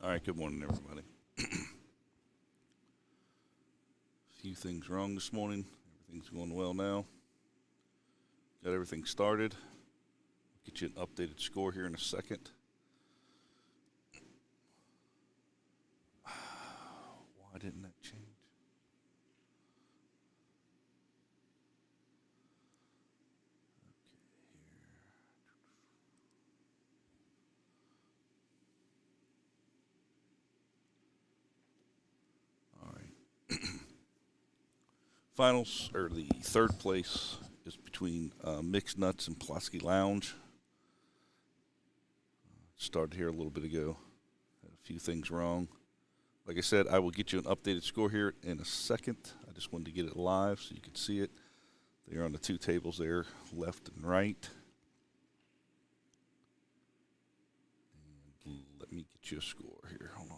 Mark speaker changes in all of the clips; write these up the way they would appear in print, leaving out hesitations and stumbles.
Speaker 1: All right, good morning, everybody. A few things wrong this morning. Everything's going well now. Got everything started. Get you an updated score here in a second. Why didn't that change? All right. Finals, or the third place, is between Mixed Nuts and Pulaski Lounge. Started here a little bit ago. Had a few things wrong. Like I said, I will get you an updated score here in a second. I just wanted to get it live so you could see it. They're on the two tables there, left and right. And let me get you a score here. Hold on.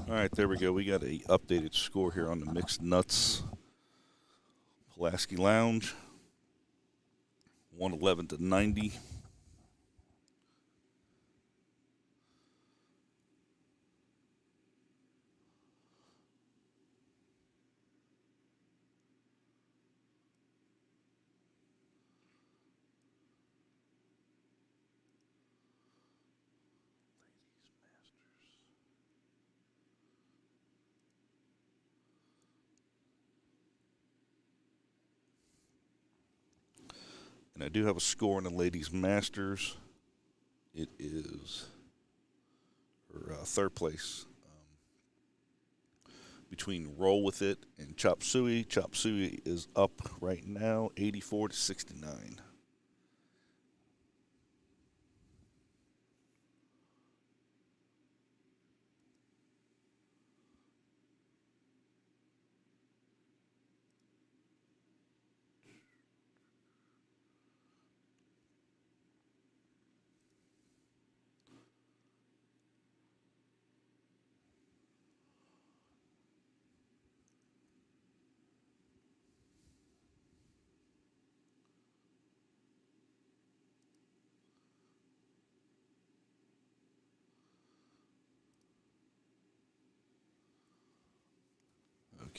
Speaker 1: All right, there we go. We got a updated score here on the mixed nuts. Pulaski Lounge, 111 to 90. And I do have a score in the ladies' masters. It is third place between Roll With It and Chop Suey. Chop Suey is up right now, 84 to 69.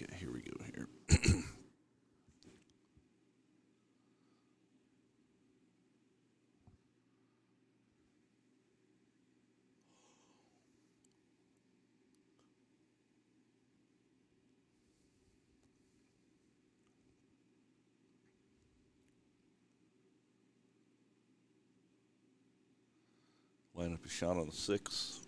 Speaker 1: Okay, here we go here. Line up a shot on the 6.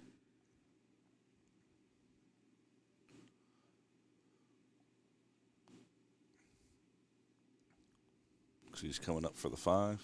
Speaker 1: So he's coming up for the 5.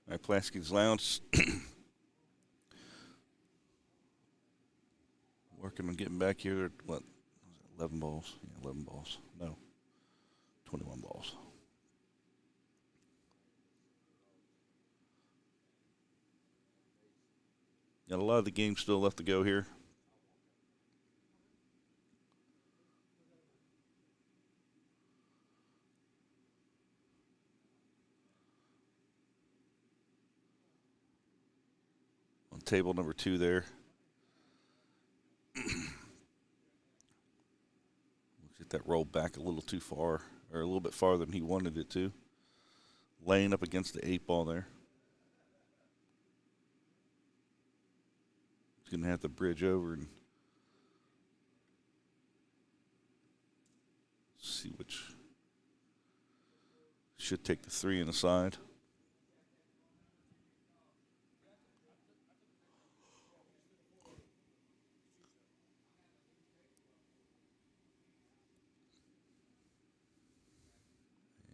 Speaker 1: All right, Pulaski's Lounge. Working on getting back here at, what, 11 balls? Yeah, 11 balls. No, 21 balls. Got a lot of the game still left to go here. On table number 2 there. Looks at like that rolled back a little too far, or a little bit farther than he wanted it to. Laying up against the 8 ball there. He's going to have to bridge over and see which should take the 3 in the side.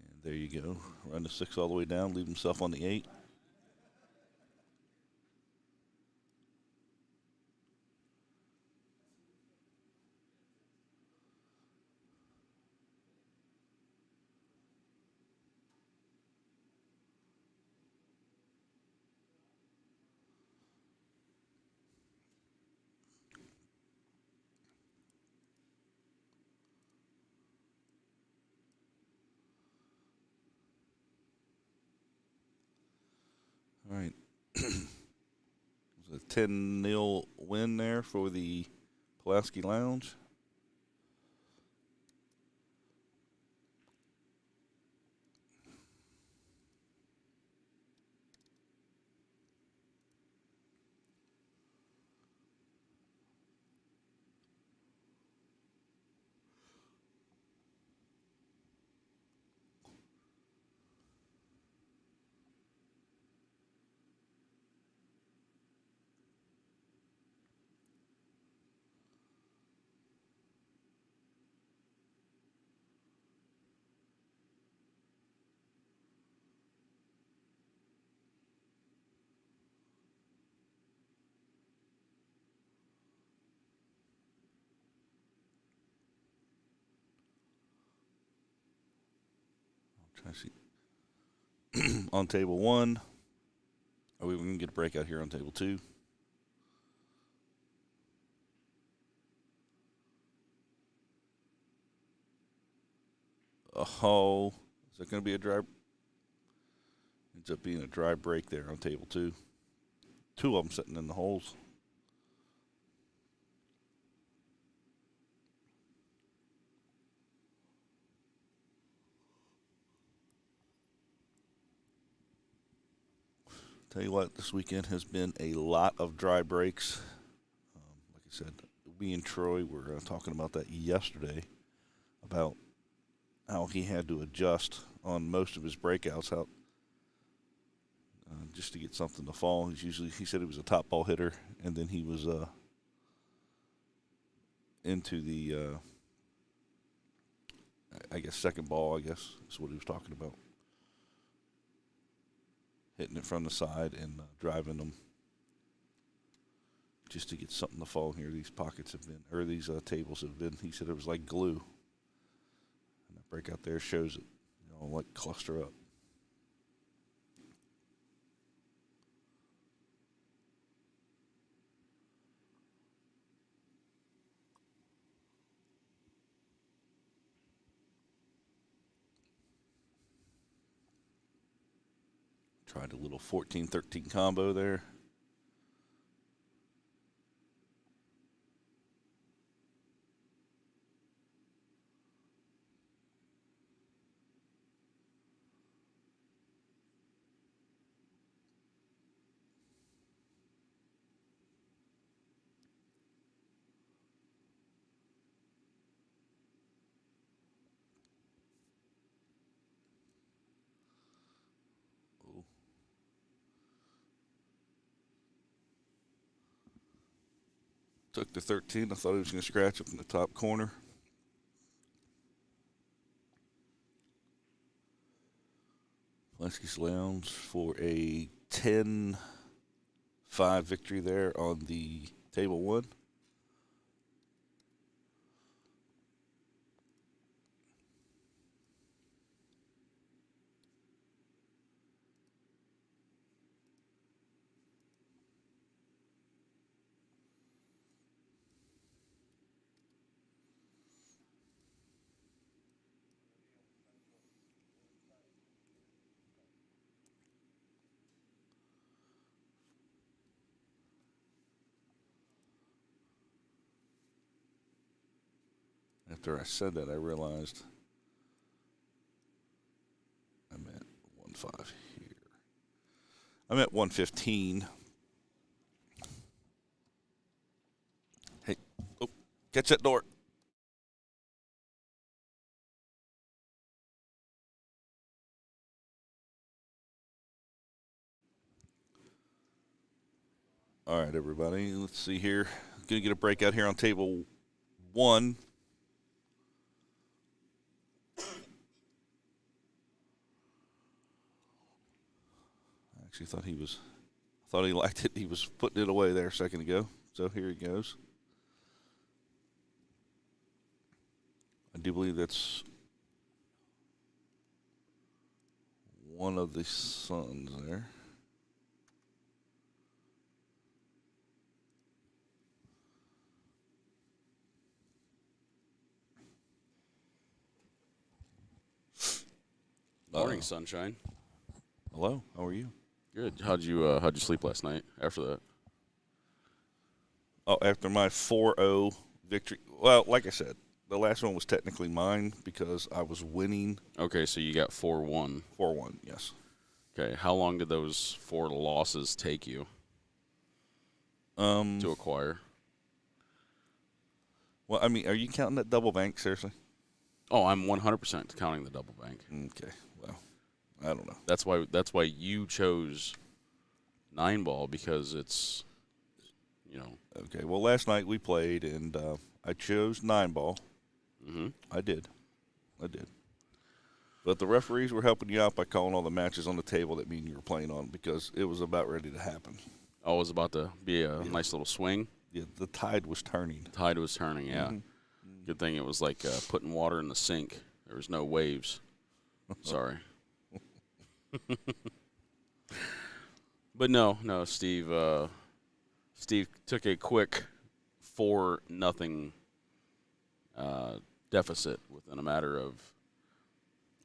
Speaker 1: And there you go. Run the 6 all the way down, leave himself on the 8. All right. It was a 10-0 win there for the Pulaski Lounge. Try to see. On table 1. Are we going to get a breakout here on table 2? Oh, is that going to be a dry? Ends up being a dry break there on table 2. 2 of them sitting in the holes. Tell you what, this weekend has been a lot of dry breaks. Like I said, we and Troy were talking about that yesterday, about how he had to adjust on most of his breakouts, how just to get something to fall. He said he was a top ball hitter, and then he was into the I guess second ball, I guess is what he was talking about. Hitting it from the side and driving them just to get something to fall here. These pockets have been, or these tables have been, he said it was like glue. And that breakout there shows it, like cluster up. Tried a little 14-13 combo there. Took the 13. I thought he was going to scratch up in the top corner. Pulaski Lounge for a 10-5 victory there on the table 1. after I said that, I realized I'm at 1.5 here. I'm at 115. Hey, oh, catch that door. All right, everybody. Let's see here. Going to get a breakout here on table 1. I actually thought he liked it. He was putting it away there a second ago. So here he goes. I do believe that's one of the sons there.
Speaker 2: Morning, sunshine.
Speaker 1: Hello, how are you?
Speaker 2: Good. How'd you sleep last night after that?
Speaker 1: Oh, after my 4-0 victory. Well, like I said, the last one was technically mine because I was winning.
Speaker 2: Okay, so you got 4-1.
Speaker 1: 4-1, yes.
Speaker 2: Okay, how long did those 4 losses take you to acquire?
Speaker 1: Well, I mean, are you counting that double bank, seriously?
Speaker 2: Oh, I'm 100% counting the double bank.
Speaker 1: Okay, well, I don't know.
Speaker 2: That's why you chose 9-ball, because it's, you know.
Speaker 1: Okay, well, last night we played, and I chose 9-ball.
Speaker 2: Mm-hmm.
Speaker 1: I did. But the referees were helping you out by calling all the matches on the table that me and you were playing on because it was about ready to happen.
Speaker 2: Oh, it was about to be a nice little swing?
Speaker 1: Yeah, the tide was turning.
Speaker 2: Tide was turning, yeah.
Speaker 1: Mm-hmm.
Speaker 2: Good thing it was like putting water in the sink. There was no waves. Sorry. But no, Steve. Steve took a quick 4-0 deficit within a matter of.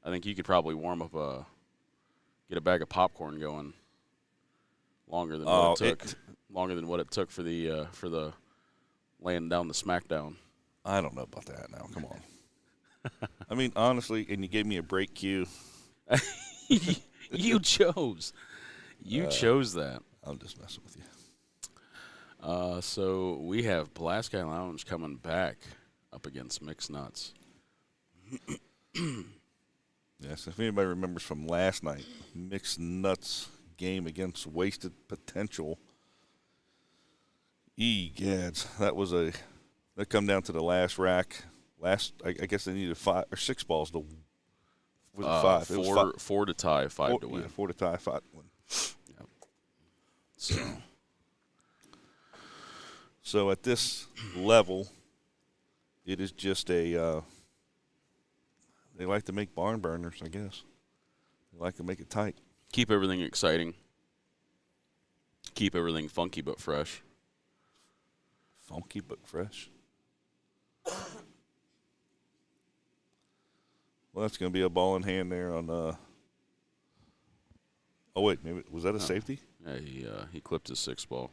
Speaker 2: I think you could probably get a bag of popcorn going longer than what it took. Longer than what it took for the laying down the smackdown.
Speaker 1: I don't know about that now. Come on. I mean, honestly, and you gave me a break cue.
Speaker 2: You chose. You chose that.
Speaker 1: I'm just messing with you.
Speaker 2: So we have Pulaski Lounge coming back up against Mixed Nuts.
Speaker 1: Yes, if anybody remembers from last night, Mixed Nuts game against Wasted Potential. Egads, that come down to the last rack. I guess they needed 5 or 6 balls to. Was it 5?
Speaker 2: Four to tie, 5 to win.
Speaker 1: Yeah, 4 to tie, 5 to win.
Speaker 2: Yep.
Speaker 1: So at this level, it is just they like to make barn burners, I guess. They like to make it tight.
Speaker 2: Keep everything exciting. Keep everything funky but fresh.
Speaker 1: Funky but fresh. Well, that's going to be a ball in hand there on. Oh wait, maybe was that a safety?
Speaker 2: Yeah, he clipped his 6 ball.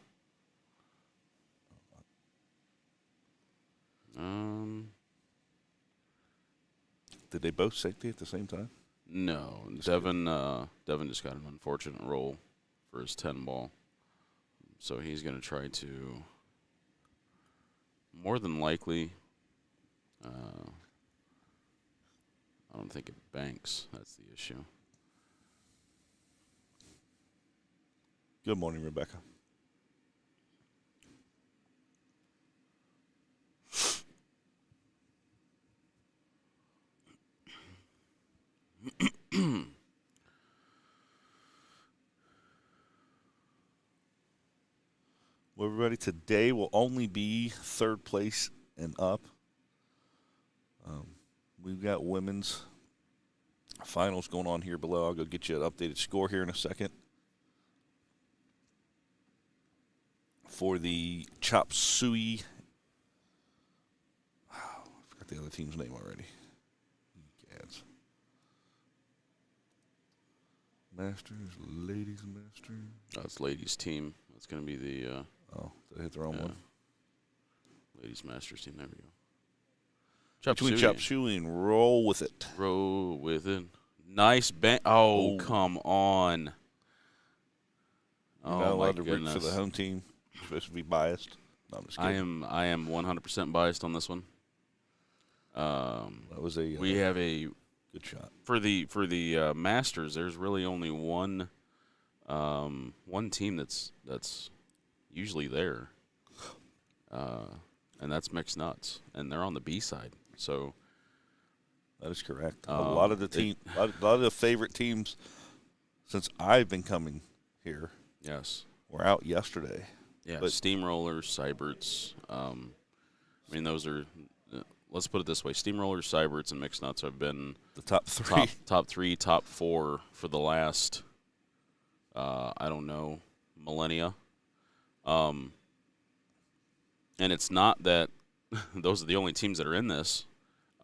Speaker 1: Did they both safety at the same time?
Speaker 2: No, Devin just got an unfortunate roll for his 10 ball, so he's going to try to. More than likely, I don't think it banks. That's the issue.
Speaker 1: Good morning, Rebecca. Well, everybody, today will only be 3rd place and up. We've got women's finals going on here below. I'll go get you an updated score here in a second. For the Chop Suey. I forgot the other team's name already. Gads. Masters, ladies Masters.
Speaker 2: It's ladies team. That's going to be the.
Speaker 1: Did I hit the wrong one?
Speaker 2: Ladies Masters team. There we go.
Speaker 1: between Chop Suey and Roll With It.
Speaker 2: Roll with it. Nice bang. Oh, come on.
Speaker 1: You're not allowed to root for the home team. You're supposed to be biased. No, I'm just kidding.
Speaker 2: I am 100% biased on this one.
Speaker 1: That was a
Speaker 2: we have a
Speaker 1: good shot
Speaker 2: for the Masters. There's really only one team that's usually there, and that's Mixed Nuts, and they're on the B side. So
Speaker 1: that is correct. A lot of the favorite teams since I've been coming here.
Speaker 2: Yes.
Speaker 1: Were out yesterday.
Speaker 2: Yeah, but Steamrollers, Syberts. I mean, those are. Let's put it this way: Steamrollers, Syberts, and Mixed Nuts have been
Speaker 1: the top three,
Speaker 2: top four for the last, I don't know, millennia. And it's not that those are the only teams that are in this.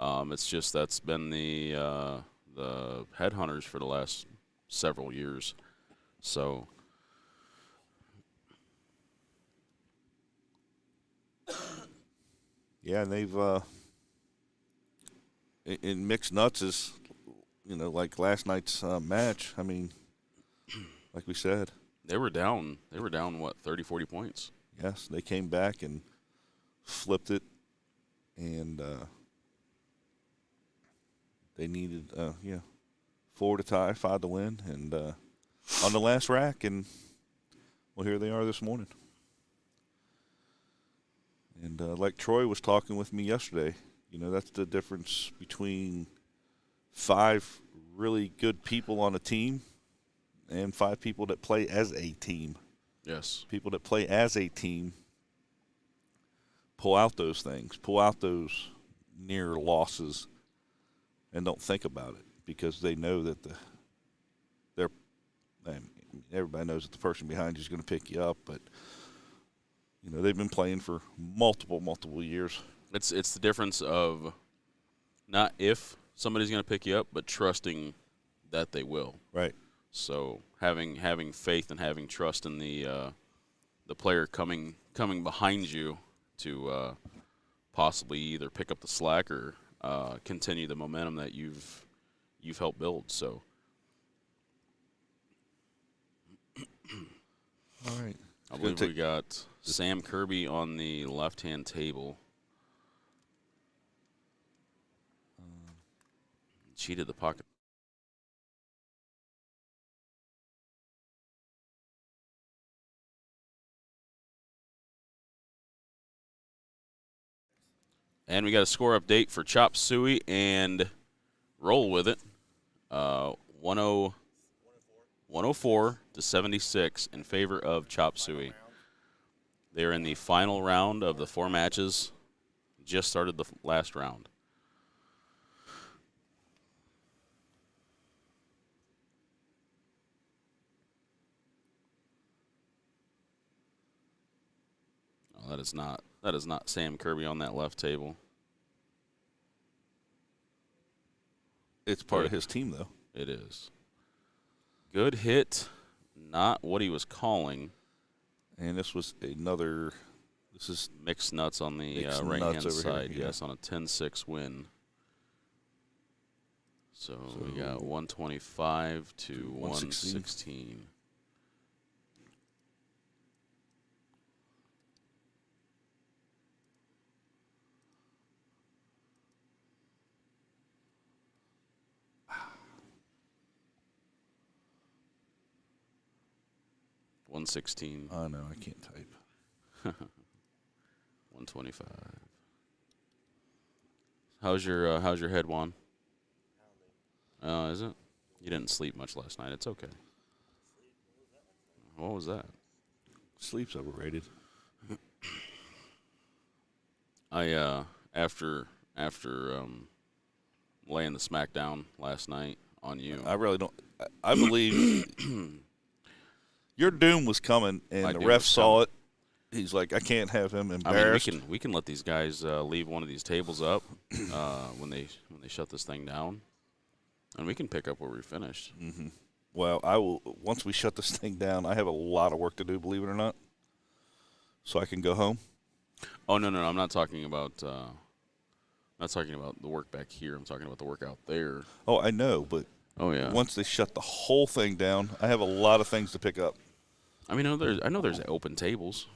Speaker 2: It's just that's been the headhunters for the last several years. So.
Speaker 1: Yeah, and they've in Mixed Nuts is, like last night's match. I mean, like we said,
Speaker 2: they were down. They were down what 30, 40 points.
Speaker 1: Yes, they came back and flipped it, and they needed 4 to tie, 5 to win, and on the last rack, and well, here they are this morning. And like Troy was talking with me yesterday, that's the difference between 5 really good people on a team and 5 people that play as a team.
Speaker 2: Yes.
Speaker 1: People that play as a team pull out those things, pull out those near losses, and don't think about it because they know that everybody knows that the person behind you is going to pick you up, but they've been playing for multiple years.
Speaker 2: It's the difference of not if somebody's going to pick you up, but trusting that they will.
Speaker 1: Right.
Speaker 2: So having faith and having trust in the player coming behind you to possibly either pick up the slack or continue the momentum that you've helped build. So.
Speaker 1: All right.
Speaker 2: I believe we got Sam Kirby on the left-hand table. Cheated the pocket. And we got a score update for Chop Suey and Roll With It. 104 to 76 in favor of Chop Suey. They're in the final round of the 4 matches. Just started the last round. Oh, that is not Sam Kirby on that left table.
Speaker 1: It's part of his team, though.
Speaker 2: It is. Good hit, not what he was calling.
Speaker 1: And this was this is
Speaker 2: Mixed Nuts on the right-hand side. Here, yeah. Yes, on a 10-6 win. So we got 125 to 116. $116.
Speaker 1: Oh no, I can't type.
Speaker 2: 125. How's your head, Juan? Is it? You didn't sleep much last night. It's okay. What was that?
Speaker 1: Sleep's overrated.
Speaker 2: I after laying the smack down last night on you.
Speaker 1: I really don't. I believe your doom was coming, and the ref saw it. He's like, I can't have him embarrassed.
Speaker 2: I mean, we can let these guys leave one of these tables up when they shut this thing down, and we can pick up where we finished.
Speaker 1: Mm-hmm. Well, I will. Once we shut this thing down, I have a lot of work to do. Believe it or not, so I can go home.
Speaker 2: Oh no, I'm not talking about not talking about the work back here. I'm talking about the work out there.
Speaker 1: Oh, I know, but
Speaker 2: Oh yeah.
Speaker 1: once they shut the whole thing down, I have a lot of things to pick up.
Speaker 2: I mean, I know there's open tables.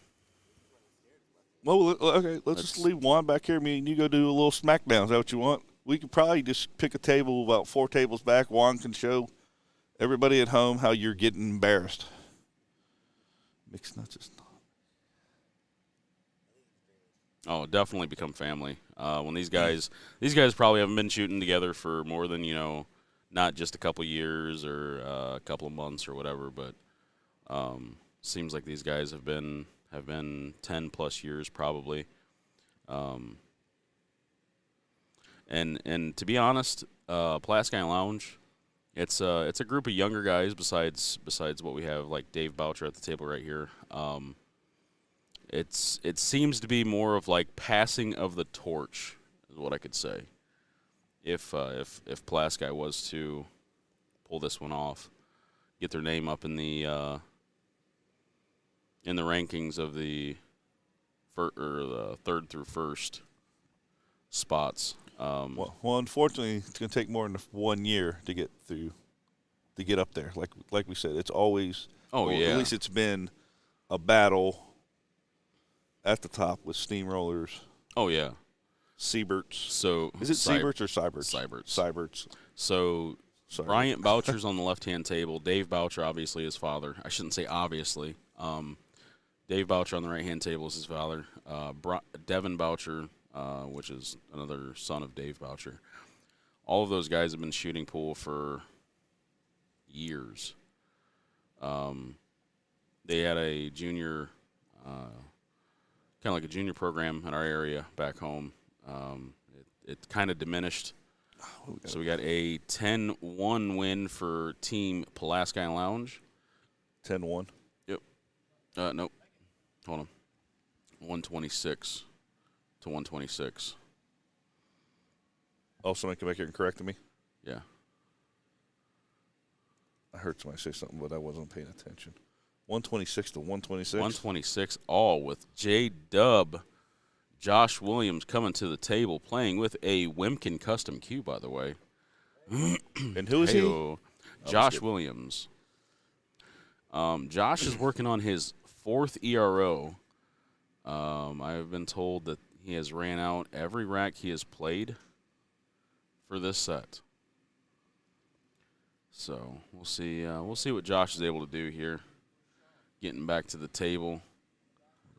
Speaker 1: Well, okay, let's just leave Juan back here. Me and you go do a little smackdown. Is that what you want? We could probably just pick a table about 4 tables back. Juan can show everybody at home how you're getting embarrassed. Mixed nuts is not.
Speaker 2: Oh, definitely become family. When these guys probably haven't been shooting together for more than, not just a couple years or a couple of months or whatever, but seems like these guys have been 10 plus years probably. And to be honest, Pulaski Lounge, it's a group of younger guys besides what we have, like Dave Boucher at the table right here. It seems to be more of like passing of the torch, is what I could say. If Pulaski was to pull this one off, get their name up in the rankings of the third through first spots.
Speaker 1: Well, unfortunately, it's going to take more than 1 year to get up there. Like we said, it's always.
Speaker 2: Oh yeah.
Speaker 1: At least it's been a battle at the top with steamrollers.
Speaker 2: Oh yeah.
Speaker 1: Sieberts.
Speaker 2: So
Speaker 1: is it Sieberts or Seiberts?
Speaker 2: Seiberts. So sorry. Bryant Boucher's on the left-hand table. Dave Boucher, obviously, his father. I shouldn't say obviously. Dave Boucher on the right-hand table is his father. Devin Boucher, which is another son of Dave Boucher. All of those guys have been shooting pool for years. They had a junior, kind of like a junior program in our area back home. It kind of diminished. So we got a 10-1 win for Team Pulaski Lounge.
Speaker 1: 10-1?
Speaker 2: Yep. Nope. Hold on. 126 to 126.
Speaker 1: Oh, somebody come back here and correct me?
Speaker 2: Yeah.
Speaker 1: I heard somebody say something, but I wasn't paying attention. 126 to 126?
Speaker 2: 126 all with J-Dub. Josh Williams coming to the table, playing with a Wimkin custom cue, by the way.
Speaker 1: And who is he?
Speaker 2: Josh Williams. Josh is working on his 4th ERO. I have been told that he has ran out every rack he has played for this set. So we'll see. We'll see what Josh is able to do here, getting back to the table.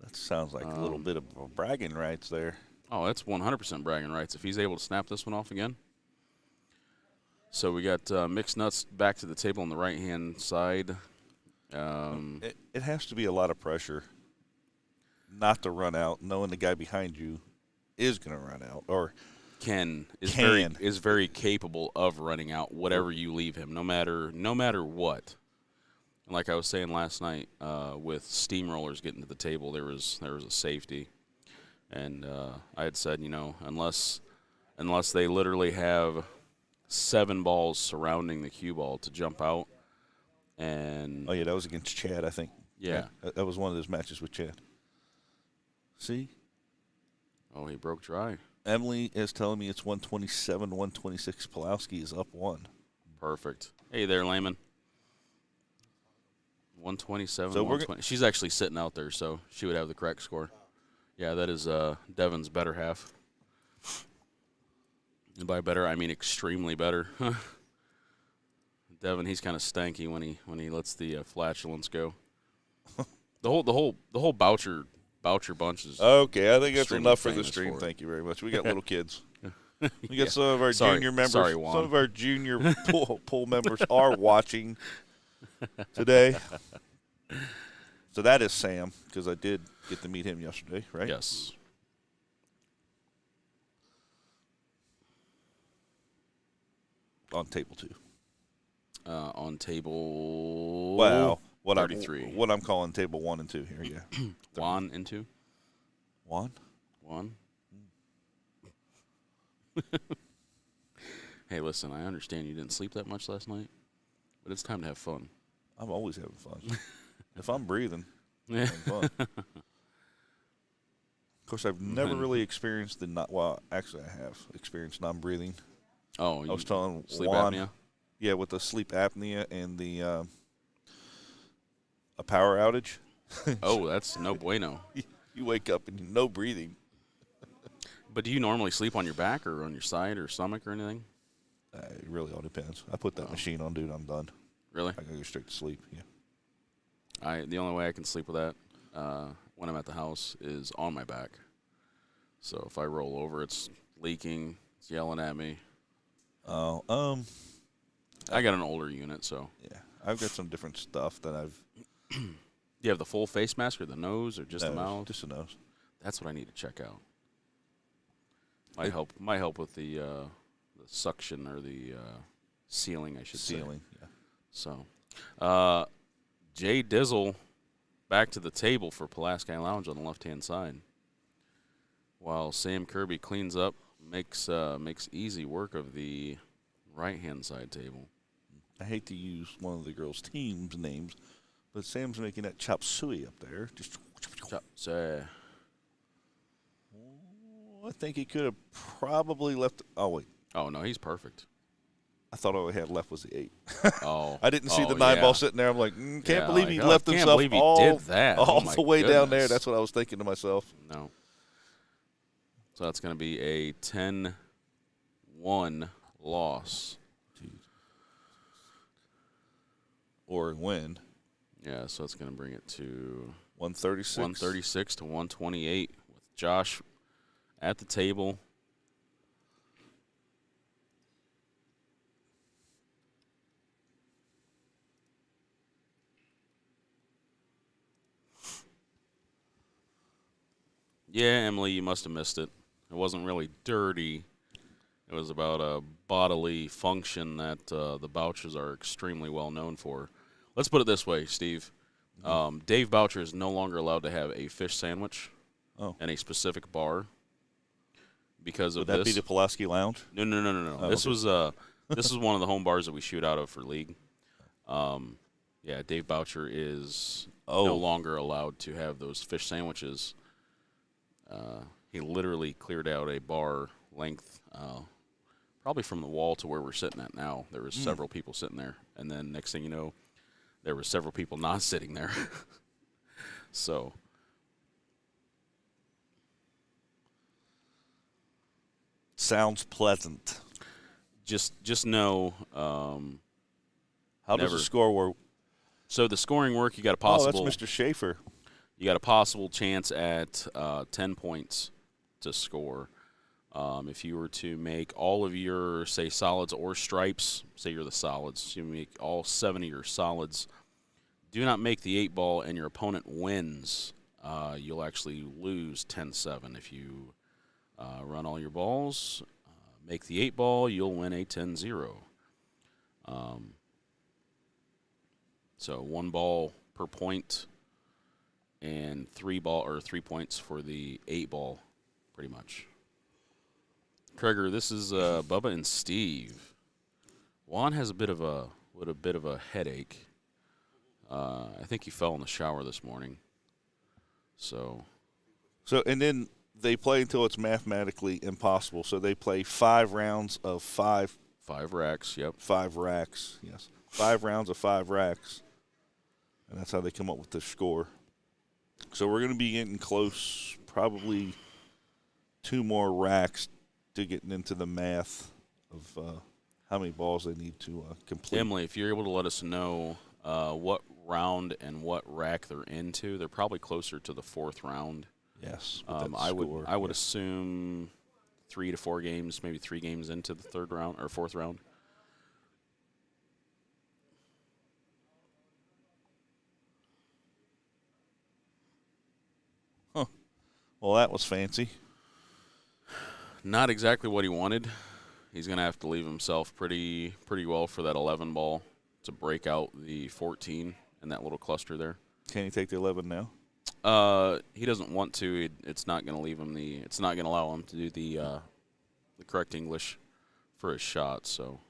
Speaker 1: That sounds like a little bit of bragging rights there.
Speaker 2: Oh, that's 100% bragging rights if he's able to snap this one off again. So we got Mixed Nuts back to the table on the right-hand side.
Speaker 1: It has to be a lot of pressure not to run out, knowing the guy behind you is going to run out. Or
Speaker 2: is very capable of running out whatever you leave him, no matter what. And like I was saying last night, with steamrollers getting to the table, there was a safety, and I had said, unless they literally have 7 balls surrounding the cue ball to jump out, and
Speaker 1: oh yeah, that was against Chad, I think.
Speaker 2: Yeah,
Speaker 1: that was one of those matches with Chad. See?
Speaker 2: Oh, he broke dry.
Speaker 1: Emily is telling me it's 127, 126. Pulaski is up 1.
Speaker 2: Perfect. Hey there, Layman. 127,
Speaker 1: so
Speaker 2: 120. She's actually sitting out there, so she would have the correct score. Yeah, that is Devin's better half. And by better, I mean extremely better. Devin, he's kind of stanky when he lets the flatulence go. The whole Boucher bunch is
Speaker 1: okay. I think that's enough for the stream. Thank you very much. We got little kids. We got some of our junior members.
Speaker 2: Sorry, Juan.
Speaker 1: Some of our junior pool members are watching today. So that is Sam, because I did get to meet him yesterday, right?
Speaker 2: Yes.
Speaker 1: On table 2.
Speaker 2: On table.
Speaker 1: Wow.
Speaker 2: 33.
Speaker 1: What I'm calling table 1 and 2 here, yeah.
Speaker 2: 1 and 2.
Speaker 1: 1.
Speaker 2: Hey, listen, I understand you didn't sleep that much last night, but it's time to have fun.
Speaker 1: I'm always having fun. If I'm breathing,
Speaker 2: yeah.
Speaker 1: I'm having fun. course, I've never really experienced the not. Well, actually, I have experienced non-breathing.
Speaker 2: Oh,
Speaker 1: I was telling
Speaker 2: sleep
Speaker 1: Juan,
Speaker 2: apnea?
Speaker 1: Yeah, with the sleep apnea and the a power outage.
Speaker 2: Oh, that's no bueno.
Speaker 1: You wake up and no breathing.
Speaker 2: But do you normally sleep on your back or on your side or stomach or anything?
Speaker 1: It really all depends. I put that machine on, dude. I'm done.
Speaker 2: Really?
Speaker 1: I gotta go straight to sleep. Yeah.
Speaker 2: The only way I can sleep with that when I'm at the house is on my back. So if I roll over, it's leaking, it's yelling at me.
Speaker 1: Oh,
Speaker 2: I got an older unit, so.
Speaker 1: yeah. I've got some different stuff that I've.
Speaker 2: Do you have the full face mask or the nose or just the mouth?
Speaker 1: Just the nose.
Speaker 2: That's what I need to check out. Might help with the suction or the sealing, I should say.
Speaker 1: Sealing, yeah.
Speaker 2: So, Jay Dizzle back to the table for Pulaski Lounge on the left-hand side, while Sam Kirby cleans up, makes easy work of the right-hand side table.
Speaker 1: I hate to use one of the girls' team's names, but Sam's making that chop suey up there. Just
Speaker 2: Chop suey.
Speaker 1: I think he could have probably left. Oh wait,
Speaker 2: Oh no, he's perfect.
Speaker 1: I thought all he had left was the 8.
Speaker 2: Oh,
Speaker 1: I didn't see the 9 ball sitting there. I'm like, can't
Speaker 2: Yeah,
Speaker 1: believe
Speaker 2: like,
Speaker 1: he
Speaker 2: oh,
Speaker 1: left
Speaker 2: I can't
Speaker 1: himself
Speaker 2: believe he
Speaker 1: all,
Speaker 2: did that.
Speaker 1: all
Speaker 2: Oh, my
Speaker 1: the way down there.
Speaker 2: goodness.
Speaker 1: That's what I was thinking to myself.
Speaker 2: No. So that's going to be a 10-1 loss.
Speaker 1: Or win.
Speaker 2: Yeah, so it's going to bring it to
Speaker 1: 136.
Speaker 2: 136 to 128 with Josh at the table. Yeah, Emily, you must have missed it. It wasn't really dirty. It was about a bodily function that the Bouchers are extremely well known for. Let's put it this way, Steve. Dave Boucher is no longer allowed to have a fish sandwich in a specific bar because of this.
Speaker 1: Would that be the Pulaski Lounge?
Speaker 2: No.
Speaker 1: Oh,
Speaker 2: this
Speaker 1: okay.
Speaker 2: was this is one of the home bars that we shoot out of for league. Yeah, Dave Boucher is no longer allowed to have those fish sandwiches. He literally cleared out a bar length, probably from the wall to where we're sitting at now. There was several people sitting there, and then next thing you know, there were several people not sitting there. So,
Speaker 1: sounds pleasant.
Speaker 2: just know.
Speaker 1: How does the score work?
Speaker 2: So the scoring work, you got a possible.
Speaker 1: Oh, that's Mr. Schaefer.
Speaker 2: You got a possible chance at 10 points to score. If you were to make all of your, say, solids or stripes, say you're the solids, you make all 7 of your solids, do not make the 8 ball and your opponent wins, you'll actually lose 10-7. If you run all your balls, make the 8 ball, you'll win a 10-0. So 1 ball per point and 3 points for the 8 ball, pretty much. Kreger, this is Bubba and Steve. Juan has a bit of a headache. I think he fell in the shower this morning. So
Speaker 1: and then they play until it's mathematically impossible. So they play 5 rounds of 5
Speaker 2: racks. Yep.
Speaker 1: 5 racks. Yes, 5 rounds of 5 racks, and that's how they come up with the score. So we're going to be getting close, probably 2 more racks to getting into the math of how many balls they need to complete.
Speaker 2: Emily, if you're able to let us know what round and what rack they're into, they're probably closer to the 4th round.
Speaker 1: Yes,
Speaker 2: I would assume 3 to 4 games, maybe 3 games into the 3rd round or 4th round.
Speaker 1: Huh. Well, that was fancy.
Speaker 2: Not exactly what he wanted. He's going to have to leave himself pretty well for that 11 ball to break out the 14 in that little cluster there.
Speaker 1: Can he take the 11 now?
Speaker 2: He doesn't want to. It's not going to leave him it's not going to allow him to do the correct English for his shot. So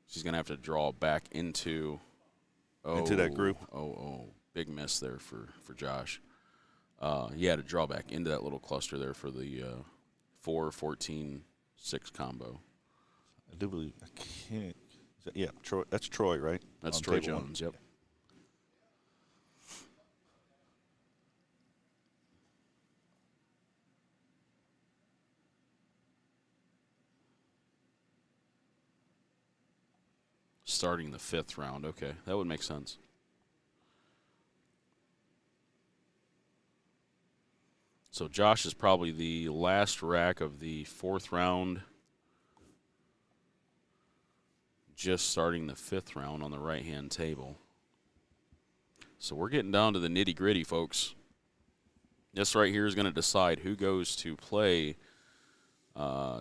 Speaker 2: he's going to have to draw back into
Speaker 1: that group.
Speaker 2: Big miss there for Josh. To draw back into that little cluster there for the 4, 14, 6 combo.
Speaker 1: I do believe I can't. Yeah, Troy. That's Troy, right?
Speaker 2: That's
Speaker 1: On
Speaker 2: Troy
Speaker 1: table
Speaker 2: Jones.
Speaker 1: one.
Speaker 2: Yep. Starting the 5th round. Okay, that would make sense. So Josh is probably the last rack of the 4th round. Just starting the 5th round on the right-hand table. So we're getting down to the nitty-gritty, folks. This right here is going to decide who goes to play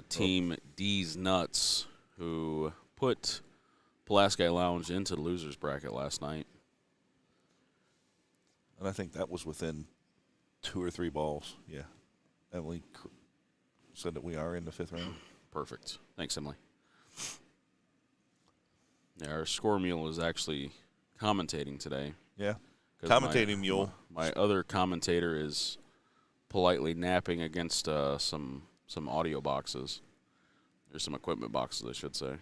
Speaker 2: Team D's Nuts, who put Pulaski Lounge into the loser's bracket last night.
Speaker 1: And I think that was within 2 or 3 balls. Yeah. Emily said that we are in the 5th round.
Speaker 2: Perfect. Thanks, Emily. Yeah, our score mule is actually commentating today.
Speaker 1: Yeah. Commentating mule.
Speaker 2: My other commentator is politely napping against some audio boxes. Or some equipment boxes, I should say.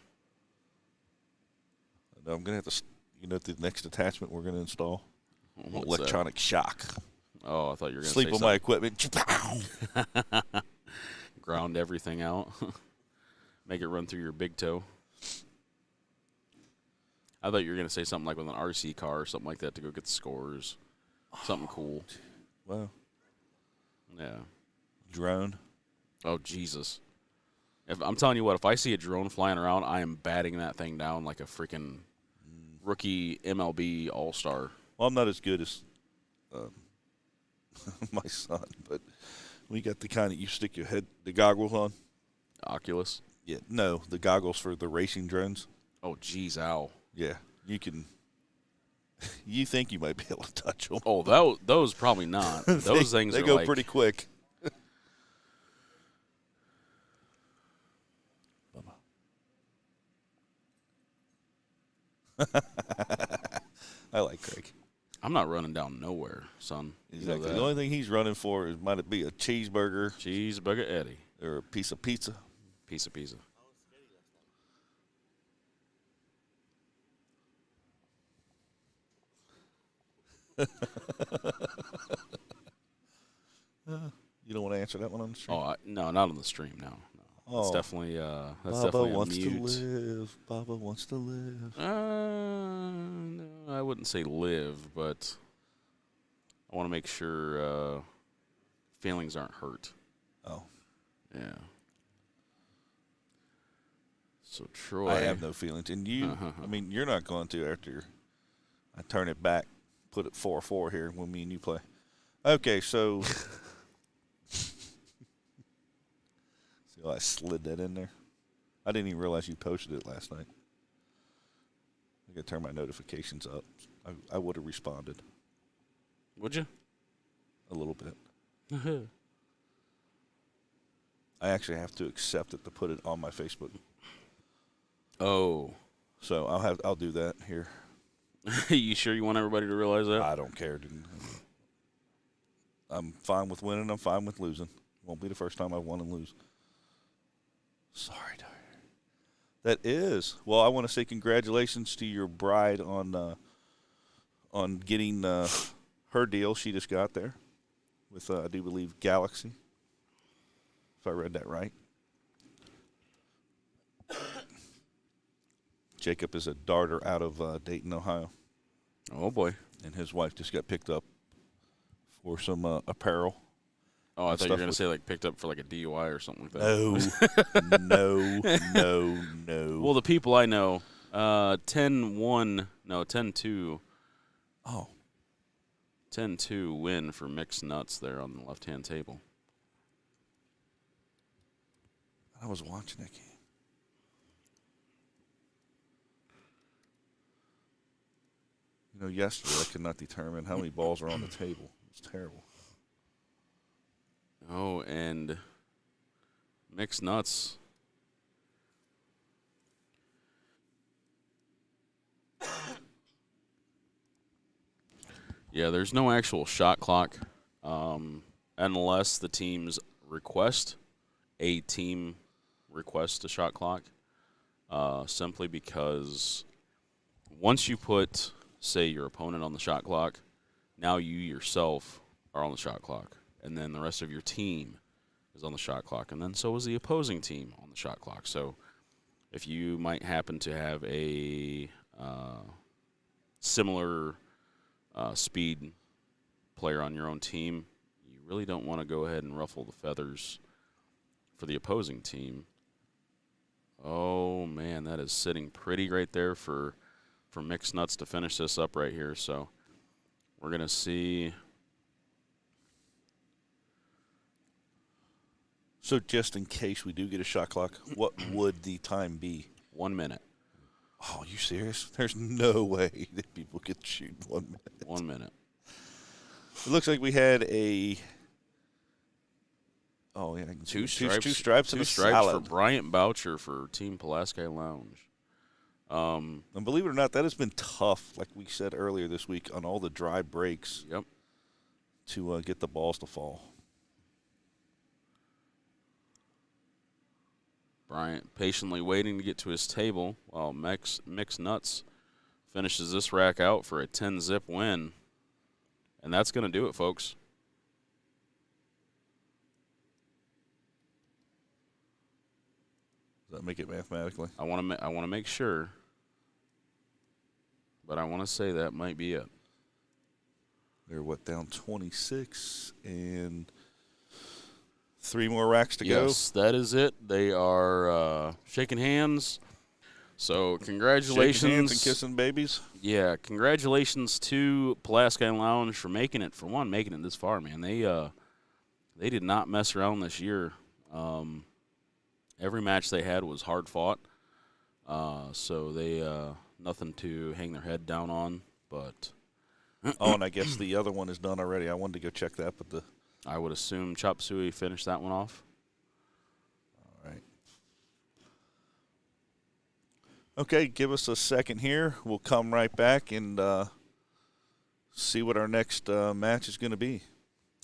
Speaker 1: I'm going to have to, the next attachment we're going to install?
Speaker 2: What's
Speaker 1: electronic shock.
Speaker 2: Oh, I thought you were going to
Speaker 1: sleep
Speaker 2: say
Speaker 1: on my equipment.
Speaker 2: Ground everything out. Make it run through your big toe. I thought you were going to say something like with an RC car or something like that to go get the scores. Something cool.
Speaker 1: Wow.
Speaker 2: Yeah.
Speaker 1: Drone.
Speaker 2: Oh, Jesus. I'm telling you what, if I see a drone flying around, I am batting that thing down like a freaking rookie MLB all-star.
Speaker 1: Well, I'm not as good as my son, but we got the kind that you stick the goggles on.
Speaker 2: Oculus?
Speaker 1: Yeah. No, the goggles for the racing drones.
Speaker 2: Oh, geez, ow.
Speaker 1: Yeah. You can. You think you might be able to touch them.
Speaker 2: Oh, those probably not. Those things
Speaker 1: they
Speaker 2: are
Speaker 1: go pretty quick. I like Craig.
Speaker 2: I'm not running down nowhere, son.
Speaker 1: Exactly. The only thing he's running for might it be a cheeseburger.
Speaker 2: Cheeseburger Eddie.
Speaker 1: Or a piece of pizza.
Speaker 2: Piece of pizza.
Speaker 1: You don't want to answer that one on the stream?
Speaker 2: Oh, no, not on the stream, no. That's definitely
Speaker 1: Baba
Speaker 2: definitely
Speaker 1: wants
Speaker 2: a mute.
Speaker 1: to live. Baba wants to live.
Speaker 2: No, I wouldn't say live, but I want to make sure feelings aren't hurt.
Speaker 1: Oh.
Speaker 2: Yeah. So, Troy.
Speaker 1: I have no feelings. And you, I mean, you're not going to after I turn it back, put it 4-4 here when me and you play. Okay, so. See how I slid that in there? I didn't even realize you posted it last night. I got to turn my notifications up. I would have responded.
Speaker 2: Would you?
Speaker 1: A little bit. I actually have to accept it to put it on my Facebook.
Speaker 2: Oh.
Speaker 1: So I'll do that here.
Speaker 2: You sure you want everybody to realize that?
Speaker 1: I don't care, dude. I'm fine with winning. I'm fine with losing. Won't be the first time I won and lose. Sorry, Tyler. That is. Well, I want to say congratulations to your bride on getting her deal she just got there with, I do believe, Galaxy, if I read that right. Jacob is a darter out of Dayton, Ohio.
Speaker 2: Oh, boy.
Speaker 1: And his wife just got picked up for some apparel.
Speaker 2: Oh, I thought you were going to say, like, picked up for, like, a DUI or something like that.
Speaker 1: No.
Speaker 2: Well, the people I know, 10-2.
Speaker 1: Oh.
Speaker 2: 10-2 win for Mixed Nuts there on the left-hand table.
Speaker 1: I was watching that game. Yesterday I could not determine how many balls were on the table. It's terrible.
Speaker 2: Oh, and Mixed Nuts. Yeah, there's no actual shot clock unless the teams request a shot clock, simply because once you put, say, your opponent on the shot clock, now you yourself are on the shot clock, and then the rest of your team is on the shot clock, and then so is the opposing team on the shot clock. So if you might happen to have a similar speed player on your own team, you really don't want to go ahead and ruffle the feathers for the opposing team. Oh, man, that is sitting pretty right there for Mixed Nuts to finish this up right here. So we're going to see.
Speaker 1: So just in case we do get a shot clock, what would the time be?
Speaker 2: 1 minute.
Speaker 1: Oh, you serious? There's no way that people could shoot 1 minute.
Speaker 2: 1 minute.
Speaker 1: It looks like we had a. Oh yeah,
Speaker 2: two
Speaker 1: stripes and a
Speaker 2: stripes
Speaker 1: salad.
Speaker 2: for Bryant Boucher for Team Pulaski Lounge.
Speaker 1: And believe it or not, that has been tough, like we said earlier this week, on all the dry breaks.
Speaker 2: Yep.
Speaker 1: To get the balls to fall.
Speaker 2: Bryant patiently waiting to get to his table while Mixed Nuts finishes this rack out for a 10-zip win. And that's going to do it, folks.
Speaker 1: Does that make it mathematically?
Speaker 2: I want to make sure, but I want to say that might be it.
Speaker 1: They're down 26 and 3 more racks to go.
Speaker 2: Yes, that is it. They are shaking hands. So congratulations.
Speaker 1: Shaking hands and kissing babies.
Speaker 2: Yeah, congratulations to Pulaski Lounge for making it this far, man. They did not mess around this year. Every match they had was hard fought. So they nothing to hang their head down on, but
Speaker 1: oh, and I guess the other one is done already. I wanted to go check that, but
Speaker 2: I would assume Chop Suey finished that one off.
Speaker 1: All right. Okay, give us a second here. We'll come right back and see what our next match is going to be.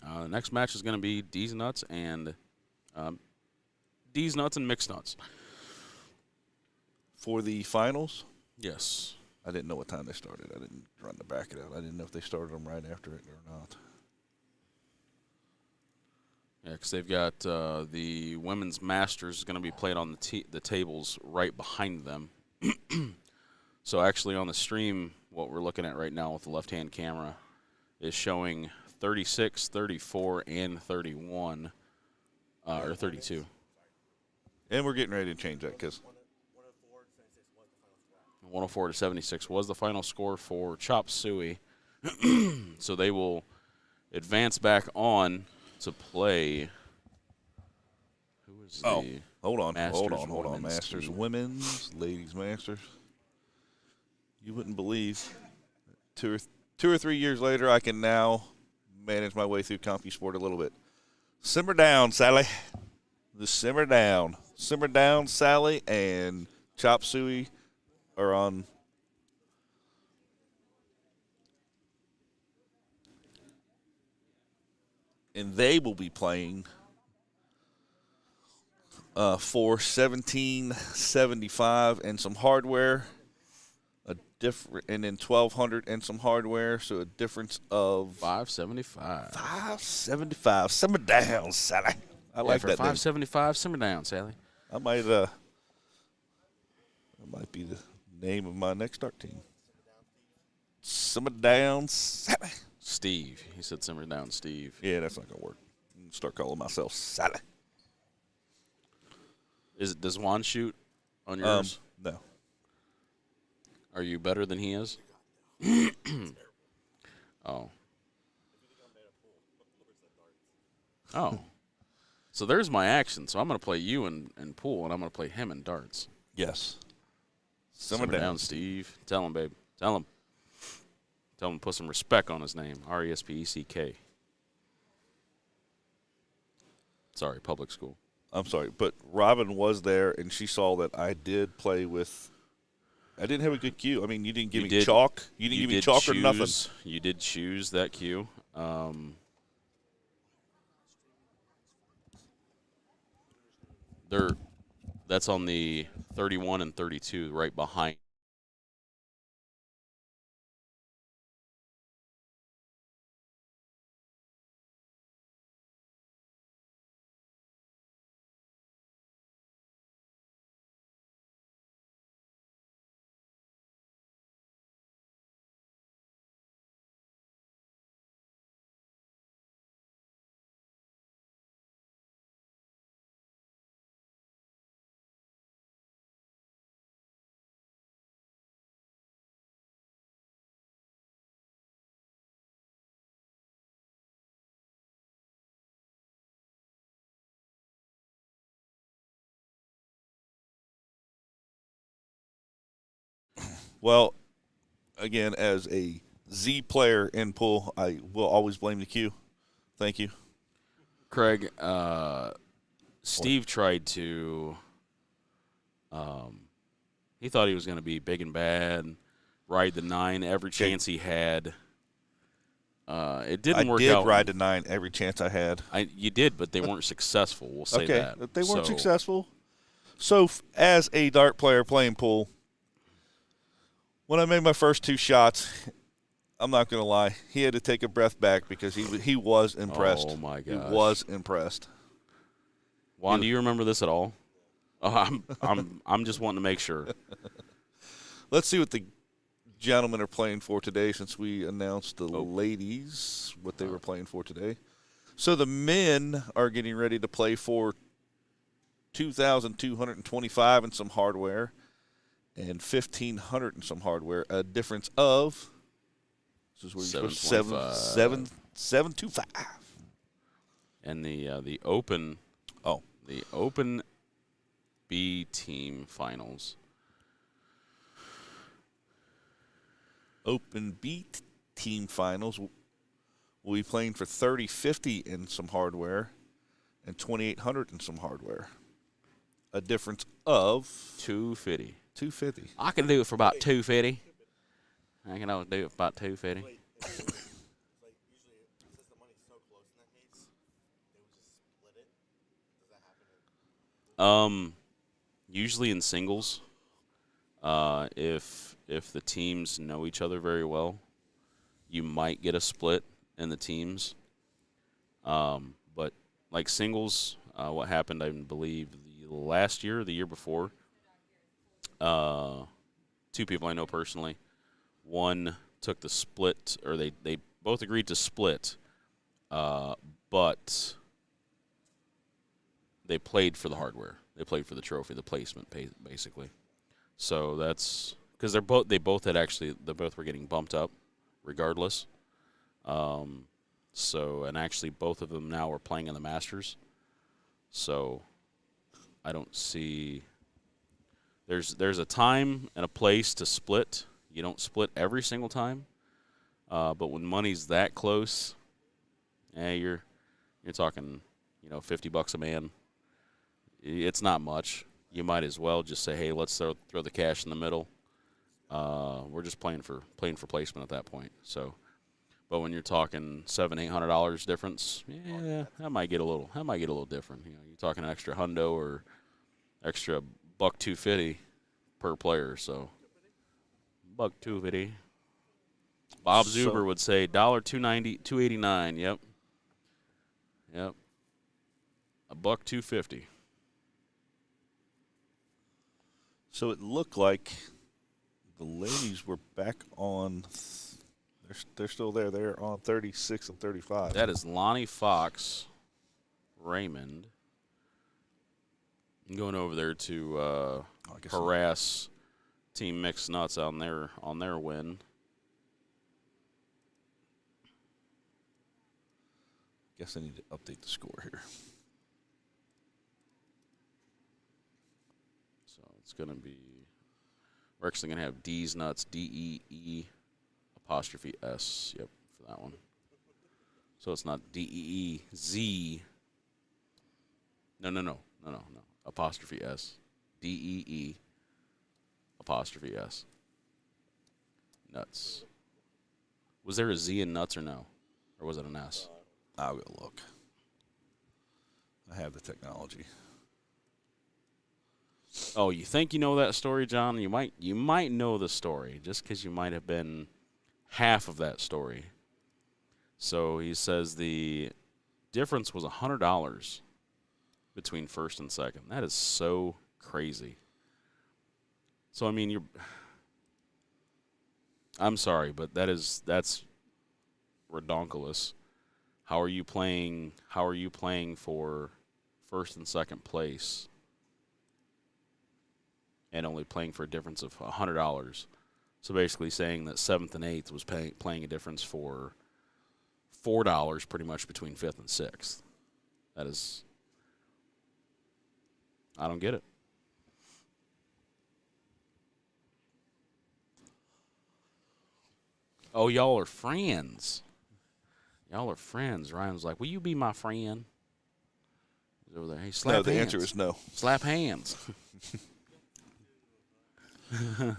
Speaker 2: The next match is going to be D's Nuts and Mixed Nuts.
Speaker 1: For the finals?
Speaker 2: Yes.
Speaker 1: I didn't know what time they started. I didn't run the bracket out. I didn't know if they started them right after it or not.
Speaker 2: Yeah, because they've got the Women's Masters is going to be played on the tables right behind them. So actually on the stream, what we're looking at right now with the left-hand camera is showing 36, 34, and 31, or 32.
Speaker 1: And we're getting ready to change that because
Speaker 2: 104 to 76 was the final score for Chop Suey. So they will advance back on to play. Who is the
Speaker 1: hold on.
Speaker 2: Masters
Speaker 1: Masters
Speaker 2: team?
Speaker 1: Women's, Ladies Masters. You wouldn't believe 2 or 3 years later, I can now manage my way through CompuSport a little bit. Simmer down, Sally. Simmer down. Simmer down, Sally, and Chop Suey are on. And they will be playing for $17.75 and some hardware, and then $1,200 and some hardware, so a difference of
Speaker 2: $575.
Speaker 1: $575. Simmer down, Sally. I like
Speaker 2: for
Speaker 1: that.
Speaker 2: $575, simmer down, Sally.
Speaker 1: I might. That might be the name of my next start team. Simmer down, Sally.
Speaker 2: Steve. He said simmer down, Steve.
Speaker 1: Yeah, that's not gonna work. I'm gonna start calling myself Sally.
Speaker 2: Does Juan shoot on yours?
Speaker 1: No.
Speaker 2: Are you better than he is? Oh. Oh. So there's my action. So I'm going to play you in pool, and I'm going to play him in darts.
Speaker 1: Yes.
Speaker 2: Simmer down, Steve. Tell him, babe. Tell him. Tell him to put some respect on his name. RESPECK. Sorry, public school.
Speaker 1: I'm sorry, but Robin was there, and she saw that I did play with. I didn't have a good cue. I mean, you didn't give me chalk. You didn't give me chalk or nothing.
Speaker 2: You did choose that cue. That's on the 31 and 32, right behind.
Speaker 1: Well, again, as a Z player in pool, I will always blame the cue. Thank you.
Speaker 2: Craig, Steve tried to. He thought he was going to be big and bad, ride the 9 every chance he had. It didn't work out.
Speaker 1: I did ride the 9 every chance I had.
Speaker 2: You did, but they weren't successful. We'll say that.
Speaker 1: Okay, they weren't successful. So, as a dart player playing pool, when I made my first 2 shots, I'm not going to lie, he had to take a breath back because he was impressed.
Speaker 2: Oh my gosh,
Speaker 1: he was impressed.
Speaker 2: Juan, do you remember this at all? Oh, I'm just wanting to make sure.
Speaker 1: Let's see what the gentlemen are playing for today, since we announced the ladies what they were playing for today. So the men are getting ready to play for $2,225 and some hardware, and $1,500 and some hardware. A difference of $725.
Speaker 2: And the open.
Speaker 1: Oh,
Speaker 2: the open B team finals.
Speaker 1: Open B team finals will be playing for $3,050 and some hardware, and $2,800 and some hardware. A difference of
Speaker 2: $250.
Speaker 1: $250.
Speaker 2: I can do it for about $250. I can always do it for about $250. Usually in singles, if the teams know each other very well, you might get a split in the teams. But like singles, what happened, I believe, the last year, or the year before, 2 people I know personally, one took the split, or they both agreed to split, but they played for the hardware. They played for the trophy, the placement, basically. So that's because they both were getting bumped up, regardless. So, and actually, both of them now are playing in the Masters. So, I don't see. There's a time and a place to split. You don't split every single time, but when money's that close, you're talking, $50 a man. It's not much. You might as well just say, hey, let's throw the cash in the middle. We're just playing for placement at that point. So, but when you're talking $700-800 difference, that might get a little different. You're talking an extra hundo or extra $1,250 per player. So, $1,250. Bob Zuber would say $290, $289. Yep. $1,250.
Speaker 1: So it looked like the ladies were back on. They're still there. They're on 36 and 35.
Speaker 2: That is Lonnie Fox, Raymond. I'm going over there to harass Team Mixed Nuts on their win.
Speaker 1: Guess I need to update the score here.
Speaker 2: So it's going to be, we're actually going to have D's Nuts, DEE apostrophe S. Yep, for that one. So it's not DEEZ. No. Apostrophe S. DEE apostrophe S. Nuts. Was there a Z in nuts or no? Or was it an S?
Speaker 1: I'll go look. I have the technology.
Speaker 2: Oh, you think you know that story, John? You might know the story just because you might have been half of that story. So he says the difference was $100 between first and second. That is so crazy. So I mean, I'm sorry, but that's redonkulous. How are you playing for first and second place and only playing for a difference of $100? So basically saying that seventh and eighth was playing a difference for $4 pretty much between fifth and sixth. That is, I don't get it. Oh, y'all are friends. Y'all are friends. Ryan's like, will you be my friend? He's over there. Hey, slap hands.
Speaker 1: No, the answer is no.
Speaker 2: Slap hands.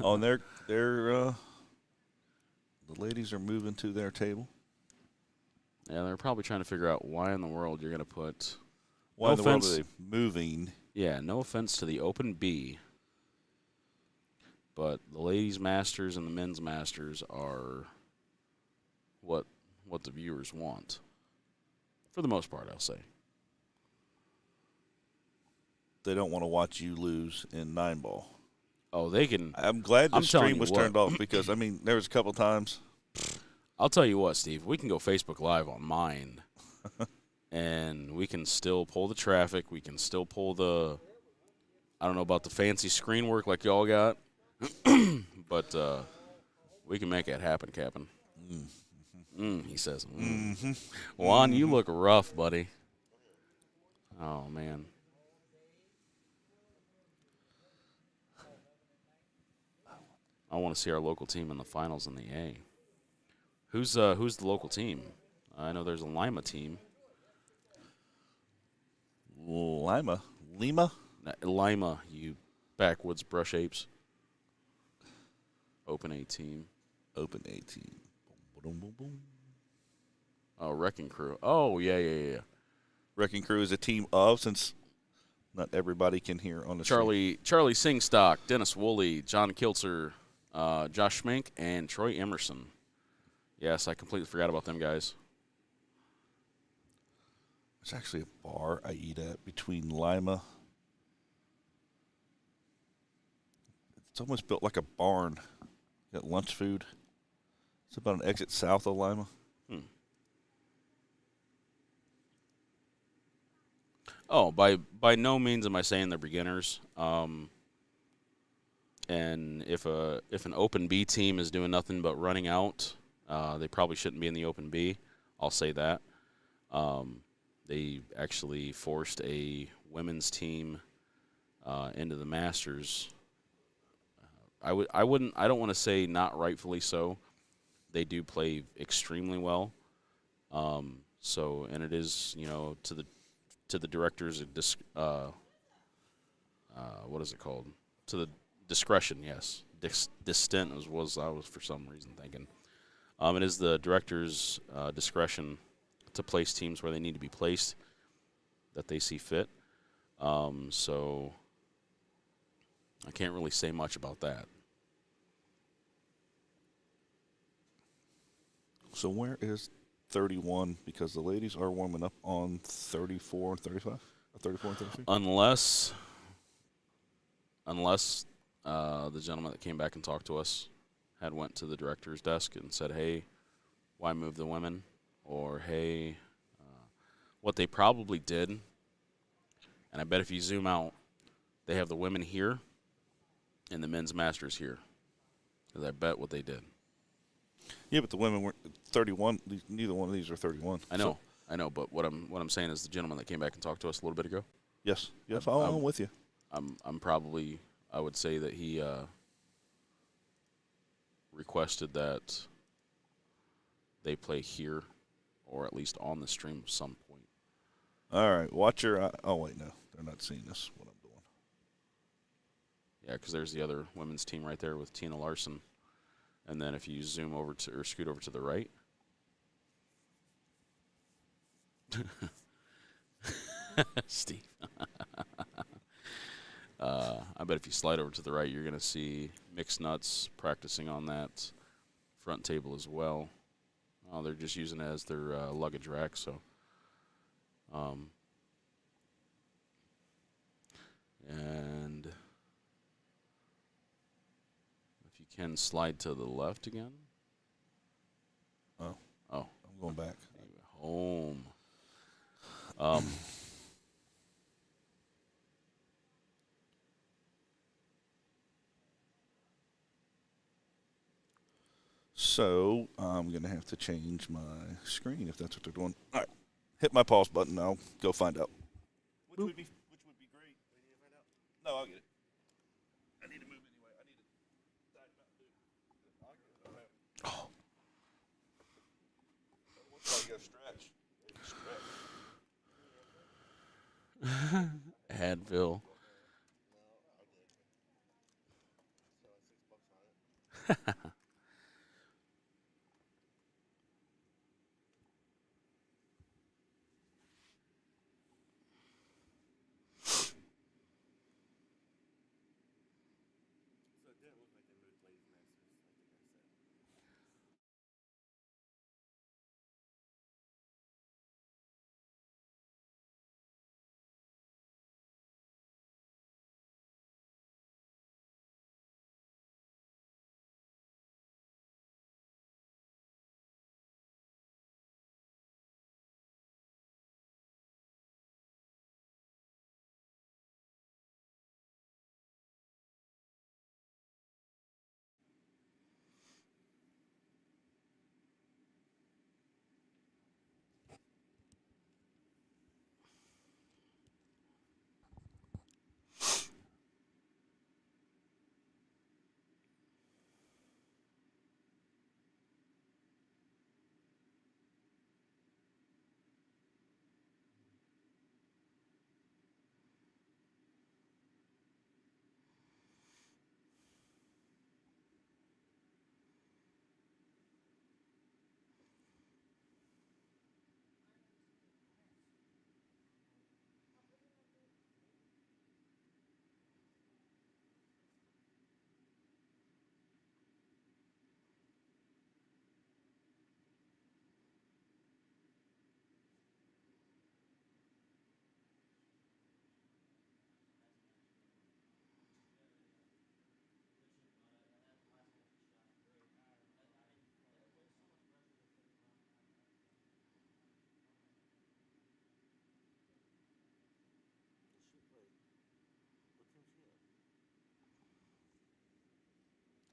Speaker 1: Oh, and they're the ladies are moving to their table.
Speaker 2: Yeah, they're probably trying to figure out why in the world you're going to put.
Speaker 1: Why in the world are they moving?
Speaker 2: Yeah, no offense to the Open B, but the ladies' masters and the men's masters are what the viewers want. For the most part, I'll say.
Speaker 1: They don't want to watch you lose in 9-ball.
Speaker 2: Oh, they can.
Speaker 1: I'm glad the stream was turned off because, I mean, there was a couple times.
Speaker 2: I'll tell you what, Steve. We can go Facebook Live on mine, and we can still pull the traffic. We can still pull the – I don't know about the fancy screen work like y'all got, but we can make that happen, Captain. He says. Juan, you look rough, buddy. Oh, man. I want to see our local team in the finals in the A. Who's the local team? I know there's a Lima team.
Speaker 1: Lima,
Speaker 2: Lima, you backwoods brush apes. Open A team.
Speaker 1: Boom, boom, boom.
Speaker 2: Oh, Wrecking Crew. Oh, yeah.
Speaker 1: Wrecking Crew is a team of, since not everybody can hear on the
Speaker 2: Charlie Singstock, Dennis Woolley, John Kiltzer, Josh Schmink, and Troy Emerson. Yes, I completely forgot about them guys.
Speaker 1: There's actually a bar I eat at between Lima. It's almost built like a barn. Got lunch food. It's about an exit south of Lima.
Speaker 2: Oh, by no means am I saying they're beginners. And if an Open B team is doing nothing but running out, they probably shouldn't be in the Open B. I'll say that. They actually forced a women's team into the Masters. I don't want to say not rightfully so. They do play extremely well. So, and it is, to the directors, what is it called? To the discretion, yes. Distant was I was for some reason thinking. It is the director's discretion to place teams where they need to be placed, that they see fit. So I can't really say much about that.
Speaker 1: So where is 31? Because the ladies are warming up on 34 and 35? 34 and 33?
Speaker 2: Unless the gentleman that came back and talked to us had went to the director's desk and said, hey, why move the women? Or, hey, what they probably did, and I bet if you zoom out, they have the women here and the men's masters here. Because I bet what they did.
Speaker 1: Yeah, but the women weren't 31. Neither one of these are 31.
Speaker 2: I know, but what I'm saying is the gentleman that came back and talked to us a little bit ago.
Speaker 1: Yes, I'm with you.
Speaker 2: I'm probably, I would say that he requested that they play here, or at least on the stream at some point.
Speaker 1: All right, watch your. Oh wait, no, they're not seeing this. What I'm doing.
Speaker 2: Yeah, because there's the other women's team right there with Tina Larson, and then if you zoom over to or scoot over to the right. Steve. I bet if you slide over to the right, you're going to see Mixed Nuts practicing on that front table as well. Oh, they're just using it as their luggage rack. So, and if you can slide to the left again.
Speaker 1: Oh,
Speaker 2: Oh,
Speaker 1: I'm going back.
Speaker 2: Home.
Speaker 1: So I'm going to have to change my screen if that's what they're doing. All right. Hit my pause button. I'll go find out. Which would be great. No, I'll get it. I need to move anyway. I need to. Oh. Looks like you got to stretch.
Speaker 2: Advil.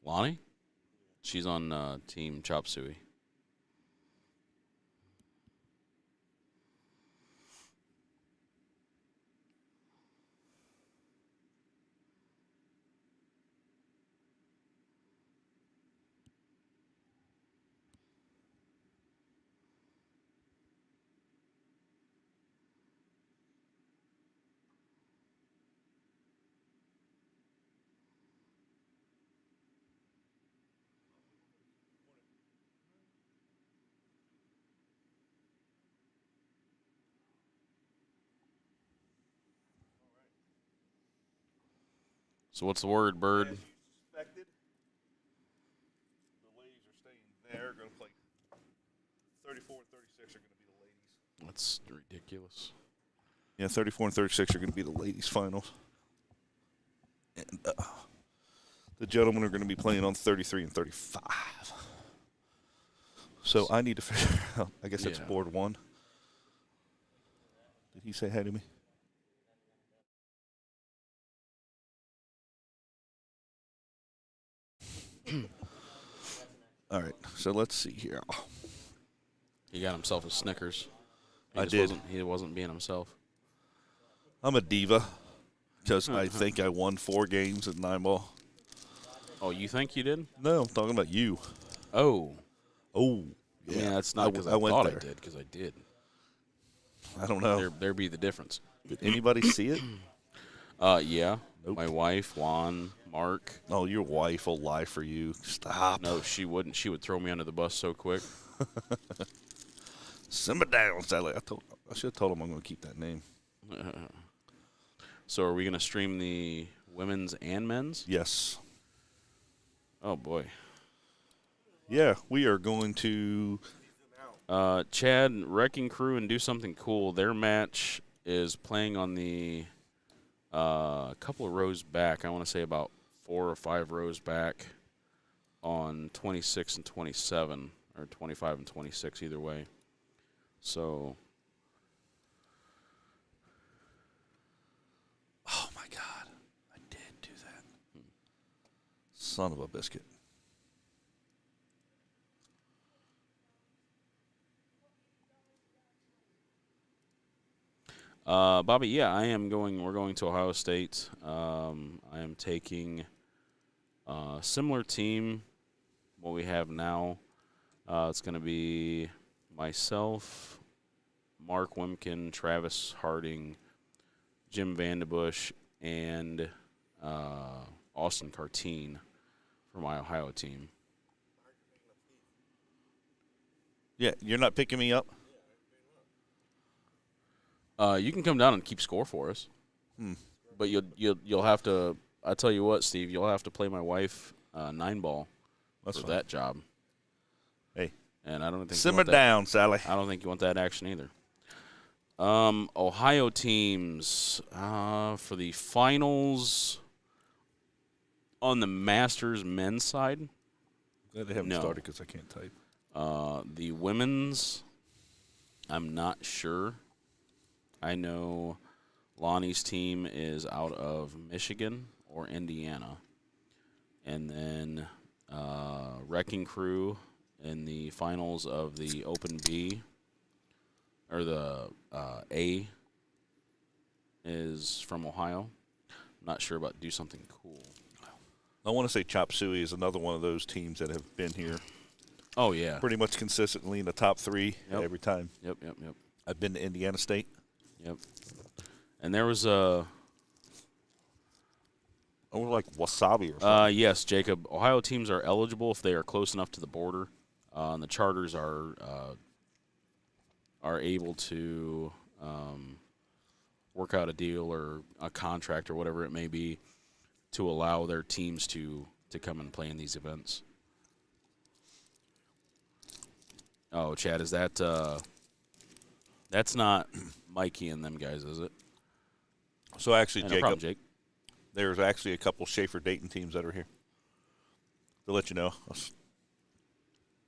Speaker 2: Lonnie? She's on Team Chop Suey. So what's the word, Bird?
Speaker 1: As you suspected, the ladies are staying there. Going to play 34 and 36 are going to be the ladies.
Speaker 2: That's ridiculous.
Speaker 1: Yeah, 34 and 36 are going to be the ladies' finals. And the gentlemen are going to be playing on 33 and 35. So I need to figure out, I guess that's board one. Did he say hi to me? All right, so let's see here.
Speaker 2: He got himself a Snickers.
Speaker 1: I did.
Speaker 2: He wasn't being himself.
Speaker 1: I'm a diva because I think I won 4 games at 9 ball.
Speaker 2: Oh, you think you did?
Speaker 1: No, I'm talking about you.
Speaker 2: Oh.
Speaker 1: Oh, yeah.
Speaker 2: Yeah, that's not because I
Speaker 1: went
Speaker 2: thought
Speaker 1: there.
Speaker 2: I did, because I did.
Speaker 1: I don't know.
Speaker 2: There be the difference.
Speaker 1: Did anybody see it?
Speaker 2: Yeah.
Speaker 1: Nope.
Speaker 2: My wife, Juan, Mark.
Speaker 1: Oh, your wife will lie for you. Stop.
Speaker 2: No, she wouldn't. She would throw me under the bus so quick.
Speaker 1: Simmer down, Sally. I should have told him I'm going to keep that name.
Speaker 2: So are we going to stream the women's and men's?
Speaker 1: Yes.
Speaker 2: Oh, boy.
Speaker 1: Yeah, we are going to.
Speaker 2: Chad, Wrecking Crew, and Do Something Cool. Their match is playing on the couple of rows back. I want to say about 4 or 5 rows back on 26 and 27, or 25 and 26, either way. So.
Speaker 1: Oh, my God. I did do that. Son of a biscuit.
Speaker 2: Bobby, yeah, we're going to Ohio State. I am taking a similar team, what we have now. It's going to be myself, Mark Wimkin, Travis Harding, Jim Vandebush, and Austin Cartine for my Ohio team.
Speaker 1: Yeah, you're not picking me up?
Speaker 2: You can come down and keep score for us, but you'll have to. I tell you what, Steve, you'll have to play my wife 9-ball for
Speaker 1: fine.
Speaker 2: that job.
Speaker 1: Hey,
Speaker 2: and I don't think
Speaker 1: simmer down, Sally.
Speaker 2: I don't think you want that action either. Ohio teams for the finals on the Masters men's side.
Speaker 1: Glad they haven't started because I can't type.
Speaker 2: The women's, I'm not sure. I know Lonnie's team is out of Michigan or Indiana. And then Wrecking Crew in the finals of the Open B, or the A, is from Ohio. I'm not sure about Do Something Cool.
Speaker 1: I want to say Chop Suey is another one of those teams that have been here.
Speaker 2: Oh, yeah.
Speaker 1: Pretty much consistently in the top 3 every time.
Speaker 2: Yep.
Speaker 1: I've been to Indiana State.
Speaker 2: Yep. And there was a...
Speaker 1: Or like Wasabi or something.
Speaker 2: Yes, Jacob. Ohio teams are eligible if they are close enough to the border. And the charters are able to work out a deal or a contract or whatever it may be to allow their teams to come and play in these events. Oh, Chad, is that that's not Mikey and them guys, is it?
Speaker 1: So actually,
Speaker 2: No
Speaker 1: Jacob,
Speaker 2: problem, Jake.
Speaker 1: There's actually a couple Schaefer Dayton teams that are here. To let you know,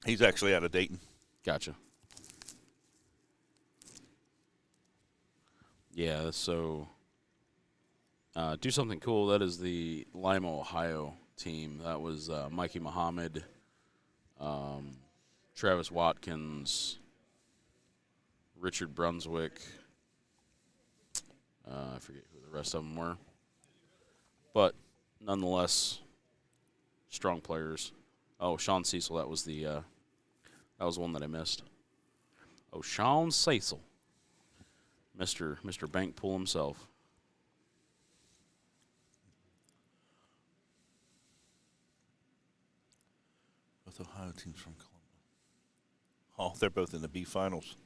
Speaker 1: he's actually out of Dayton.
Speaker 2: Gotcha. Yeah, so Do Something Cool. That is the Lima, Ohio team. That was Mikey Muhammad, Travis Watkins, Richard Brunswick. I forget who the rest of them were. But nonetheless, strong players. Oh, Sean Cecil, that was the one that I missed. Oh, Sean Cecil. Mr. Bank Pool himself.
Speaker 1: Both Ohio teams from Columbus. Oh, they're both in the B finals.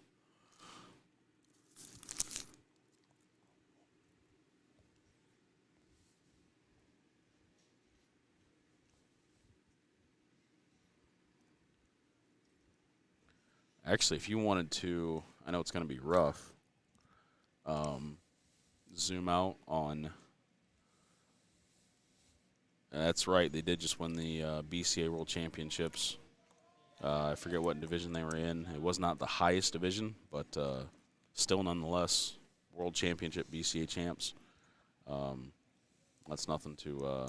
Speaker 2: Actually, if you wanted to, I know it's going to be rough, zoom out on, that's right, they did just win the BCA World Championships. I forget what division they were in. It was not the highest division, but still nonetheless, World Championship BCA champs. That's nothing to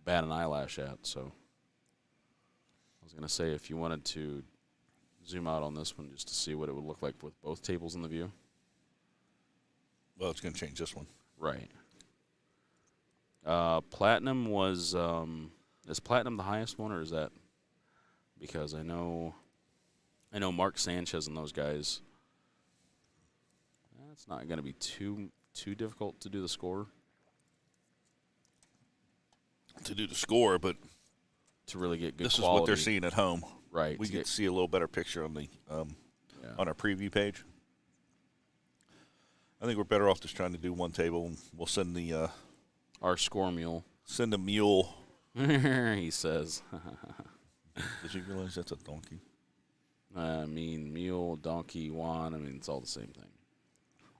Speaker 2: bat an eyelash at. So I was going to say, if you wanted to zoom out on this one just to see what it would look like with both tables in the view.
Speaker 1: Well, it's going to change this one.
Speaker 2: Right. Platinum was, is Platinum the highest one, or is that, because I know Mark Sanchez and those guys, it's not going to be too difficult to do the score.
Speaker 1: To do the score, but
Speaker 2: to really get good
Speaker 1: this
Speaker 2: quality.
Speaker 1: is what they're seeing at home.
Speaker 2: Right.
Speaker 1: We can see a little better picture on the on our preview page. I think we're better off just trying to do one table. And we'll send the
Speaker 2: Our score mule.
Speaker 1: send a mule.
Speaker 2: He says.
Speaker 1: Did you realize that's a donkey?
Speaker 2: I mean, mule, donkey, wand. I mean, it's all the same thing.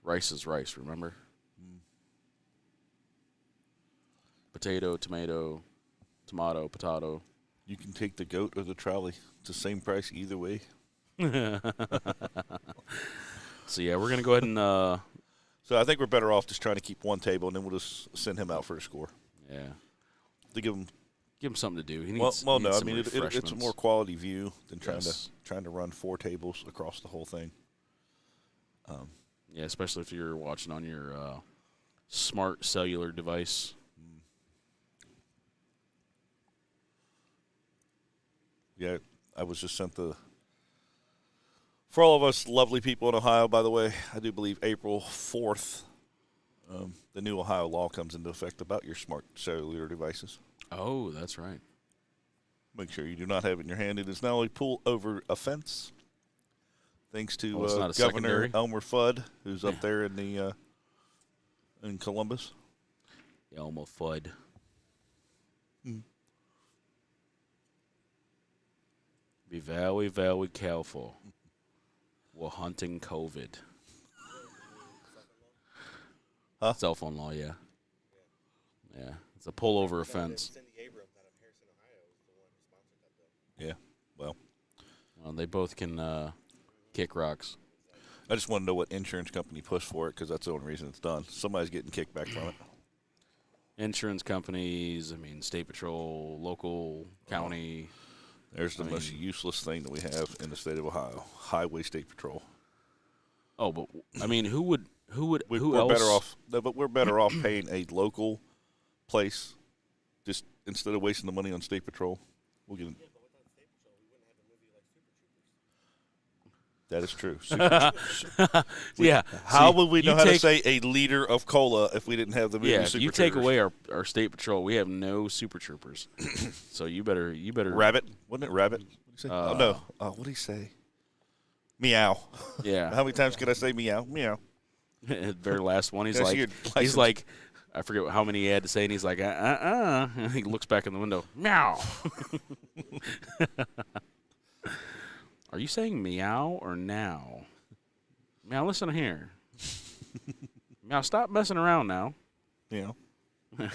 Speaker 2: Rice is rice, remember? Potato, tomato, tomato, potato.
Speaker 1: You can take the goat or the trolley. It's the same price either way.
Speaker 2: So, yeah, we're going to go ahead and
Speaker 1: So I think we're better off just trying to keep one table, and then we'll just send him out for a score.
Speaker 2: yeah,
Speaker 1: To give him
Speaker 2: give him something to do. He
Speaker 1: well,
Speaker 2: needs,
Speaker 1: well
Speaker 2: he
Speaker 1: no,
Speaker 2: needs
Speaker 1: I
Speaker 2: some
Speaker 1: mean it's a
Speaker 2: refreshments.
Speaker 1: more quality view than
Speaker 2: Yes.
Speaker 1: trying to run 4 tables across the whole thing.
Speaker 2: Yeah, especially if you're watching on your smart cellular device.
Speaker 1: Yeah, I was just sent for all of us lovely people in Ohio, by the way, I do believe April 4th, the new Ohio law comes into effect about your smart cellular devices.
Speaker 2: Oh, that's right.
Speaker 1: Make sure you do not have it in your hand. It is not only pull over a fence, thanks to
Speaker 2: It's not a
Speaker 1: Governor
Speaker 2: secondary?
Speaker 1: Elmer Fudd, who's up there in the in Columbus.
Speaker 2: Elmo Fudd. Be very, very careful. We're hunting COVID.
Speaker 1: Huh?
Speaker 2: Cell phone law, yeah. Yeah. It's a pullover offense.
Speaker 3: Cindy Abrams out of Harrison, Ohio, is the one who sponsored that bill.
Speaker 1: Yeah, well,
Speaker 2: Well, they both can kick rocks.
Speaker 1: I just want to know what insurance company pushed for it because that's the only reason it's done. Somebody's getting kickback from it.
Speaker 2: Insurance companies, I mean, state patrol, local, county.
Speaker 1: There's the most useless thing that we have in the state of Ohio: Highway State Patrol.
Speaker 2: Oh, but I mean, who
Speaker 1: We're
Speaker 2: else?
Speaker 1: better off. No, but we're better off paying a local place, just instead of wasting the money on State Patrol. We'll get.
Speaker 3: Yeah, but without State Patrol, we wouldn't have a movie like Super Troopers.
Speaker 1: That is true.
Speaker 2: Yeah.
Speaker 1: How
Speaker 2: See,
Speaker 1: would we
Speaker 2: you
Speaker 1: know how to
Speaker 2: take-
Speaker 1: say a liter of cola if we didn't have the movie
Speaker 2: Yeah,
Speaker 1: Super
Speaker 2: if you take
Speaker 1: Troopers?
Speaker 2: away our state patrol, we have no super troopers. So you better
Speaker 1: Rabbit, wasn't it Rabbit? What did he say? Oh no, what did he say? Meow.
Speaker 2: Yeah.
Speaker 1: How many times can I say meow? Meow.
Speaker 2: The very last one, he's
Speaker 1: Can I see
Speaker 2: like,
Speaker 1: your
Speaker 2: he's
Speaker 1: license?
Speaker 2: like, I forget how many he had to say, and he's like, And he looks back in the window, meow. Are you saying meow or now? Meow, listen here. Meow, stop messing around now.
Speaker 1: You know.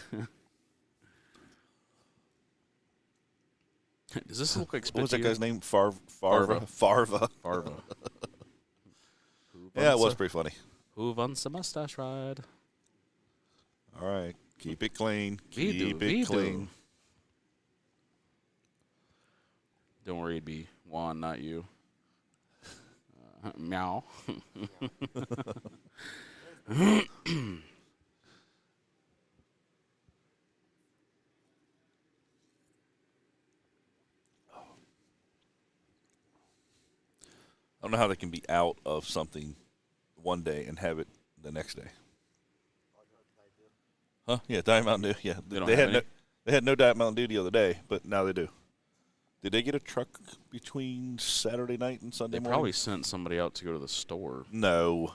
Speaker 2: Does this look like spit
Speaker 1: What was
Speaker 2: to
Speaker 1: that
Speaker 2: you?
Speaker 1: guy's name? Farva.
Speaker 2: Farva.
Speaker 1: Yeah, it was pretty funny.
Speaker 2: Who wants a mustache ride?
Speaker 1: All right, keep it clean.
Speaker 2: We
Speaker 1: Keep
Speaker 2: do,
Speaker 1: it
Speaker 2: we do.
Speaker 1: clean.
Speaker 2: Don't worry, it'd be Juan, not you. Meow.
Speaker 1: I don't know how they can be out of something one day and have it the next day. Huh? Yeah, Diet Mountain Dew. Yeah,
Speaker 2: They don't
Speaker 1: they
Speaker 2: have
Speaker 1: had
Speaker 2: any?
Speaker 1: they had no Diet Mountain Dew the other day, but now they do. Did they get a truck between Saturday night and Sunday
Speaker 2: They
Speaker 1: morning?
Speaker 2: probably sent somebody out to go to the store.
Speaker 1: No.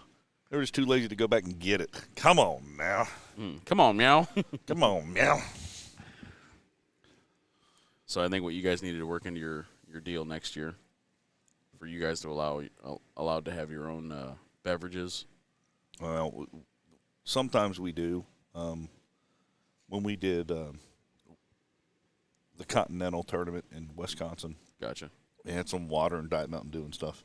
Speaker 1: They were just too lazy to go back and get it. Come on now.
Speaker 2: Come on, meow.
Speaker 1: Come on, meow.
Speaker 2: So I think what you guys needed to work into your deal next year for you guys to allowed to have your own beverages.
Speaker 1: Well, sometimes we do. When we did the Continental tournament in Wisconsin,
Speaker 2: Gotcha.
Speaker 1: they had some water and Diet Mountain Dew and stuff.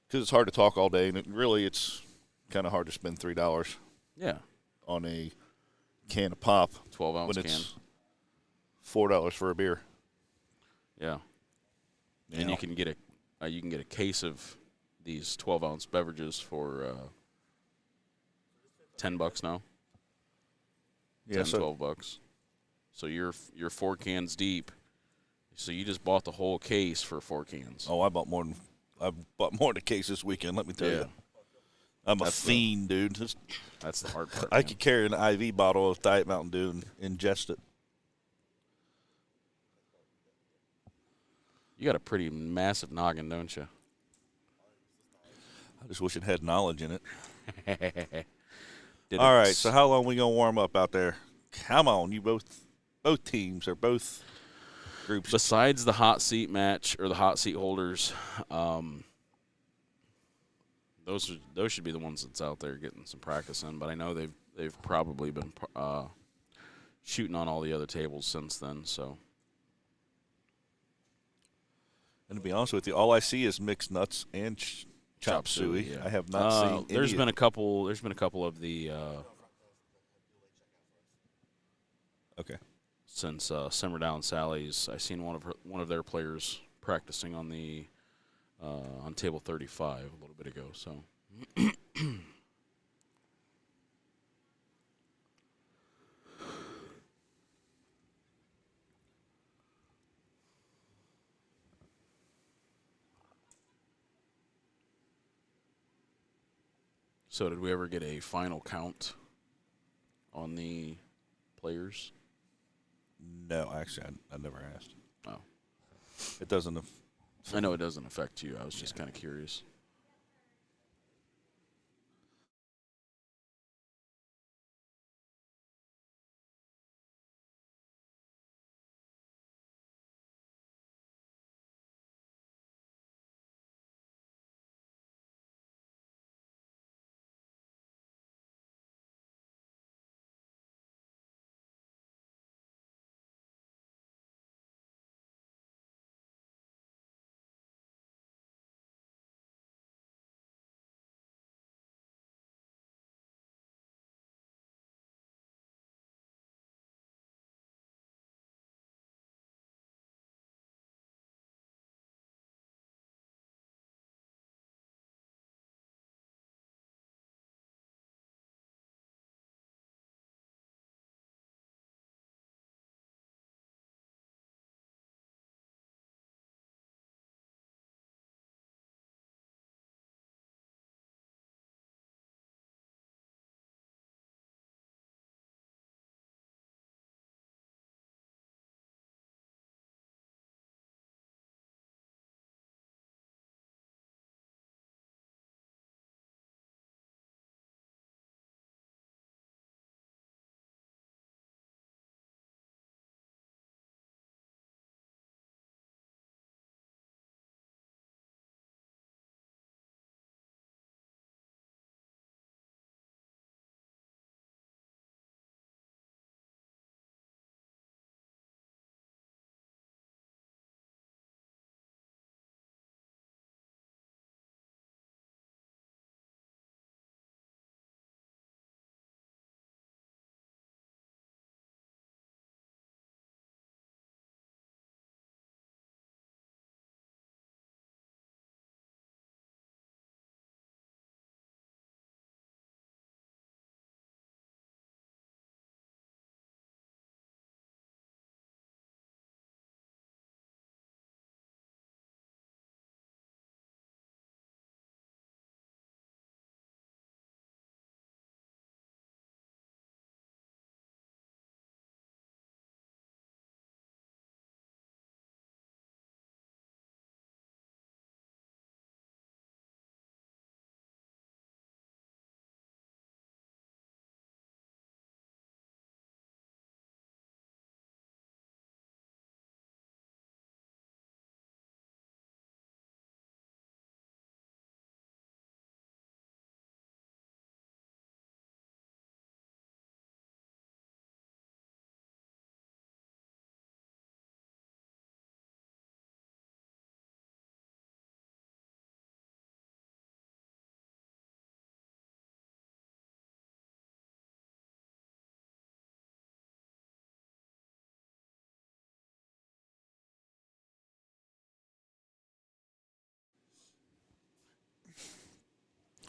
Speaker 1: Because it's hard to talk all day, and it's kind of hard to spend $3
Speaker 2: Yeah.
Speaker 1: on a can of pop
Speaker 2: 12-ounce
Speaker 1: when
Speaker 2: can.
Speaker 1: it's $4 for a beer.
Speaker 2: Yeah.
Speaker 1: You
Speaker 2: And
Speaker 1: know.
Speaker 2: you can get a case of these 12-ounce beverages for $10 now.
Speaker 1: Yeah,
Speaker 2: 10,
Speaker 1: so
Speaker 2: $12. So you're 4 cans deep. So you just bought the whole case for 4 cans.
Speaker 1: I bought more than a case this weekend. Let me tell you, I'm a
Speaker 2: That's
Speaker 1: fiend, dude.
Speaker 2: That's the hard part.
Speaker 1: I
Speaker 2: man.
Speaker 1: could carry an IV bottle of Diet Mountain Dew and ingest it.
Speaker 2: You got a pretty massive noggin, don't you?
Speaker 1: I just wish it had knowledge in it. All right, so how long we going to warm up out there? Come on, you both teams or both groups.
Speaker 2: Besides the hot seat match or the hot seat holders, those should be the ones that's out there getting some practice in. But I know they've probably been shooting on all the other tables since then. So,
Speaker 1: and to be honest with you, all I see is mixed nuts and chop suey.
Speaker 2: Yeah.
Speaker 1: I have not seen.
Speaker 2: There's been a couple of the
Speaker 1: okay.
Speaker 2: Since Simmer Down Sally's, I seen one of their players practicing on the on table 35 a little bit ago. So. So did we ever get a final count on the players?
Speaker 1: No, actually, I never asked.
Speaker 2: Oh.
Speaker 1: It doesn't.
Speaker 2: I know it doesn't affect you. I was just kind of curious.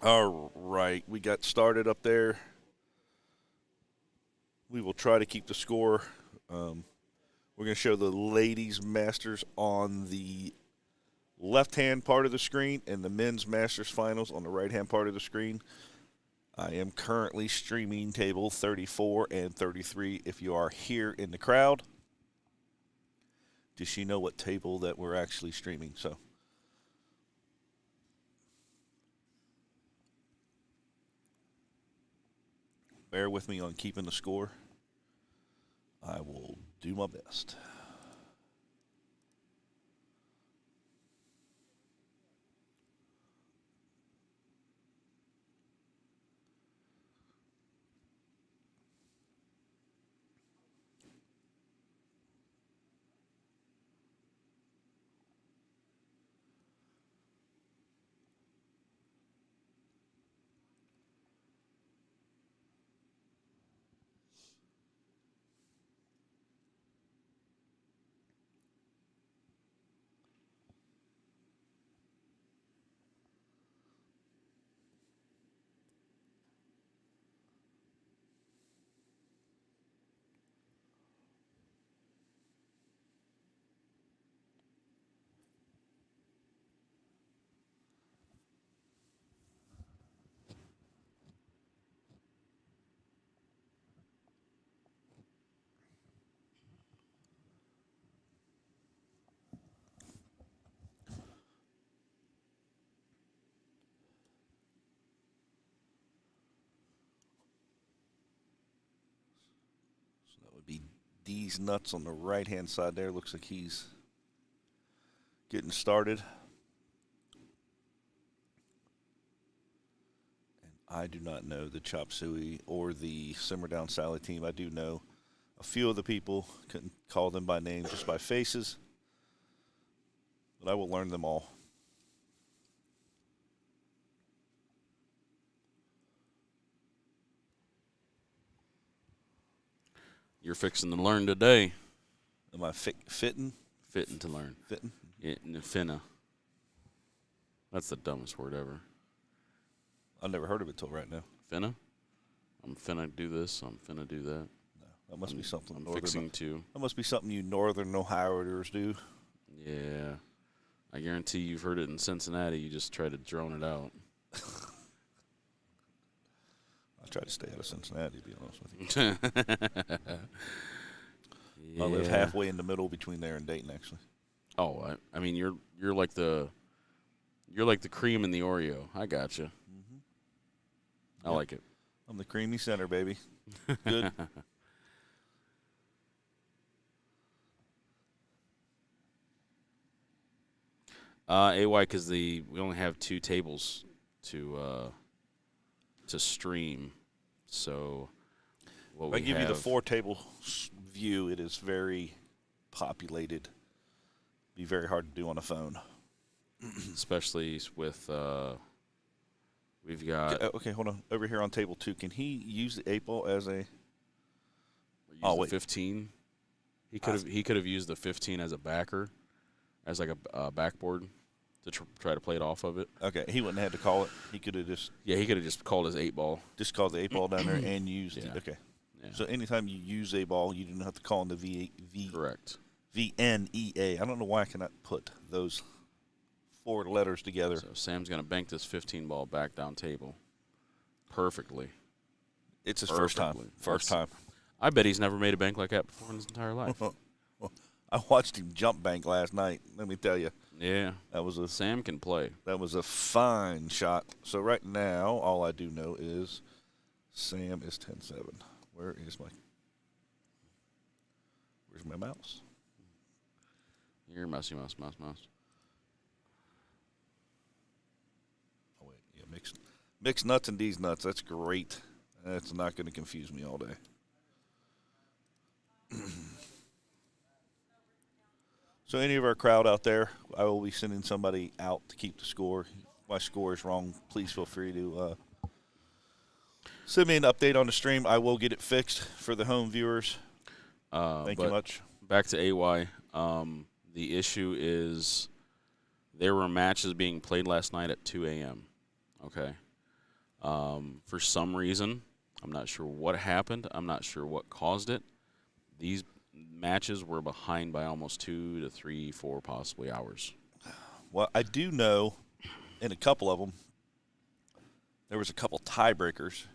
Speaker 1: All right, we got started up there. We will try to keep the score. We're going to show the ladies' masters on the left-hand part of the screen and the men's masters finals on the right-hand part of the screen. I am currently streaming table 34 and 33. If you are here in the crowd, does she know what table that we're actually streaming? So. bear with me on keeping the score. I will do my best. So that would be D's nuts on the right-hand side there. Looks like he's getting started. And I do not know the chop suey or the simmer down salad team. I do know a few of the people. Couldn't call them by name, just by faces. But I will learn them all.
Speaker 2: You're fixing to learn today.
Speaker 1: Am I fitting?
Speaker 2: Fitting to learn.
Speaker 1: Fitting?
Speaker 2: Yeah, finna. That's the dumbest word ever.
Speaker 1: I've never heard of it till right now.
Speaker 2: Finna? I'm finna do this. I'm finna do that.
Speaker 1: No, that must be something.
Speaker 2: I'm fixing to.
Speaker 1: That must be something you Northern Ohioers do.
Speaker 2: Yeah. I guarantee you've heard it in Cincinnati. You just try to drone it out.
Speaker 1: I try to stay out of Cincinnati, to be honest with you.
Speaker 2: Yeah.
Speaker 1: I live halfway in the middle between there and Dayton, actually.
Speaker 2: Oh, I mean, you're like the cream in the Oreo. I got you.
Speaker 1: Mm-hmm.
Speaker 2: I like it.
Speaker 1: I'm the creamy center, baby. Good.
Speaker 2: AY, because we only have 2 tables to stream, so what
Speaker 1: If I
Speaker 2: we
Speaker 1: give you the
Speaker 2: have-
Speaker 1: 4-table view, it is very populated. Be very hard to do on a phone.
Speaker 2: especially with we've got
Speaker 1: Okay, hold on. Over here on table 2, can he use the 8-ball as a?
Speaker 2: the
Speaker 1: wait.
Speaker 2: 15. He could have used the 15 as a backer, as like a backboard to try to play it off of it.
Speaker 1: Okay, he wouldn't have had to call it. He could have just
Speaker 2: called his 8-ball.
Speaker 1: just called the 8-ball down there and used
Speaker 2: Yeah.
Speaker 1: it. Okay.
Speaker 2: Yeah.
Speaker 1: So anytime you use a ball, you don't have to call in the
Speaker 2: Correct.
Speaker 1: VNEA. I don't know why I cannot put those 4 letters together.
Speaker 2: So Sam's gonna bank this 15 ball back down table perfectly.
Speaker 1: It's his first time.
Speaker 2: Perfectly.
Speaker 1: First time.
Speaker 2: I bet he's never made a bank like that before in his entire life.
Speaker 1: I watched him jump bank last night. Let me tell you,
Speaker 2: Yeah.
Speaker 1: that was
Speaker 2: Sam can play.
Speaker 1: a fine shot. So right now, all I do know is Sam is 10-7. Where's my mouse?
Speaker 2: Here, mousey mouse.
Speaker 1: Oh wait, yeah, mix nuts and D's nuts. That's great. That's not going to confuse me all day. So any of our crowd out there, I will be sending somebody out to keep the score. If my score is wrong, please feel free to send me an update on the stream. I will get it fixed for the home viewers. Thank you much.
Speaker 2: Back to AY. The issue is there were matches being played last night at 2 a.m. Okay. For some reason, I'm not sure what happened. I'm not sure what caused it. These matches were behind by almost 2 to 3, 4 possibly hours.
Speaker 1: Well, I do know in a couple of them, there was a couple tiebreakers.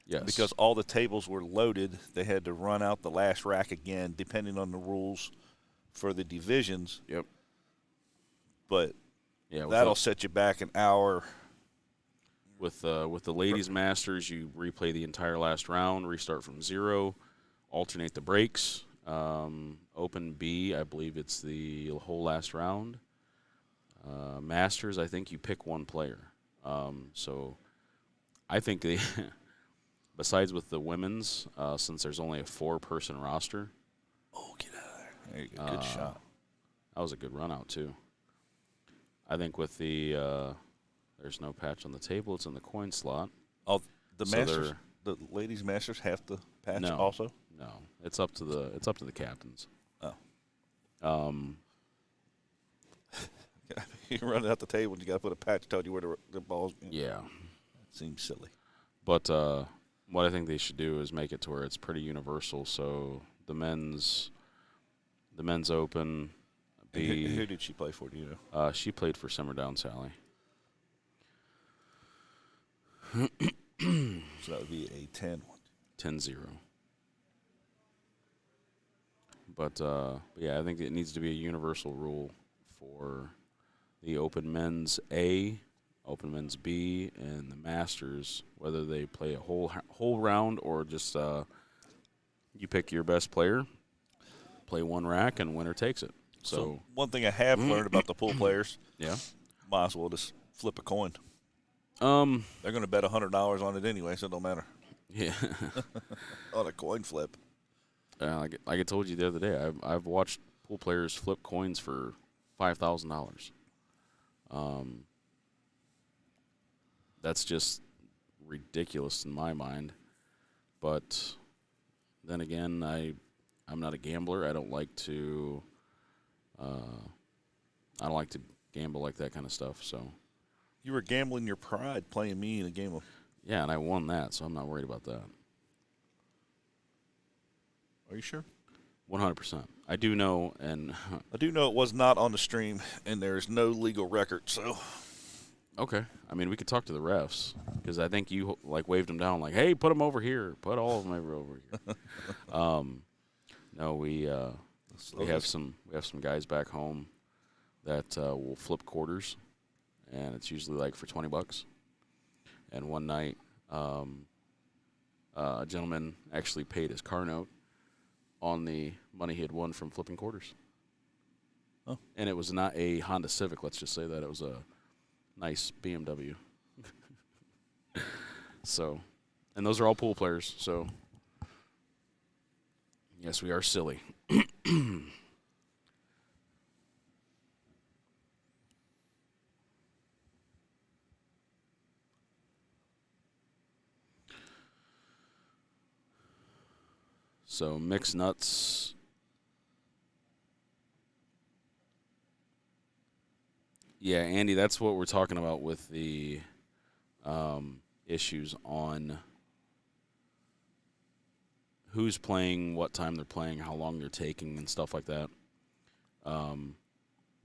Speaker 2: Yes.
Speaker 1: Because all the tables were loaded, they had to run out the last rack again, depending on the rules for the divisions.
Speaker 2: Yep.
Speaker 1: But
Speaker 2: yeah,
Speaker 1: that'll set you back an hour.
Speaker 2: With the ladies masters, you replay the entire last round, restart from 0, alternate the breaks. Open B, I believe it's the whole last round. Masters, I think you pick one player. So I think they, besides with the women's, since there's only a 4-person roster.
Speaker 1: Oh, get out of there. There you go. Good shot.
Speaker 2: That was a good run out, too. I think with the there's no patch on the table. It's in the coin slot.
Speaker 1: Oh, the
Speaker 2: So
Speaker 1: masters, the ladies masters have to patch
Speaker 2: No.
Speaker 1: also.
Speaker 2: No, it's up to the captains.
Speaker 1: Oh. You're running out the table and you got to put a patch telling you where the ball's.
Speaker 2: Yeah.
Speaker 1: Seems silly.
Speaker 2: But what I think they should do is make it to where it's pretty universal. So the men's open.
Speaker 1: Who did she play for? Do you know?
Speaker 2: She played for Summerdown Sally.
Speaker 1: So that would be a 10 one.
Speaker 2: 10-0. But yeah, I think it needs to be a universal rule for the Open Men's A, Open Men's B, and the Masters, whether they play a whole round or just you pick your best player, play one rack, and winner takes it. So
Speaker 1: one thing I have learned about the pool players,
Speaker 2: yeah,
Speaker 1: might as well just flip a coin. They're going to bet $100 on it anyway, so it don't matter.
Speaker 2: Yeah.
Speaker 1: On a coin flip.
Speaker 2: Like I told you the other day, I've watched pool players flip coins for $5,000. That's just ridiculous in my mind. But then again, I'm not a gambler. I don't like to gamble like that kind of stuff. So
Speaker 1: You were gambling your pride playing me in a game of.
Speaker 2: yeah, and I won that, so I'm not worried about that.
Speaker 1: Are you sure?
Speaker 2: 100%. I do know, and
Speaker 1: I do know it was not on the stream, and there's no legal record. So
Speaker 2: okay. I mean, we could talk to the refs because I think you like waved them down, like, "Hey, put them over here. Put all of them over here." No, we have some guys back home that will flip quarters, and it's usually like for $20. And one night, a gentleman actually paid his car note on the money he had won from flipping quarters.
Speaker 1: Oh.
Speaker 2: And it was not a Honda Civic, let's just say that. It was a nice BMW. So, and those are all pool players, so yes, we are silly. So mixed nuts. Yeah, Andy, that's what we're talking about with the issues on who's playing, what time they're playing, how long they're taking, and stuff like that.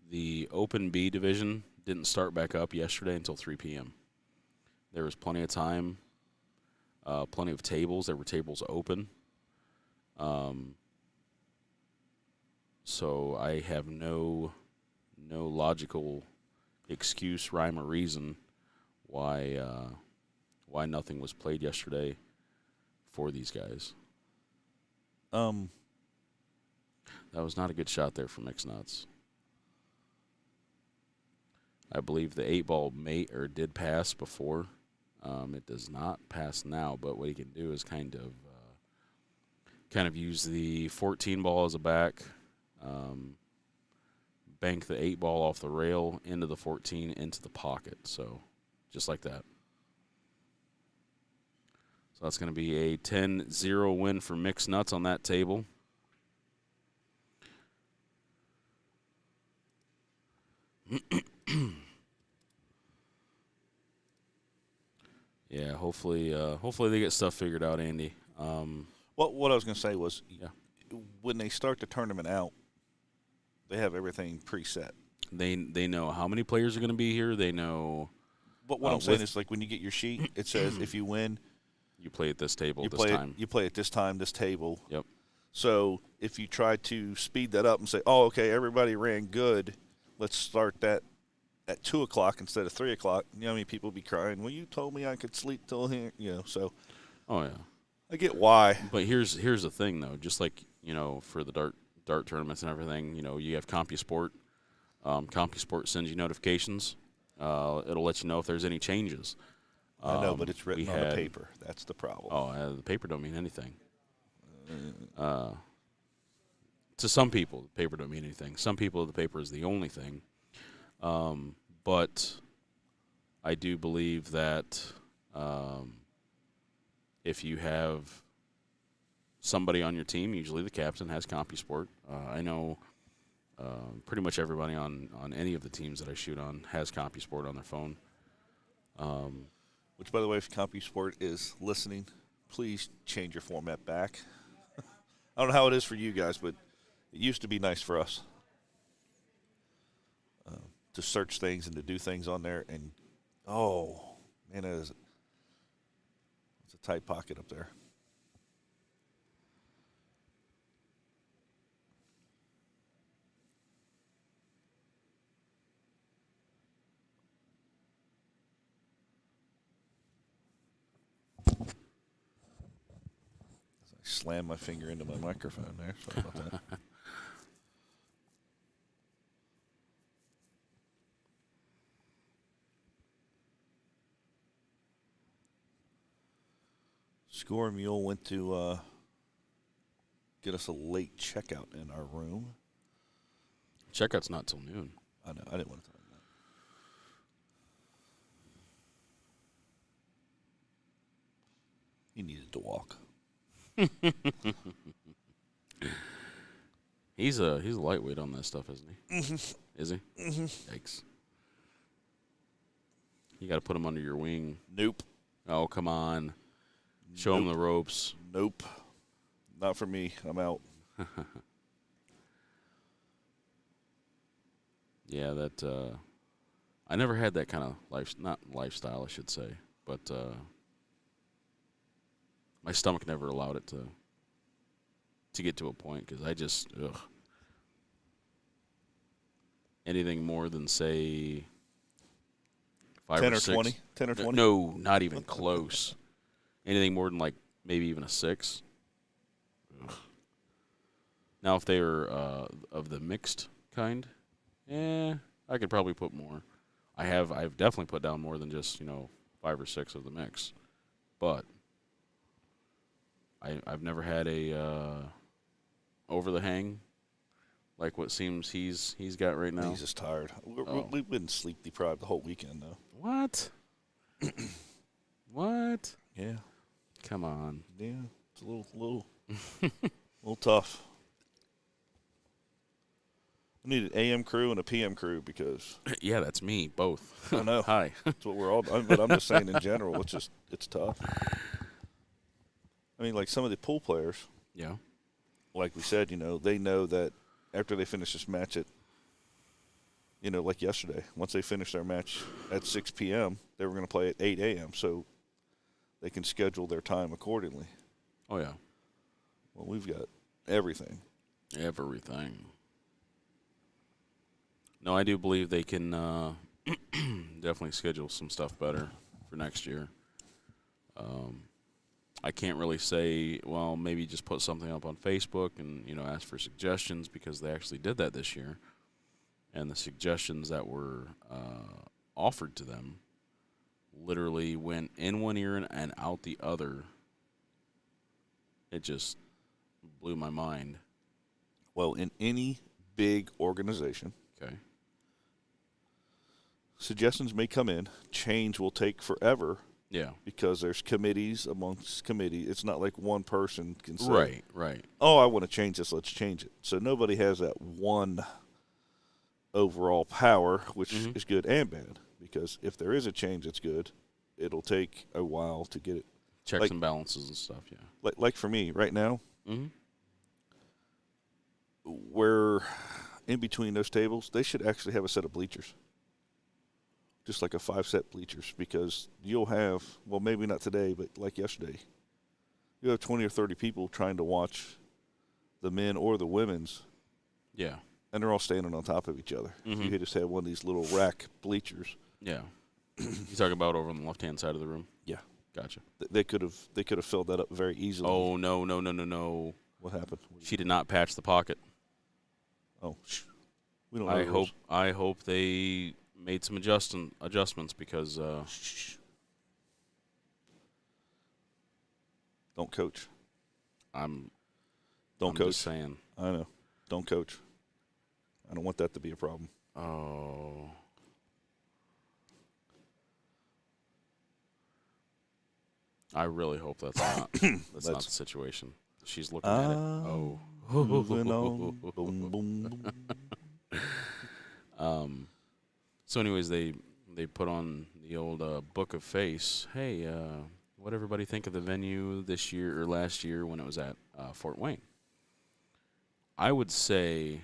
Speaker 2: The Open B division didn't start back up yesterday until 3 p.m. There was plenty of time, plenty of tables. There were tables open. So I have no logical excuse, rhyme, or reason why nothing was played yesterday for these guys. That was not a good shot there for Mixed Nuts. I believe the 8-ball did pass before. It does not pass now, but what he can do is kind of use the 14 ball as a back, bank the 8-ball off the rail into the 14 into the pocket. So just like that. So that's going to be a 10-0 win for Mixed Nuts on that table. Yeah, hopefully they get stuff figured out, Andy.
Speaker 1: what I was going to say was,
Speaker 2: Yeah.
Speaker 1: when they start the tournament out, they have everything preset.
Speaker 2: They know how many players are going to be here. They know.
Speaker 1: But what I'm saying is, like, when you get your sheet, it says if you win,
Speaker 2: You play at this table
Speaker 1: you
Speaker 2: this
Speaker 1: play
Speaker 2: time.
Speaker 1: you play at this time, this table.
Speaker 2: Yep.
Speaker 1: So if you try to speed that up and say, "Oh, okay, everybody ran good, let's start that at 2 o'clock instead of 3 o'clock, you know how many people be crying, well, you told me I could sleep till here, so
Speaker 2: Oh yeah.
Speaker 1: I get why.
Speaker 2: But here's the thing though, just like, for the dart tournaments and everything, you have CompuSport. CompuSport sends you notifications. It'll let you know if there's any changes.
Speaker 1: I know, but it's written on the paper. That's the problem.
Speaker 2: Oh, the paper don't mean anything. To some people, the paper don't mean anything. Some people, the paper is the only thing. But I do believe that if you have somebody on your team, usually the captain has CompuSport. I know pretty much everybody on any of the teams that I shoot on has CompuSport on their phone.
Speaker 1: Which, by the way, if CompuSport is listening, please change your format back. I don't know how it is for you guys, but it used to be nice for us to search things and to do things on there. And, oh, man, it's a tight pocket up there. I slammed my finger into my microphone there. Sorry about that. Score Mule went to get us a late checkout in our room.
Speaker 2: Checkout's not till noon.
Speaker 1: I know. I didn't want to tell you that. He needed to walk.
Speaker 2: He's a lightweight on that stuff, isn't he?
Speaker 1: Mm-hmm.
Speaker 2: Is he? Mm-hmm. Yikes. You got to put him under your wing.
Speaker 1: Nope.
Speaker 2: Oh, come on. Show him the ropes.
Speaker 1: Nope. Not for me. I'm out.
Speaker 2: Yeah, that I never had that kind of not lifestyle, I should say, but my stomach never allowed it to get to a point because I just anything more than say 5
Speaker 1: 10
Speaker 2: or
Speaker 1: or
Speaker 2: 6.
Speaker 1: 20? 10 or 20?
Speaker 2: No, not even close. Anything more than like maybe even a 6. Ugh. Now, if they were of the mixed kind, I could probably put more. I've definitely put down more than just 5 or 6 of the mix, but I've never had a over the hang like what seems he's got right now.
Speaker 1: He's just tired. We've been sleep deprived the whole weekend though.
Speaker 2: What? What?
Speaker 1: Yeah.
Speaker 2: Come on.
Speaker 1: Yeah, it's a little tough. I need an AM crew and a PM crew because
Speaker 2: Yeah, that's me, both.
Speaker 1: I know.
Speaker 2: Hi.
Speaker 1: That's what we're all. But I'm just saying in general, it's tough. I mean, like some of the pool players.
Speaker 2: Yeah.
Speaker 1: Like we said, they know that after they finish this match at, like yesterday, once they finish their match at 6 p.m., they were going to play at 8 a.m. So they can schedule their time accordingly.
Speaker 2: Oh yeah.
Speaker 1: Well, we've got everything.
Speaker 2: Everything. No, I do believe they can definitely schedule some stuff better for next year. I can't really say, well, maybe just put something up on Facebook and, ask for suggestions because they actually did that this year. And the suggestions that were offered to them literally went in one ear and out the other. It just blew my mind.
Speaker 1: Well, in any big organization,
Speaker 2: Okay.
Speaker 1: suggestions may come in. Change will take forever.
Speaker 2: Yeah.
Speaker 1: Because there's committees amongst committee. It's not like one person can say,
Speaker 2: Right.
Speaker 1: oh, I want to change this, let's change it. So nobody has that one overall power, which is good and bad. Because if there is a change that's good, it'll take a while to get it.
Speaker 2: Checks and balances and stuff, yeah.
Speaker 1: Like for me, right now, where in between those tables, they should actually have a set of bleachers. Just like a 5-set bleachers, because you'll have, well, maybe not today, but like yesterday, you have 20 or 30 people trying to watch the men or the women's.
Speaker 2: Yeah.
Speaker 1: And they're all standing on top of each other.
Speaker 2: Mhm.
Speaker 1: If you just had one of these little rack bleachers,
Speaker 2: Yeah. You talking about over on the left-hand side of the room?
Speaker 1: Yeah.
Speaker 2: Gotcha.
Speaker 1: they could have filled that up very easily.
Speaker 2: Oh, no.
Speaker 1: What happened?
Speaker 2: She did not patch the pocket.
Speaker 1: Oh, we don't know. the rules.
Speaker 2: I hope they made some adjustments because
Speaker 1: Don't coach.
Speaker 2: I'm
Speaker 1: Don't coach.
Speaker 2: just saying.
Speaker 1: I know. Don't coach. I don't want that to be a problem.
Speaker 2: Oh. I really hope that's not not the situation. She's looking at it. Oh.
Speaker 1: Moving on. Boom, boom, boom.
Speaker 2: So anyways, they put on the old book of face. Hey, what everybody think of the venue this year or last year when it was at Fort Wayne? I would say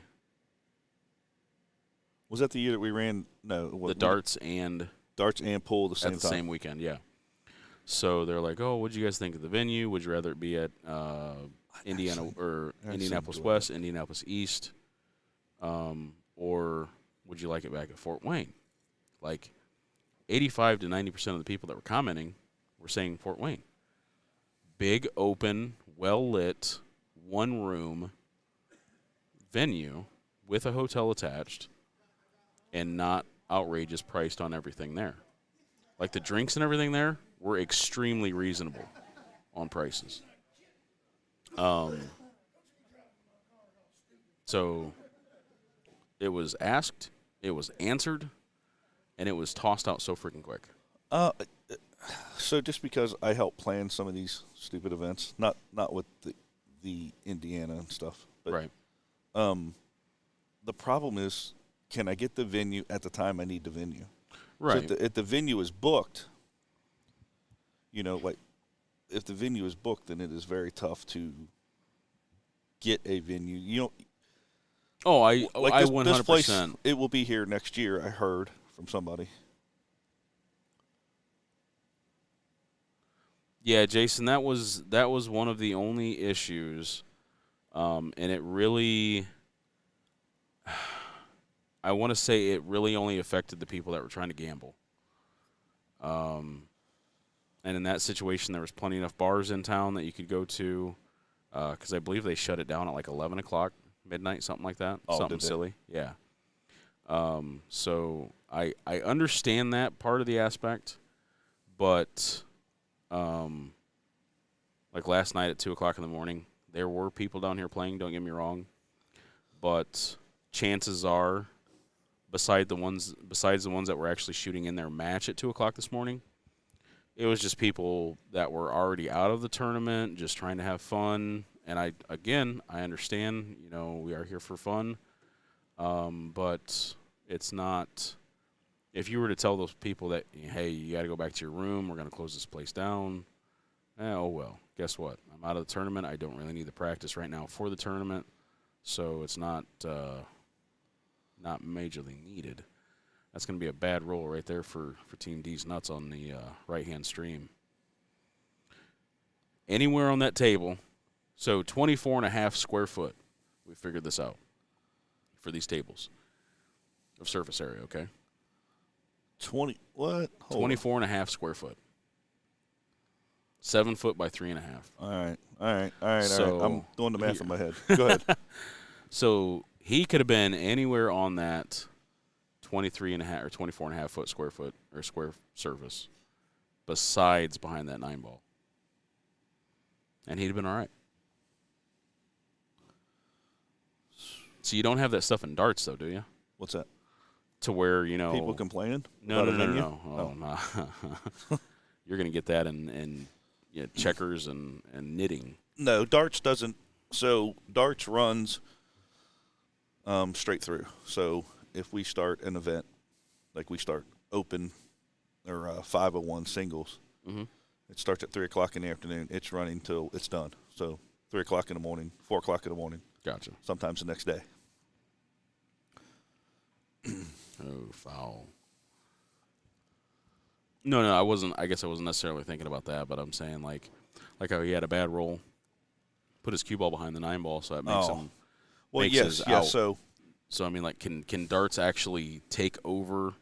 Speaker 1: Was that the year that we ran? No,
Speaker 2: the darts and
Speaker 1: pool the same
Speaker 2: at the
Speaker 1: time.
Speaker 2: same weekend, yeah. So they're like, "Oh, what did you guys think of the venue? Would you rather it be at Indiana or Indianapolis
Speaker 1: enjoyed
Speaker 2: West, Indianapolis East, or would you like it back at Fort Wayne?" Like 85 to 90% of the people that were commenting were saying Fort Wayne. Big, open, well lit, one room venue with a hotel attached, and not outrageous priced on everything there. Like the drinks and everything there were extremely reasonable on prices. So it was asked, it was answered, and it was tossed out so freaking quick.
Speaker 1: So just because I help plan some of these stupid events, not with the Indiana and stuff, but
Speaker 2: Right.
Speaker 1: The problem is, can I get the venue at the time I need the venue?
Speaker 2: Right.
Speaker 1: So if the venue is booked, like if the venue is booked, then it is very tough to get a venue.
Speaker 2: Oh, I
Speaker 1: This
Speaker 2: 100%.
Speaker 1: place, it will be here next year. I heard from somebody.
Speaker 2: Yeah, Jason, that was one of the only issues, and it really, I want to say it really only affected the people that were trying to gamble. And in that situation, there was plenty enough bars in town that you could go to, because I believe they shut it down at like 11 o'clock, midnight, something like that.
Speaker 1: Oh,
Speaker 2: Something
Speaker 1: did they?
Speaker 2: silly. Yeah. So I understand that part of the aspect, but like last night at 2 o'clock in the morning, there were people down here playing, don't get me wrong, but chances are, besides the ones that were actually shooting in their match at 2 o'clock this morning, it was just people that were already out of the tournament, just trying to have fun. And I understand, we are here for fun. But it's not, if you were to tell those people that, hey, you got to go back to your room, we're going to close this place down. Oh, well, guess what? I'm out of the tournament. I don't really need the practice right now for the tournament. So it's not majorly needed. That's going to be a bad roll right there for Team D's nuts on the right-hand stream. Anywhere on that table, so 24.5 square foot, we figured this out for these tables of surface area, okay?
Speaker 1: 20 what?
Speaker 2: 24.5 square foot. 7 foot by 3.5.
Speaker 1: All right.
Speaker 2: So
Speaker 1: I'm doing the math in my head. Go ahead.
Speaker 2: So he could have been anywhere on that 23.5 or 24.5 foot square surface, besides behind that 9-ball, and he'd have been all right. So you don't have that stuff in darts, though, do you?
Speaker 1: What's that?
Speaker 2: To where
Speaker 1: People complaining?
Speaker 2: No.
Speaker 1: about a venue?
Speaker 2: Oh, no. You're gonna get that in checkers and knitting.
Speaker 1: No, darts doesn't. So darts runs straight through. So if we start an event, like we start open or 501 singles, it starts at 3 o'clock in the afternoon. It's running till it's done. So 3 o'clock in the morning, 4 o'clock in the morning.
Speaker 2: Gotcha.
Speaker 1: Sometimes the next day.
Speaker 2: Oh, foul. No, I wasn't. I guess I wasn't necessarily thinking about that, but I'm saying like how he had a bad roll, put his cue ball behind the 9-ball, so that makes him.
Speaker 1: Well,
Speaker 2: makes
Speaker 1: yes.
Speaker 2: his out.
Speaker 1: So
Speaker 2: So I mean, like, can darts actually take over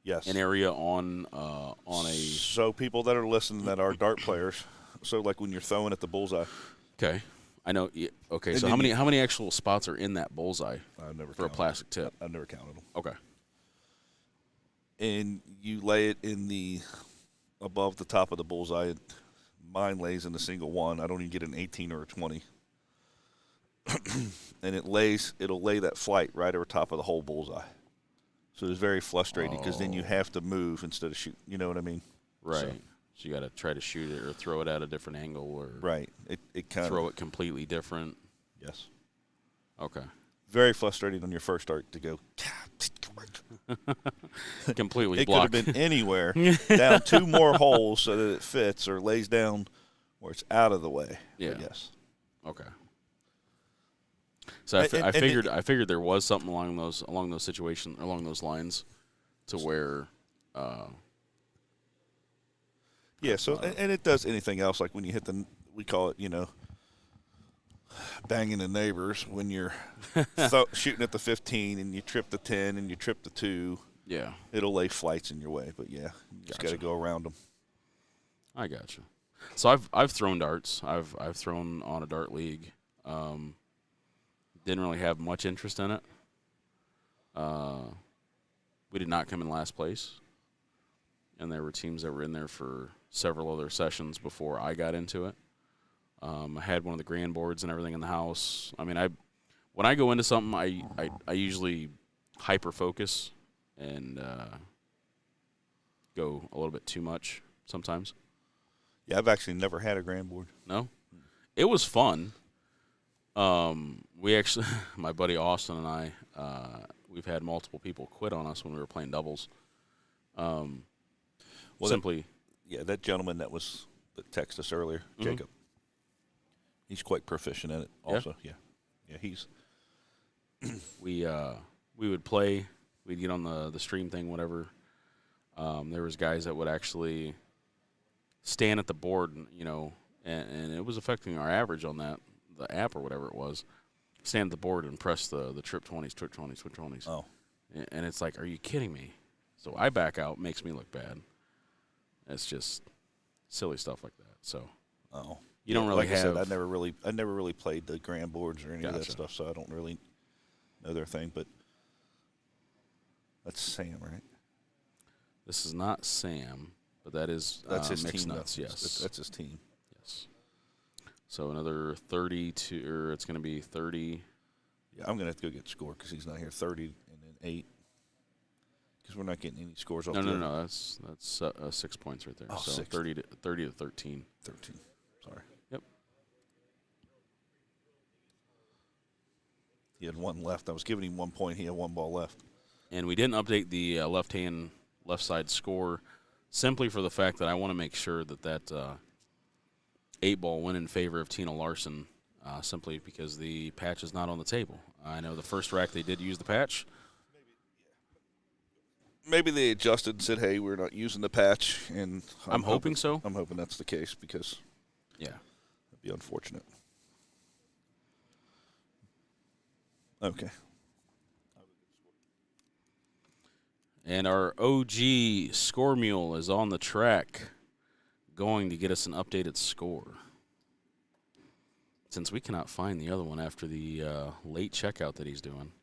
Speaker 1: Yes.
Speaker 2: an area on a?
Speaker 1: So people that are listening that are dart players, so like when you're throwing at the bullseye,
Speaker 2: Okay, I know. Yeah, okay,
Speaker 1: And
Speaker 2: so
Speaker 1: then
Speaker 2: how many actual spots are in that bullseye
Speaker 1: I've never
Speaker 2: for a
Speaker 1: counted.
Speaker 2: plastic tip?
Speaker 1: I've never counted them.
Speaker 2: Okay.
Speaker 1: And you lay it in the above the top of the bullseye. Mine lays in a single one. I don't even get an 18 or a 20. And it'll lay that flight right over top of the whole bullseye. So it's very frustrating because then you have to move instead of shoot. You know what I mean?
Speaker 2: Right. So you got to try to shoot it or throw it at a different angle or
Speaker 1: Right. It kind of
Speaker 2: throw it completely different.
Speaker 1: Yes.
Speaker 2: Okay.
Speaker 1: Very frustrating on your first dart to go.
Speaker 2: Completely
Speaker 1: It
Speaker 2: blocked.
Speaker 1: could have been anywhere. Down 2 more holes so that it fits or lays down where it's out of the way.
Speaker 2: Yeah.
Speaker 1: But yes.
Speaker 2: Okay. So
Speaker 1: And
Speaker 2: I figured there was something along those situations along those lines, to where.
Speaker 1: Yeah. So and it does anything else like when you hit we call it banging the neighbors when you're shooting at the 15 and you trip the 10 and you trip the 2.
Speaker 2: Yeah.
Speaker 1: It'll lay flights in your way, but yeah, you just got to go around them.
Speaker 2: I gotcha. So I've thrown darts. I've thrown on a dart league. Didn't really have much interest in it. We did not come in last place, and there were teams that were in there for several other sessions before I got into it. I had one of the grand boards and everything in the house. I mean, when I go into something, I usually hyper focus and go a little bit too much sometimes.
Speaker 1: Yeah, I've actually never had a grand board.
Speaker 2: No, it was fun. We actually, my buddy Austin and I, we've had multiple people quit on us when we were playing doubles. Simply,
Speaker 1: that gentleman that texted us earlier, Jacob. He's quite proficient at it. Also, yeah. He's.
Speaker 2: we would play. We'd get on the stream thing, whatever. There was guys that would actually stand at the board, and it was affecting our average on the app or whatever it was. Stand at the board and press the trip 20s, trip 20s, trip 20s.
Speaker 1: Oh.
Speaker 2: And it's like, are you kidding me? So I back out, makes me look bad. It's just silly stuff like that. So.
Speaker 1: Oh.
Speaker 2: You don't really
Speaker 1: like
Speaker 2: have.
Speaker 1: I said, I never really played the grand boards or any of that stuff, so I don't really know their thing. But that's Sam, right?
Speaker 2: This is not Sam, but that's
Speaker 1: his
Speaker 2: Mixed
Speaker 1: team.
Speaker 2: Nuts. Yes,
Speaker 1: that's his team.
Speaker 2: Yes. So another 32, or it's going to be 30.
Speaker 1: Yeah, I'm gonna have to go get the score because he's not here. 30 and then 8. Because we're not getting any scores off.
Speaker 2: No. That's 6 points right there.
Speaker 1: Oh,
Speaker 2: so
Speaker 1: 6.
Speaker 2: 30 to 13.
Speaker 1: 13. Sorry.
Speaker 2: Yep.
Speaker 1: He had 1 left. I was giving him 1 point. He had 1 ball left.
Speaker 2: And we didn't update the left side score simply for the fact that I want to make sure that 8 ball went in favor of Tina Larson, simply because the patch is not on the table. I know the first rack they did use the patch.
Speaker 1: Maybe they adjusted and said, "Hey, we're not using the patch." And
Speaker 2: I'm hoping so.
Speaker 1: I'm hoping that's the case because
Speaker 2: yeah,
Speaker 1: it'd be unfortunate. Okay.
Speaker 2: And our OG score mule is on the track, going to get us an updated score. Since we cannot find the other one after the late checkout that he's doing.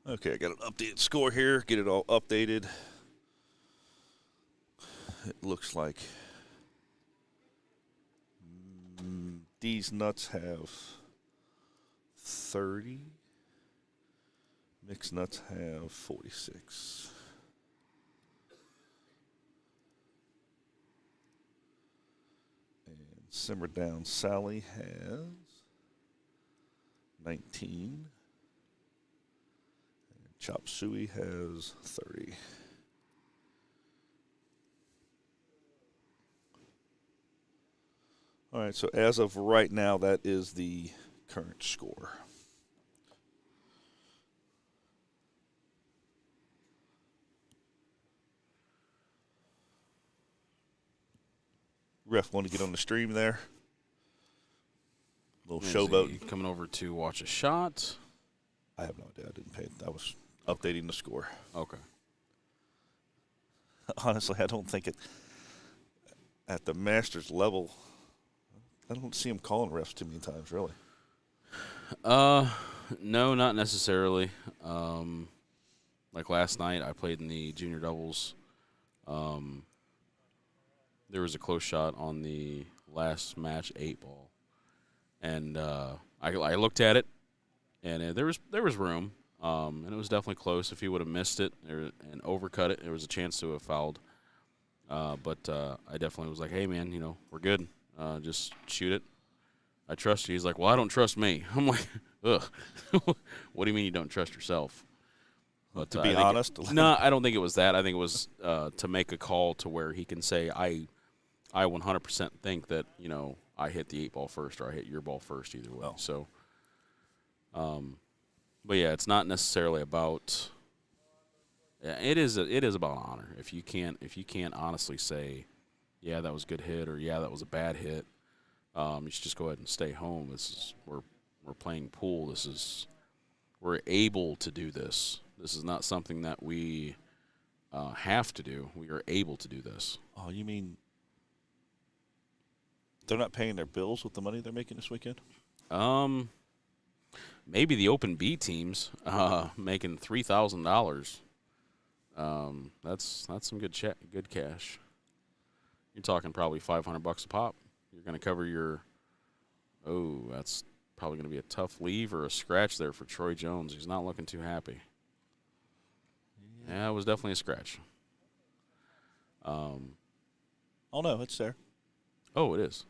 Speaker 1: Okay, I got an updated score here. Get it all updated. It looks like these nuts have 30. Mixed nuts have 46. And Simmer Down Sally has 19. And Chop Suey has 30. All right, so as of right now, that is the current score. Ref, want to get on the stream there? Little showboat.
Speaker 2: Coming over to watch a shot.
Speaker 1: I have no idea. I didn't pay. I was updating the score.
Speaker 2: Okay.
Speaker 1: Honestly, I don't think it at the Masters level. I don't see him calling refs too many times, really.
Speaker 2: No, not necessarily. Like last night, I played in the junior doubles. There was a close shot on the last match 8-ball, and I looked at it, and there was room, and it was definitely close. If he would have missed it and overcut it, there was a chance to have fouled. But I definitely was like, hey man, we're good. Just shoot it. I trust you. He's like, well, I don't trust me. I'm like, ugh. What do you mean you don't trust yourself? But
Speaker 1: to be honest,
Speaker 2: no, I don't think it was that. I think it was to make a call to where he can say, I 100% think that I hit the 8-ball first or I hit your ball first either way.
Speaker 1: Oh.
Speaker 2: So, but yeah, it's not necessarily about. Yeah, it is about honor. If you can't honestly say, yeah, that was a good hit or yeah, that was a bad hit, you should just go ahead and stay home. We're playing pool. We're able to do this. This is not something that we have to do. We are able to do this.
Speaker 1: Oh, you mean they're not paying their bills with the money they're making this weekend?
Speaker 2: Maybe the Open B teams making $3,000. That's some good cash. You're talking probably $500 a pop. You're going to cover your. Oh, that's probably going to be a tough leave or a scratch there for Troy Jones. He's not looking too happy. Yeah, it was definitely a scratch.
Speaker 1: Oh no, it's there.
Speaker 2: Oh, it is.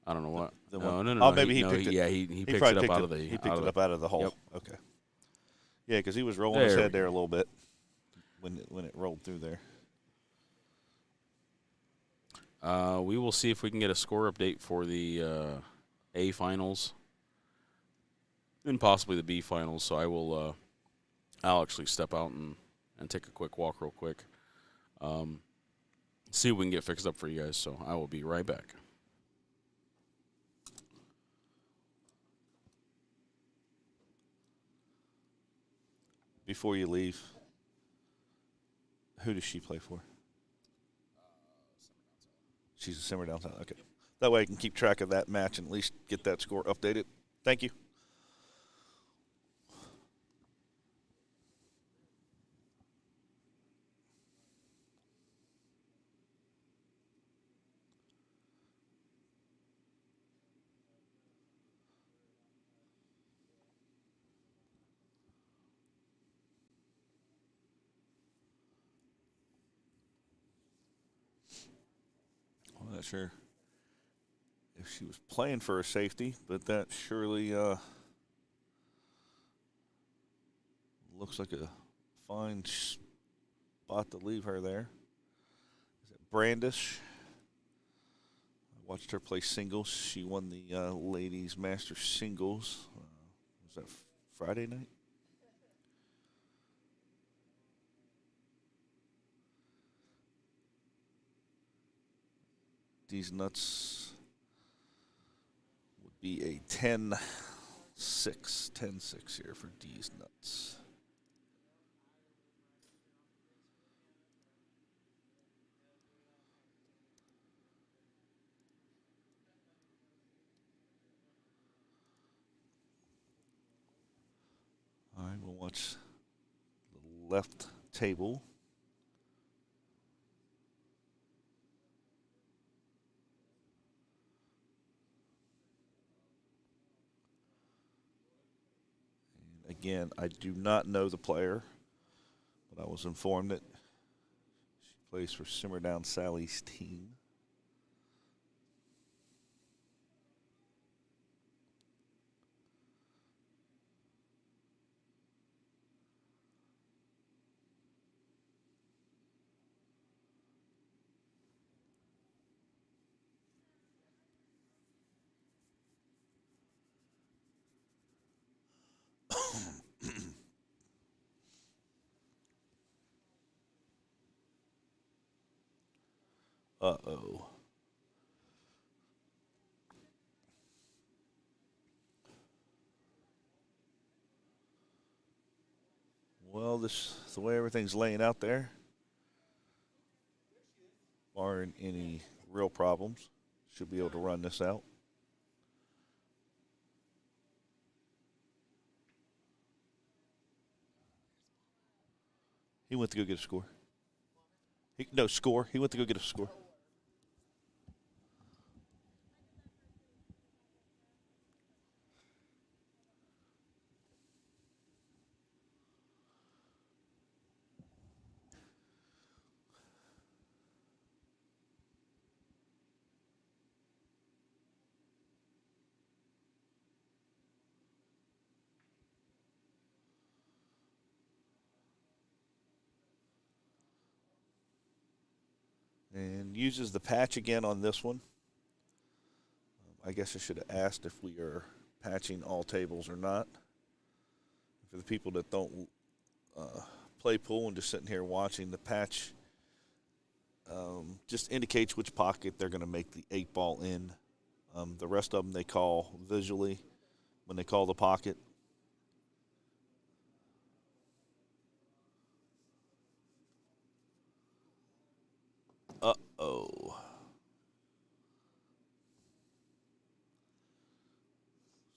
Speaker 2: I don't know what. No.
Speaker 1: Oh, maybe he picked it.
Speaker 2: Yeah, he picked it up out of the.
Speaker 1: He picked it up out of the hole.
Speaker 2: Yep.
Speaker 1: Okay. Yeah, because he was rolling his head there a little bit when it rolled through there.
Speaker 2: We will see if we can get a score update for the A finals and possibly the B finals. So I will. I'll actually step out and take a quick walk real quick. See what we can get fixed up for you guys. So I will be right back.
Speaker 1: Before you leave, who does she play for? She's a Simmer Down South. Okay. That way I can keep track of that match and at least get that score updated. Thank you. I'm not sure if she was playing for a safety, but that surely looks like a fine spot to leave her there. Is it Brandish? I watched her play singles. She won the ladies' Masters singles. Was that Friday night? These nuts would be a 10-6 here for D's nuts. All right, we'll left table. And again, I do not know the player, but I was informed that she plays for Simmer Down Sally's team. Uh-oh. Well, the way everything's laying out there, barring any real problems, should be able to run this out. He went to go get a score. No, score. He went to go get a score. And uses the patch again on this one. I guess I should have asked if we are patching all tables or not. For the people that don't play pool and just sitting here watching, the patch just indicates which pocket they're going to make the 8-ball in. The rest of them they call visually when they call the pocket. Uh-oh.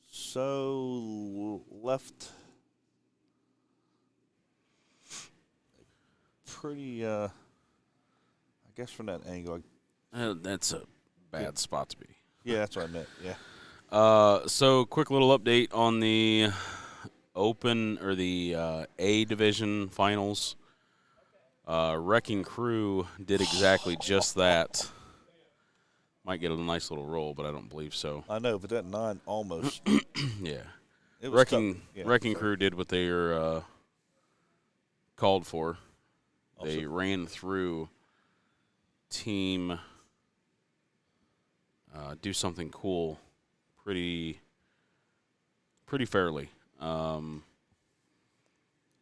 Speaker 1: So left pretty, I guess from that angle.
Speaker 2: That's a bad spot to be.
Speaker 1: Yeah, that's what I meant, yeah.
Speaker 2: So quick little update on the Open or the A Division Finals. Wrecking Crew did exactly just that. Might get a nice little roll, but I don't believe so.
Speaker 1: I know, but that 9 almost.
Speaker 2: Yeah.
Speaker 1: It was
Speaker 2: Wrecking Crew did what they were called for.
Speaker 1: Also,
Speaker 2: they ran through team do something cool pretty fairly.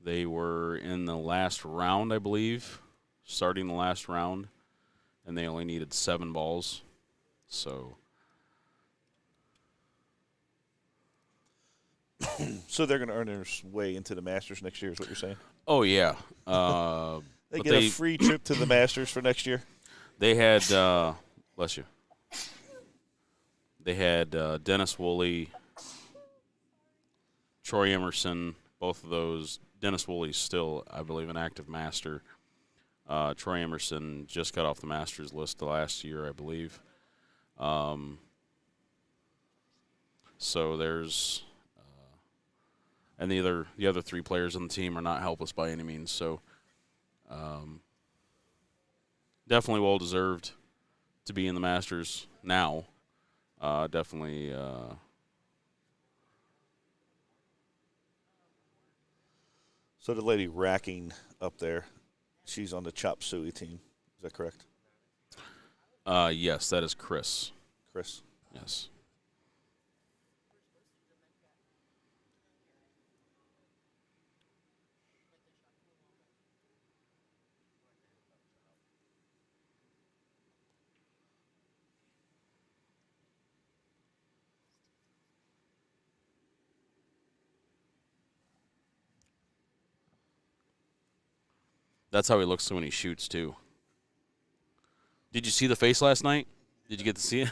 Speaker 2: They were in the last round, I believe, starting the last round, and they only needed 7 balls. So
Speaker 1: they're going to earn their way into the Masters next year is what you're saying?
Speaker 2: oh, yeah.
Speaker 1: They get a free trip to the Masters for next year?
Speaker 2: They had, bless you, they had Dennis Woolley, Troy Emerson, both of those. Dennis Woolley's still, I believe, an active master. Troy Emerson just got off the Masters list last year, I believe. So there's and the other 3 players on the team are not helpless by any means. So definitely well deserved to be in the Masters now. Definitely.
Speaker 1: So the lady racking up there, she's on the Chop Suey team. Is that correct?
Speaker 2: Yes, that is Chris.
Speaker 1: Chris?
Speaker 2: Yes. That's how he looks when he shoots, too. Did you see the face last night? Did you get to see it?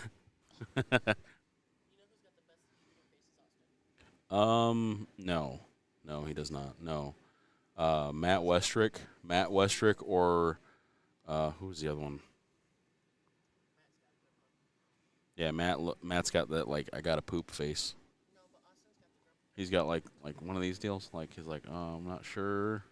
Speaker 2: No. No, he does not. No. Matt Westrick, or who's the other one? Yeah, Matt's got that like I got a poop face. He's got like one of these deals. Like he's like, oh, I'm not sure.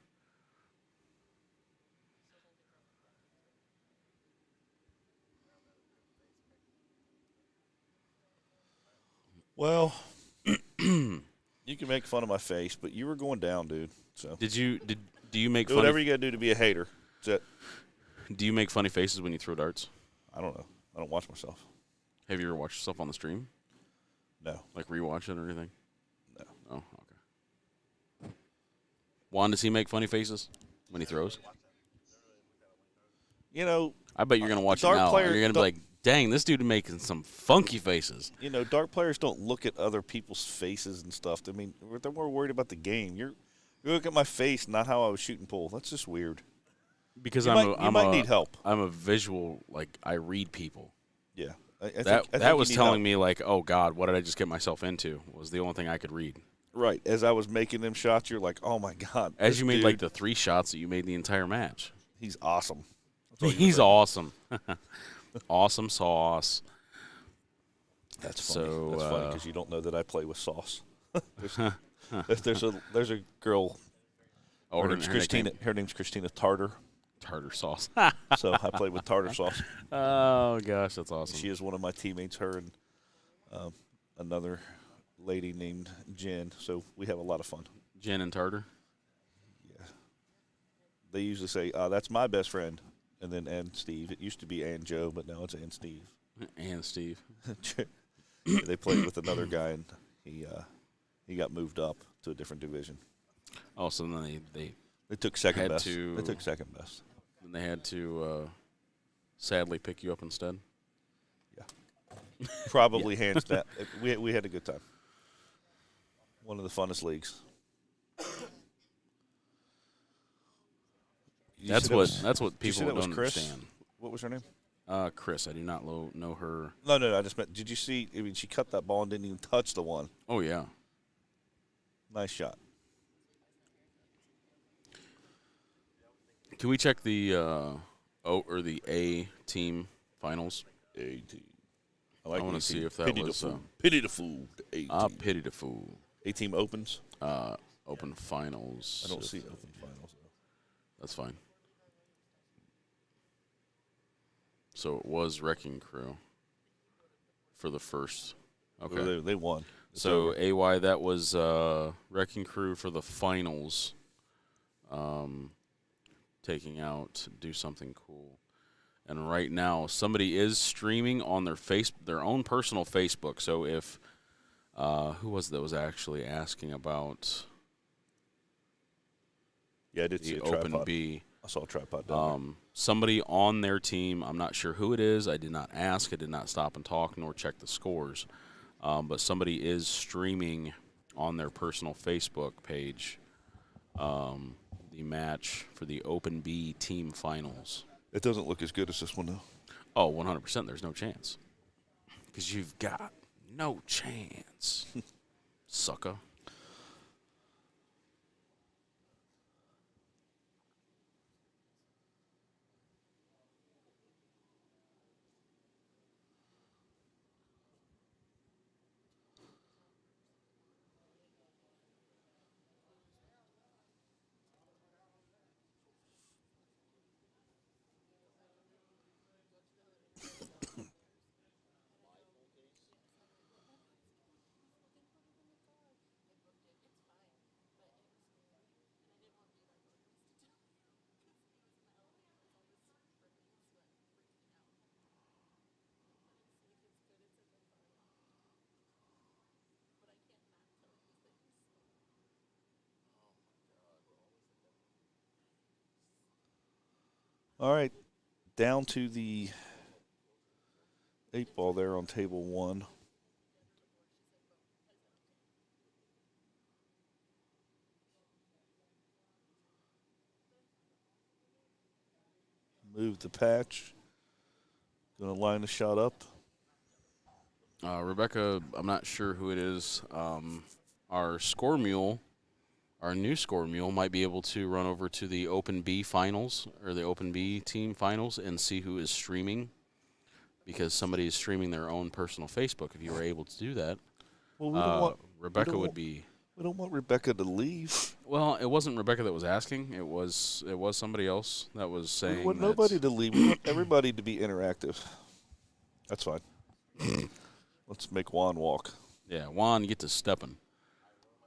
Speaker 1: Well, you can make fun of my face, but you were going down, dude. So
Speaker 2: do you make
Speaker 1: do whatever you got to do to be a hater. That's it.
Speaker 2: Do you make funny faces when you throw darts?
Speaker 1: I don't know. I don't watch myself.
Speaker 2: Have you ever watched yourself on the stream?
Speaker 1: No.
Speaker 2: Like rewatch it or anything?
Speaker 1: No.
Speaker 2: Oh, okay. Juan, does he make funny faces when he throws?
Speaker 1: You know,
Speaker 2: I bet you're gonna watch it
Speaker 1: dart
Speaker 2: now.
Speaker 1: player
Speaker 2: And you're gonna be like, "Dang, this dude making some funky faces."
Speaker 1: You know, dart players don't look at other people's faces and stuff. I mean, they're more worried about the game. You look at my face, not how I was shooting pool. That's just weird.
Speaker 2: Because
Speaker 1: you might need help.
Speaker 2: I'm a visual, like I read people.
Speaker 1: Yeah, I
Speaker 2: that
Speaker 1: think
Speaker 2: was
Speaker 1: you need
Speaker 2: telling
Speaker 1: help.
Speaker 2: me like, oh God, what did I just get myself into? Was the only thing I could read.
Speaker 1: Right. As I was making them shots, you're like, oh my God.
Speaker 2: As
Speaker 1: this
Speaker 2: you made
Speaker 1: dude,
Speaker 2: like the 3 shots that you made the entire match.
Speaker 1: he's awesome. That's all you
Speaker 2: He's
Speaker 1: say.
Speaker 2: awesome. Awesome sauce.
Speaker 1: That's funny.
Speaker 2: So,
Speaker 1: That's funny because you don't know that I play with sauce. there's a girl.
Speaker 2: Oh,
Speaker 1: Her name's Christina. Her name's Christina Tartar.
Speaker 2: Tartar sauce.
Speaker 1: So I played with tartar sauce.
Speaker 2: Oh gosh, that's awesome.
Speaker 1: She is one of my teammates. Her and another lady named Jen. So we have a lot of fun.
Speaker 2: Jen and Tartar.
Speaker 1: Yeah. They usually say, "That's my best friend," and then and Steve. It used to be and Joe, but now it's and Steve.
Speaker 2: And Steve.
Speaker 1: They played with another guy, and he got moved up to a different division.
Speaker 2: Oh, so then
Speaker 1: They took second
Speaker 2: Had
Speaker 1: best.
Speaker 2: to-
Speaker 1: They took second best.
Speaker 2: then they had to sadly pick you up instead.
Speaker 1: Probably hands down. We had a good time. One of the funnest leagues. You
Speaker 2: That's
Speaker 1: said it was-
Speaker 2: that's what
Speaker 1: did you say
Speaker 2: people
Speaker 1: that was
Speaker 2: don't
Speaker 1: Chris?
Speaker 2: understand.
Speaker 1: What was her name?
Speaker 2: Chris, I do not know her.
Speaker 1: No. I just meant. Did you see? I mean, she cut that ball and didn't even touch the one.
Speaker 2: Oh yeah.
Speaker 1: Nice shot.
Speaker 2: Can we check the the A team finals?
Speaker 1: A team. I like
Speaker 2: I wanna
Speaker 1: A
Speaker 2: see
Speaker 1: team.
Speaker 2: if that
Speaker 1: pity
Speaker 2: was,
Speaker 1: the fool. Pity the fool. The A
Speaker 2: I
Speaker 1: team.
Speaker 2: pity the fool.
Speaker 1: A team opens.
Speaker 2: Open finals.
Speaker 1: I don't see open finals. Though.
Speaker 2: That's fine. So it was Wrecking Crew for the first. Okay.
Speaker 1: They won. It's
Speaker 2: So
Speaker 1: over.
Speaker 2: AY, that was Wrecking Crew for the finals. Taking out Do Something Cool. And right now, somebody is streaming on their own personal Facebook. So if who was that was actually asking about
Speaker 1: Yeah, I did see
Speaker 2: the
Speaker 1: a
Speaker 2: Open
Speaker 1: tripod.
Speaker 2: B?
Speaker 1: I saw a tripod down
Speaker 2: Somebody on their team, I'm not sure who it is. I did not ask. I did not stop and talk nor check the scores. But somebody is streaming on their personal Facebook page the match for the Open B team finals.
Speaker 1: there. It doesn't look as good as this one, though.
Speaker 2: Oh, 100%. There's no chance. Because you've got no chance, sucker.
Speaker 1: All right, down to the 8 ball there on table 1. Move the patch. Going to line the shot up.
Speaker 2: Rebecca, I'm not sure who it is. Our score mule, our new score mule might be able to run over to the Open B finals or the Open B team finals and see who is streaming, because somebody is streaming their own personal Facebook. If you were able to do that,
Speaker 1: Well, we don't want
Speaker 2: Rebecca would be.
Speaker 1: We don't want Rebecca to leave.
Speaker 2: Well, it wasn't Rebecca that was asking. It was somebody else that was saying.
Speaker 1: We want nobody to leave. We want everybody to be interactive. That's fine. Let's make Juan walk.
Speaker 2: Yeah, Juan, get to stepping.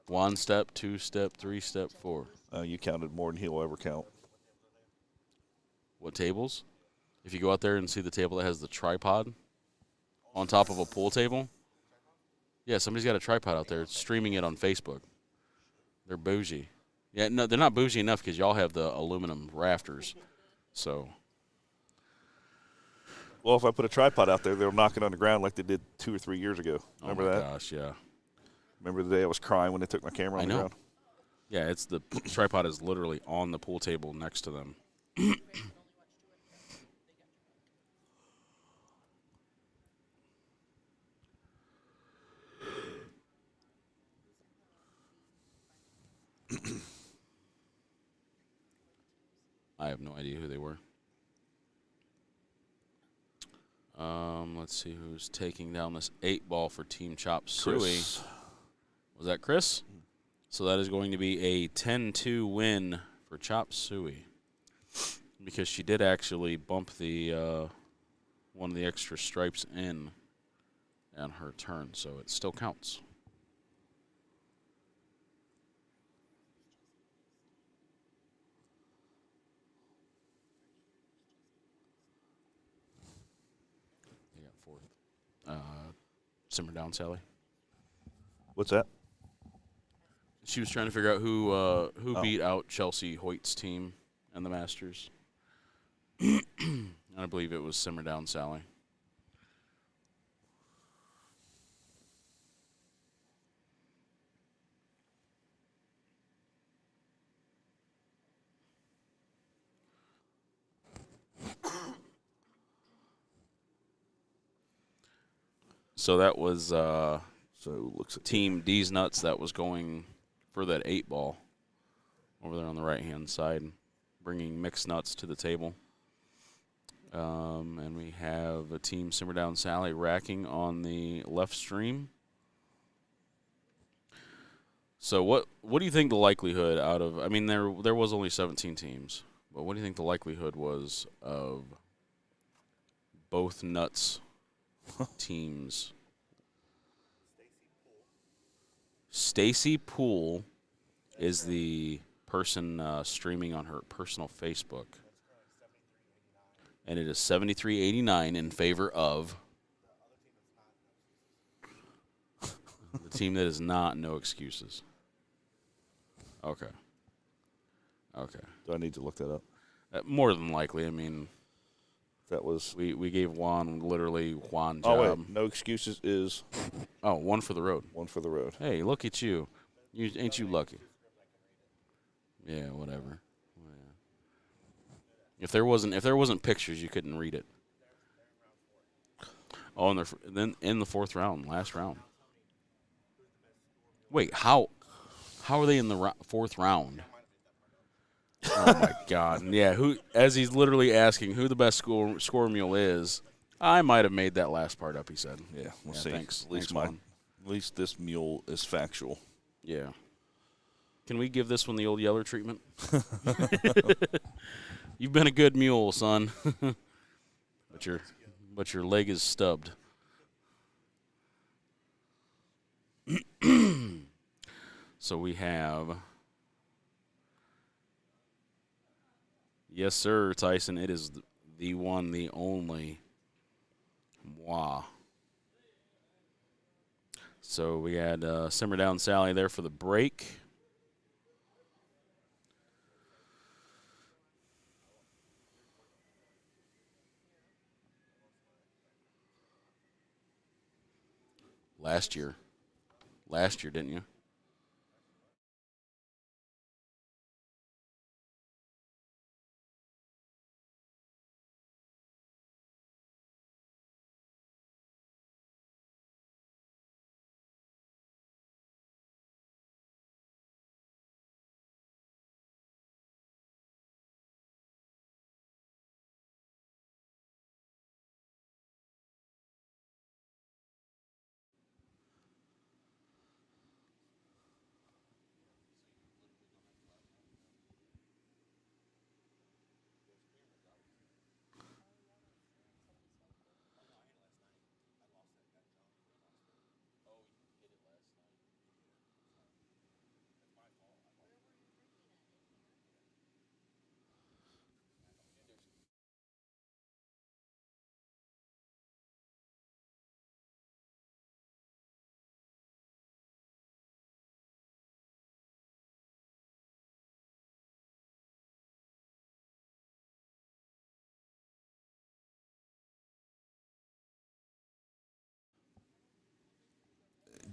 Speaker 2: 1 step, 2 step, 3 step, 4.
Speaker 1: You counted more than he'll ever count.
Speaker 2: What tables? If you go out there and see the table that has the tripod on top of a pool table. Yeah, somebody's got a tripod out there streaming it on Facebook. They're bougie. Yeah, no, they're not bougie enough because y'all have the aluminum rafters. So.
Speaker 1: Well, if I put a tripod out there, they'll knock it on the ground like they did 2 or 3 years ago. Remember that?
Speaker 2: Oh, my gosh, yeah.
Speaker 1: Remember the day I was crying when they took my camera on the ground?
Speaker 2: Yeah, it's the tripod is literally on the pool table next to them. I have no idea who they were. Let's see who's taking down this 8-ball for Team Chop Suey.
Speaker 1: Chris.
Speaker 2: Was that Chris? So that is going to be a 10-2 win for Chop Suey, because she did actually bump the one of the extra stripes in on her turn, so it still counts. They got 4th. Simmer down, Sally.
Speaker 1: What's that?
Speaker 2: She was trying to figure out who beat out Chelsea Hoyt's team and the Masters. And I believe it was Simmer Down Sally. So that was
Speaker 1: looks at
Speaker 2: Team D's Nuts that was going for that 8-ball over there on the right-hand side, bringing mixed nuts to the table. And we have a Team Simmer Down Sally racking on the left stream. So what do you think the likelihood out of, I mean, there was only 17 teams, but what do you think the likelihood was of both nuts teams? Stacy Poole is the person streaming on her personal Facebook. And it is 73-89 in favor of the team that is not No Excuses. Okay.
Speaker 1: Do I need to look that up?
Speaker 2: More than likely. I mean,
Speaker 1: that was
Speaker 2: we gave Juan job.
Speaker 1: Oh, wait. No Excuses is
Speaker 2: 1 for the road.
Speaker 1: 1 for the road.
Speaker 2: Hey, look at you. Ain't you lucky? Yeah, whatever. If there wasn't pictures, you couldn't read it. Oh, and then in the 4th round, last round. Wait, how are they in the 4th round? Oh my God! Yeah, as he's literally asking who the best score mule is, I might have made that last part up. He said.
Speaker 1: Yeah, we'll see.
Speaker 2: Thanks.
Speaker 1: At least this mule is factual.
Speaker 2: Yeah. Can we give this one the old Yeller treatment? You've been a good mule, son. but your leg is stubbed. So we have, yes, sir, Tyson. It is the one, the only. Moi. So we had Simmer Down Sally there for the break. Last year, didn't you?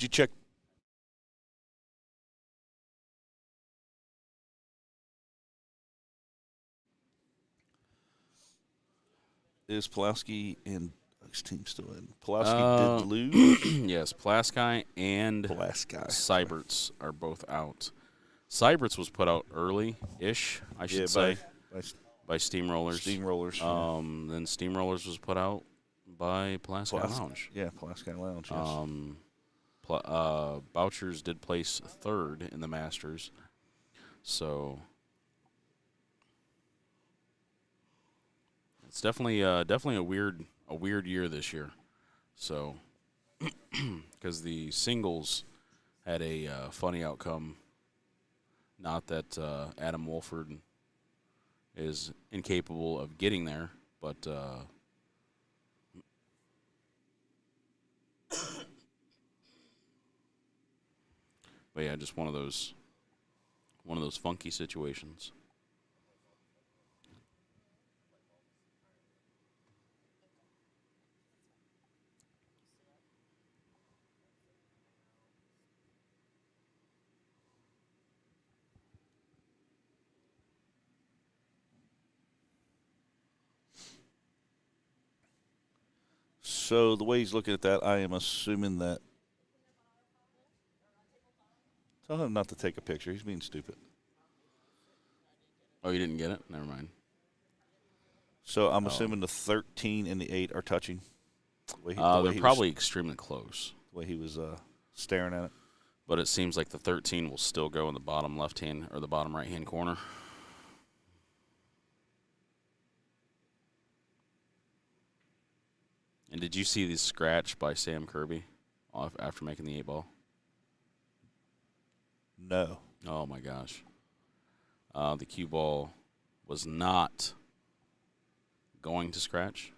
Speaker 1: you check? Is Pulaski and his team still in? Pulaski did lose.
Speaker 2: Yes, Pulaski and
Speaker 1: Pulaski.
Speaker 2: Seiberts are both out. Seiberts was put out early-ish, I should say, by Steamrollers.
Speaker 1: Steamrollers.
Speaker 2: Then Steamrollers was put out by Pulaski Lounge.
Speaker 1: Yeah, Pulaski Lounge, yes.
Speaker 2: Bouchers did place third in the Masters. So it's definitely a weird year this year. So because the singles had a funny outcome. Not that Adam Wolford is incapable of getting there, but yeah, just one of those funky situations.
Speaker 1: So the way he's looking at that, I am assuming that. Tell him not to take a picture. He's being stupid.
Speaker 2: Oh, you didn't get it? Never mind.
Speaker 1: So I'm assuming the 13 and the 8 are touching.
Speaker 2: They're probably extremely close.
Speaker 1: The way he was staring at it.
Speaker 2: But it seems like the 13 will still go in the bottom left-hand or the bottom right-hand corner. And did you see the scratch by Sam Kirby after making the 8-ball?
Speaker 1: No.
Speaker 2: Oh, my gosh. The cue ball was not going to scratch.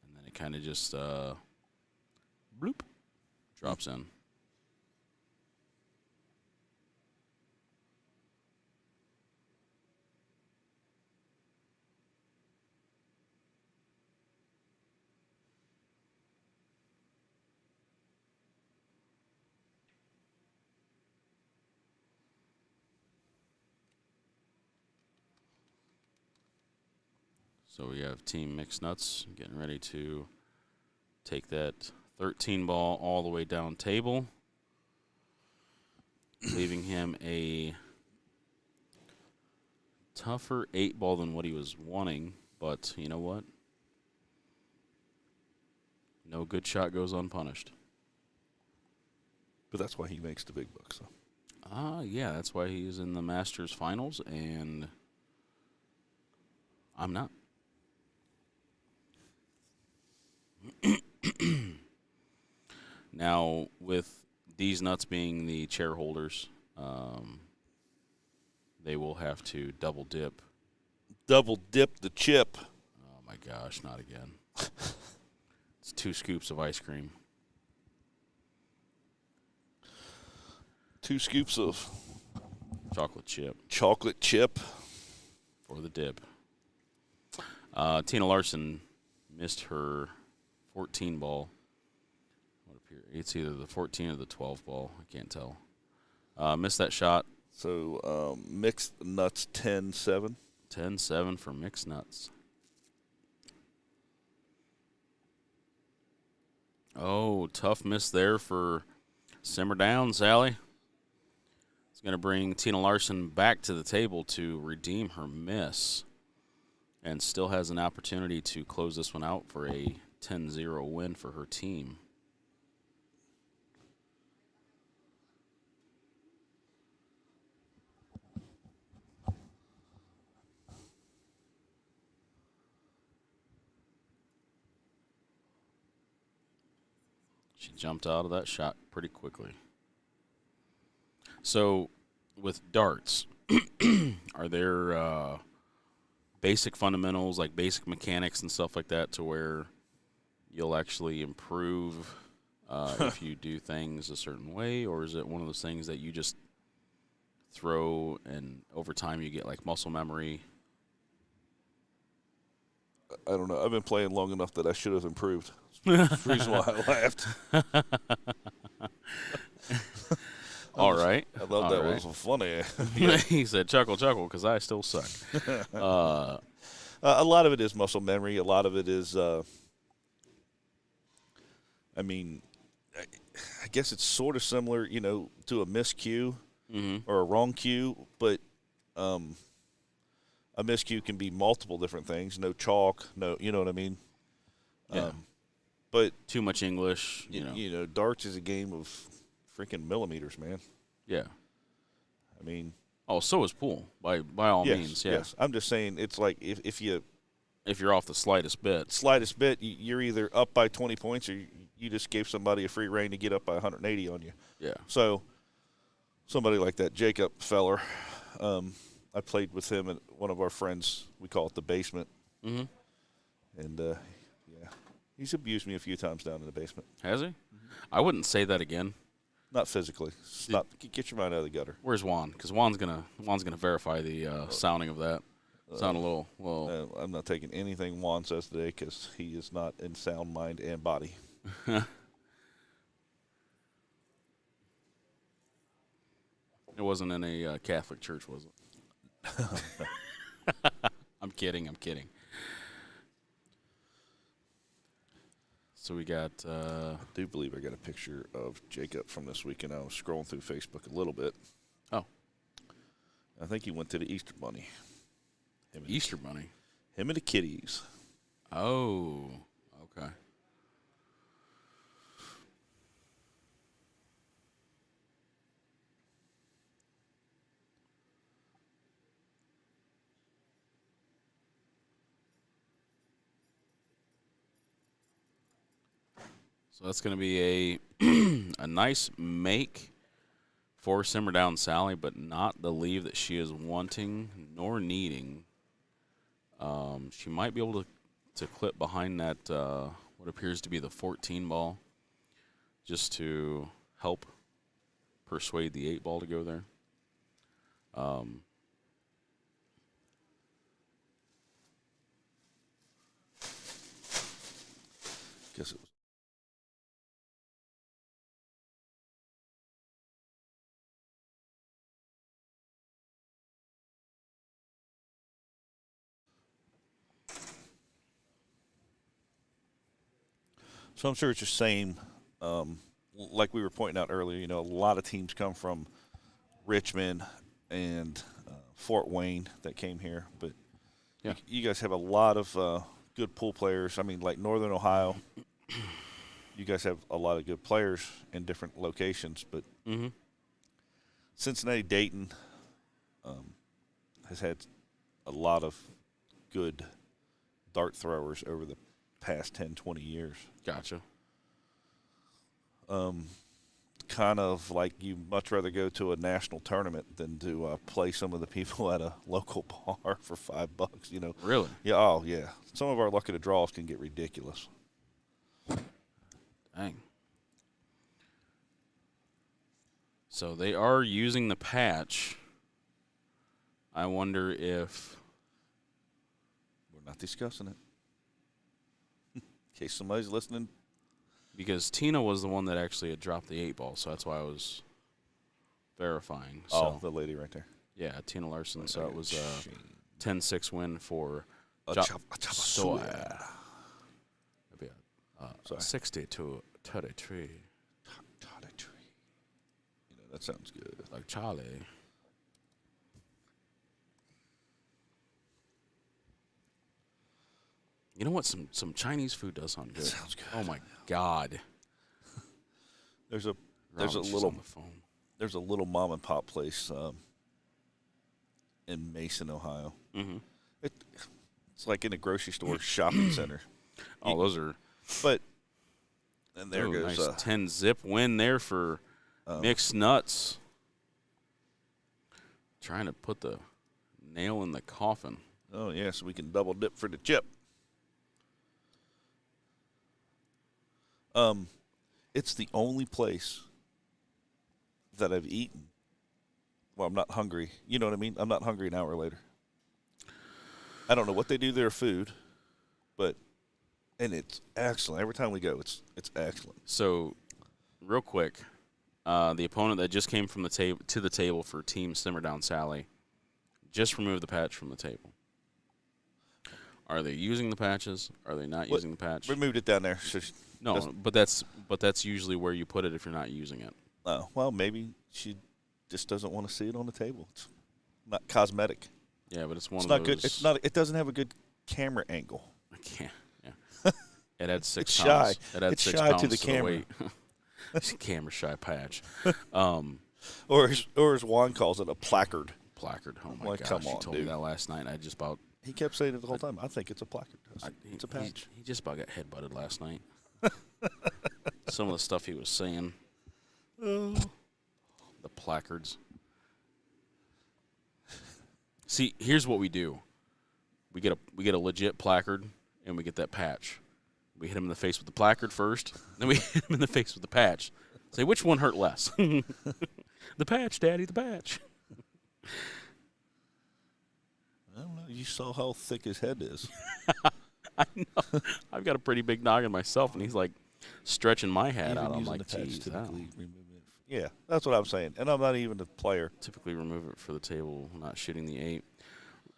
Speaker 2: And then it kind of just bloop, drops in. So we have Team Mixed Nuts getting ready to take that 13 ball all the way down table, leaving him a tougher 8 ball than what he was wanting. But you know what? No good shot goes unpunished.
Speaker 1: But that's why he makes the big bucks. So.
Speaker 2: Yeah, that's why he's in the Masters finals, and I'm not. Now, with these nuts being the chair holders, they will have to double dip.
Speaker 1: Double dip the chip.
Speaker 2: Oh, my gosh, not again. It's 2 scoops of ice cream.
Speaker 1: 2 scoops of
Speaker 2: chocolate chip.
Speaker 1: Chocolate chip.
Speaker 2: For the dip. Tina Larson missed her 14 ball. It's either the 14 or the 12 ball. I can't tell. Missed that shot.
Speaker 1: So Mixed Nuts 10-7.
Speaker 2: 10-7 for Mixed Nuts. Oh, tough miss there for Simmer Down, Sally. It's going to bring Tina Larson back to the table to redeem her miss. And still has an opportunity to close this one out for a 10-0 win for her team. She jumped out of that shot pretty quickly. So, with darts, are there basic fundamentals, like basic mechanics and stuff like that, to where you'll actually improve if you do things a certain way? Or is it one of those things that you just throw and over time you get like muscle memory?
Speaker 1: I don't know. I've been playing long enough that I should have improved. That's the reason why I laughed.
Speaker 2: All right.
Speaker 1: I thought that was funny.
Speaker 2: He said, chuckle, chuckle, because I still suck.
Speaker 1: A lot of it is muscle memory. A lot of it is, I guess it's sort of similar, to a miscue or a wrong cue, but a miscue can be multiple different things. No chalk, no, you know what I mean?
Speaker 2: Yeah.
Speaker 1: But
Speaker 2: too much English,
Speaker 1: darts is a game of freaking millimeters, man.
Speaker 2: Yeah.
Speaker 1: I mean.
Speaker 2: Oh, so is pool, by all
Speaker 1: yes,
Speaker 2: means, yeah.
Speaker 1: Yes, I'm just saying it's like if
Speaker 2: you're off the slightest bit.
Speaker 1: You're either up by 20 points or you just gave somebody a free rein to get up by 180 on you.
Speaker 2: Yeah.
Speaker 1: So somebody like that Jacob feller, I played with him at one of our friends. We call it the basement.
Speaker 2: Mm-hmm.
Speaker 1: And, yeah, he's abused me a few times down in the basement.
Speaker 2: Has he? Mm-hmm. I wouldn't say that again.
Speaker 1: Not physically. Stop. Get your mind out of the gutter.
Speaker 2: Where's Juan? Because Juan's gonna verify the sounding of that. Sound a little.
Speaker 1: I'm not taking anything Juan says today because he is not in sound mind and body.
Speaker 2: It wasn't in a Catholic church, was it? I'm kidding. So we got.
Speaker 1: I do believe I got a picture of Jacob from this weekend. I was scrolling through Facebook a little bit.
Speaker 2: Oh.
Speaker 1: I think he went to the Easter Bunny.
Speaker 2: Easter Bunny?
Speaker 1: Him and the kitties.
Speaker 2: Oh, okay. So that's going to be a nice make for Simmer Down Sally, but not the leave that she is wanting nor needing. She might be able to clip behind that what appears to be the 14 ball just to help persuade the 8 ball to go there.
Speaker 1: Guess it was. So I'm sure it's the same, like we were pointing out earlier, a lot of teams come from Richmond and Fort Wayne that came here. But
Speaker 2: yeah.
Speaker 1: you guys have a lot of good pool players. I mean, like Northern Ohio, you guys have a lot of good players in different locations. But Cincinnati, Dayton has had a lot of good dart throwers over the past 10, 20 years.
Speaker 2: Gotcha.
Speaker 1: Kind of like you much rather go to a national tournament than to play some of the people at a local bar for $5,
Speaker 2: Really?
Speaker 1: Yeah. Oh, yeah. Some of our luck of the draws can get ridiculous.
Speaker 2: Dang. So they are using the patch. I wonder if
Speaker 1: we're not discussing it. In case somebody's listening.
Speaker 2: Because Tina was the one that actually had dropped the 8 ball, so that's why I was verifying. So,
Speaker 1: the lady right there.
Speaker 2: Yeah, Tina Larson. So it was a 10-6 win for Soya. 60 to 33.
Speaker 1: That sounds good.
Speaker 2: Like Charlie. You know what? Some Chinese food does sound good.
Speaker 1: Sounds good.
Speaker 2: Oh my God.
Speaker 1: There's a little mom and pop place in Mason, Ohio.
Speaker 2: Mm-hmm.
Speaker 1: It's like in a grocery store shopping center.
Speaker 2: Oh, those are.
Speaker 1: But and there goes
Speaker 2: nice 10-zip win there for Mixed Nuts. Trying to put the nail in the coffin.
Speaker 1: Oh yeah, so we can double dip for the chip. It's the only place that I've eaten. Well, I'm not hungry. You know what I mean? I'm not hungry an hour later. I don't know what they do to their food. and it's excellent. Every time we go, it's excellent.
Speaker 2: So, real quick, the opponent that just came from the table for Team Simmer Down Sally just removed the patch from the table. Are they using the patches? Are they not using the patch?
Speaker 1: Removed it down there. So
Speaker 2: no, but that's usually where you put it if you're not using it.
Speaker 1: Oh, well, maybe she just doesn't want to see it on the table. It's not cosmetic.
Speaker 2: Yeah, but it's one
Speaker 1: It's
Speaker 2: of
Speaker 1: not
Speaker 2: those.
Speaker 1: good. It's not. It doesn't have a good camera angle.
Speaker 2: I can't. Yeah. It had 6
Speaker 1: It's
Speaker 2: pounds.
Speaker 1: shy.
Speaker 2: It had
Speaker 1: It's
Speaker 2: 6
Speaker 1: shy to
Speaker 2: pounds
Speaker 1: the camera.
Speaker 2: weight. It's a camera shy patch.
Speaker 1: Or as Juan calls it, a placard.
Speaker 2: Placard. Oh my
Speaker 1: Like,
Speaker 2: gosh!
Speaker 1: come
Speaker 2: He
Speaker 1: on,
Speaker 2: told me
Speaker 1: dude.
Speaker 2: that last night. I just about.
Speaker 1: He kept saying it the whole time. I think it's a placard. It's a
Speaker 2: He,
Speaker 1: patch.
Speaker 2: he just about got headbutted last night. Some of the stuff he was saying.
Speaker 1: Oh.
Speaker 2: The placards. See, here's what we do. We get a legit placard, and we get that patch. We hit him in the face with the placard first, then we hit him in the face with the patch. Say, which one hurt less? The patch, Daddy, the patch.
Speaker 1: I don't know. You saw how thick his head is.
Speaker 2: I know. I've got a pretty big noggin myself, and he's like stretching my head
Speaker 1: Even
Speaker 2: out. I'm
Speaker 1: using
Speaker 2: like,
Speaker 1: the patch
Speaker 2: geez,
Speaker 1: typically remove it. Yeah, that's what I'm saying. And I'm not even a player.
Speaker 2: typically remove it for the table, not shooting the 8.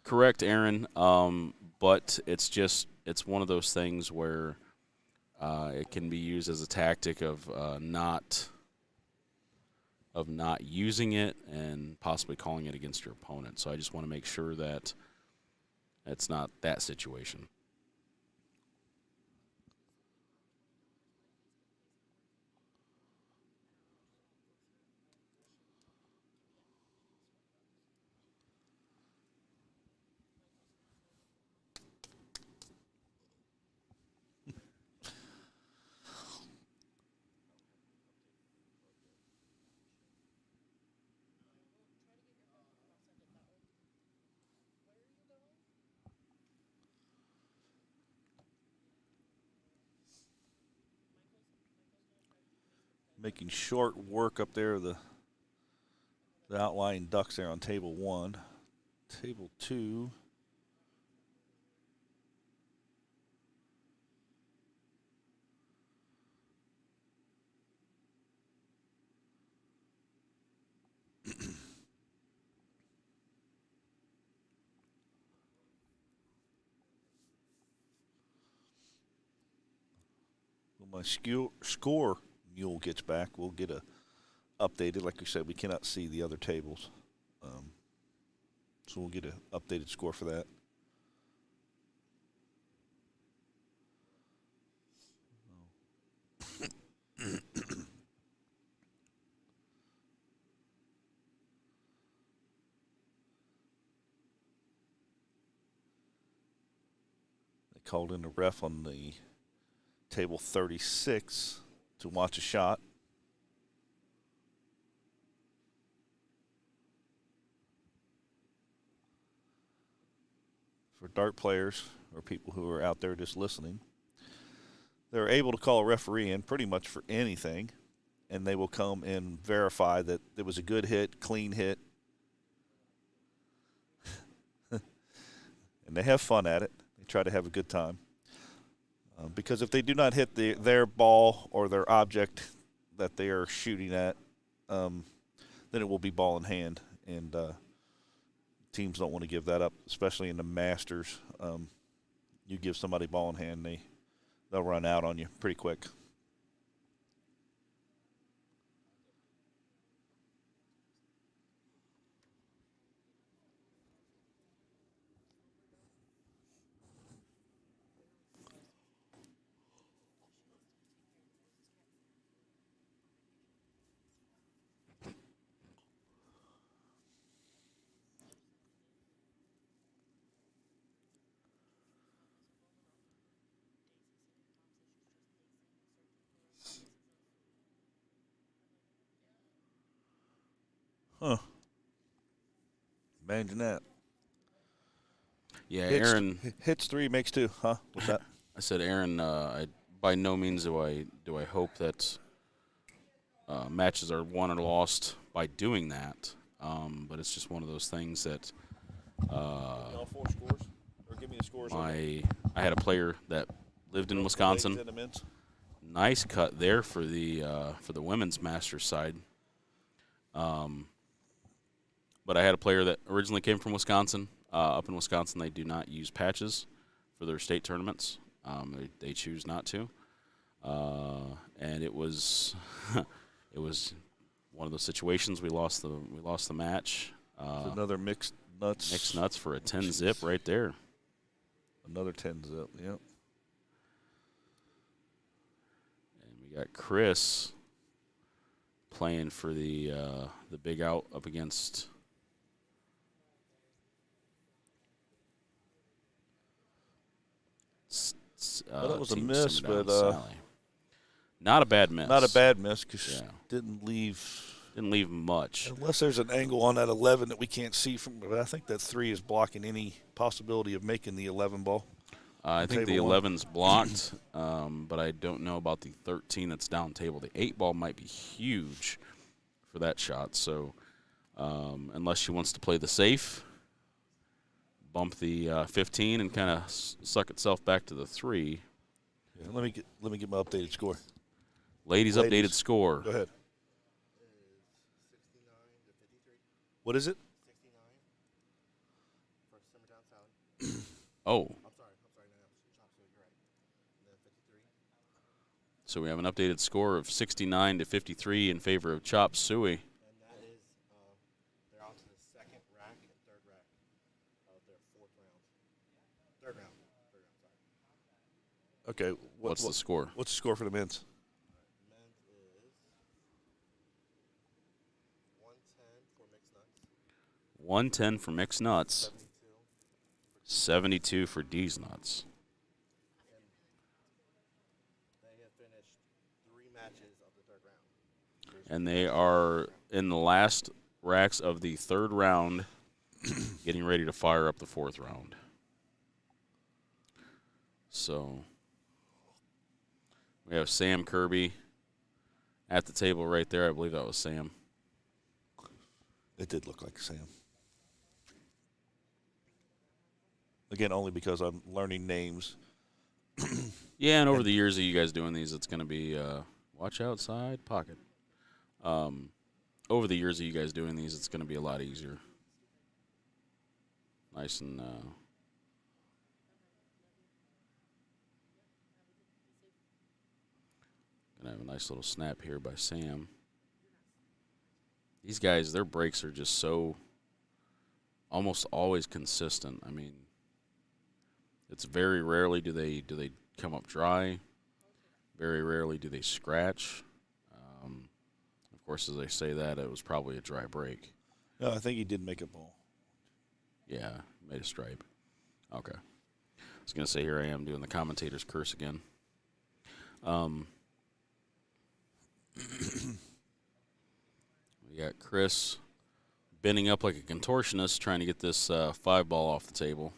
Speaker 2: Correct, Aaron. But it's one of those things where it can be used as a tactic of not using it and possibly calling it against your opponent. So I just want to make sure that it's not that situation.
Speaker 1: Making short work up there of the outlying ducks there on table 1. Table 2. When my score mule gets back, we'll get a updated. Like you said, we cannot see the other tables. So we'll get an updated score for that. They called in the ref on the table 36 to watch a shot. For dart players or people who are out there just listening, they're able to call a referee in pretty much for anything, and they will come and verify that it was a good hit, clean hit. And they have fun at it. They try to have a good time. Because if they do not hit their ball or their object that they are shooting at, then it will be ball in hand. And teams don't want to give that up, especially in the Masters. You give somebody ball in hand, they'll run out on you pretty quick. Huh. Imagine that.
Speaker 2: Yeah,
Speaker 1: Hits,
Speaker 2: Aaron.
Speaker 1: hits 3, makes 2. Huh? What's that?
Speaker 2: I said, Aaron. By no means do I hope that matches are won or lost by doing that. But it's just one of those things that.
Speaker 1: All 4 scores? Or give me me the scores on it.
Speaker 2: I had a player that lived in
Speaker 1: Both the
Speaker 2: Wisconsin.
Speaker 1: ladies and the men's.
Speaker 2: Nice cut there for the women's Masters side. But I had a player that originally came from Wisconsin. Up in Wisconsin, they do not use patches for their state tournaments. They choose not to. And it was it was one of those situations we lost the match.
Speaker 1: Another mixed nuts.
Speaker 2: Mixed nuts for a 10 zip right there.
Speaker 1: Another 10 zip. Yep.
Speaker 2: And we got Chris playing for the big out up against.
Speaker 1: That was a
Speaker 2: Team
Speaker 1: miss,
Speaker 2: Simmerdown
Speaker 1: but
Speaker 2: Sally. Not a bad miss.
Speaker 1: not a bad miss because
Speaker 2: Yeah.
Speaker 1: didn't leave.
Speaker 2: Didn't leave much.
Speaker 1: Unless there's an angle on that 11 that we can't see from, but I think that 3 is blocking any possibility of making the 11 ball.
Speaker 2: I think the
Speaker 1: table one.
Speaker 2: 11's blocked, but I don't know about the 13 that's down table. The 8 ball might be huge for that shot. So unless she wants to play the safe, bump the 15 and kind of suck itself back to the 3.
Speaker 1: Yeah, let me get my updated score.
Speaker 2: Ladies' updated score.
Speaker 1: Go ahead.
Speaker 3: 69 to 53.
Speaker 1: What is it?
Speaker 3: 69 for Simmerdown Sally.
Speaker 2: Oh,
Speaker 3: I'm sorry, no, Chop Suey, you're right. And then 53.
Speaker 2: so we have an updated score of 69 to 53 in favor of Chop Suey.
Speaker 3: And that is, they're on to the second rack and third rack of their fourth round. Third round, sorry.
Speaker 1: Okay.
Speaker 2: What's the score?
Speaker 1: What's the score for the men's?
Speaker 3: Men's is 110 for mixed nuts,
Speaker 2: 110 for mixed nuts, 72 for D's nuts.
Speaker 3: and they have finished 3 matches of the third round.
Speaker 2: And they are in the last racks of the third round, getting ready to fire up the fourth round. So we have Sam Kirby at the table right there. I believe that was Sam.
Speaker 1: It did look like Sam. Again, only because I'm learning names.
Speaker 2: Yeah, and over the years of you guys doing these, it's going to be watch outside pocket. Over the years of you guys doing these, it's going to be a lot easier. Nice and gonna have a nice little snap here by Sam. These guys, their breaks are just so almost always consistent. I mean, it's very rarely do they come up dry. Very rarely do they scratch. Of course, as I say that, it was probably a dry break.
Speaker 1: No, I think he did make a ball.
Speaker 2: Yeah, made a stripe. Okay. I was going to say, here I am doing the commentator's curse again. We got Chris bending up like a contortionist trying to get this 5 ball off the table.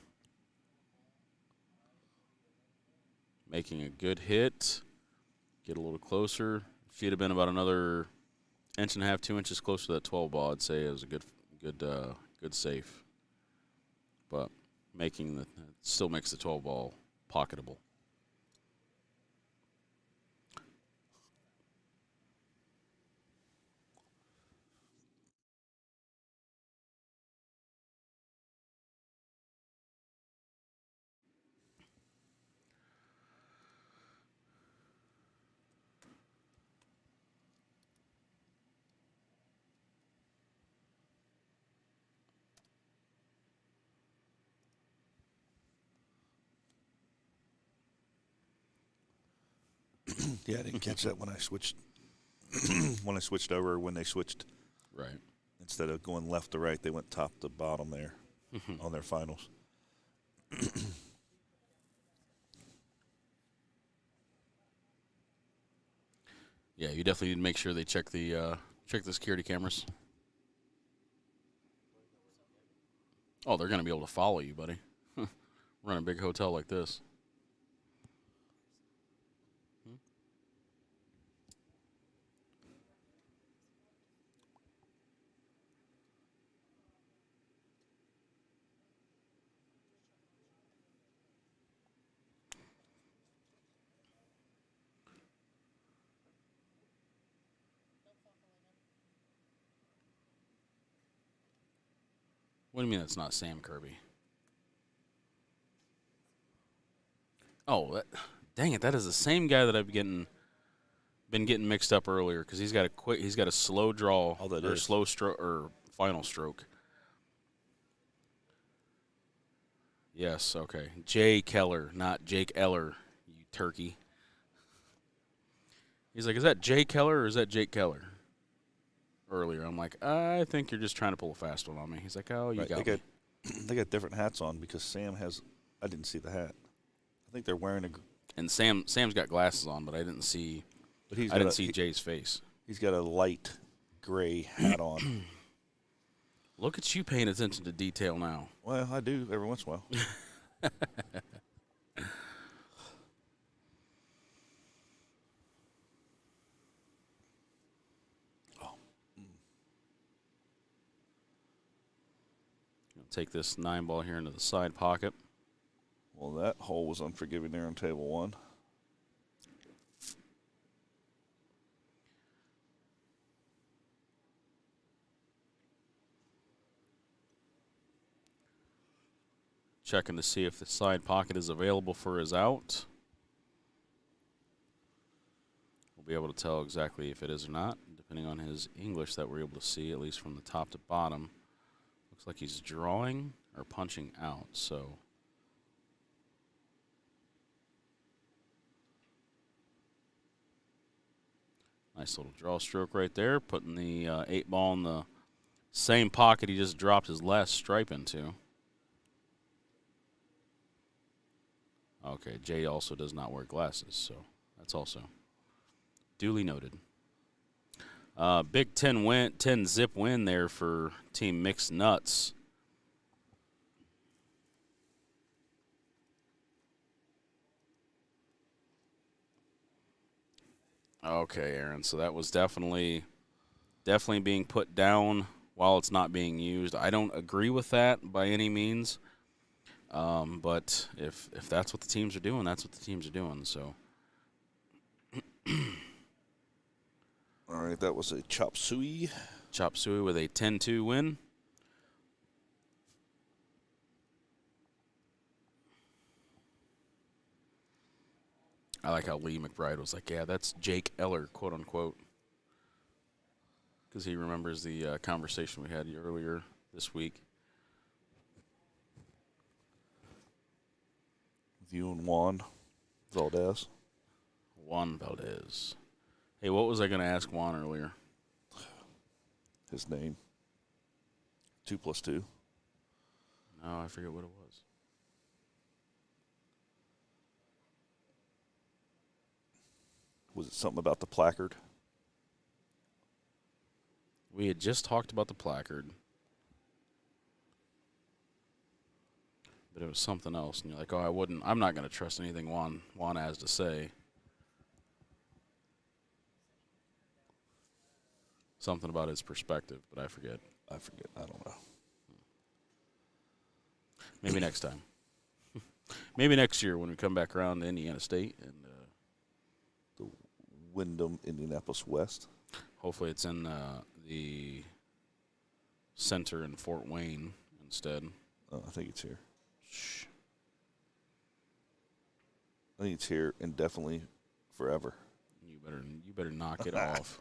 Speaker 2: Making a good hit. Get a little closer. If she'd have been about another 1.5 inches, 2 inches closer to that 12 ball, I'd say it was a good safe. But still makes the 12 ball pocketable.
Speaker 1: Yeah, I didn't catch that when I switched. When I switched over, when they switched,
Speaker 2: Right.
Speaker 1: instead of going left to right, they went top to bottom there on their finals.
Speaker 2: Yeah, you definitely need to make sure they check the security cameras. Oh, they're going to be able to follow you, buddy. We're in a big hotel like this. What do you mean that's not Sam Kirby? Oh, dang it! That is the same guy that I've been getting mixed up earlier because he's got a slow draw or slow stroke or final stroke. Yes, okay. Jay Keller, not Jake Eller, you turkey. He's like, is that Jay Keller or is that Jake Keller? Earlier, I'm like, I think you're just trying to pull a fast one on me. He's like, oh, you got me.
Speaker 1: They got different hats on because Sam has. I didn't see the hat. I think they're wearing a.
Speaker 2: And Sam's got glasses on, but I didn't see. But I didn't see Jay's face.
Speaker 1: He's got a light gray hat on.
Speaker 2: Look at you paying attention to detail now.
Speaker 1: Well, I do every once in a while.
Speaker 2: Take this 9-ball here into the side pocket.
Speaker 1: Well, that hole was unforgiving there on table 1.
Speaker 2: Checking to see if the side pocket is available for his out. We'll be able to tell exactly if it is or not, depending on his English that we're able to see, at least from the top to bottom. Looks like he's drawing or punching out, so. Nice little draw stroke right there, putting the 8-ball in the same pocket he just dropped his last stripe into. Okay, Jay also does not wear glasses, so that's also duly noted. Big 10 zip win there for Team Mixed Nuts. Okay, Aaron, so that was definitely being put down while it's not being used. I don't agree with that by any means, but if that's what the teams are doing, that's what the teams are doing, so.
Speaker 1: All right, that was a chop suey.
Speaker 2: Chop suey with a 10-2 win. I like how Lee McBride was like, yeah, that's Jake Eller, quote unquote. Because he remembers the conversation we had earlier this week.
Speaker 1: With you and Juan Valdez.
Speaker 2: Juan Valdez. Hey, what was I going to ask Juan earlier?
Speaker 1: His name. 2 + 2.
Speaker 2: No, I forget what it was.
Speaker 1: Was it something about the placard?
Speaker 2: We had just talked about the placard. But it was something else. And you're like, oh, I'm not going to trust anything Juan has to say. Something about his perspective, but I forget.
Speaker 1: I don't know.
Speaker 2: Maybe next time. Maybe next year when we come back around to Indiana State and
Speaker 1: the Wyndham, Indianapolis West.
Speaker 2: Hopefully it's in the center in Fort Wayne instead.
Speaker 1: Oh, I think it's here.
Speaker 2: Shh.
Speaker 1: I think it's here indefinitely forever.
Speaker 2: You better knock it off.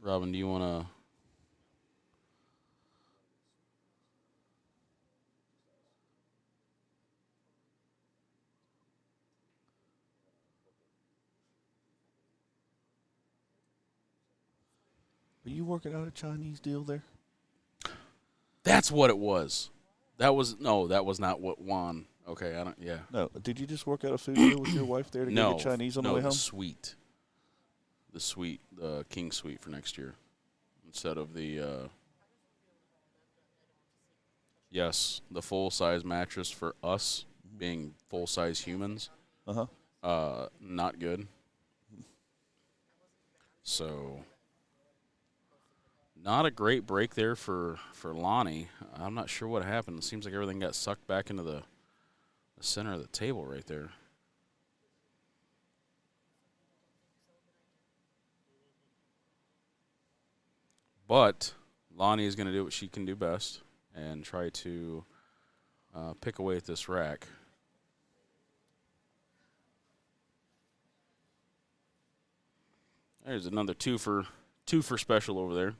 Speaker 2: Robin, do you want to?
Speaker 1: Are you working out a Chinese deal there?
Speaker 2: That's what it was. That was not what Juan. Okay, I don't. Yeah.
Speaker 1: No. Did you just work out a food deal with your wife there to go get Chinese on the way home?
Speaker 2: The king suite for next year, instead of the. Yes, the full size mattress for us being full size humans. Not good. So. Not a great break there for Lonnie. I'm not sure what happened. It seems like everything got sucked back into the center of the table right there. But Lonnie is going to do what she can do best. and try to pick away at this rack. There's another two for special over there.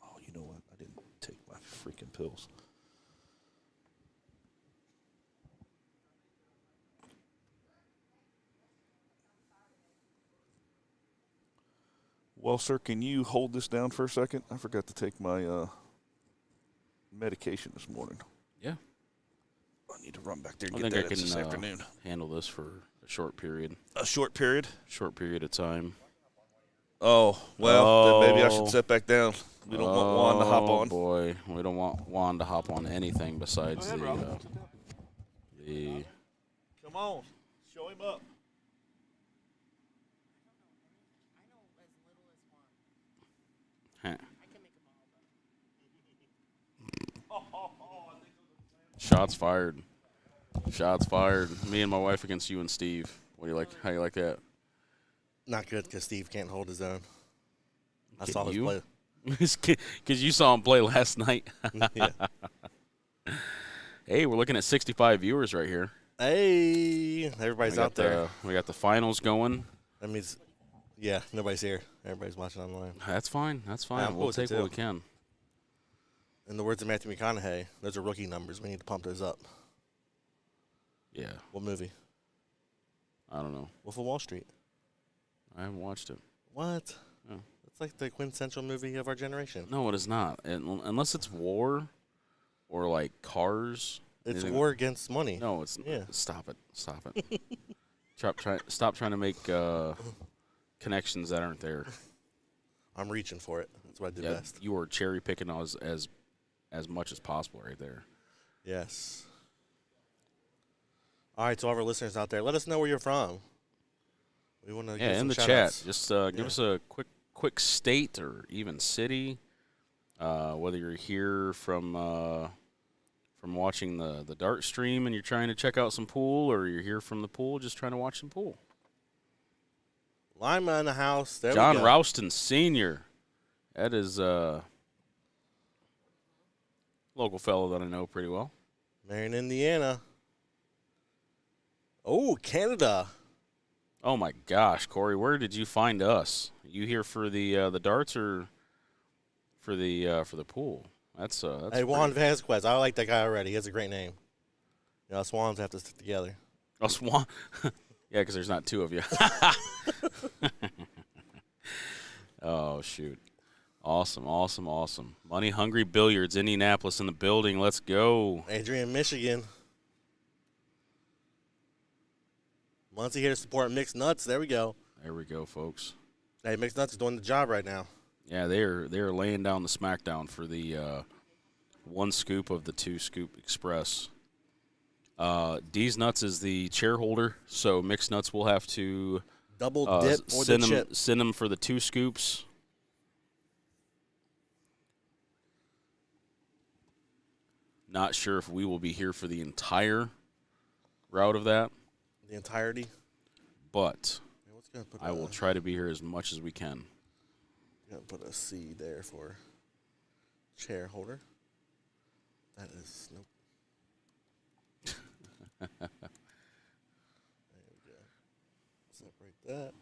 Speaker 1: Oh, you know what? I didn't take my freaking pills. Well, sir, can you hold this down for a second? I forgot to take my medication this morning.
Speaker 2: Yeah.
Speaker 1: I need to run back there and
Speaker 2: I
Speaker 1: get
Speaker 2: think
Speaker 1: that
Speaker 2: I can
Speaker 1: this afternoon.
Speaker 2: handle this for a short period.
Speaker 1: A short period?
Speaker 2: Short period of time.
Speaker 1: Oh, well, then maybe I should sit back down. We don't want Juan to hop on.
Speaker 2: Oh, boy. We don't want Juan to hop on anything besides the
Speaker 1: Come on. Show him up.
Speaker 2: Huh. Shots fired. Shots fired. Me and my wife against you and Steve. What do you like? How you like that?
Speaker 3: Not good because Steve can't hold his own. I saw his
Speaker 2: you?
Speaker 3: play.
Speaker 2: Because you saw him play last night.
Speaker 3: Yeah.
Speaker 2: Hey, we're looking at 65 viewers right here.
Speaker 3: Hey, everybody's out there.
Speaker 2: We got the finals going.
Speaker 3: That means, yeah, nobody's here. Everybody's watching online.
Speaker 2: That's fine. That's fine.
Speaker 3: Yeah, I'm cool
Speaker 2: We'll
Speaker 3: with it,
Speaker 2: take what we
Speaker 3: too.
Speaker 2: can.
Speaker 3: In the words of Matthew McConaughey, those are rookie numbers. We need to pump those up.
Speaker 2: Yeah.
Speaker 3: What movie?
Speaker 2: I don't know.
Speaker 3: Wolf of Wall Street.
Speaker 2: I haven't watched it.
Speaker 3: What?
Speaker 2: Oh.
Speaker 3: It's like the quintessential movie of our generation.
Speaker 2: No, it is not. Unless it's war or like cars.
Speaker 3: It's
Speaker 2: anything-
Speaker 3: war against money.
Speaker 2: No, it's
Speaker 3: Yeah.
Speaker 2: Stop it. Stop it. Stop trying to make connections that aren't there.
Speaker 3: I'm reaching for it. That's what I do
Speaker 2: Yeah,
Speaker 3: best.
Speaker 2: you are cherry picking as much as possible right there.
Speaker 3: Yes. All right, to all of our listeners out there, let us know where you're from. We want to
Speaker 2: Yeah, in the chat, just give us a quick state or even city. Whether you're here from watching the dart stream and you're trying to check out some pool, or you're here from the pool just trying to watch some pool.
Speaker 3: Lima in the house. There
Speaker 2: John
Speaker 3: we go.
Speaker 2: Rouston Sr. That is local fellow that I know pretty well.
Speaker 3: Marion, Indiana. Oh, Canada.
Speaker 2: Oh my gosh, Corey, where did you find us? You here for the darts or for the pool? That's
Speaker 3: Hey, Juan Vasquez. I like that guy already. He has a great name. You know, Swans have to stick together.
Speaker 2: Oh, Swan. Yeah, because there's not two of you. Oh, shoot. Awesome. Money Hungry Billiards, Indianapolis in the building. Let's go.
Speaker 3: Adrian, Michigan. Muncie here to support Mixed Nuts. There we go.
Speaker 2: There we go, folks.
Speaker 3: Hey, Mixed Nuts is doing the job right now.
Speaker 2: Yeah, they're laying down the smackdown for the 1 scoop of the 2 scoop express. D's Nuts is the chair holder, so Mixed Nuts will have to
Speaker 3: Double dip or the chip.
Speaker 2: send them for the 2 scoops. Not sure if we will be here for the entire route of that,
Speaker 3: The entirety.
Speaker 2: but
Speaker 3: Yeah, what's gonna put
Speaker 2: I will try to be here as much as we can.
Speaker 3: Gonna put a C there for chair holder. That is nope. There we go. Separate that.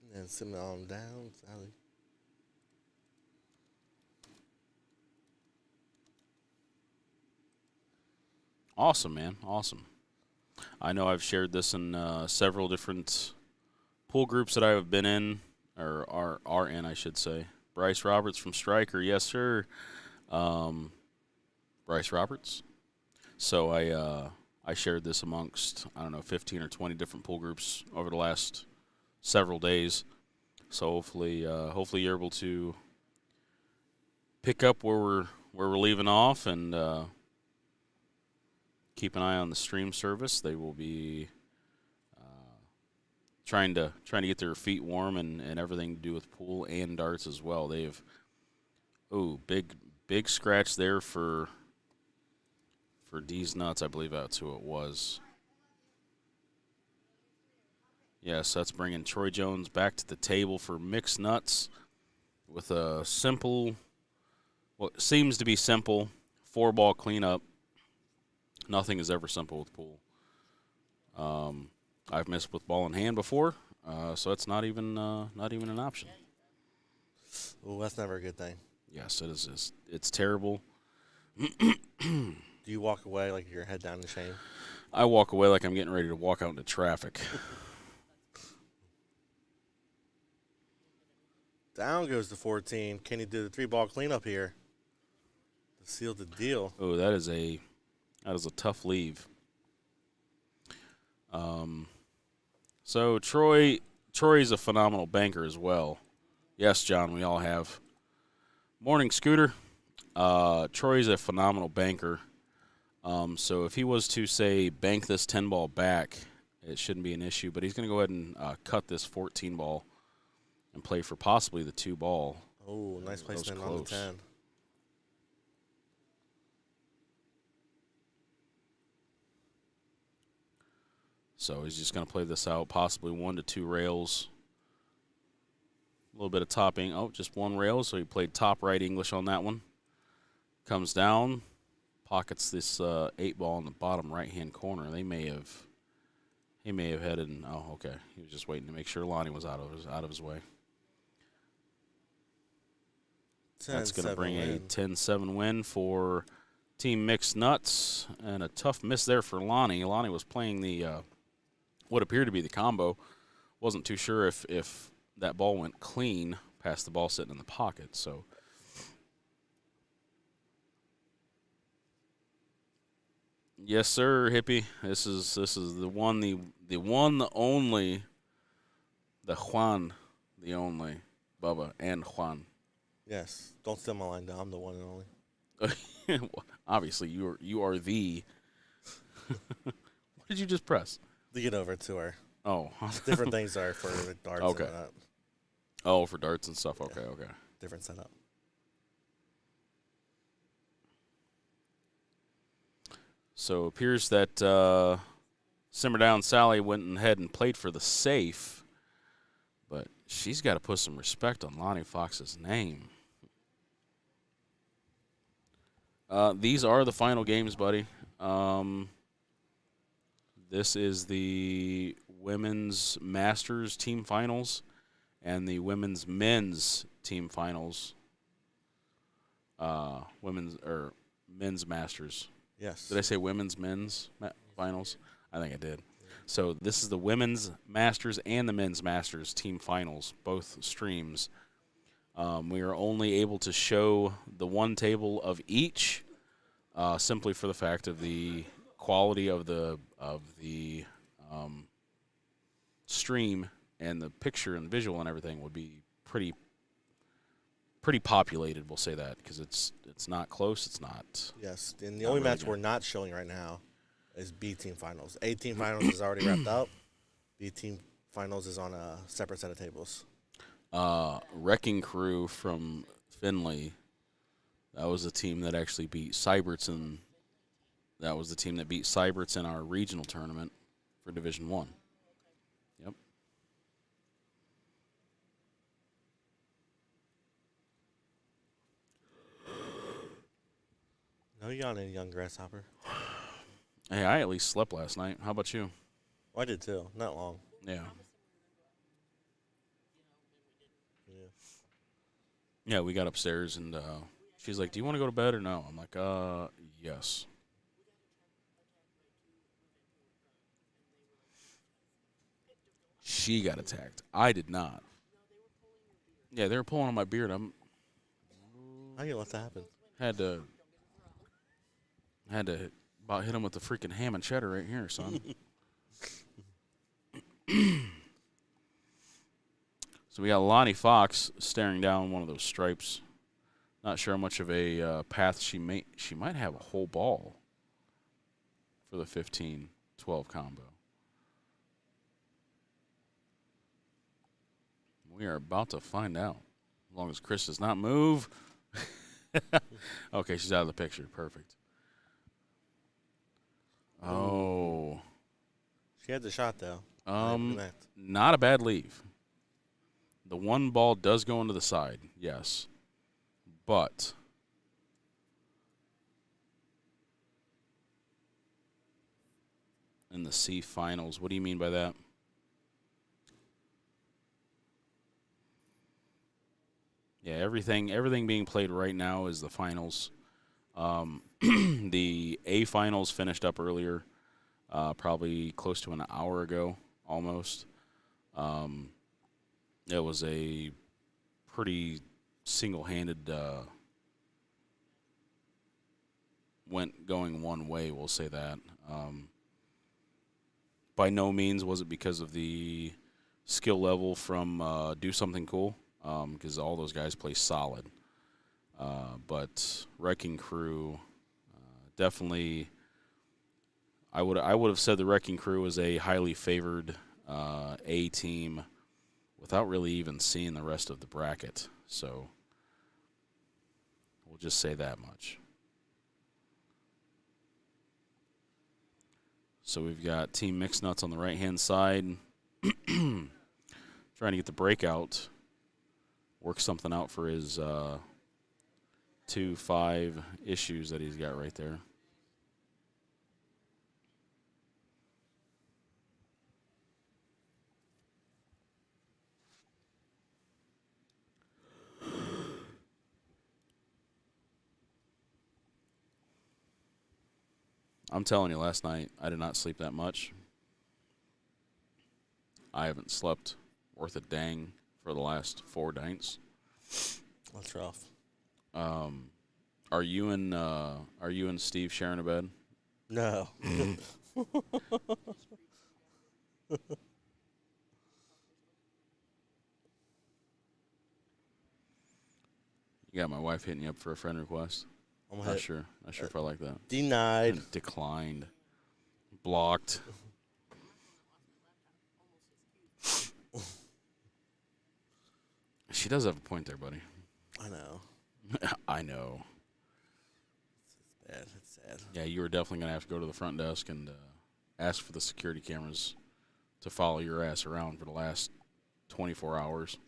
Speaker 3: And then send it on down, Sally.
Speaker 2: Awesome, man. Awesome. I know I've shared this in several different pool groups that I have been in, or are in, I should say. Bryce Roberts from Stryker, yes, sir. Bryce Roberts. So I shared this amongst, 15 or 20 different pool groups over the last several days. So hopefully you're able to pick up where we're leaving off and keep an eye on the stream service. They will be trying to get their feet warm and everything to do with pool and darts as well. They've big scratch there for D's Nuts. I believe that's who it was. Yes, that's bringing Troy Jones back to the table for mixed nuts with a simple, what seems to be simple, 4-ball cleanup. Nothing is ever simple with pool. I've missed with ball in hand before, so it's not even an option.
Speaker 3: Oh, that's never a good thing.
Speaker 2: Yes, it is. It's terrible.
Speaker 3: Do you walk away like your head down in shame?
Speaker 2: I walk away like I'm getting ready to walk out into traffic.
Speaker 3: Down goes the 14. Can he do the 3-ball cleanup here to seal the deal?
Speaker 2: Oh, that is a tough leave. So Troy's a phenomenal banker as well. Yes, John, we all have. Morning, Scooter. Troy's a phenomenal banker. So if he was to, say, bank this 10-ball back, it shouldn't be an issue. But he's going to go ahead and cut this 14-ball and play for possibly the 2-ball.
Speaker 3: Oh, nice placement on the 10.
Speaker 2: So he's just going to play this out, possibly 1 to 2 rails. A little bit of topping. Oh, just 1 rail, so he played top right English on that one. Comes down, pockets this 8-ball in the bottom right-hand corner. He may have headed. Oh, okay. He was just waiting to make sure Lonnie was out of his way. That's going to bring a 10-7 win for Team Mixed Nuts, and a tough miss there for Lonnie. Lonnie was playing the what appeared to be the combo. Wasn't too sure if that ball went clean past the ball sitting in the pocket. So yes, sir, Hippie. This is the one, the only, the Juan, the only, Bubba and Juan.
Speaker 3: Yes. Don't steal my line down. I'm the one and only.
Speaker 2: Obviously, you are the. What did you just press?
Speaker 3: To get over to her.
Speaker 2: Oh.
Speaker 3: Different things are for the darts.
Speaker 2: Okay.
Speaker 3: And that.
Speaker 2: Oh, for darts and stuff. Okay,
Speaker 3: Yeah.
Speaker 2: okay.
Speaker 3: Different setup.
Speaker 2: So it appears that Simmer Down Sally went ahead and played for the safe, but she's got to put some respect on Lonnie Fox's name. These are the final games, buddy. This is the Women's Masters team finals and the Men's team finals. Men's Masters.
Speaker 3: Yes.
Speaker 2: Did I say men's finals? I think I did. So this is the Women's Masters and the Men's Masters team finals, both streams. We are only able to show the one table of each, simply for the fact of the quality of the stream, and the picture and the visual and everything would be pretty populated. We'll say that because it's not close. It's not.
Speaker 3: Yes, and the only
Speaker 2: really
Speaker 3: match
Speaker 2: good.
Speaker 3: we're not showing right now is B team finals. A team finals is already wrapped up. B team finals is on a separate set of tables.
Speaker 2: Wrecking Crew from Findlay. That was the team that actually beat Sybertson. That was the team that beat Syberts in our regional tournament for Division I. Yep.
Speaker 3: No yawning, young grasshopper.
Speaker 2: Hey, I at least slept last night. How about you?
Speaker 3: Well, I did too. Not long.
Speaker 2: Yeah.
Speaker 3: Yeah.
Speaker 2: Yeah, we got upstairs and she's like, "Do you want to go to bed or no?" I'm like, yes. She got attacked. I did not. Yeah, they were pulling on my beard.
Speaker 3: How you let that happen?
Speaker 2: Had to about hit him with the freaking ham and cheddar right here, son. So we got Lonnie Fox staring down one of those stripes. Not sure how much of a path she might have a whole ball for the 15-12 combo. We are about to find out. As long as Chris does not move. Okay, she's out of the picture. Perfect. Oh.
Speaker 3: She had the shot, though.
Speaker 2: Not a bad leave. The one ball does go into the side, yes. But in the C finals, what do you mean by that? Yeah, everything being played right now is the finals. The A finals finished up earlier, probably close to an hour ago, almost. It was a pretty single-handed going one way, we'll say that. By no means was it because of the skill level from Do Something Cool, because all those guys play solid. But Wrecking Crew definitely, I would have said the Wrecking Crew is a highly favored A team without really even seeing the rest of the bracket. So we'll just say that much. So we've got Team Mixed Nuts on the right-hand side. Trying to get the breakout. Work something out for his 2-5 issues that he's got right there. I'm telling you, last night I did not sleep that much. I haven't slept worth a dang for the last 4 nights.
Speaker 3: That's rough.
Speaker 2: Are you and Steve sharing a bed?
Speaker 3: No.
Speaker 2: You got my wife hitting you up for a friend request.
Speaker 3: I'm
Speaker 2: Not sure if I like that.
Speaker 3: Denied.
Speaker 2: Declined. Blocked. She does have a point there, buddy.
Speaker 3: I know.
Speaker 2: I know.
Speaker 3: It's bad. It's sad.
Speaker 2: Yeah, you were definitely going to have to go to the front desk and ask for the security cameras to follow your ass around for the last 24 hours.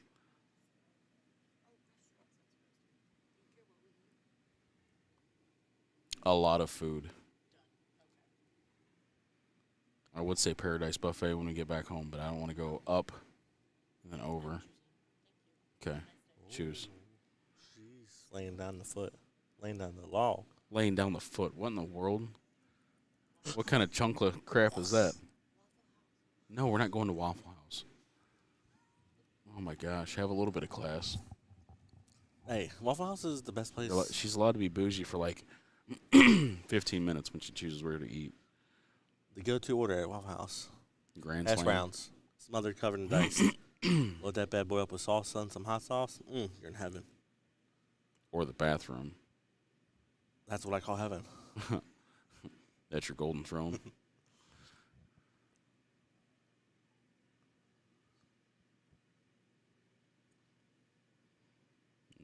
Speaker 2: A lot of food. I would say Paradise Buffet when we get back home, but I don't want to go up and then over. Okay, choose.
Speaker 3: She's laying down the foot. Laying down the log.
Speaker 2: Laying down the foot. What in the world? What kind of chunk of crap is that? No, we're not going to Waffle House. Oh, my gosh. Have a little bit of class.
Speaker 3: Hey, Waffle House is the best place.
Speaker 2: She's allowed to be bougie for like 15 minutes when she chooses where to eat. The
Speaker 3: go-to order at Waffle House.
Speaker 2: Grand
Speaker 3: hash
Speaker 2: slam.
Speaker 3: browns. Smothered, covered in dice. Load that bad boy up with salsa and some hot sauce. You're in heaven.
Speaker 2: Or the bathroom.
Speaker 3: That's what I call heaven.
Speaker 2: That's your golden throne.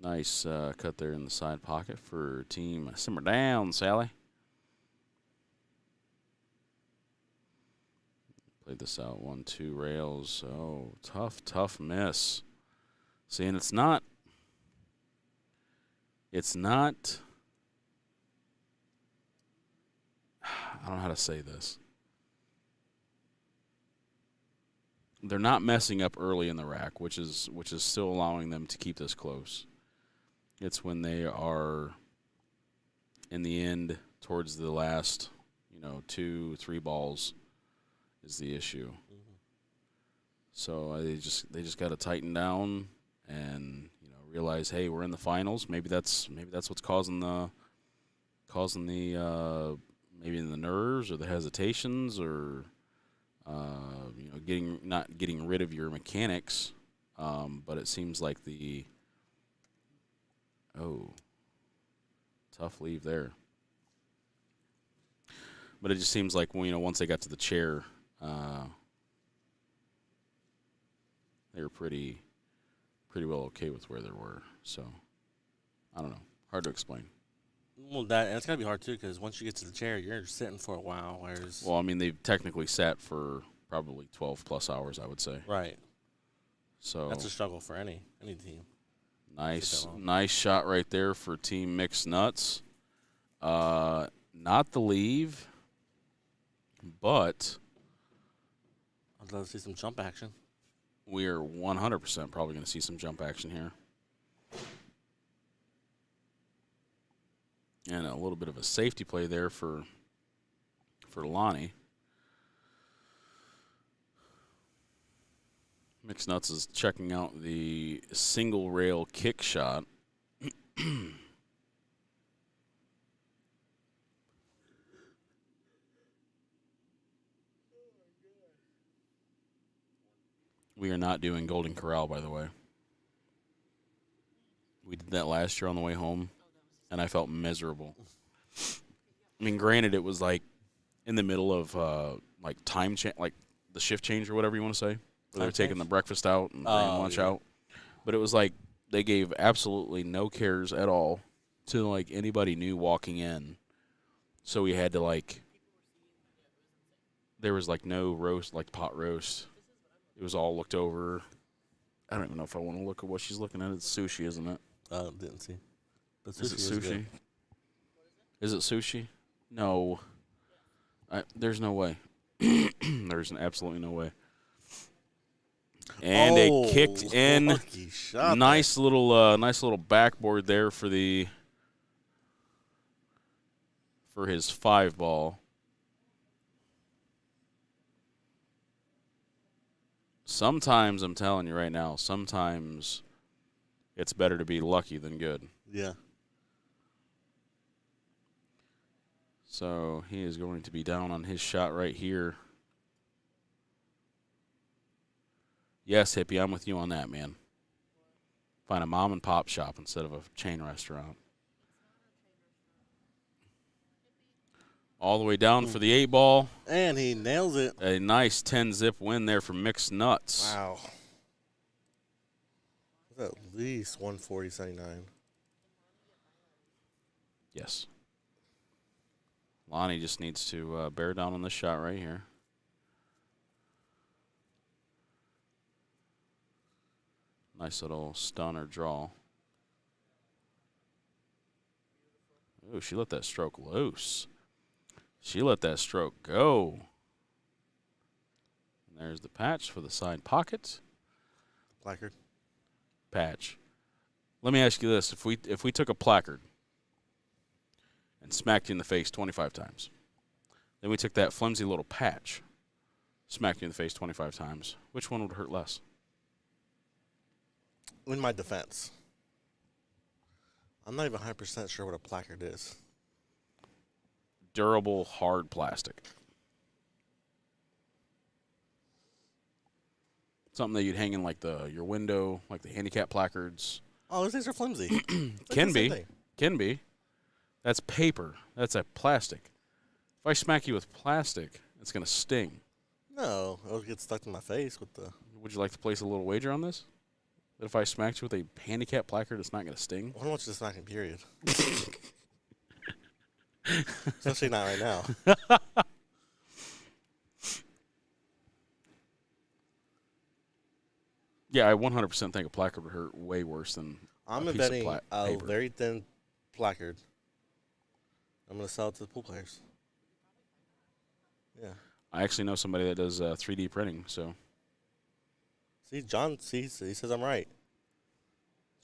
Speaker 2: Nice cut there in the side pocket for Team Simmer Down, Sally. Played this out 1-2 rails. Oh, tough miss. See, and it's not. I don't know how to say this. They're not messing up early in the rack, which is still allowing them to keep this close. It's when they are in the end towards the last, 2-3 balls is the issue. Mm-hmm. So they just got to tighten down and realize, hey, we're in the finals. Maybe that's what's causing the maybe the nerves or the hesitations or not getting rid of your mechanics. But it seems like Tough leave there. But it just seems like, once they got to the chair, they were pretty well okay with where they were. So, I don't know. Hard to explain.
Speaker 4: Well, that's gotta be hard too, because once you get to the chair, you're sitting for a while. Whereas,
Speaker 2: Well, I mean, they've technically sat for probably 12+ hours, I would say.
Speaker 4: right,
Speaker 2: So
Speaker 4: that's a struggle for any team.
Speaker 2: nice shot right there for Team Mixed Nuts. Not the leave, but
Speaker 4: I'd love to see some jump action.
Speaker 2: we are 100% probably going to see some jump action here. And a little bit of a safety play there for Lonnie. Mixed Nuts is checking out the single rail kick shot. We are not doing Golden Corral, by the way. We did that last year on the way home, and I felt miserable. I mean, granted, it was like in the middle of like like the shift change or whatever you want to say. Where they were taking the breakfast out and bringing lunch out. But it was like they gave absolutely no cares at all to like anybody new walking in. So we had to like, there was like no roast, like pot roast. It was all looked over. I don't even know if I want to look at what she's looking at. It's sushi, isn't it?
Speaker 4: Didn't see. But
Speaker 2: Is it
Speaker 4: was
Speaker 2: sushi?
Speaker 4: good.
Speaker 2: Is it sushi? No. There's no way. There's absolutely no way. And a kicked in.
Speaker 4: Lucky shot
Speaker 2: Nice little backboard there for his 5 ball. Sometimes, I'm telling you right now, sometimes it's better to be lucky than good.
Speaker 4: Yeah.
Speaker 2: So he is going to be down on his shot right here. Yes, Hippie, I'm with you on that, man. Find a mom and pop shop instead of a chain restaurant. All the way down for the 8 ball.
Speaker 4: And he nails it.
Speaker 2: A nice 10-zip win there for Mixed Nuts.
Speaker 4: Wow. That's at least 140.79.
Speaker 2: Yes. Lonnie just needs to bear down on this shot right here. Nice little stun or draw. Ooh, she let that stroke loose. She let that stroke go. And there's the patch for the side pocket.
Speaker 4: Placard.
Speaker 2: Patch. Let me ask you this. If we took a placard and smacked you in the face 25 times, then we took that flimsy little patch, smacked you in the face 25 times, which one would hurt less?
Speaker 4: In my defense, I'm not even 100% sure what a placard is.
Speaker 2: Durable, hard plastic. Something that you'd hang in like your window, like the handicap placards.
Speaker 4: Oh, those things are flimsy.
Speaker 2: Can be. That's paper. That's a plastic. If I smack you with plastic, it's going to sting.
Speaker 4: No, it'll get stuck in my face with the.
Speaker 2: Would you like to place a little wager on this? That if I smacked you with a handicap placard, it's not going to sting?
Speaker 4: I don't want you to smack me, period. Especially not right now.
Speaker 2: Yeah, I 100% think a placard would hurt way worse than
Speaker 4: I'm
Speaker 2: a piece
Speaker 4: betting
Speaker 2: of
Speaker 4: a
Speaker 2: paper.
Speaker 4: very thin placard. I'm going to sell it to the pool players. Yeah.
Speaker 2: I actually know somebody that does 3D printing, so.
Speaker 4: See, John he says I'm right.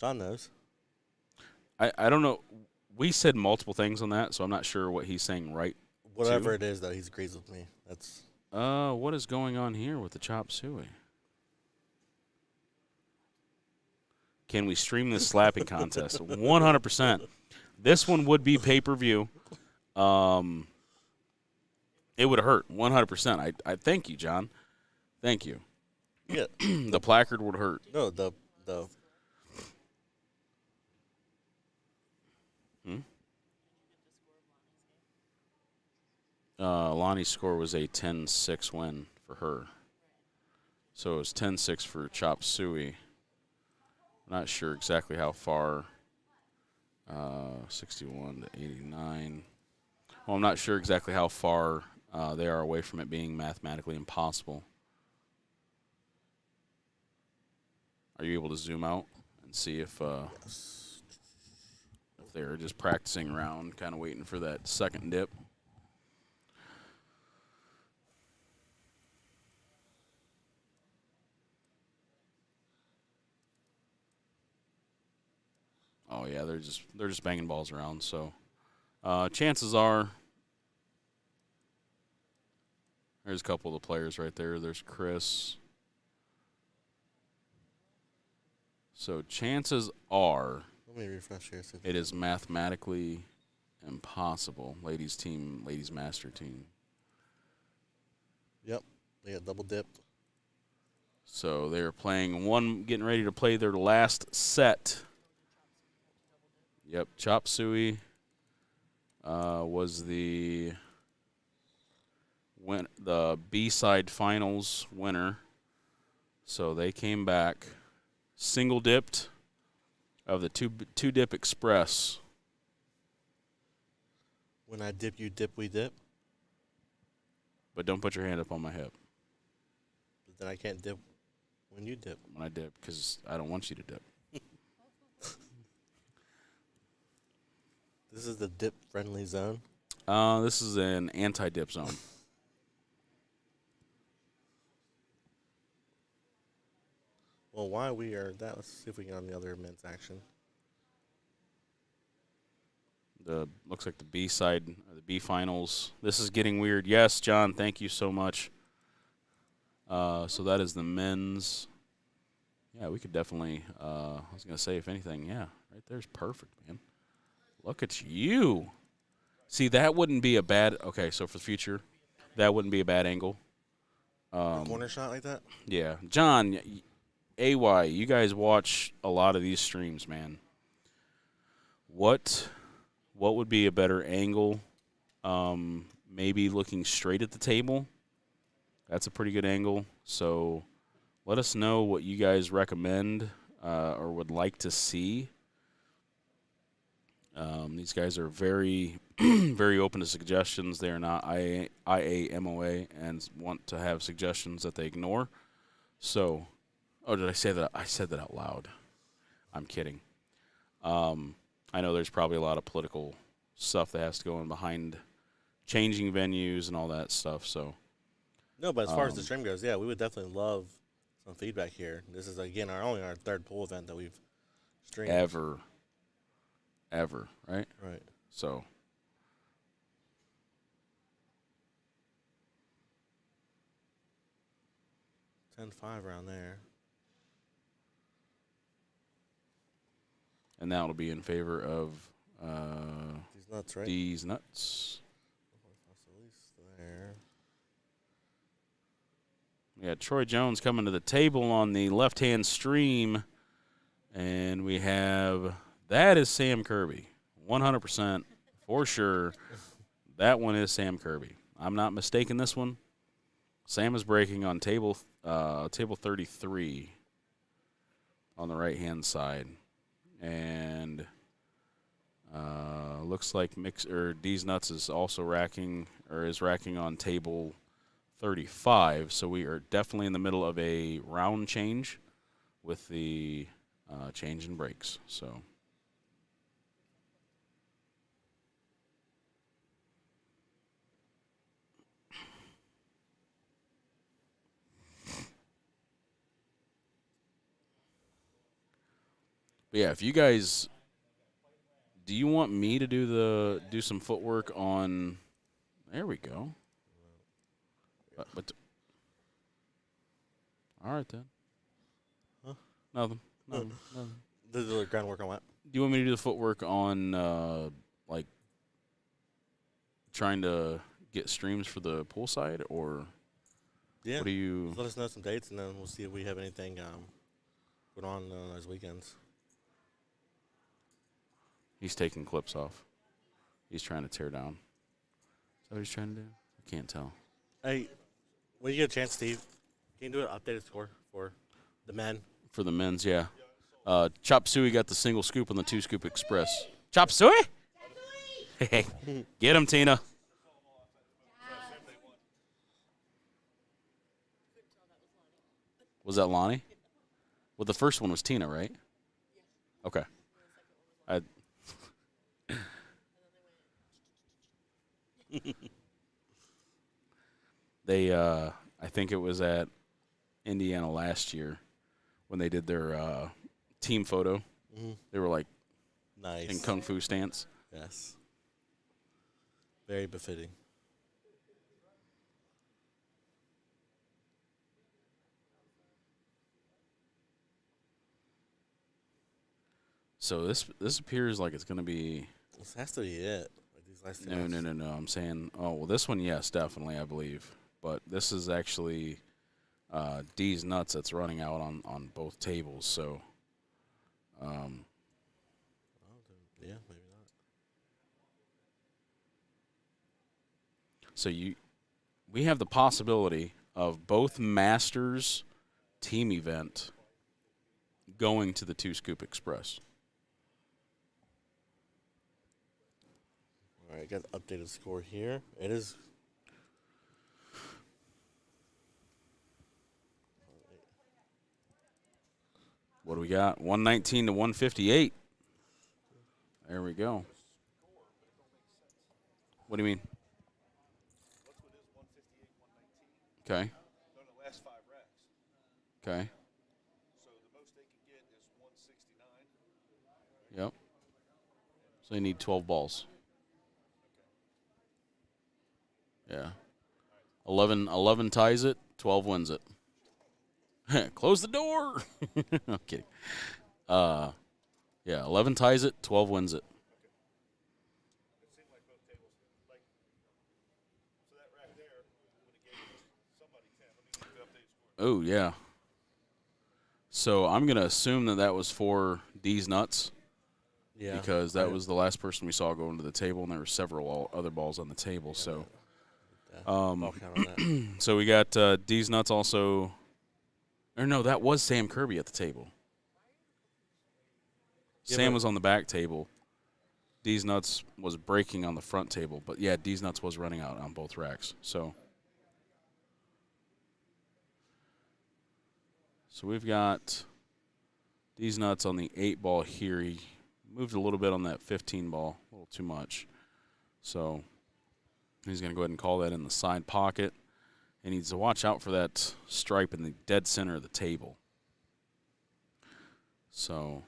Speaker 4: John knows.
Speaker 2: I don't know. We said multiple things on that, so I'm not sure what he's saying right.
Speaker 4: Whatever it is, though, he agrees with me. That's.
Speaker 2: What is going on here with the chop suey? Can we stream this slapping contest? 100%. This one would be pay-per-view. It would hurt 100%. I thank you, John. Thank you.
Speaker 4: Yeah.
Speaker 2: The placard would hurt.
Speaker 4: No, the.
Speaker 2: Lonnie's score was a 10-6 win for her. So it was 10-6 for Chop Suey. Not sure exactly how far. 61 to 89. Well, I'm not sure exactly how far they are away from it being mathematically impossible. Are you able to zoom out and see if they're just practicing around, kind of waiting for that second dip? Oh yeah, they're just banging balls around. So chances are, there's a couple of the players right there. There's Chris. So chances are,
Speaker 4: Let me refresh here.
Speaker 2: it is mathematically impossible. Ladies team, ladies master team.
Speaker 4: Yep, they got double dipped.
Speaker 2: So they're playing getting ready to play their last set. Yep, Chop Suey was the B-side finals winner. So they came back single dipped of the two dip express.
Speaker 4: When I dip, you dip, we dip.
Speaker 2: But don't put your hand up on my hip
Speaker 4: But then I can't dip when you dip.
Speaker 2: when I dip, because I don't want you to dip.
Speaker 4: This is the dip-friendly zone.
Speaker 2: This is an anti-dip zone.
Speaker 4: Well, while we are that, let's see if we get on the other men's action.
Speaker 2: Looks like the B side, or the B finals. This is getting weird. Yes, John, thank you so much. So that is the men's. Yeah, we could definitely. I was gonna say, if anything, yeah, right there's perfect, man. Look at you. See, that wouldn't be a bad. Okay, so for the future, that wouldn't be a bad angle.
Speaker 4: A corner shot like that?
Speaker 2: Yeah, John, AY, you guys watch a lot of these streams, man. What would be a better angle? Maybe looking straight at the table. That's a pretty good angle. So let us know what you guys recommend or would like to see. These guys are very, very open to suggestions. They are not IAMOA and want to have suggestions that they ignore. So, did I say that? I said that out loud. I'm kidding. I know there's probably a lot of political stuff that has to go in behind changing venues and all that stuff. So,
Speaker 4: No, but as far as the stream goes, yeah, we would definitely love some feedback here. This is, again, only our third pool event that we've streamed.
Speaker 2: Ever, right?
Speaker 4: Right.
Speaker 2: So,
Speaker 4: $10-5 around there.
Speaker 2: and that will be in favor of
Speaker 4: These nuts, right?
Speaker 2: these nuts.
Speaker 4: That's at least there.
Speaker 2: We got Troy Jones coming to the table on the left-hand stream, and we have that is Sam Kirby, 100% for sure. That one is Sam Kirby. I'm not mistaken. This one, Sam is breaking on table 33 on the right-hand side, and looks like D's Nuts is also racking on table 35. So we are definitely in the middle of a round change with the change in breaks. So. But yeah, if you guys, do you want me to do some footwork on? There we go. But all right then.
Speaker 4: Huh?
Speaker 2: Nothing.
Speaker 4: The groundwork on what?
Speaker 2: Do you want me to do the footwork on like trying to get streams for the poolside, or
Speaker 4: Yeah.
Speaker 2: what do you?
Speaker 4: Just let us know some dates, and then we'll see if we have anything going on those weekends.
Speaker 2: He's taking clips off. He's trying to tear down. Is that what he's trying to do? I can't tell.
Speaker 4: Hey, when you get a chance, Steve, can you do an updated score for the men?
Speaker 2: For the men's, yeah. Chop Suey got the single scoop on the 2-scoop express. Chop Suey? Hey, get him, Tina. Was that Lonnie? Well, the first one was Tina, right? Okay. I think it was at Indiana last year when they did their team photo.
Speaker 4: Mm-hmm.
Speaker 2: They were like
Speaker 4: Nice.
Speaker 2: in kung fu stance.
Speaker 4: Yes. Very befitting.
Speaker 2: So this appears like it's going to be.
Speaker 4: This has to be it. Like these last two
Speaker 2: No.
Speaker 4: matches.
Speaker 2: I'm saying, this one, yes, definitely, I believe. But this is actually D's Nuts that's running out on both tables. So,
Speaker 4: Oh, yeah, maybe not.
Speaker 2: so we have the possibility of both Masters team event going to the 2-scoop express.
Speaker 4: All right, got the updated score here. It is.
Speaker 2: What do we got? 119 to 158. There we go. What do you mean? Okay.
Speaker 1: They're the last 5 racks.
Speaker 2: Okay.
Speaker 1: So the most they can get is 169.
Speaker 2: Yep. So they need 12 balls. Yeah. 11 ties it, 12 wins it. Close the door. I'm kidding. Yeah, 11 ties it, 12 wins it.
Speaker 1: It seemed like both tables, like, so that rack there would have gave somebody 10. Let me look the updated score.
Speaker 2: Oh, yeah. So I'm going to assume that was for D's Nuts.
Speaker 4: Yeah.
Speaker 2: Because that was the last person we saw going to the table, and there were several other balls on the table. So,
Speaker 4: ball count on that.
Speaker 2: so we got D's Nuts also. Or no, that was Sam Kirby at the table.
Speaker 4: Yeah,
Speaker 2: Sam
Speaker 4: but-
Speaker 2: was on the back table. D's Nuts was breaking on the front table, but yeah, D's Nuts was running out on both racks. So we've got D's Nuts on the 8 ball here. He moved a little bit on that 15 ball, a little too much. So he's going to go ahead and call that in the side pocket. He needs to watch out for that stripe in the dead center of the table. So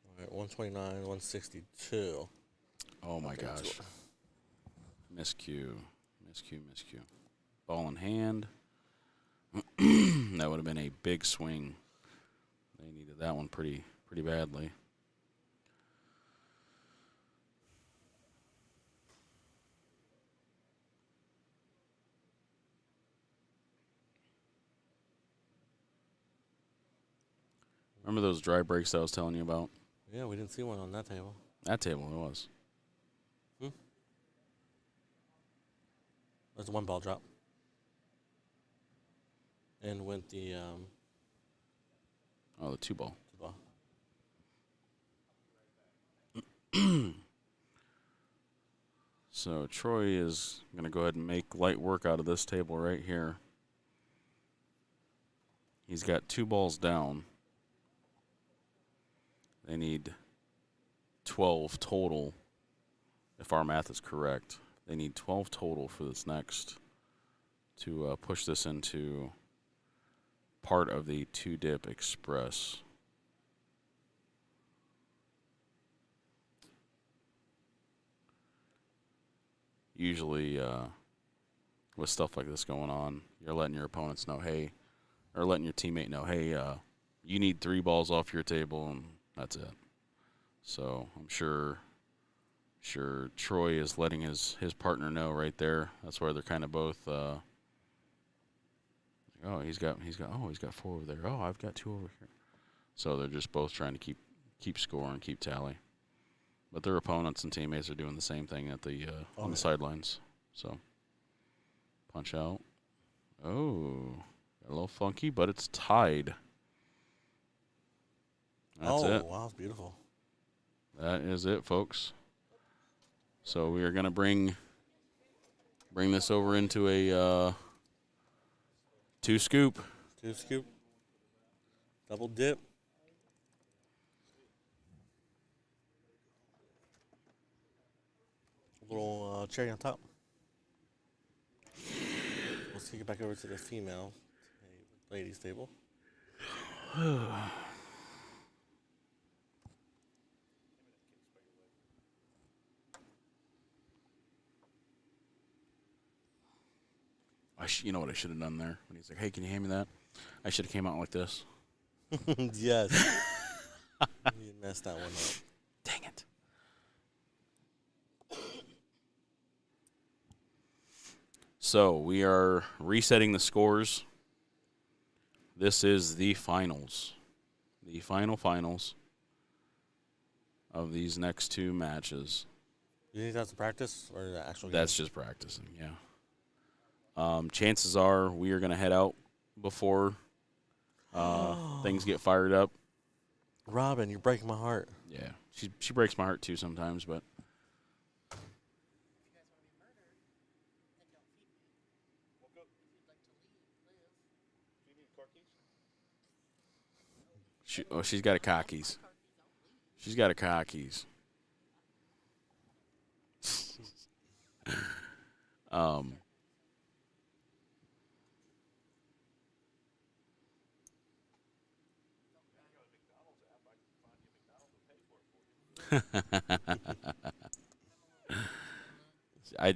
Speaker 4: All right, 129, 162.
Speaker 2: oh my
Speaker 4: Okay,
Speaker 2: gosh. Miscue. Ball in hand. That would have been a big swing. They needed that one pretty badly. Remember those dry breaks I was telling you about?
Speaker 4: Yeah, we didn't see one on that table.
Speaker 2: That table, it was.
Speaker 4: That's one ball drop. And went the
Speaker 2: Oh, the 2 ball.
Speaker 4: ball.
Speaker 2: So Troy is going to go ahead and make light work out of this table right here. He's got 2 balls down. They need 12 total, if our math is correct. They need 12 total for this next to push this into part of the 2-dip express. Usually, with stuff like this going on, you're letting your opponents know, hey, or letting your teammate know, hey, you need 3 balls off your table, and that's it. So I'm sure Troy is letting his partner know right there. That's where they're kind of both. He's got 4 over there. Oh, I've got 2 over here. So they're just both trying to keep score and keep tally. But their opponents and teammates are doing the same thing at the on the sidelines. So, punch out. Oh, got a little funky, but it's tied. That's it.
Speaker 4: Wow, that's beautiful.
Speaker 2: That is it, folks. So we are going to bring this over into a 2-scoop.
Speaker 4: 2-scoop. Double dip. A little cherry on top. Let's take it back over to the female ladies table.
Speaker 2: You know what I should have done there? When he's like, hey, can you hand me that? I should have came out like this.
Speaker 4: Yes. You messed that one up.
Speaker 2: Dang it. So we are resetting the scores. This is the finals. The finals of these next 2 matches.
Speaker 4: You think that's a practice or the actual game?
Speaker 2: That's just practicing, yeah. Chances are we are going to head out before things get fired up.
Speaker 4: Robin, you're breaking my heart.
Speaker 2: Yeah, she breaks my heart too sometimes, but she's got a cockies. She's got a cockies.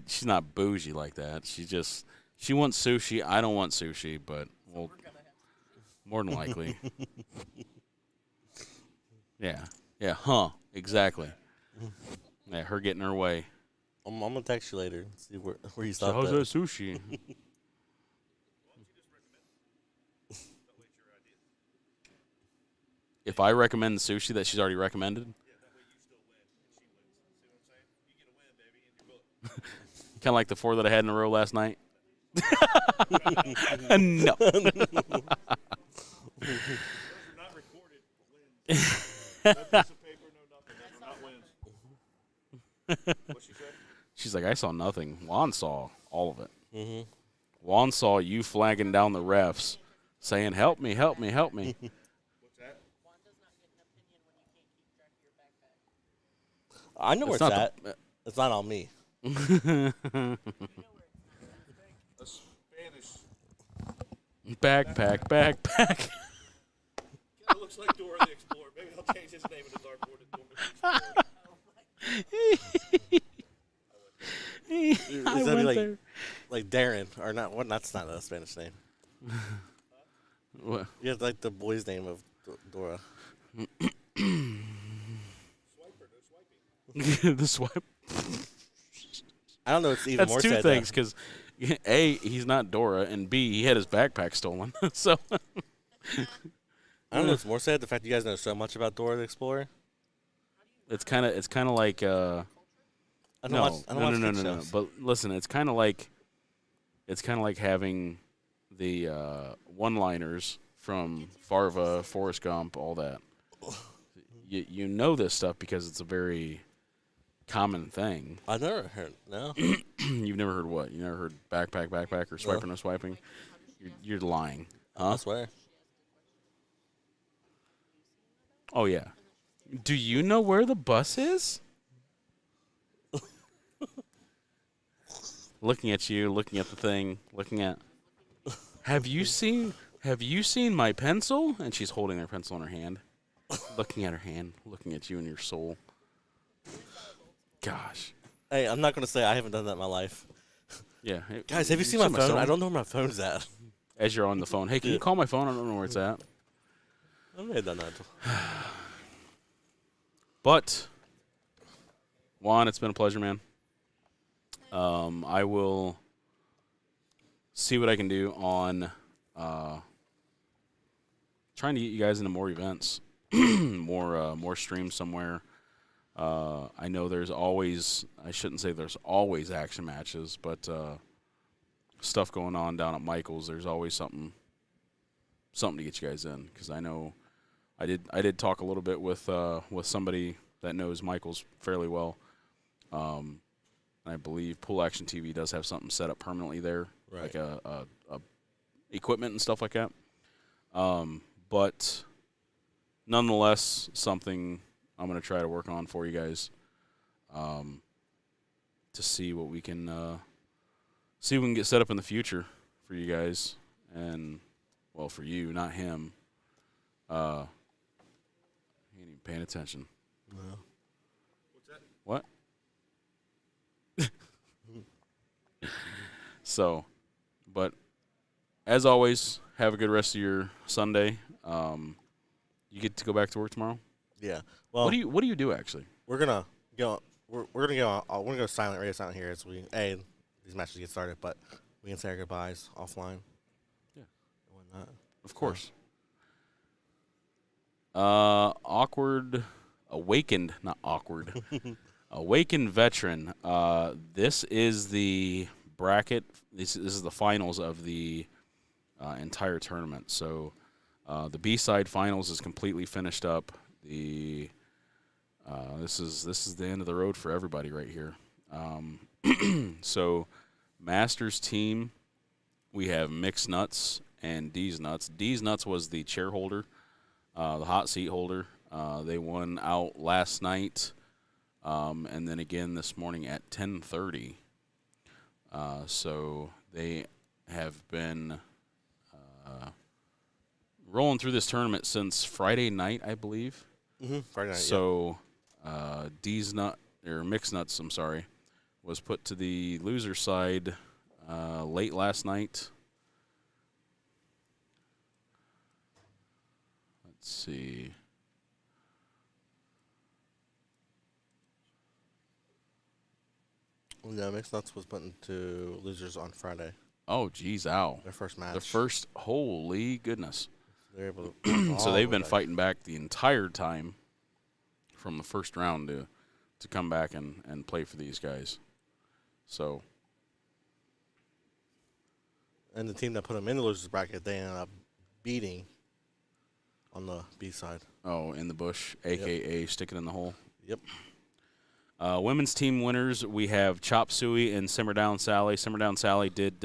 Speaker 2: She's not bougie like that. She wants sushi. I don't want sushi, but well, more than likely. Yeah, exactly. Yeah, her getting her way.
Speaker 4: I'm gonna text you later. See where you
Speaker 2: So
Speaker 4: stopped
Speaker 2: how's
Speaker 4: at.
Speaker 2: that sushi? If I recommend the sushi that she's already recommended, kind of like the 4 that I had in a row last night. No. She's like, I saw nothing. Juan saw all of it.
Speaker 4: Mm-hmm.
Speaker 2: Juan saw you flagging down the refs, saying, "Help me, help me, help me."
Speaker 4: I know where
Speaker 2: It's
Speaker 4: it's
Speaker 2: not
Speaker 4: at. It's not on me.
Speaker 2: Backpack.
Speaker 3: It looks like Dora the Explorer. Maybe I'll change his name in the dartboard to Dora the Explorer.
Speaker 4: Is that like Darren or not? What? That's not a Spanish name.
Speaker 2: What?
Speaker 4: You have like the boy's name of Dora.
Speaker 2: The swipe.
Speaker 4: I don't know. It's even
Speaker 2: That's
Speaker 4: more
Speaker 2: 2
Speaker 4: sad.
Speaker 2: things, because A, he's not Dora, and B, he had his backpack stolen. So
Speaker 4: I don't know. It's more sad the fact you guys know so much about Dora the Explorer.
Speaker 2: it's kind of like
Speaker 4: I don't watch kids
Speaker 2: no.
Speaker 4: shows.
Speaker 2: But listen, it's kind of like having the one-liners from Farva, Forrest Gump, all that. You know this stuff because it's a very common thing.
Speaker 4: I've never heard. No.
Speaker 2: You've never heard what? You never heard backpack, or swiping or swiping? You're lying. Huh?
Speaker 4: I swear.
Speaker 2: Oh, yeah. Do you know where the bus is? Looking at you, looking at the thing, looking at. Have you seen my pencil? And she's holding her pencil in her hand, looking at her hand, looking at you and your soul. Gosh.
Speaker 4: Hey, I'm not gonna say I haven't done that in my life.
Speaker 2: Yeah.
Speaker 4: Guys, have you seen my phone? I don't know where my phone's at.
Speaker 2: As you're on the phone, hey, can you call my phone? I don't know where it's at.
Speaker 4: I may have done that.
Speaker 2: But, Juan, it's been a pleasure, man. I will see what I can do on trying to get you guys into more events, more streams somewhere. I know there's always, I shouldn't say there's always action matches, but stuff going on down at Michael's. There's always something to get you guys in, because I know I did talk a little bit with somebody that knows Michael's fairly well. I believe Pool Action TV does have something set up permanently there,
Speaker 4: Right.
Speaker 2: like a equipment and stuff like that. But nonetheless, something I'm going to try to work on for you guys, to see what we can get set up in the future for you guys, and well, for you, not him. He ain't even paying attention.
Speaker 4: No.
Speaker 3: What's that?
Speaker 2: What? So, but as always, have a good rest of your Sunday. You get to go back to work tomorrow.
Speaker 4: Yeah. Well,
Speaker 2: What do you do actually?
Speaker 4: we're gonna go. We're gonna go. We're gonna go silent, radio silent here as these matches get started. But we can say our goodbyes offline.
Speaker 2: Yeah.
Speaker 4: And whatnot.
Speaker 2: Of course. Not awkward. Awakened veteran. This is the bracket. This is the finals of the entire tournament. So the B-side finals is completely finished up. This is the end of the road for everybody right here. So Masters team, we have Mixed Nuts and D's Nuts. D's Nuts was the chair holder, the hot seat holder. They won out last night, and then again this morning at 10:30. So they have been rolling through this tournament since Friday night, I believe.
Speaker 4: Mm-hmm. Friday night.
Speaker 2: So D's Nut, or Mixed Nuts, I'm sorry, was put to the loser side late last night. Let's see.
Speaker 4: Yeah, Mixed Nuts was put into losers on Friday.
Speaker 2: Oh, geez, ow.
Speaker 4: Their first match.
Speaker 2: The first, holy goodness.
Speaker 4: They're able to
Speaker 2: So they've been fighting back the entire time from the first round to come back and play for these guys. So.
Speaker 4: And the team that put them in the losers bracket, they ended up beating on the B side.
Speaker 2: Oh, in the bush, a.k.a. sticking in the hole.
Speaker 4: Yep.
Speaker 2: Women's team winners, we have Chop Suey and Simmer Down Sally. Simmer Down Sally did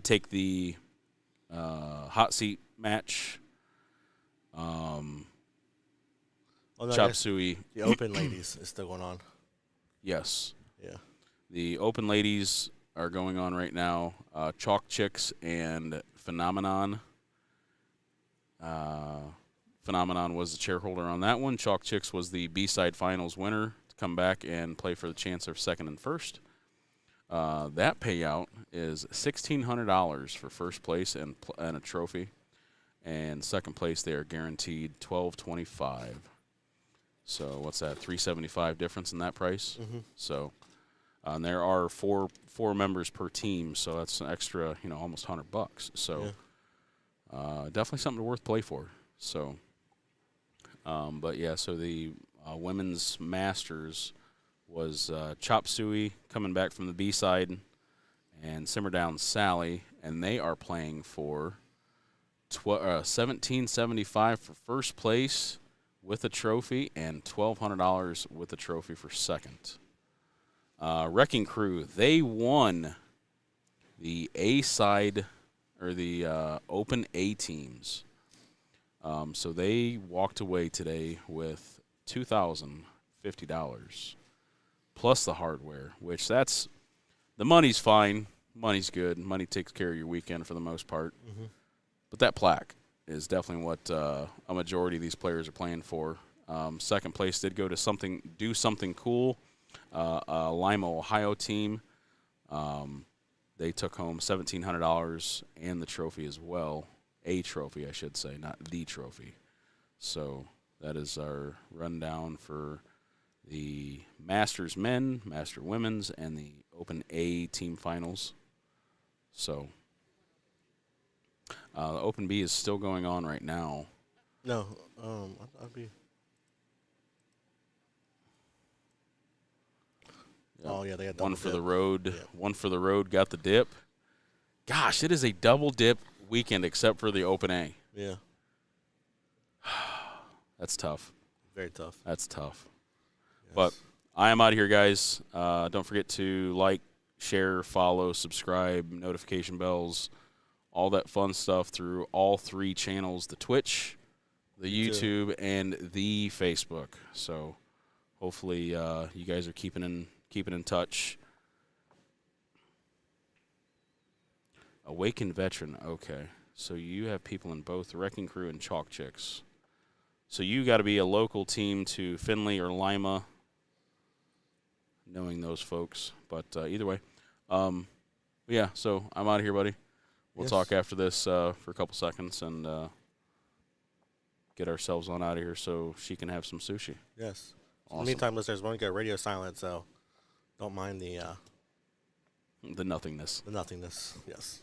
Speaker 2: take the hot seat match.
Speaker 4: Oh, no, I
Speaker 2: Chop
Speaker 4: guess
Speaker 2: Suey,
Speaker 4: the Open ladies is still going on.
Speaker 2: yes.
Speaker 4: Yeah.
Speaker 2: The Open ladies are going on right now. Chalk Chicks and Phenomenon. Phenomenon was the chair holder on that one. Chalk Chicks was the B-side finals winner to come back and play for the chance of second and first. That payout is $1,600 for first place and a trophy. And second place, they are guaranteed $1,225. So what's that? $375 difference in that price.
Speaker 4: Mm-hmm.
Speaker 2: So, and there are four members per team, so that's an extra, almost $100. So, definitely something worth play for. So, but yeah, so the women's Masters was Chop Suey coming back from the B side, and Simmer Down Sally, and they are playing for $1,775 for first place with a trophy, and $1,200 with a trophy for second. Wrecking Crew, they won the A side, or the Open A teams. So they walked away today with $2,050 plus the hardware, which the money's fine. Money's good. Money takes care of your weekend for the most part.
Speaker 4: Mm-hmm.
Speaker 2: But that plaque is definitely what a majority of these players are playing for. Second place did go to Do Something Cool, Lima, Ohio team. They took home $1,700 and the trophy as well. A trophy, I should say, not the trophy. So that is our rundown for the Masters men, Master women's, and the Open A team finals. So the Open B is still going on right now.
Speaker 4: No, I'd be.
Speaker 2: Yeah.
Speaker 4: Oh, yeah, they had
Speaker 2: one
Speaker 4: double
Speaker 2: for the
Speaker 4: dip.
Speaker 2: road.
Speaker 4: Yeah.
Speaker 2: One for the road got the dip. Gosh, it is a double dip weekend except for the Open A.
Speaker 4: Yeah,
Speaker 2: That's tough.
Speaker 4: very tough.
Speaker 2: That's tough.
Speaker 4: Yes.
Speaker 2: But I am out of here, guys. Don't forget to like, share, follow, subscribe, notification bells, all that fun stuff through all 3 channels, the Twitch, the YouTube, and the Facebook. So hopefully you guys are keeping in touch. Awakened Veteran, okay. So you have people in both Wrecking Crew and Chalk Chicks. So you got to be a local team to Findlay or Lima, knowing those folks. But either way, yeah, so I'm out of here, buddy. We'll
Speaker 4: Yes.
Speaker 2: talk after this for a couple seconds and get ourselves on out of here so she can have some sushi.
Speaker 4: Yes.
Speaker 2: Awesome.
Speaker 4: In the meantime, listeners, won't get radio silent, so don't mind the
Speaker 2: nothingness.
Speaker 4: nothingness. Yes.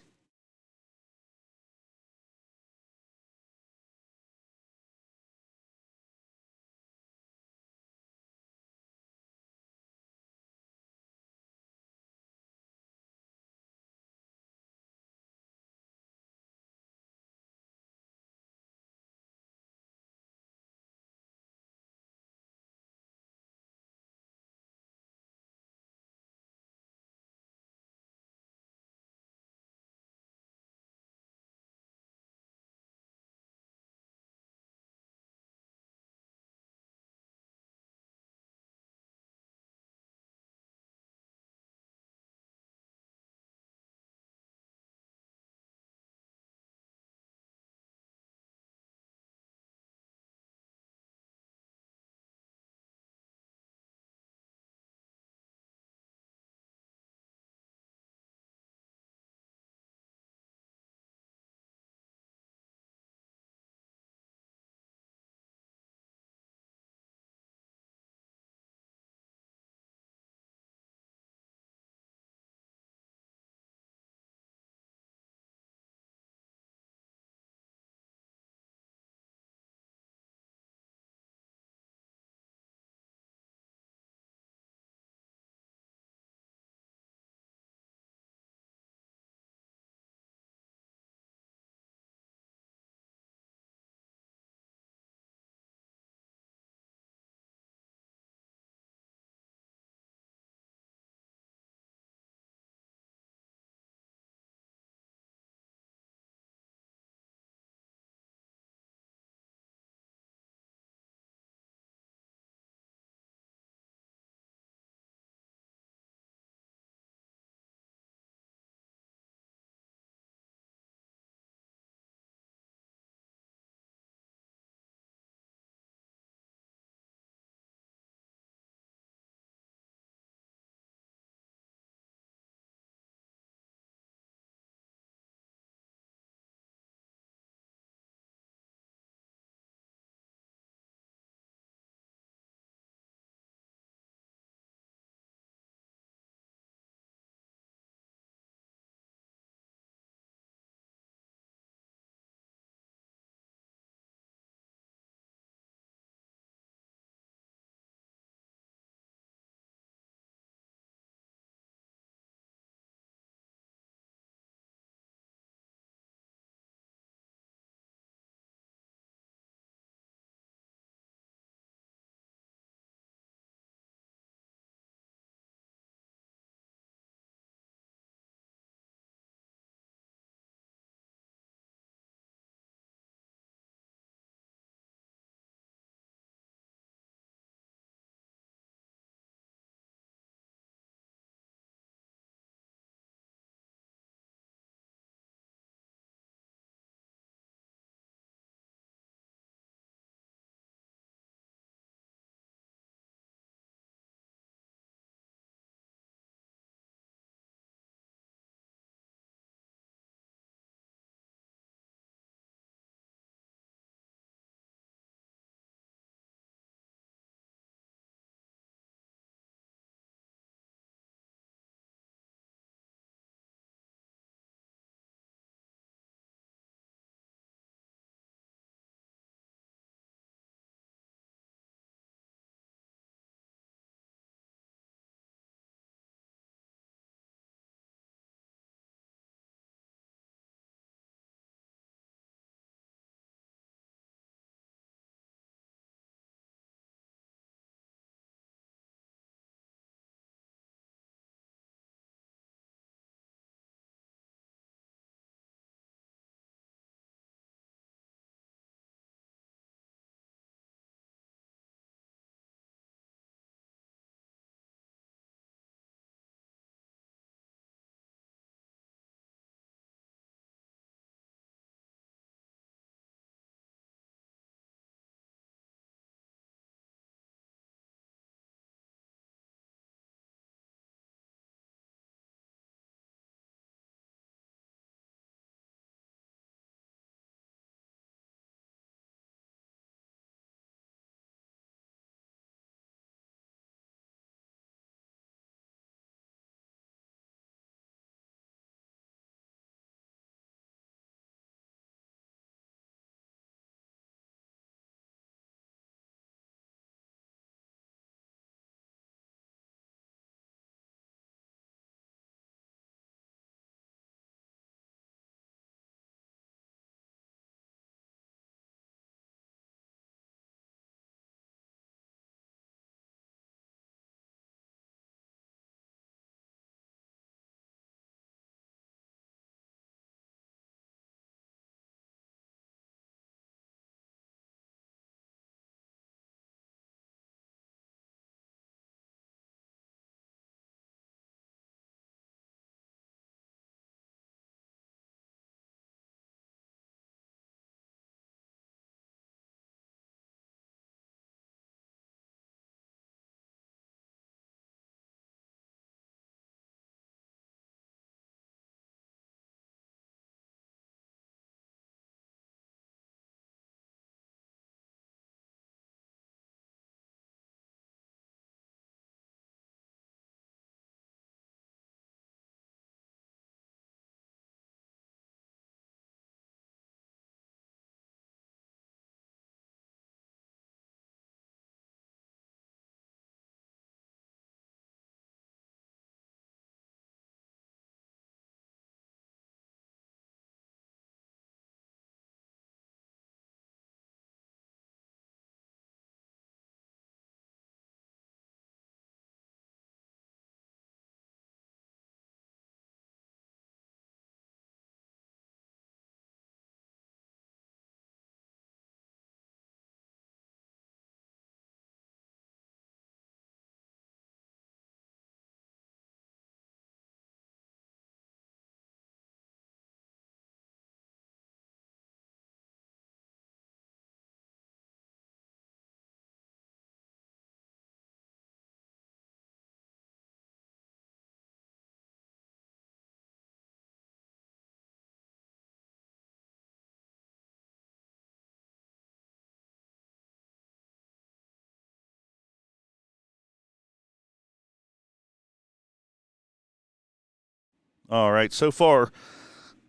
Speaker 1: All right, so far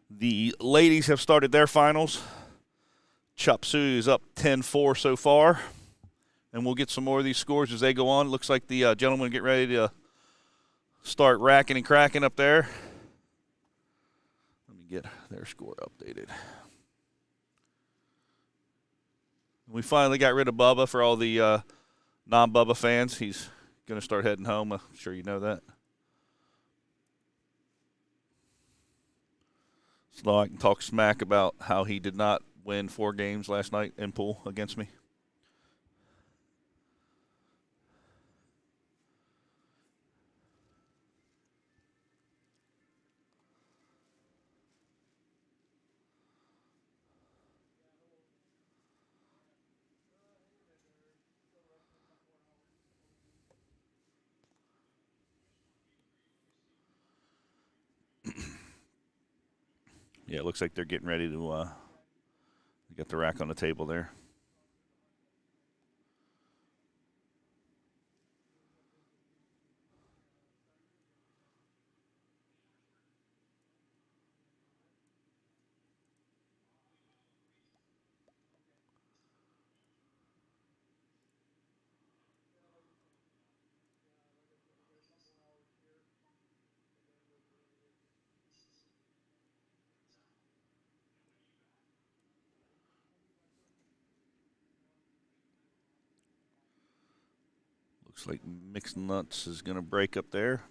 Speaker 1: the ladies have started their finals. Chop Suey is up 10-4 so far, and we'll get some more of these scores as they go on. It looks like the gentlemen get ready to start racking and cracking up there. Let me get their score updated. We finally got rid of Bubba for all the non-Bubba fans. He's going to start heading home. I'm sure you know that. So I can talk smack about how he did not win 4 games last night in pool against me. Yeah, it looks like they're getting ready to get the rack on the table there. Looks like Mixed Nuts is going to break up there.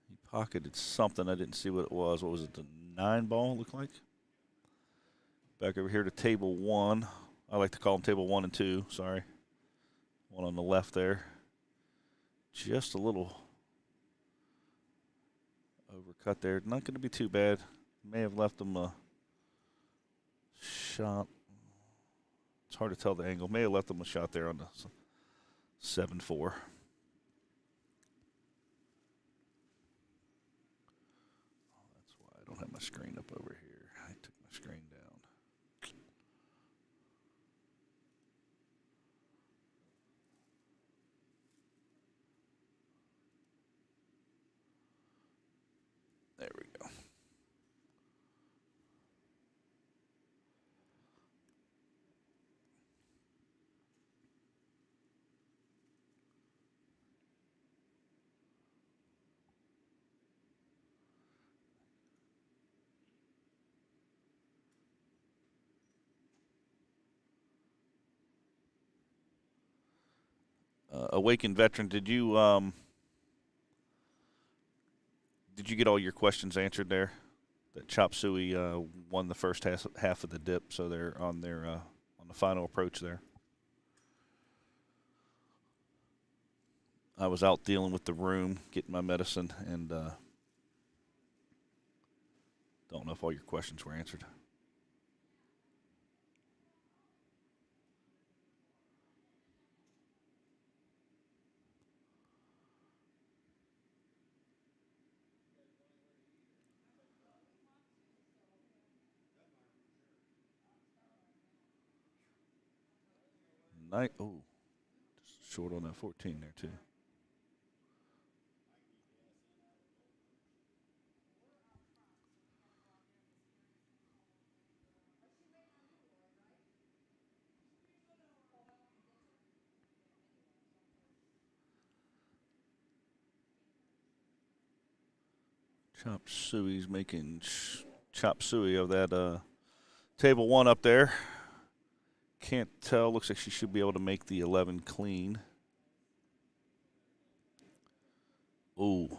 Speaker 1: He pocketed something. I didn't see what it was. What was it, the 9 ball, look like? Back over here to table 1. I like to call them table 1 and 2, sorry. One on the left there. Just a little overcut there. Not going to be too bad. May have left him a shot. It's hard to tell the angle. May have left him a shot there on the 7-4. That's why I don't have my screen up over here. I took my screen down. There we go. Awakened Veteran, did you get all your questions answered there? That Chop Suey won the first half of the dip, so they're on their on the final approach there. I was out dealing with the room, getting my medicine, and don't know if all your questions were answered. Oh, just short on that 14 there, too. Chop Suey's making Chop Suey of that table 1 up there. Can't tell. Looks like she should be able to make the 11 clean. Ooh.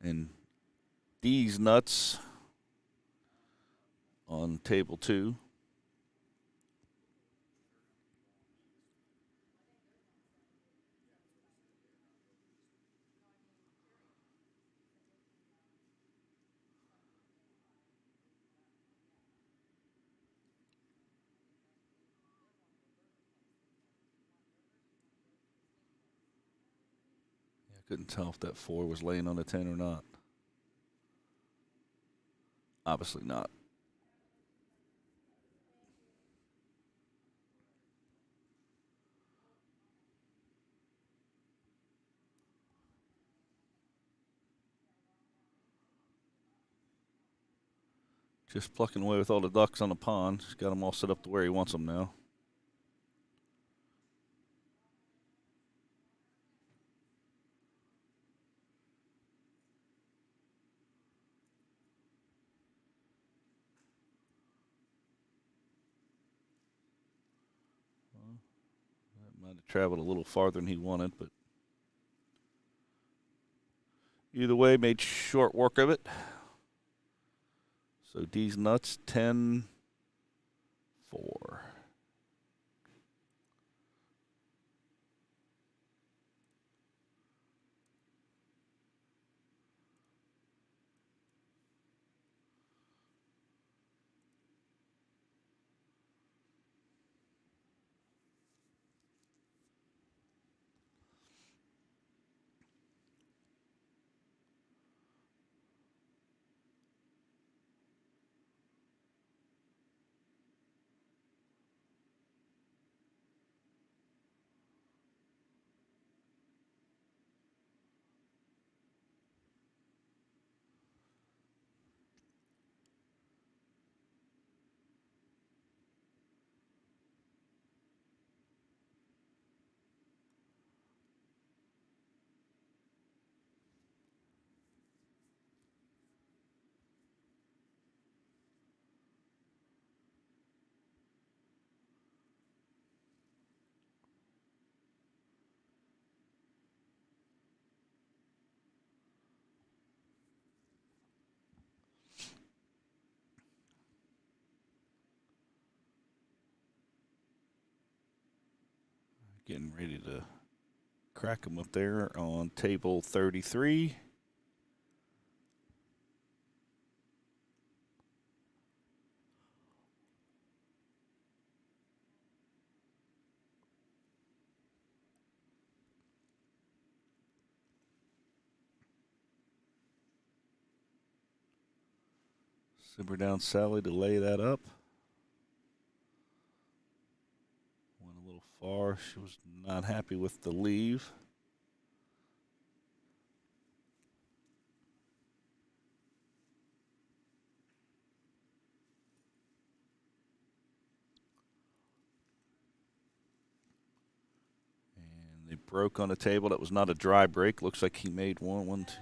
Speaker 1: And these nuts on table 2. couldn't tell if that 4 was laying on the 10 or not. Obviously not. Just plucking away with all the ducks on the pond. He's got them all set up to where he wants them now. That might have traveled a little farther than he wanted, but either way, made short work of it. So D's nuts, 10-4. Getting ready to crack them up there on table 33. Simmer down Sally to lay that up. Went a little far. She was not happy with the leave. And they broke on a table. That was not a dry break. Looks like he made one, two.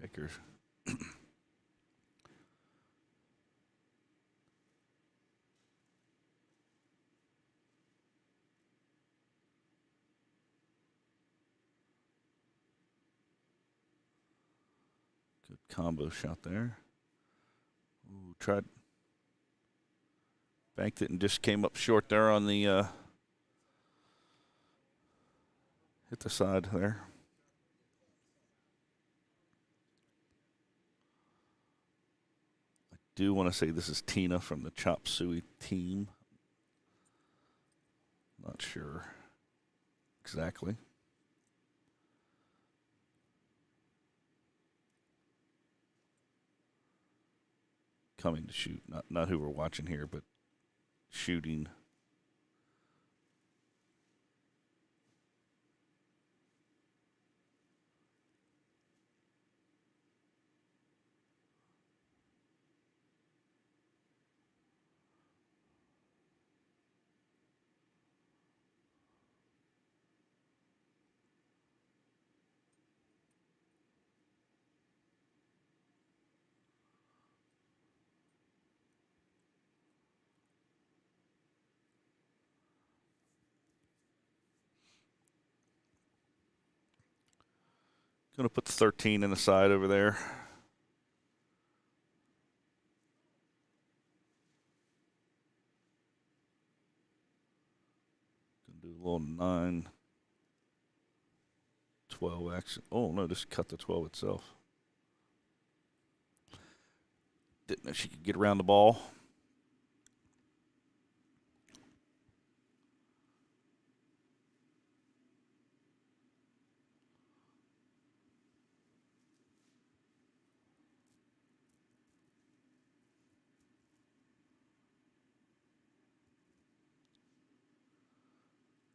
Speaker 1: Checkers. Good combo shot there. Ooh, tried. Banked it and just came up short there on the hit the side there. I do want to say this is Tina from the Chop Suey team. Not sure exactly. Coming to shoot, not who we're watching here, but shooting. Going to put the 13 in the side over there. Going to do a little 9, 12 action. Oh, no, just cut the 12 itself. Didn't know she could get around the ball.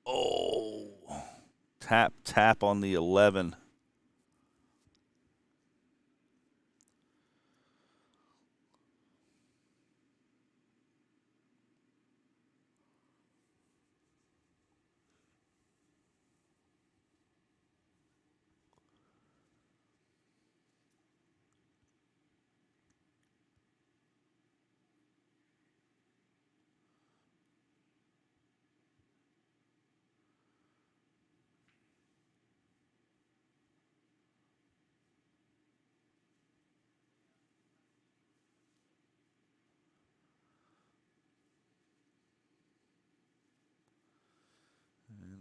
Speaker 1: Oh, tap on the 11.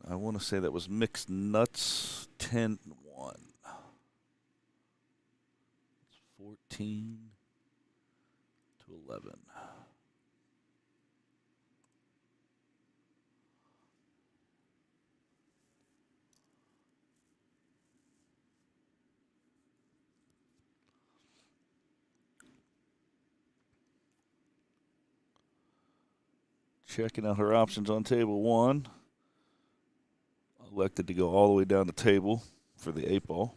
Speaker 1: I want to say that was mixed nuts 10-1. 14 to 11. Checking out her options on table 1. Elected to go all the way down the table for the 8-ball.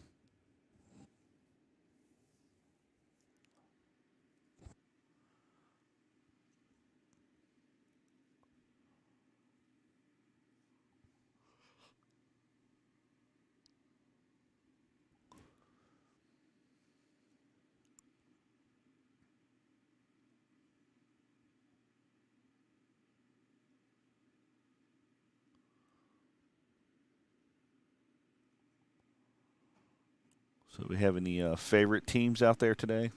Speaker 1: So we have any favorite teams out there today?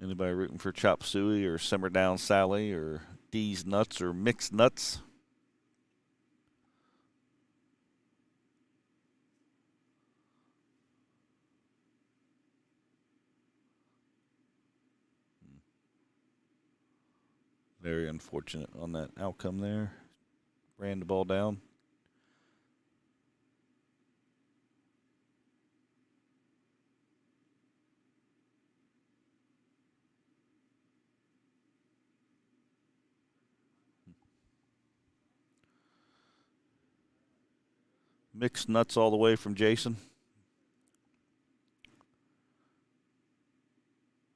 Speaker 1: Anybody rooting for Chop Suey or Simmer Down Sally or D's Nuts or Mixed Nuts? Very unfortunate on that outcome there. Ran the ball down. Mixed nuts all the way from Jason.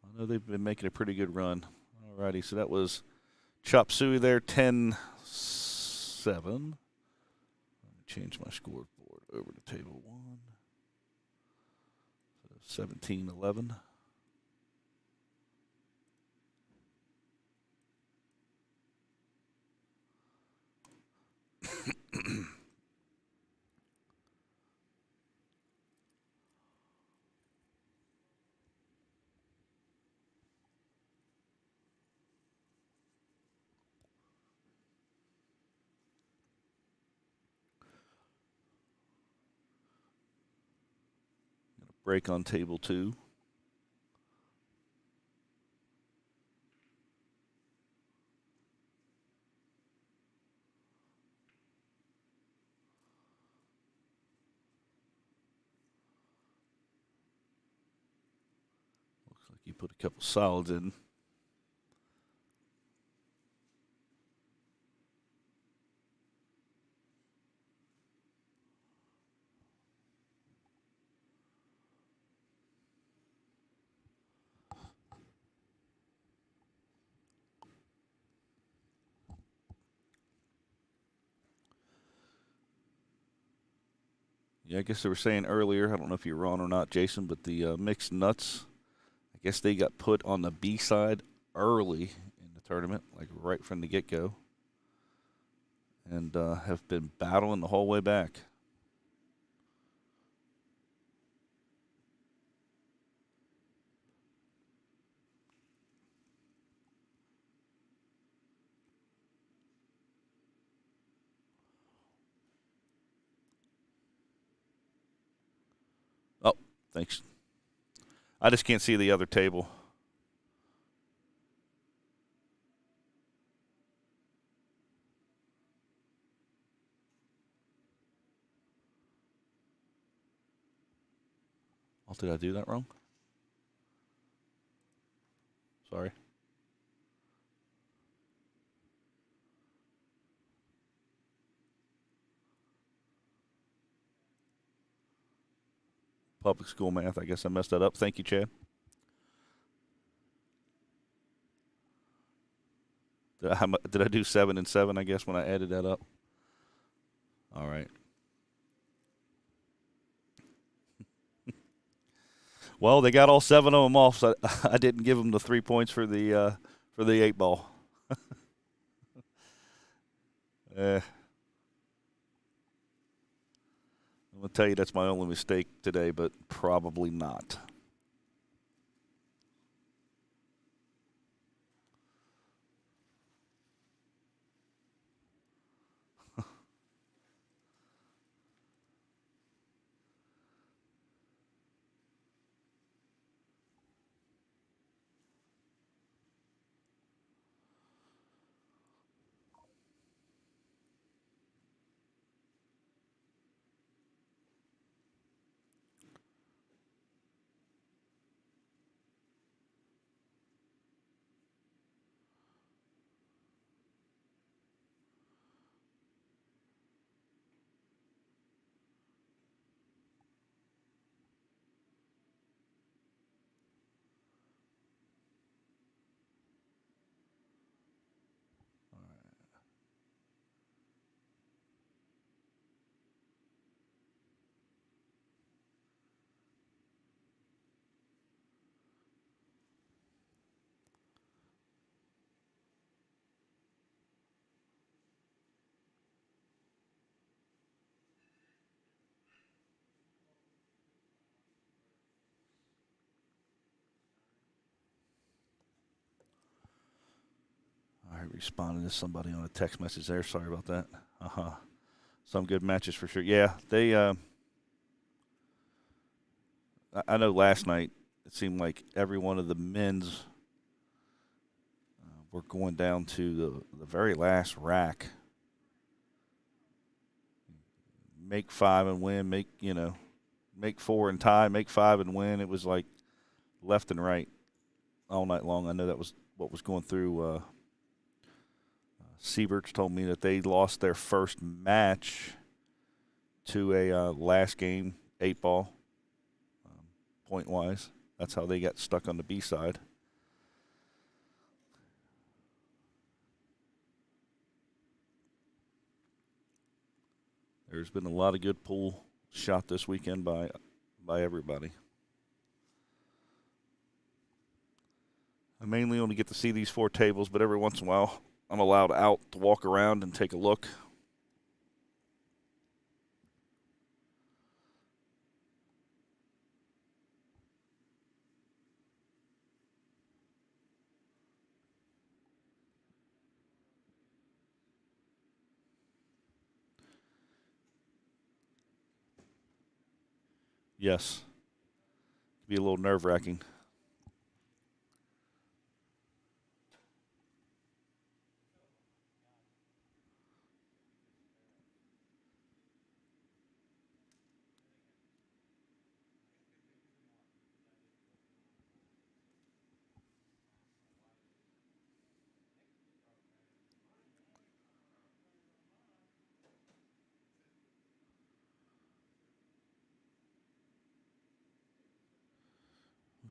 Speaker 1: I know they've been making a pretty good run. All righty, so that was Chop Suey there, 10-7. Let me change my scoreboard over to table 1. So 17-11. Break on table 2. Looks like you put a couple solids in. Yeah, I guess they were saying earlier, I don't know if you're wrong or not, Jason, but the mixed nuts, I guess they got put on the B side early in the tournament, like right from the get-go, and have been battling the whole way back. Thanks. I just can't see the other table. Oh, did I do that wrong? Sorry. Public school math. I guess I messed that up. Thank you, Chad. Did I do 7 and 7, I guess, when I added that up? All right. Well, they got all 7 of them off, so I didn't give them the 3 points for the 8 ball. I'm going to tell you that's my only mistake today, but probably not. I responded to somebody on a text message there. Sorry about that. Some good matches for sure. Yeah, they. I know last night it seemed like every one of the men's were going down to the very last rack. Make 5 and win. Make 4 and tie. Make 5 and win. It was like left and right all night long. I know that was what was going through. Sieberts told me that they lost their first match to a last game 8 ball, point wise. That's how they got stuck on the B side. There's been a lot of good pool shot this weekend by everybody. I mainly only get to see these 4 tables, but every once in a while I'm allowed out to walk around and take a look. Yes. Be a little nerve-wracking.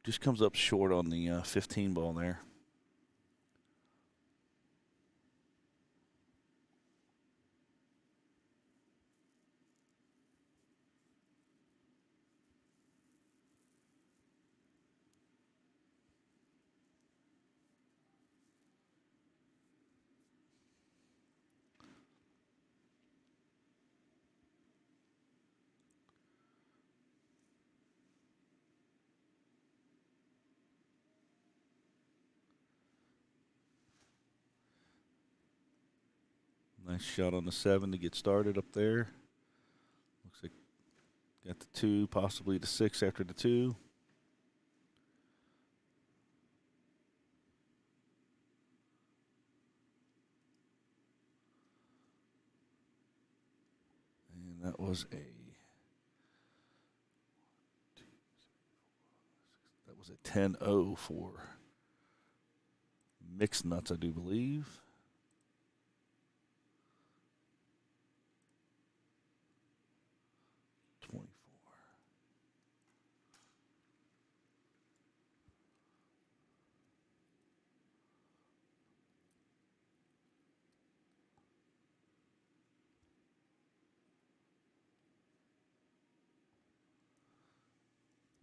Speaker 1: Just comes up short on the 15 ball there. Nice shot on the 7 to get started up there. Looks like Got the 2, possibly the 6 after the 2. And that was a 10-0 for mixed nuts, I do believe.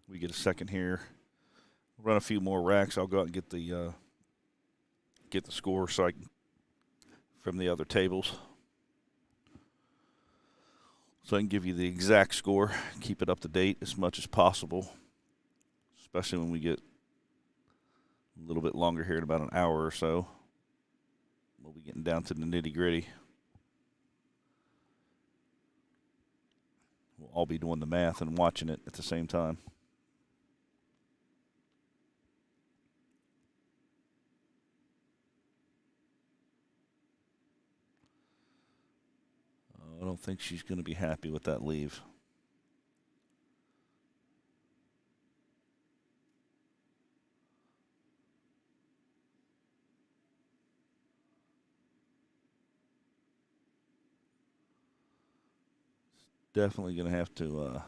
Speaker 1: We get a second here. Run a few more racks. I'll go out and get the score so I can, from the other tables, so I can give you the exact score. Keep it up to date as much as possible, especially when we get a little bit longer here in about an hour or so. We'll be getting down to the nitty-gritty. We'll all be doing the math and watching it at the same time. I don't think she's going to be happy with that leave. Definitely going to have to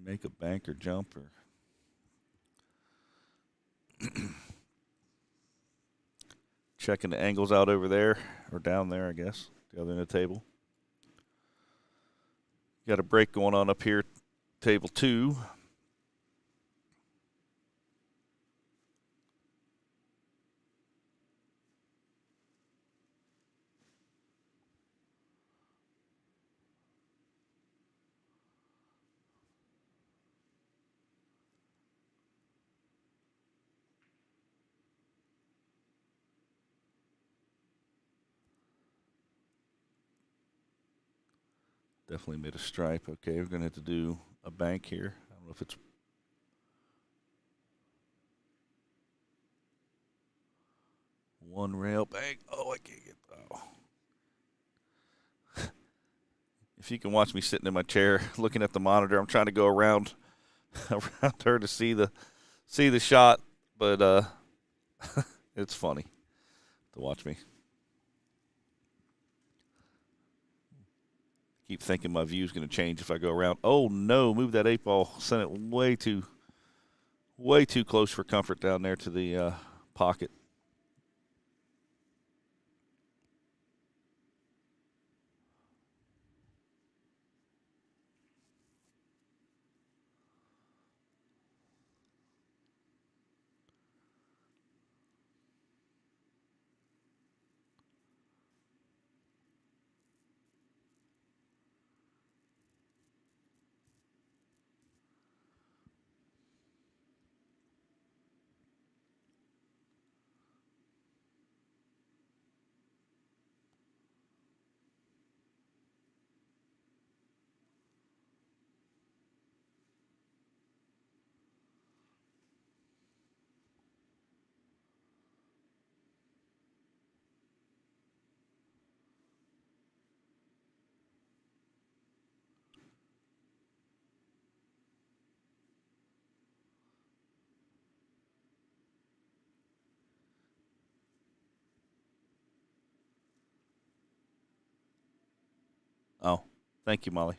Speaker 1: make a bank or jump or checking the angles out over there or down there, I guess, the other end of the table. Got a break going on up here, table 2. Definitely made a stripe. Okay, we're going to have to do a bank here. I don't know if it's one rail bank. Oh, I can't get. Oh. If you can watch me sitting in my chair looking at the monitor, I'm trying to go around her to see the shot, but it's funny to watch me. Keep thinking my view's going to change if I go around. Oh no, move that 8 ball. Sent it way too close for comfort down there to the pocket. Oh, thank you, Molly.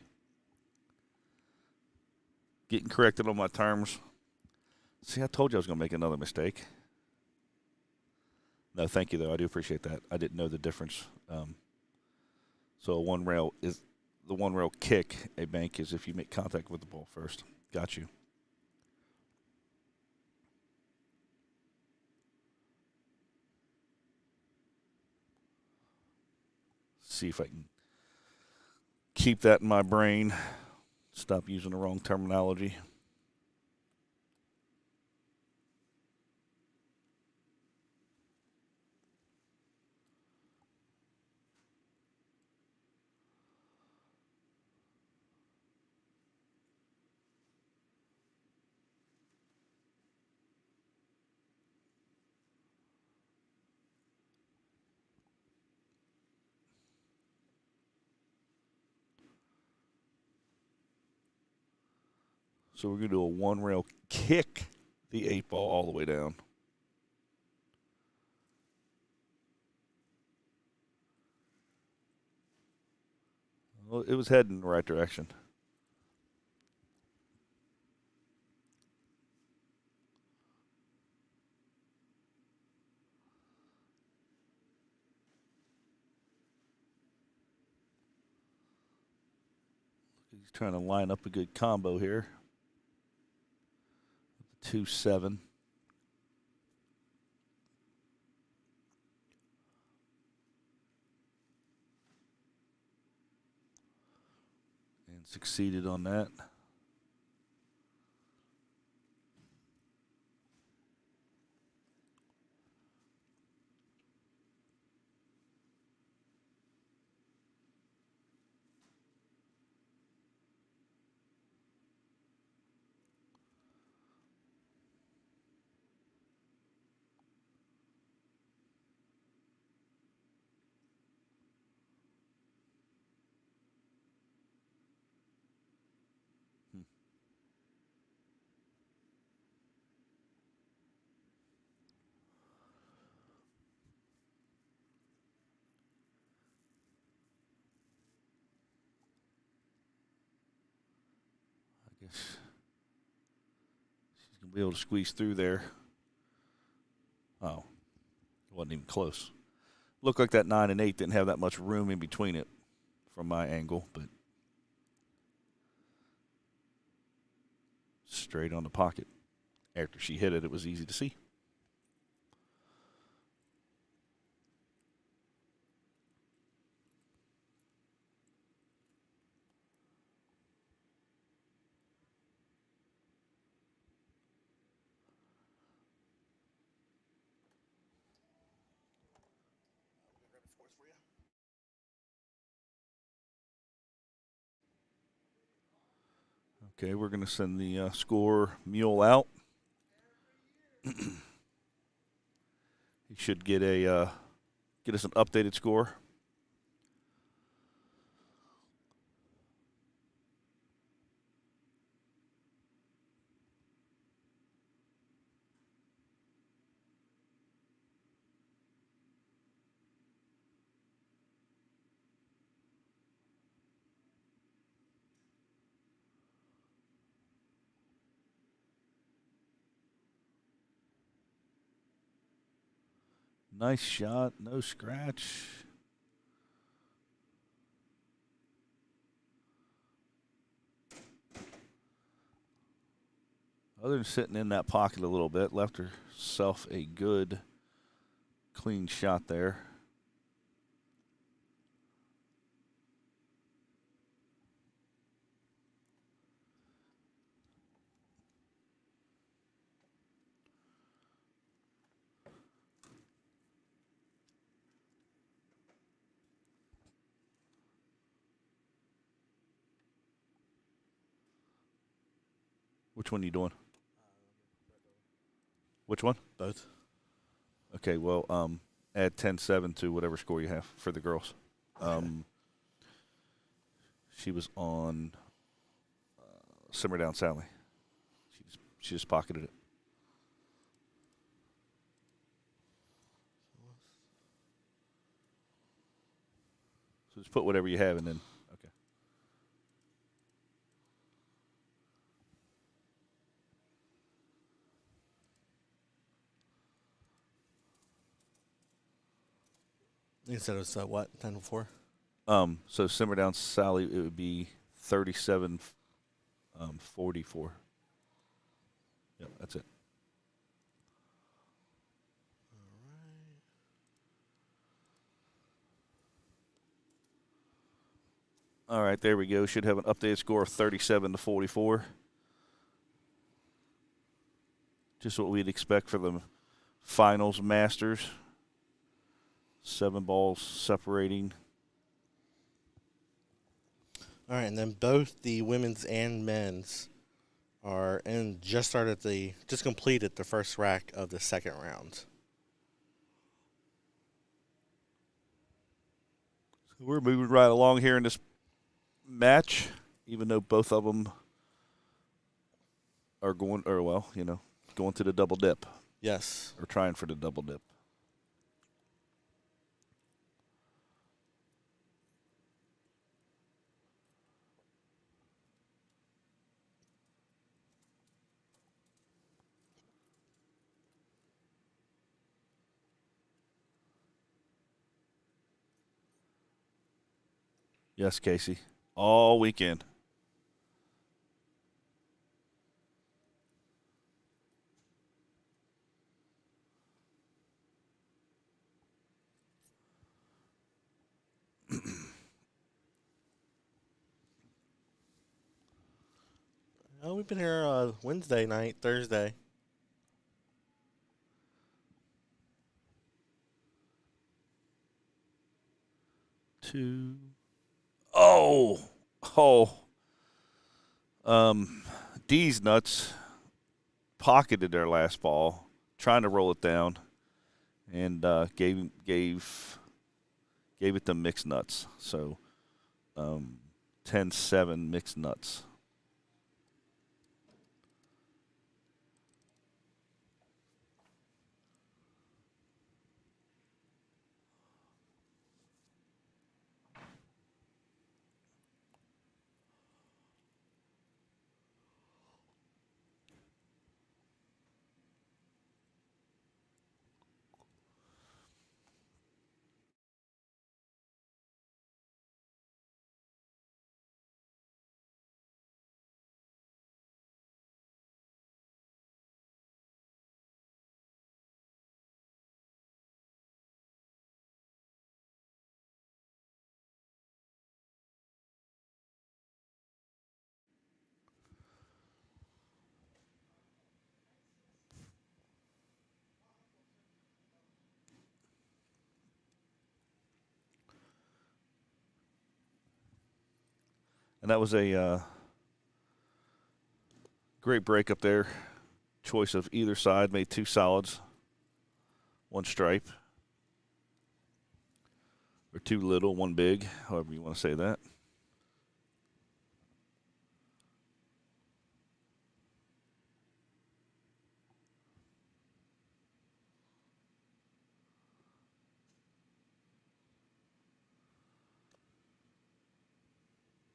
Speaker 1: Getting corrected on my terms. See, I told you I was going to make another mistake. No, thank you, though. I do appreciate that. I didn't know the difference. So the one rail kick, a bank, is if you make contact with the ball first. Got you. See if I can keep that in my brain. Stop using the wrong terminology. So we're going to do a one rail kick the 8-ball all the way down. Well, it was heading in the right direction. He's trying to line up a good combo here. 2-7. And succeeded on that. I guess she's going to be able to squeeze through there. Oh, it wasn't even close. Looked like that 9 and 8 didn't have that much room in between it from my angle, but straight on the pocket. After she hit it, it was easy to see.
Speaker 3: Grab the scores for you.
Speaker 1: Okay, we're going to send the score mule out. He should get a get us an updated score. Nice shot, no scratch. Other than sitting in that pocket a little bit, left herself a good, clean shot there. Which one are you doing? Which one?
Speaker 4: Both.
Speaker 1: Okay, well, add 10-7 to whatever score you have for the girls. She was on Simmer Down Sally. She just pocketed it. So just put whatever you have and then, okay.
Speaker 4: You said it was what, 10-4?
Speaker 1: So Simmer Down Sally, it would be 37-44. Yep, that's it. All right, there we go. Should have an updated score of 37-44. Just what we'd expect for the finals Masters. 7 balls separating.
Speaker 4: All right, and then both the women's and men's are and just completed the first rack of the second round.
Speaker 1: So we're moving right along here in this match, even though both of them are going, or well, going to the double dip
Speaker 4: Yes.
Speaker 1: or trying for the double dip. Yes, Casey. All weekend.
Speaker 4: Oh, we've been here Wednesday night, Thursday.
Speaker 1: Two. Oh. Oh. D's nuts pocketed their last ball, trying to roll it down, and gave it to mixed nuts. So 10-7 mixed nuts. And that was a great break up there. Choice of either side, made two solids, one stripe, or two little, one big, however you want to say that.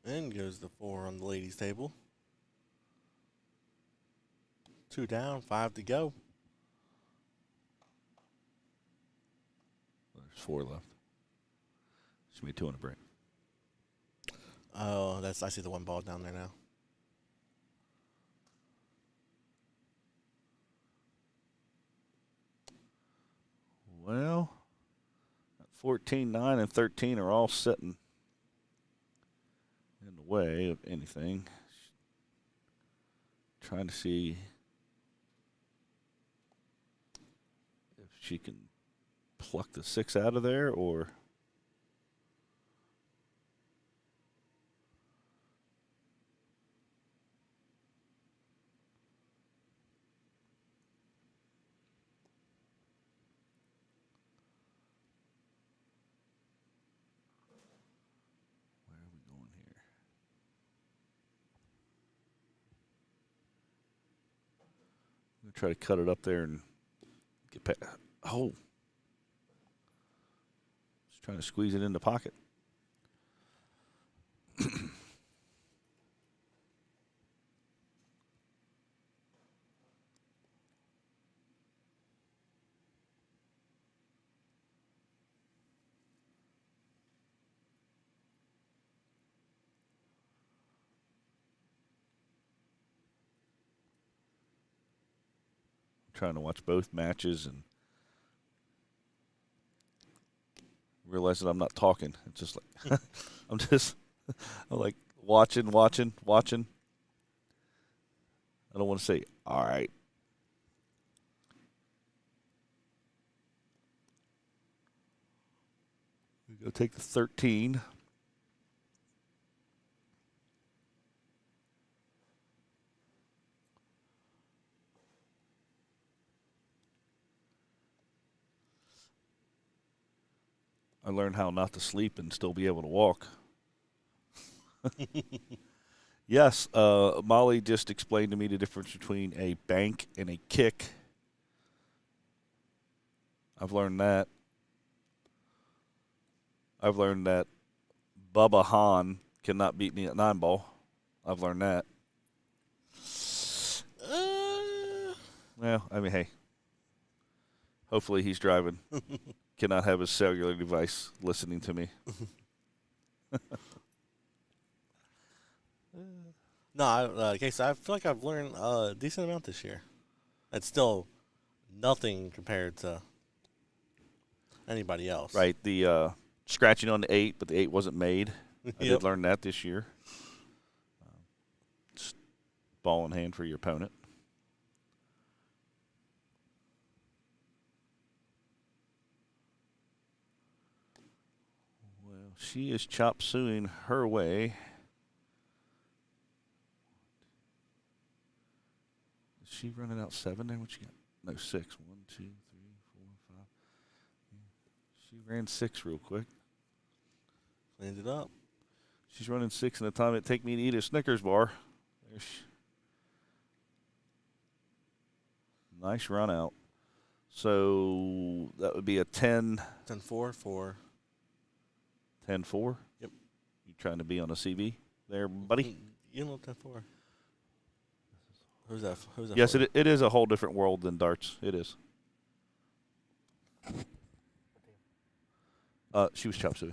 Speaker 4: And goes the 4 on the ladies' table. 2 down, 5 to go.
Speaker 1: There's 4 left. Should be 2 on the break.
Speaker 4: Oh, I see the one ball down there now.
Speaker 1: Well, 14, 9, and 13 are all sitting in the way of anything. Trying to see if she can pluck the 6 out of there or. Where are we going here? I'm going to try to cut it up there and get past. Oh. Just trying to squeeze it in the pocket. Trying to watch both matches and realize that I'm not talking. It's just like I'm like watching. I don't want to say, all right. We go take the 13. I learned how not to sleep and still be able to walk. Yes, Molly just explained to me the difference between a bank and a kick. I've learned that. I've learned that Bubba Hahn cannot beat me at 9-ball. I've learned that. Well, I mean, hey. Hopefully he's driving. Cannot have his cellular device listening to me.
Speaker 4: No, Casey, I feel like I've learned a decent amount this year. It's still nothing compared to anybody else.
Speaker 1: Right, the scratching on the 8, but the 8 wasn't made. I did learn that this year. Just ball in hand for your opponent. Well, she is chop sueying her way. Is she running out 7 there? What she got? No, 6. 1, 2, 3, 4, 5. She ran 6 real quick.
Speaker 4: Cleaned it up.
Speaker 1: She's running 6 in the time it'd take me to eat a Snickers bar. Nice run out. So that would be a 10.
Speaker 4: 10-4 for
Speaker 1: 10-4?
Speaker 4: Yep.
Speaker 1: You trying to be on a CB there, buddy?
Speaker 4: You know 10-4. Who's that?
Speaker 1: Yes,
Speaker 4: for?
Speaker 1: it is a whole different world than darts. It is. She was chop suey.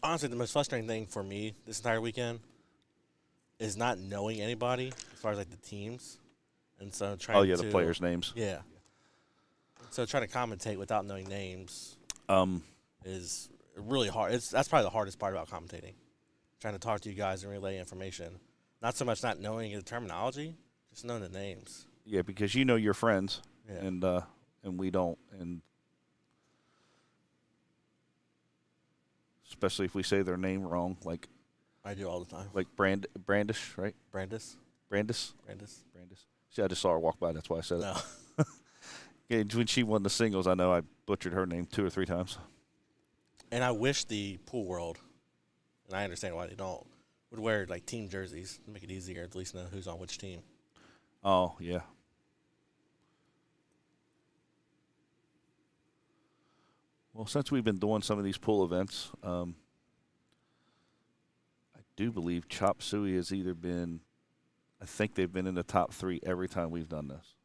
Speaker 4: Honestly, the most frustrating thing for me this entire weekend is not knowing anybody as far as like the teams, and so trying.
Speaker 1: The players' names.
Speaker 4: Yeah. So trying to commentate without knowing names is really hard. That's probably the hardest part about commentating. Trying to talk to you guys and relay information. Not so much not knowing the terminology, just knowing the names.
Speaker 1: Yeah, because you know your friends,
Speaker 4: Yeah.
Speaker 1: and we don't, and especially if we say their name wrong, like
Speaker 4: I do all the time.
Speaker 1: like Brandish, right?
Speaker 4: Brandis.
Speaker 1: Brandis.
Speaker 4: Brandis.
Speaker 1: See, I just saw her walk by. That's why I said
Speaker 4: No.
Speaker 1: it. Yeah, when she won the singles, I know I butchered her name 2 or 3 times.
Speaker 4: And I wish the pool world, and I understand why they don't, would wear like team jerseys to make it easier to at least know who's on which team.
Speaker 1: Oh, yeah. Well, since we've been doing some of these pool events, I do believe Chop Suey has either been, I think they've been in the top 3 every time we've done this.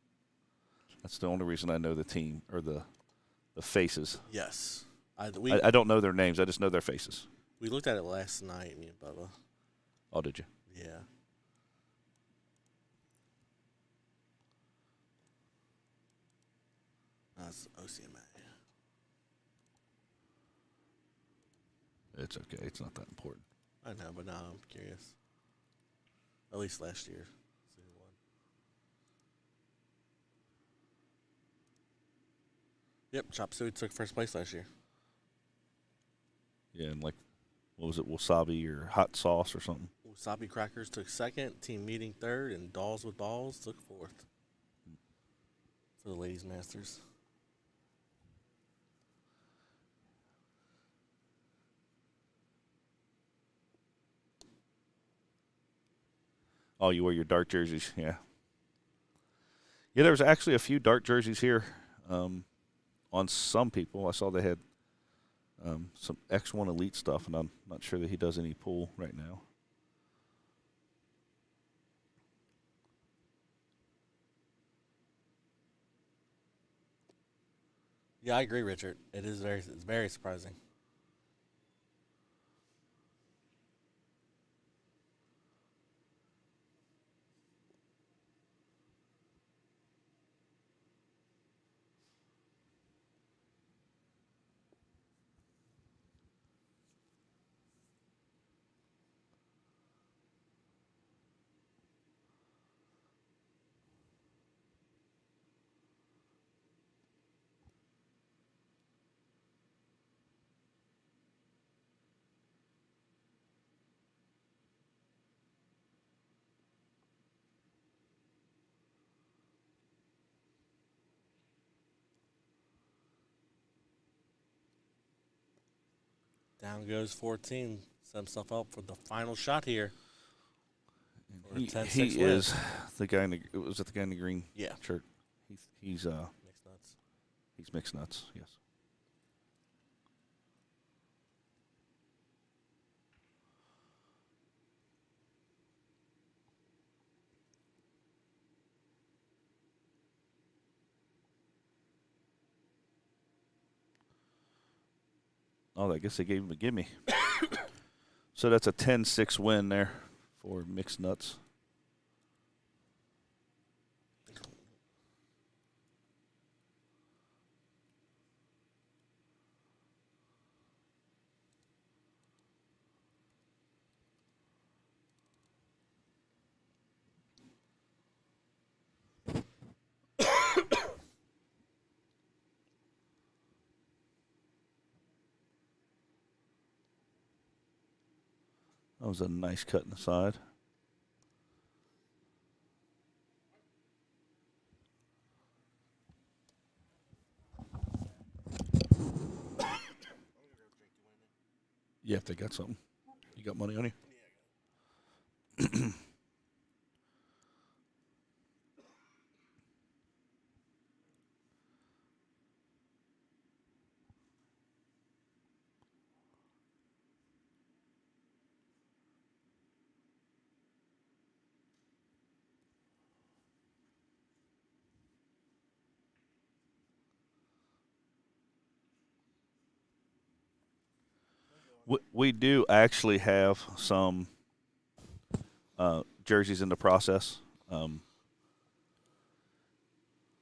Speaker 1: That's the only reason I know the team or the faces.
Speaker 4: Yes.
Speaker 1: I don't know their names. I just know their faces.
Speaker 4: We looked at it last night, me and Bubba.
Speaker 1: Oh, did you?
Speaker 4: Yeah. That's OCMA.
Speaker 1: It's okay. It's not that important.
Speaker 4: I know, but now I'm curious. At least last year. See who won. Yep, Chop Suey took first place last year.
Speaker 1: Yeah, and like, what was it, wasabi or hot sauce or something?
Speaker 4: Wasabi Crackers took second, Team Meeting third, and Dolls with Balls took fourth for the Ladies Masters.
Speaker 1: Oh, you wear your dart jerseys, yeah. Yeah, there was actually a few dart jerseys here on some people. I saw they had some X1 Elite stuff, and I'm not sure that he does any pool right now.
Speaker 4: Yeah, I agree, Richard. It's very surprising. Down goes 14. Set himself up for the final shot here. For a 10-6
Speaker 1: He
Speaker 4: win.
Speaker 1: is the guy in the, was it the guy in the green
Speaker 4: Yeah.
Speaker 1: shirt? He's
Speaker 4: Mixed nuts.
Speaker 1: he's mixed nuts, yes. Oh, I guess they gave him a gimme. So that's a 10-6 win there for Mixed Nuts. That was a nice cut in the side. Yeah, if they got something. You got money on you? We do actually have some jerseys in the process.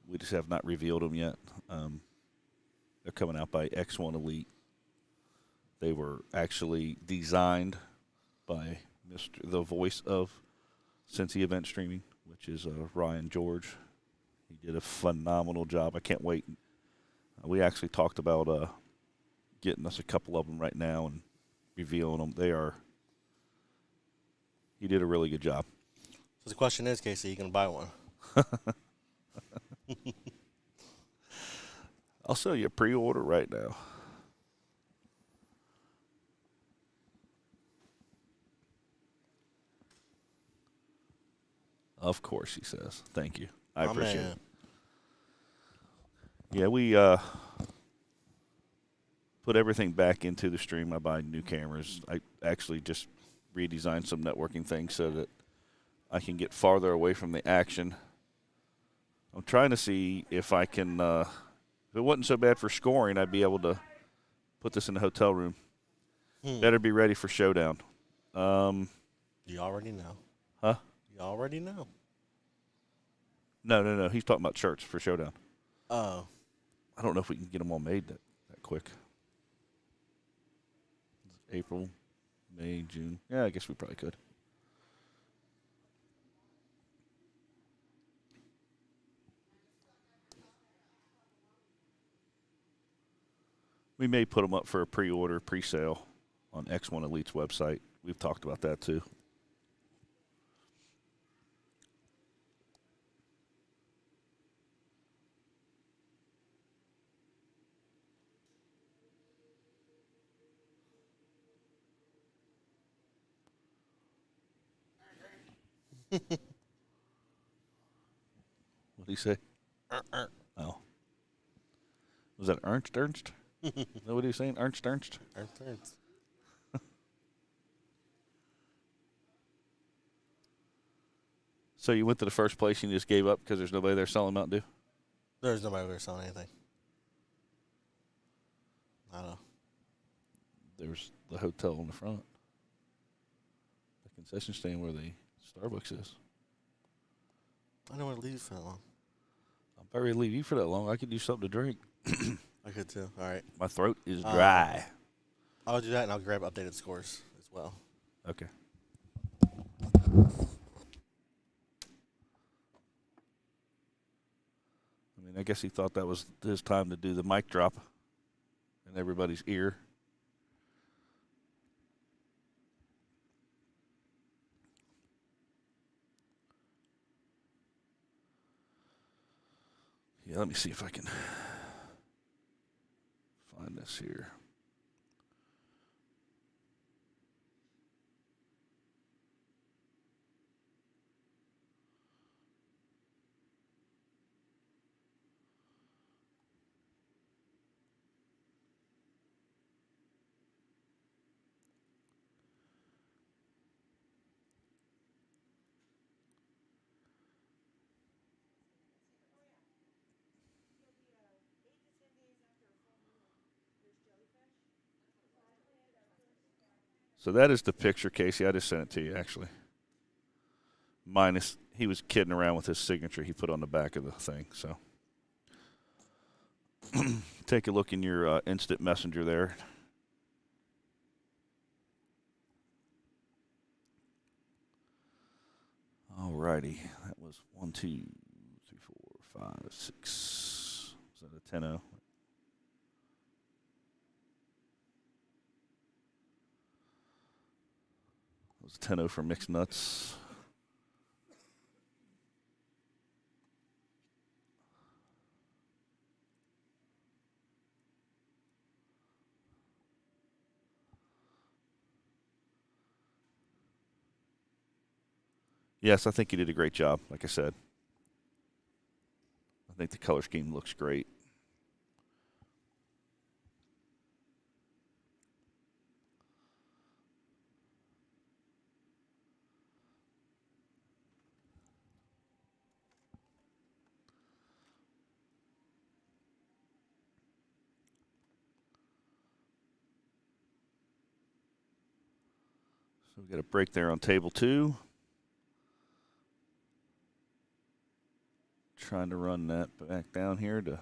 Speaker 1: We just have not revealed them yet. They're coming out by X1 Elite. They were actually designed by the voice of Cincy Event Streaming, which is Ryan George. He did a phenomenal job. I can't wait. We actually talked about getting us a couple of them right now and revealing them. He did a really good job.
Speaker 4: So the question is, Casey, you can buy one.
Speaker 1: I'll sell you a pre-order right now. Of course, he says. Thank you. I appreciate it. Yeah, we put everything back into the stream. I buy new cameras. I actually just redesigned some networking things so that I can get farther away from the action. I'm trying to see if I can, if it wasn't so bad for scoring, I'd be able to put this in the hotel room. Better be ready for Showdown.
Speaker 4: You already know.
Speaker 1: Huh?
Speaker 4: You already know.
Speaker 1: No. He's talking about shirts for Showdown.
Speaker 4: Oh.
Speaker 1: I don't know if we can get them all made that quick. April, May, June. Yeah, I guess we probably could. We may put them up for a pre-order, pre-sale on X1 Elite's website. We've talked about that too. What did he say? Oh. Was that Ernst? Is that what he was saying? Ernst?
Speaker 4: Ernst.
Speaker 1: So you went to the first place and you just gave up because there's nobody there selling Mountain Dew?
Speaker 4: There's nobody there selling anything. I don't know.
Speaker 1: There's the hotel in the front. The concession stand where the Starbucks is.
Speaker 4: I don't want to leave for that long.
Speaker 1: I'm not ready to leave you for that long. I could do something to drink.
Speaker 4: I could too. All right.
Speaker 1: My throat is dry.
Speaker 4: I'll do that and I'll grab updated scores as well.
Speaker 1: Okay. I mean, I guess he thought that was his time to do the mic drop in everybody's ear. Yeah, let me see if I can find this here. So that is the picture, Casey. I just sent it to you, actually. Minus, he was kidding around with his signature he put on the back of the thing. So take a look in your instant messenger there. All righty. That was 1, 2, 3, 4, 5, 6. Is that a 10-0? That was a 10-0 for mixed nuts. Yes, I think you did a great job, like I said. I think the color scheme looks great. So we got a break there on table 2. Trying to run that back down here to.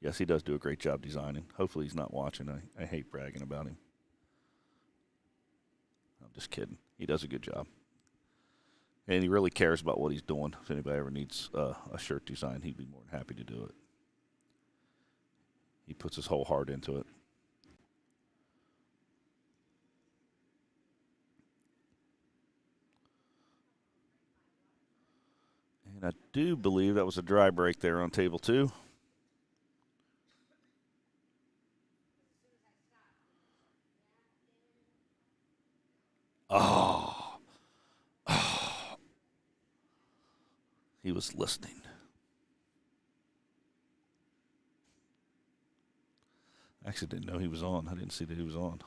Speaker 1: Yes, he does do a great job designing. Hopefully he's not watching. I hate bragging about him. I'm just kidding. He does a good job. And he really cares about what he's doing. If anybody ever needs a shirt design, he'd be more than happy to do it. He puts his whole heart into it. And I do believe that was a dry break there on table 2. Oh. He was listening. I actually didn't know he was on. I didn't see that he was on.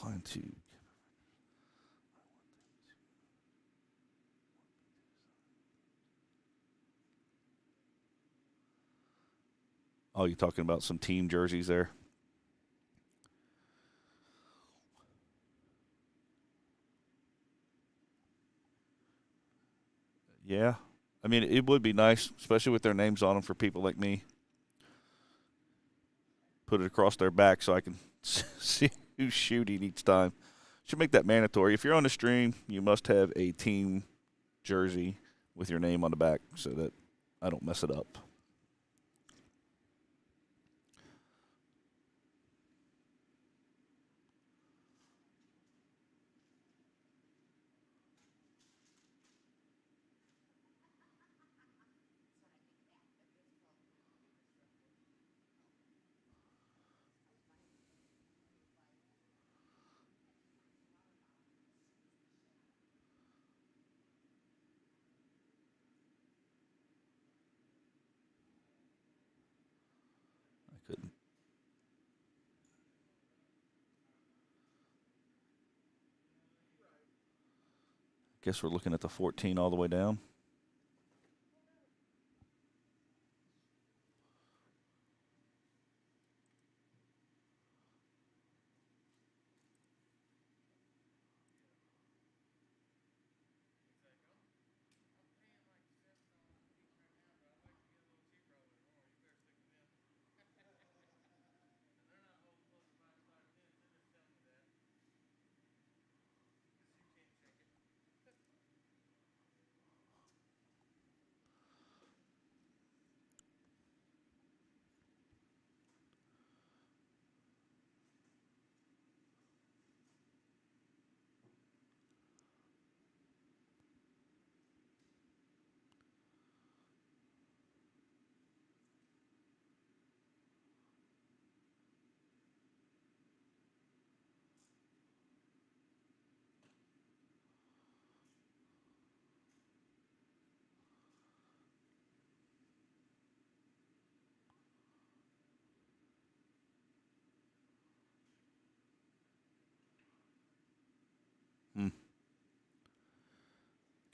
Speaker 1: Applying to. Oh, you're talking about some team jerseys there? Yeah. I mean, it would be nice, especially with their names on them for people like me. Put it across their back so I can see who's shooting each time. Should make that mandatory. If you're on the stream, you must have a team jersey with your name on the back so that I don't mess it up. I couldn't. Guess we're looking at the 14 all the way down.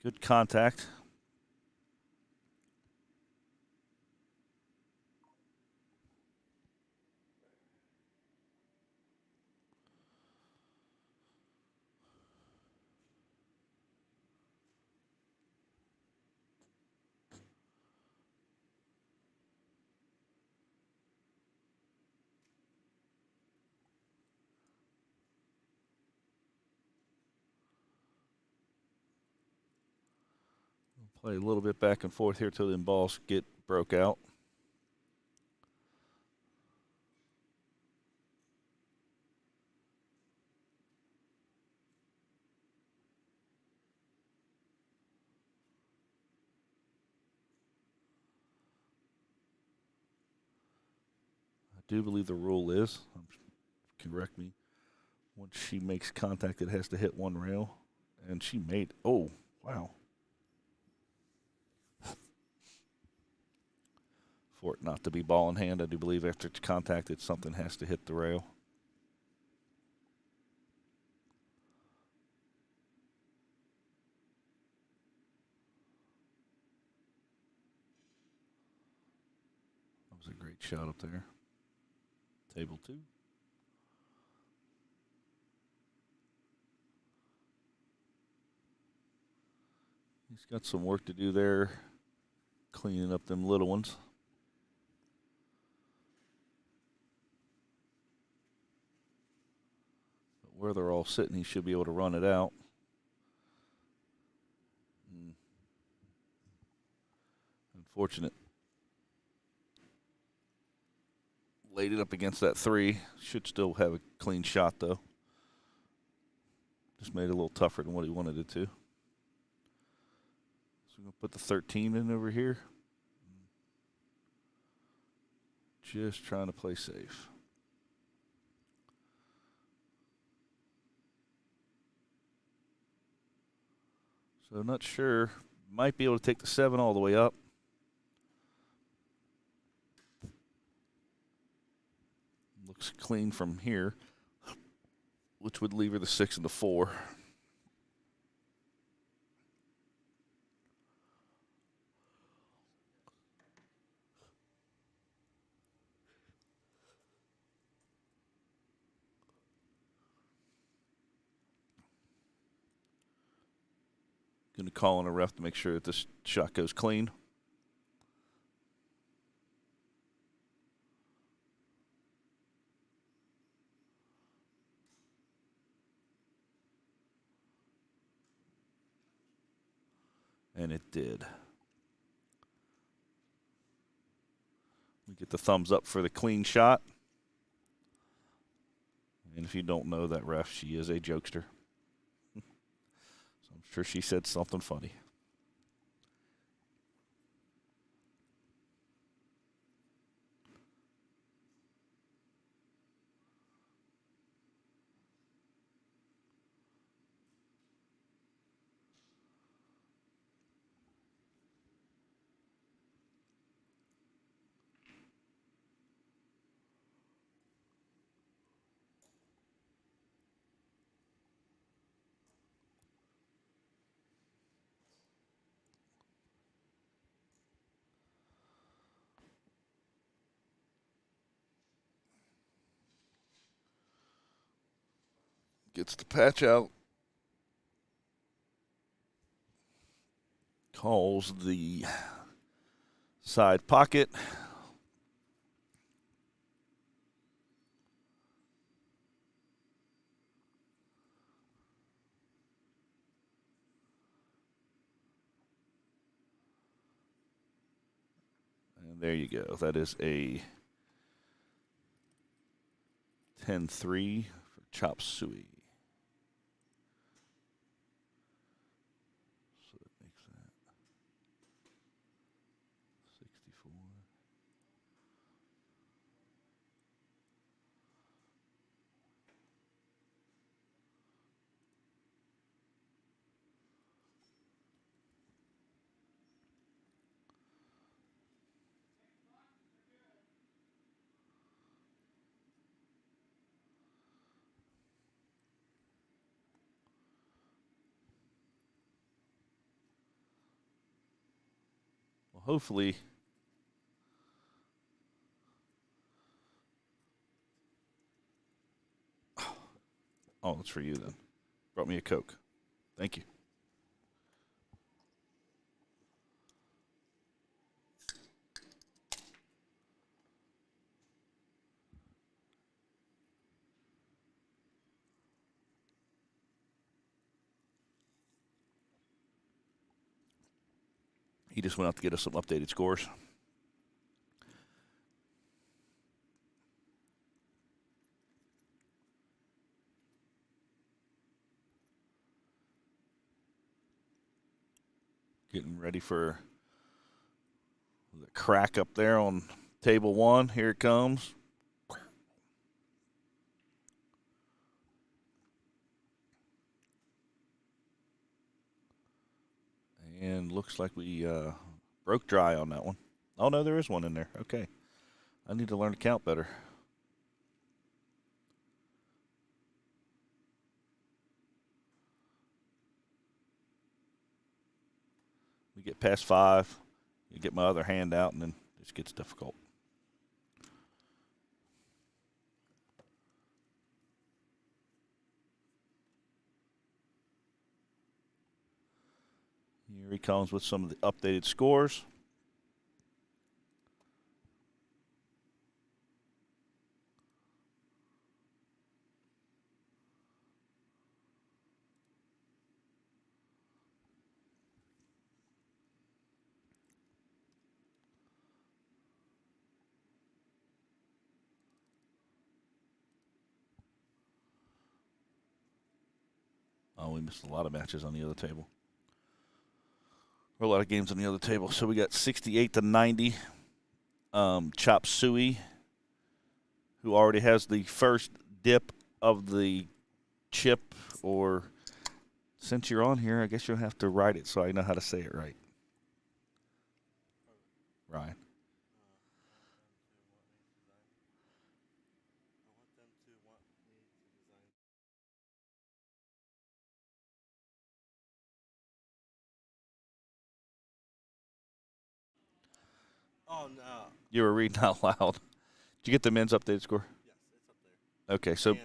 Speaker 1: Good contact. Play a little bit back and forth here till the balls get broke out. I do believe the rule is, correct me, once she makes contact, it has to hit one rail. And she made, oh, wow. For it not to be ball in hand, I do believe after it's contacted, something has to hit the rail. That was a great shot up there. Table 2. He's got some work to do there, cleaning up them little ones. But where they're all sitting, he should be able to run it out. Unfortunate. Laid it up against that 3. Should still have a clean shot, though. Just made it a little tougher than what he wanted it to. So we're going to put the 13 in over here. Just trying to play safe. So not sure. Might be able to take the 7 all the way up. Looks clean from here, which would leave her the 6 and the 4. Going to call on a ref to make sure that this shot goes clean. And it did. We get the thumbs up for the clean shot. And if you don't know that ref, she is a jokester. So I'm sure she said something funny. Gets the patch out. Calls the side pocket. And there you go. That is a 10-3 for Chop Suey. So that makes that 64. hopefully. Oh, that's for you then. Brought me a Coke. Thank you. He just went out to get us some updated scores. Getting ready for the crack up there on table 1. Here it comes. And looks like we broke dry on that one. Oh, no, there is one in there. Okay. I need to learn to count better. We get past 5. You get my other hand out, and then it just gets difficult. Here he comes with some of the updated scores. Oh, we missed a lot of matches on the other table. Or a lot of games on the other table. So we got 68-90. Chop Suey, who already has the first dip of the chip, or since you're on here, I guess you'll have to write it so I know how to say it right. Ryan.
Speaker 4: Oh, no.
Speaker 1: You were reading out loud. Did you get the men's updated score?
Speaker 4: Yes, it's up there.
Speaker 1: Okay, so.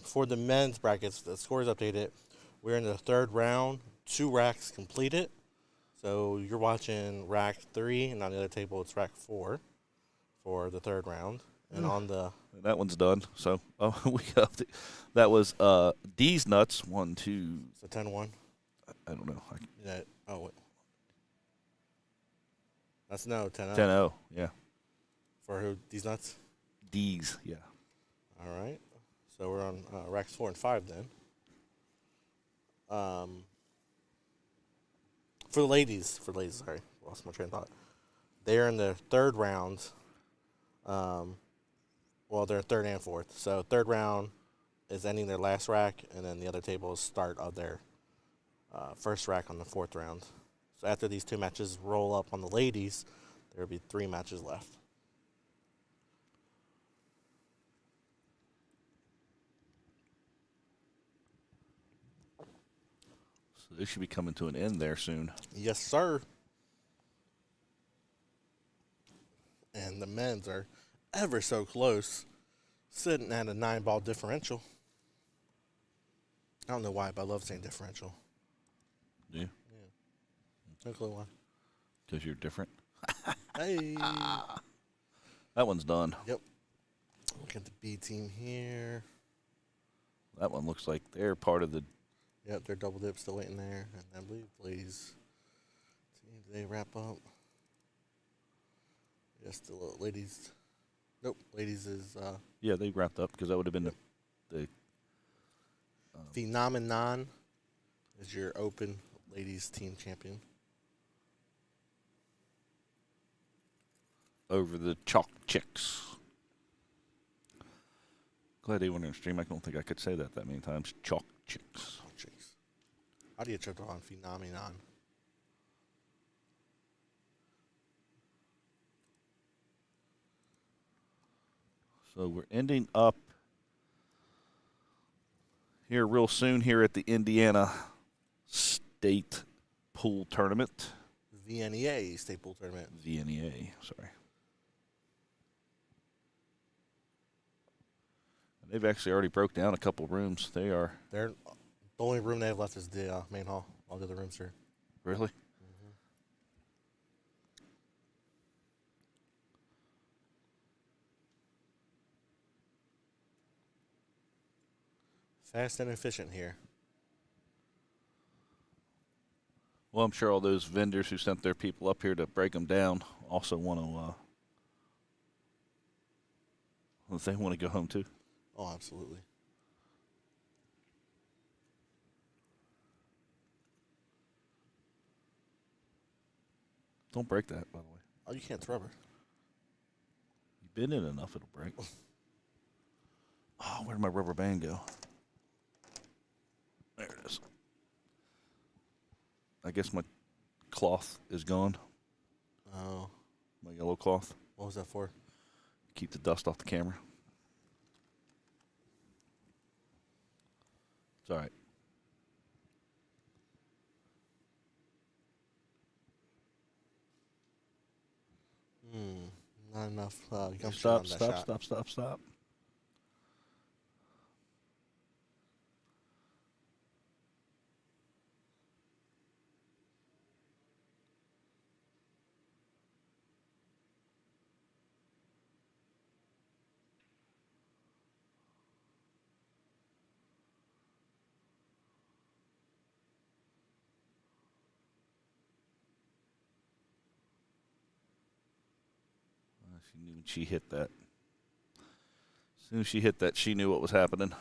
Speaker 4: For the men's brackets, the score is updated. We're in the third round. 2 racks completed. So you're watching rack 3, and on the other table it's rack 4 for the third round. And on the
Speaker 1: that one's done. So we got that was D's nuts 1, 2.
Speaker 4: So 10-1.
Speaker 1: I don't know.
Speaker 4: Yeah. Oh wait. That's no 10-0.
Speaker 1: 10-0. Yeah.
Speaker 4: For who? These nuts.
Speaker 1: D's. Yeah.
Speaker 4: All right. So we're on racks 4 and 5 then. For the ladies, sorry, lost my train of thought. They're in the third round. Well, they're third and fourth. So third round is ending their last rack, and then the other table is start of their first rack on the fourth round. So after these 2 matches roll up on the ladies, there will be 3 matches left.
Speaker 1: So this should be coming to an end there soon.
Speaker 4: Yes, sir. And the men's are ever so close, sitting at a 9-ball differential. I don't know why, but I love saying differential.
Speaker 1: Yeah.
Speaker 4: Yeah. No clue why.
Speaker 1: Because you're different.
Speaker 4: Hey.
Speaker 1: That one's done.
Speaker 4: Yep. Look at the B team here.
Speaker 1: That one looks like they're part of the.
Speaker 4: Yep, their double dip still waiting there. And I believe ladies. Do they wrap up? Yes, the ladies. Nope, ladies is.
Speaker 1: Yeah, they wrapped up because that would have been the
Speaker 4: Phenomenon is your open ladies team champion.
Speaker 1: over the Chalk Chicks. Glad they weren't in stream. I don't think I could say that many times. Chalk Chicks.
Speaker 4: Oh, jeez. How do you check on Phenomenon?
Speaker 1: So we're ending up here real soon here at the Indiana State Pool Tournament.
Speaker 4: VNEA State Pool Tournament.
Speaker 1: VNEA, sorry. They've actually already broke down a couple rooms.
Speaker 4: They're the only room they have left is the main hall. All the other rooms are.
Speaker 1: Really?
Speaker 4: Mm-hmm. Fast and efficient here.
Speaker 1: Well, I'm sure all those vendors who sent their people up here to break them down also want to. They want to go home too.
Speaker 4: Oh, absolutely.
Speaker 1: Don't break that, by the way.
Speaker 4: Oh, you can't. It's rubber.
Speaker 1: You've been in enough, it'll break. Oh, where'd my rubber band go? There it is. I guess my cloth is gone.
Speaker 4: Oh.
Speaker 1: My yellow cloth.
Speaker 4: What was that for?
Speaker 1: Keep the dust off the camera. It's all right.
Speaker 4: Not enough. Gumption
Speaker 1: Stop,
Speaker 4: on that
Speaker 1: stop,
Speaker 4: shot.
Speaker 1: stop, stop, stop. She knew when she hit that. As soon as she hit that, she knew what was happening.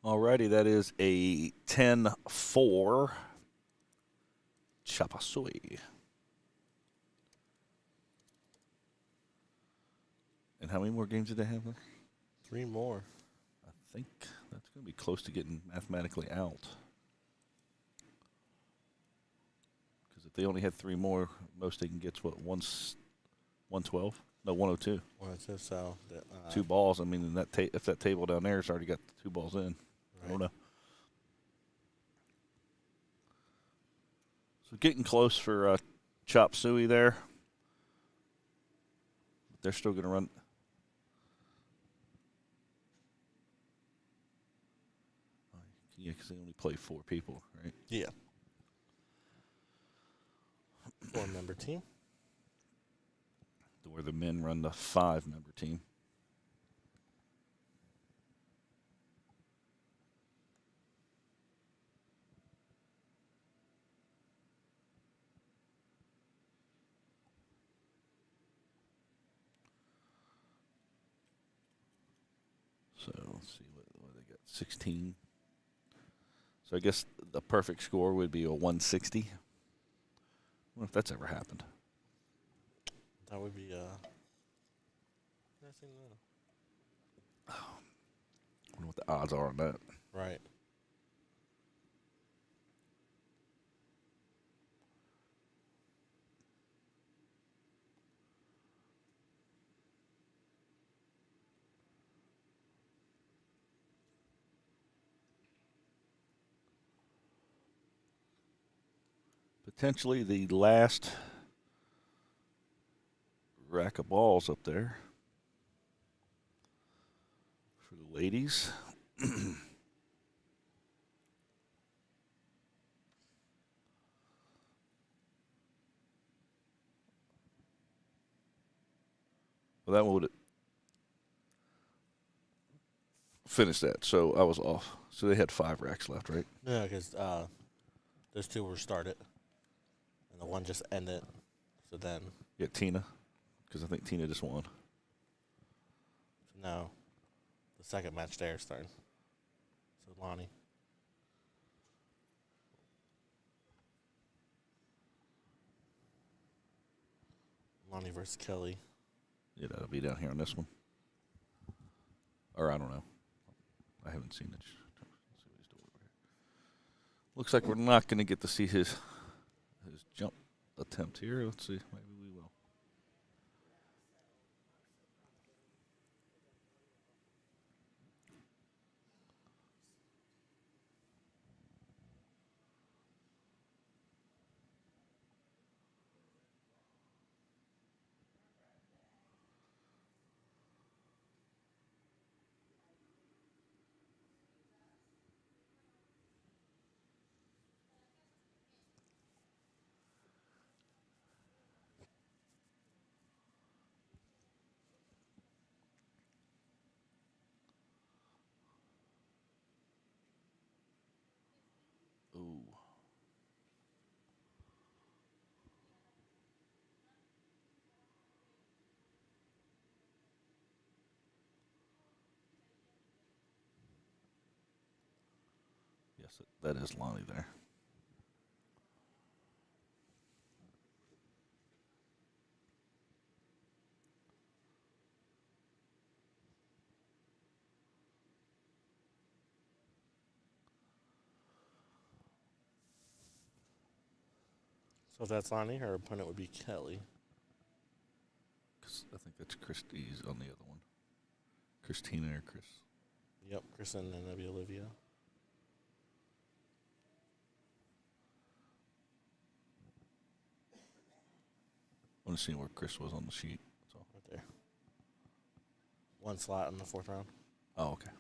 Speaker 1: Alrighty, that is a 10-4 Chapasui. And how many more games did they have there?
Speaker 4: 3 more.
Speaker 1: I think that's going to be close to getting mathematically out. Because if they only had 3 more, most they can get is what, 112? No, 102.
Speaker 4: 102. So
Speaker 1: 2 balls. I mean, if that table down there has already got 2 balls in. I don't know. So getting close for Chop Suey there. They're still going to run. Yeah, because they only play 4 people, right?
Speaker 4: Yeah. 4-member team.
Speaker 1: Where the men run the 5-member team. So let's see what they got. 16. So I guess the perfect score would be a 160. I wonder if that's ever happened.
Speaker 4: That would be
Speaker 1: I wonder what the odds are on that.
Speaker 4: right.
Speaker 1: Potentially the last rack of balls up there for the ladies. Well, that one would finish that. So I was off. So they had 5 racks left, right?
Speaker 4: No, because those 2 were started, and the one just ended. So then,
Speaker 1: Yeah, Tina, because I think Tina just won.
Speaker 4: so now the second match there is starting. So Lonnie. Lonnie versus Kelly.
Speaker 1: Yeah, that'll be down here on this one. Or I don't know. I haven't seen it. Let's see what he's doing over here. Looks like we're not going to get to see his jump attempt here. Let's see. Maybe we will. Ooh. Yes, that is Lonnie there.
Speaker 4: So if that's Lonnie, her opponent would be Kelly.
Speaker 1: 'Cause I think that's Christie's on the other one. Christina or Chris.
Speaker 4: Yep, Kristen, and that'd be Olivia.
Speaker 1: I want to see where Chris was on the sheet. So.
Speaker 4: Right there. One slot in the 4th round.
Speaker 1: Oh, okay.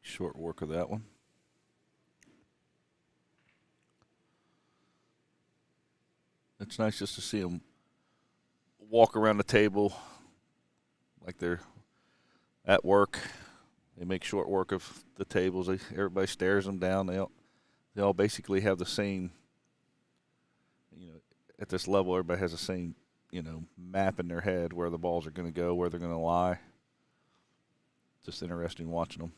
Speaker 1: Make short work of that one. It's nice just to see them walk around the table like they're at work. They make short work of the tables. Everybody stares them down. They all basically have the same, at this level, everybody has the same, map in their head where the balls are going to go, where they're going to lie. Just interesting watching them.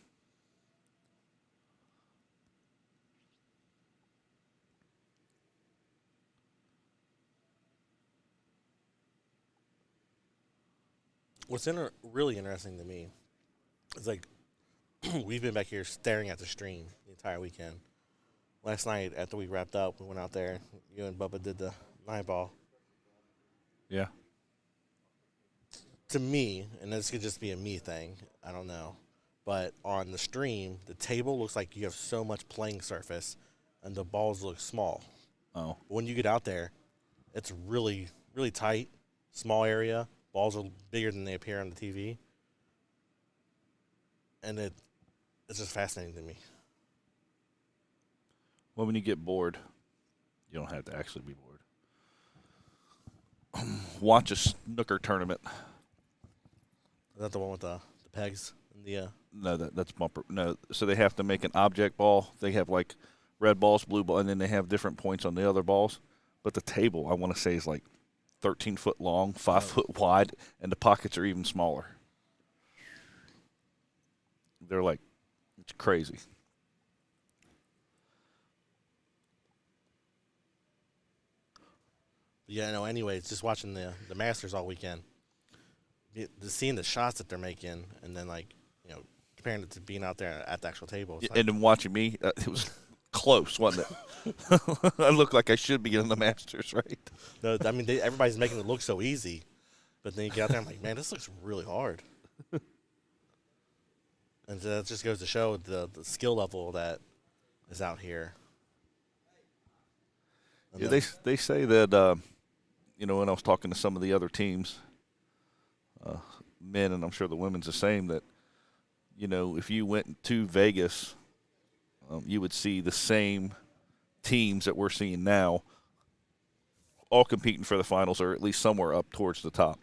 Speaker 4: What's really interesting to me is like we've been back here staring at the stream the entire weekend. Last night after we wrapped up, we went out there. You and Bubba did the 9-ball.
Speaker 1: Yeah.
Speaker 4: To me, and this could just be a me thing, I don't know, but on the stream, the table looks like you have so much playing surface, and the balls look small.
Speaker 1: Oh.
Speaker 4: When you get out there, it's really, really tight, small area. Balls are bigger than they appear on the TV. And it's just fascinating to me.
Speaker 1: Well, when you get bored, you don't have to actually be bored. Watch a snooker tournament.
Speaker 4: Is that the one with the pegs? And the
Speaker 1: No, that's bumper. No, so they have to make an object ball. They have like red balls, blue ball, and then they have different points on the other balls. But the table, I want to say, is like 13 foot long, 5 foot wide, and the pockets are even smaller. They're like, it's crazy.
Speaker 4: Yeah, no, anyways, just watching the Masters all weekend. Seeing the shots that they're making, and then, comparing it to being out there at the actual table.
Speaker 1: Yeah, and then watching me, it was close, wasn't it? I look like I should be in the Masters, right?
Speaker 4: No, I mean, everybody's making it look so easy. But then you get out there, I'm like, man, this looks really hard. And so that just goes to show the skill level that is out here. And
Speaker 1: Yeah, they say that, when I was talking to some of the other teams, men, and I'm sure the women's the same, that if you went to Vegas, you would see the same teams that we're seeing now all competing for the finals or at least somewhere up towards the top.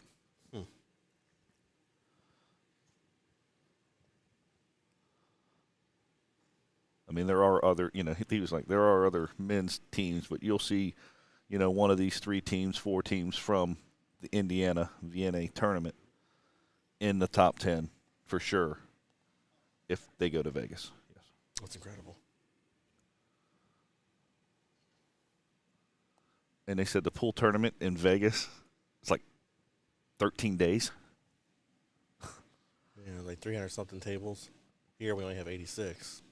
Speaker 1: I mean, there are other, he was like, there are other men's teams, but you'll see, one of these 3 teams, 4 teams from the Indiana VNA tournament in the top 10 for sure if they go to Vegas. Yes.
Speaker 4: That's incredible.
Speaker 1: And they said the pool tournament in Vegas, it's like 13 days.
Speaker 4: Yeah, like 300-something tables. Here we only have 86.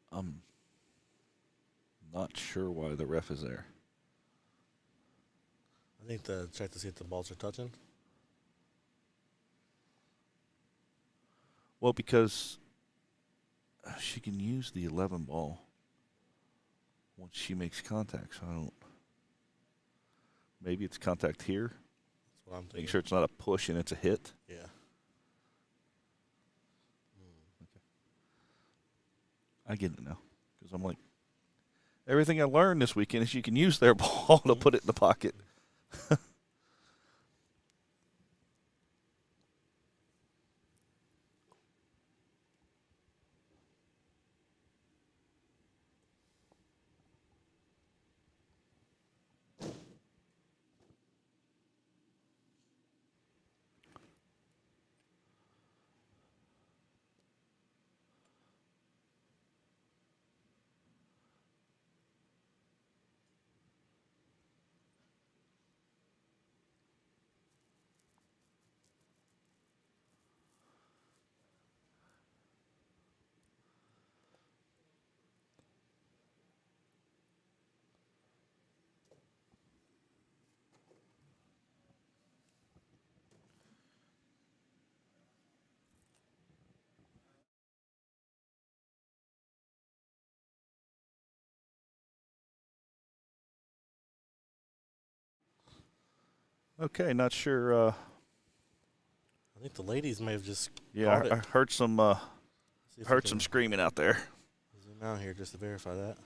Speaker 1: I'm not sure why the ref is there.
Speaker 4: I think to check to see if the balls are touching.
Speaker 1: Well, because she can use the 11 ball once she makes contact, so I don't. Maybe it's contact here.
Speaker 4: That's what I'm thinking.
Speaker 1: Making sure it's not a push and it's a hit.
Speaker 4: Yeah.
Speaker 1: Okay. I get it now because I'm like, everything I learned this weekend is you can use their ball to put it in the pocket. Okay, not sure.
Speaker 4: I think the ladies may have just
Speaker 1: Yeah,
Speaker 4: called it.
Speaker 1: I heard some
Speaker 4: See if we
Speaker 1: heard
Speaker 4: can
Speaker 1: some screaming out there.
Speaker 4: zoom out here just to verify that.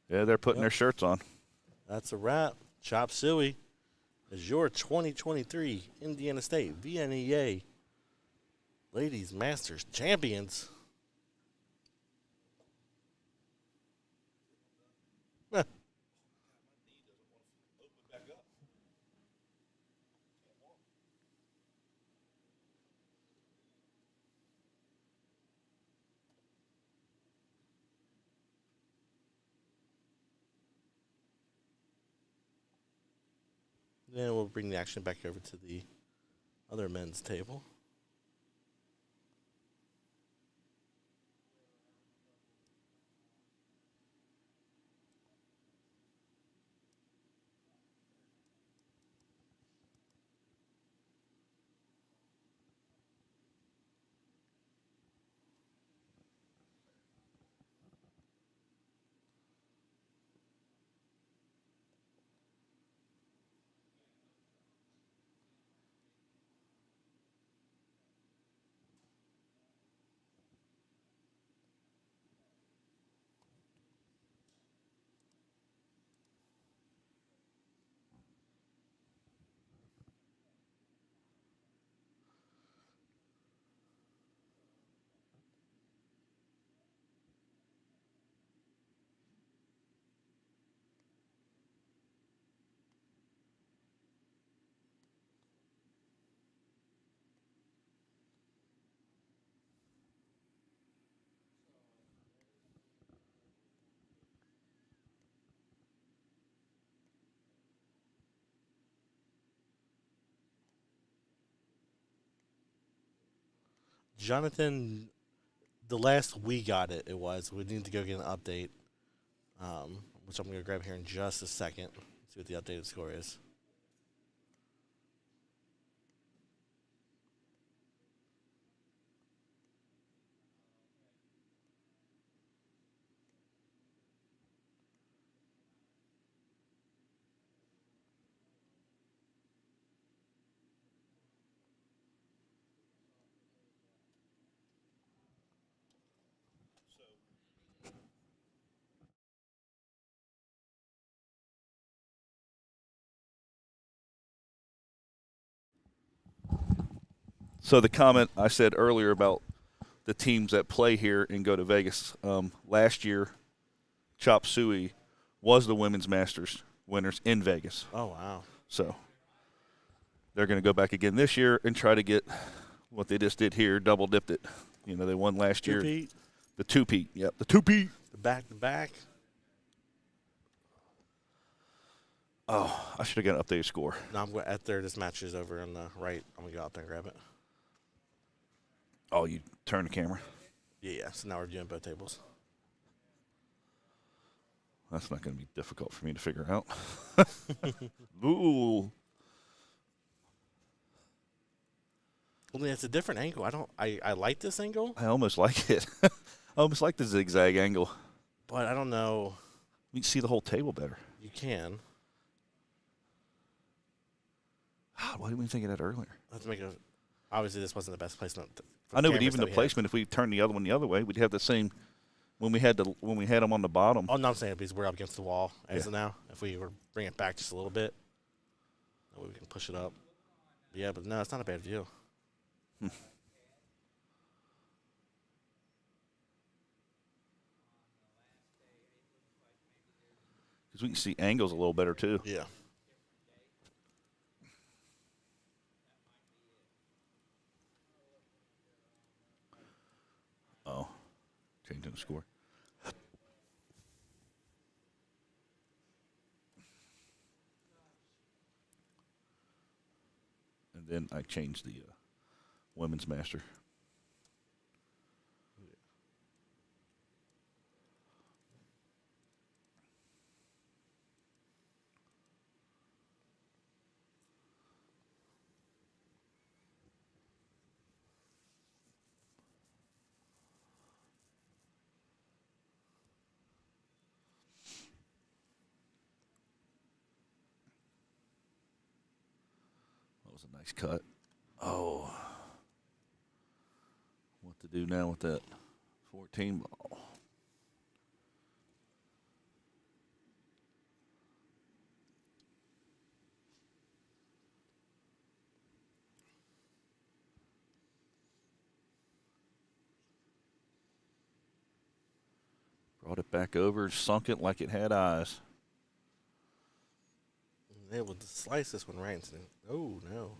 Speaker 1: Yeah, they're putting
Speaker 4: Yep.
Speaker 1: their shirts on.
Speaker 4: That's a wrap. Chop Suey is your 2023 Indiana State VNEA Ladies Masters Champions. Huh. Then we'll bring the action back over to the other men's table. Jonathan, the last we got it was we need to go get an update. which I'm going to grab here in just a second. See what the updated score is.
Speaker 1: So the comment I said earlier about the teams that play here and go to Vegas, last year, Chop Suey was the women's Masters winners in Vegas.
Speaker 4: Oh, wow.
Speaker 1: So they're going to go back again this year and try to get what they just did here, double dipped it. You know, they won last year.
Speaker 4: Two-peat.
Speaker 1: The two-peat. Yep, the two-peat.
Speaker 4: The back-to-back.
Speaker 1: Oh, I should have got an updated score.
Speaker 4: No, I'm going after this match is over on the right. I'm going to go out there and grab it.
Speaker 1: Oh, you turn the camera?
Speaker 4: Yeah. So now we're doing both tables.
Speaker 1: That's not going to be difficult for me to figure out. Ooh.
Speaker 4: Only it's a different angle. I like this angle,
Speaker 1: I almost like it. I almost like the zigzag angle.
Speaker 4: but I don't know.
Speaker 1: You can see the whole table better.
Speaker 4: You can.
Speaker 1: Why didn't we think of that earlier?
Speaker 4: Let's make a. Obviously, this wasn't the best placement.
Speaker 1: I know, but even the placement, if we turned the other one the other way, we'd have the same. When we had them on the bottom.
Speaker 4: Oh, no, I'm saying because we're up against the wall as
Speaker 1: Yeah.
Speaker 4: of now. If we were to bring it back just a little bit, that way we can push it up. Yeah, but no, it's not a bad view.
Speaker 1: Because we can see angles a little better too.
Speaker 4: Yeah.
Speaker 1: Oh, changing the score. And then I changed the women's master. That was a nice cut. Oh. What to do now with that 14 ball? Brought it back over, sunk it like it had eyes.
Speaker 4: Able to slice this one right into the. Oh, no.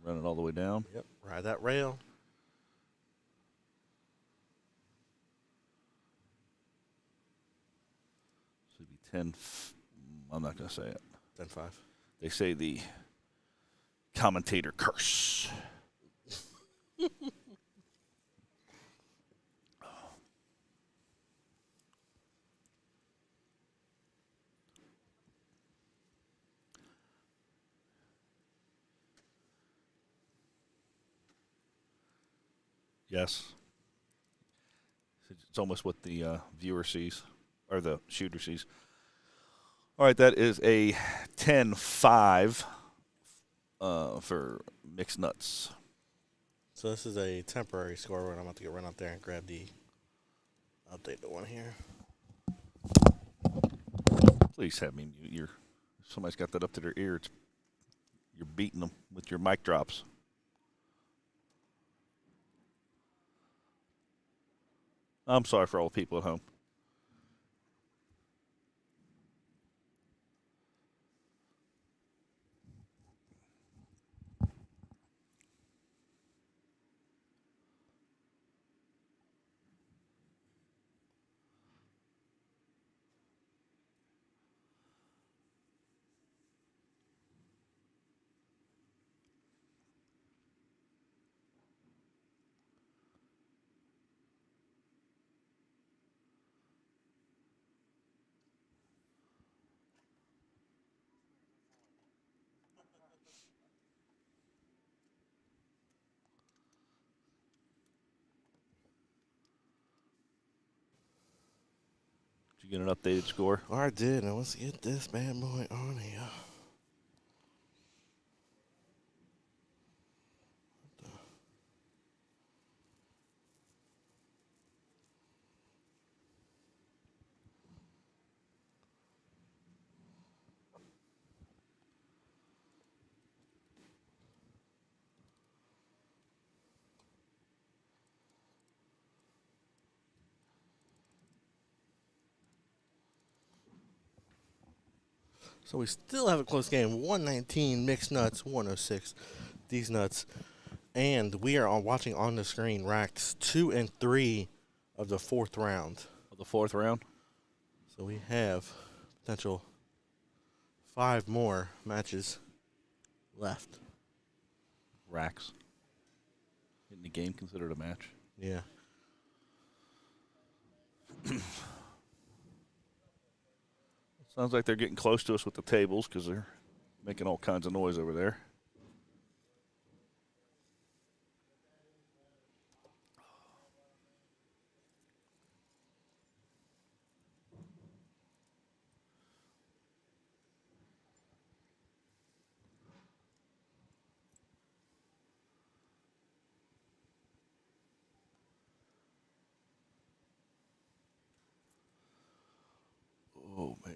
Speaker 1: Run it all the way down.
Speaker 4: Yep. Ride that rail.
Speaker 1: Should be 10. I'm not going to say it.
Speaker 4: 10-5.
Speaker 1: They say the commentator curse. Yes. It's almost what the viewer sees, or the shooter sees. All right, that is a 10-5 for mixed nuts.
Speaker 4: So this is a temporary score, and I'm about to run out there and grab the updated one here.
Speaker 1: Please have me mute your. If somebody's got that up to their ear, you're beating them with your mic drops. I'm sorry for all the people at home. Did you get an updated score?
Speaker 4: Oh, I did. Now let's get this bad boy on here. So we still have a close game. 119 mixed nuts, 106 these nuts. And we are watching on the screen racks 2 and 3 of the 4th round.
Speaker 1: Of the 4th round?
Speaker 4: So we have potential 5 more matches left.
Speaker 1: Racks. Isn't the game considered a match?
Speaker 4: Yeah.
Speaker 1: Sounds like they're getting close to us with the tables because they're making all kinds of noise over there. Oh, man.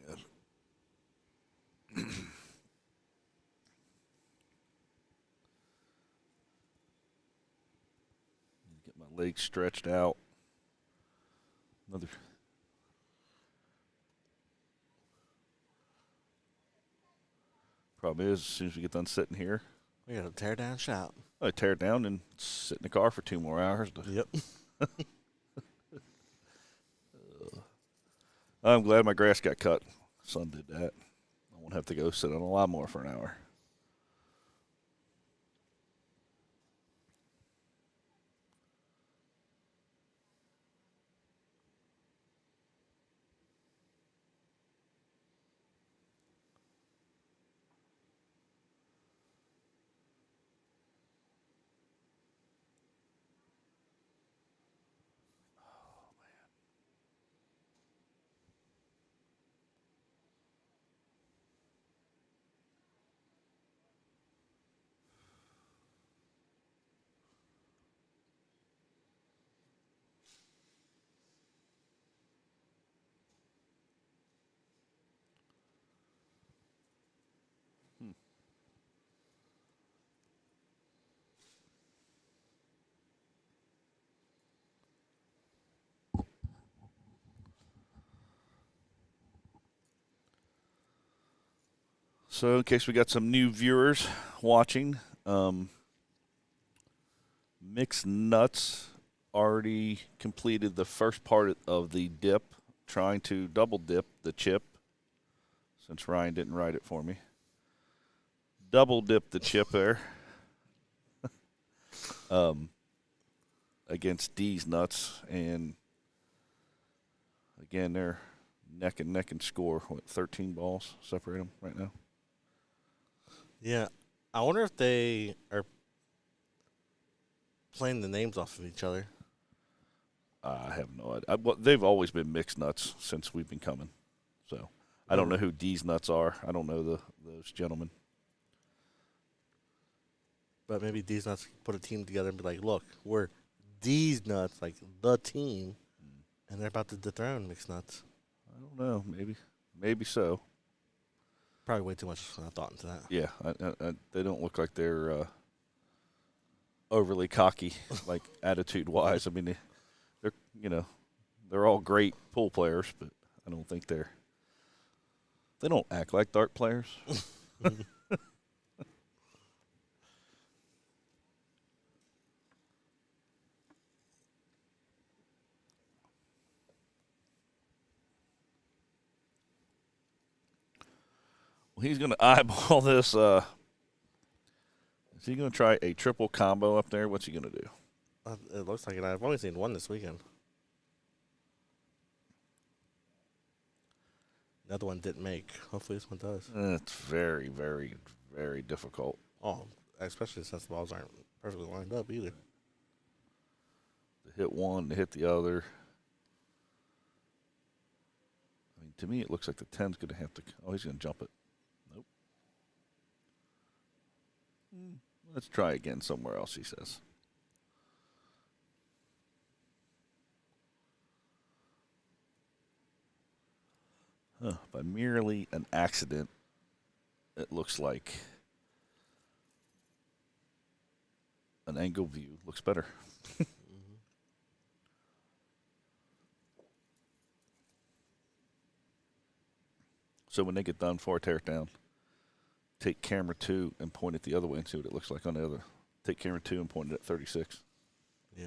Speaker 1: Get my legs stretched out. Another. Problem is, as soon as we get done sitting here,
Speaker 4: We got a tear down shop.
Speaker 1: I tear it down and sit in the car for 2 more hours.
Speaker 4: Yep.
Speaker 1: I'm glad my grass got cut. Son did that. I won't have to go sit on a lawnmower for an hour. So in case we got some new viewers watching, Mixed Nuts already completed the first part of the dip, trying to double dip the chip, since Ryan didn't write it for me. Double dip the chip there against D's Nuts, and again, they're neck and neck and score. What, 13 balls separate them right now?
Speaker 4: Yeah. I wonder if they are playing the names off of each other.
Speaker 1: I have no idea. They've always been Mixed Nuts since we've been coming. So I don't know who D's Nuts are. I don't know those gentlemen.
Speaker 4: But maybe these nuts put a team together and be like, look, we're these nuts, like the team, and they're about to dethrone mixed nuts.
Speaker 1: I don't know. Maybe so.
Speaker 4: Probably way too much thought into that.
Speaker 1: Yeah, they don't look like they're overly cocky, like attitude-wise. I mean, they're all great pool players, but I don't think they don't act like dart players. Well, he's going to eyeball this. Is he going to try a triple combo up there? What's he going to do?
Speaker 4: It looks like it. I've only seen one this weekend. The other one didn't make. Hopefully this one does.
Speaker 1: It's very, very, very difficult.
Speaker 4: Oh, especially since the balls aren't perfectly lined up either.
Speaker 1: To hit one, to hit the other. To me, it looks like the 10's going to have to. Oh, he's going to jump it. Nope. Let's try again somewhere else, he says. By merely an accident, it looks like an angle view looks better. So when they get done for a tear it down, take camera 2 and point it the other way and see what it looks like on the other. Take camera 2 and point it at 36.
Speaker 4: Yeah.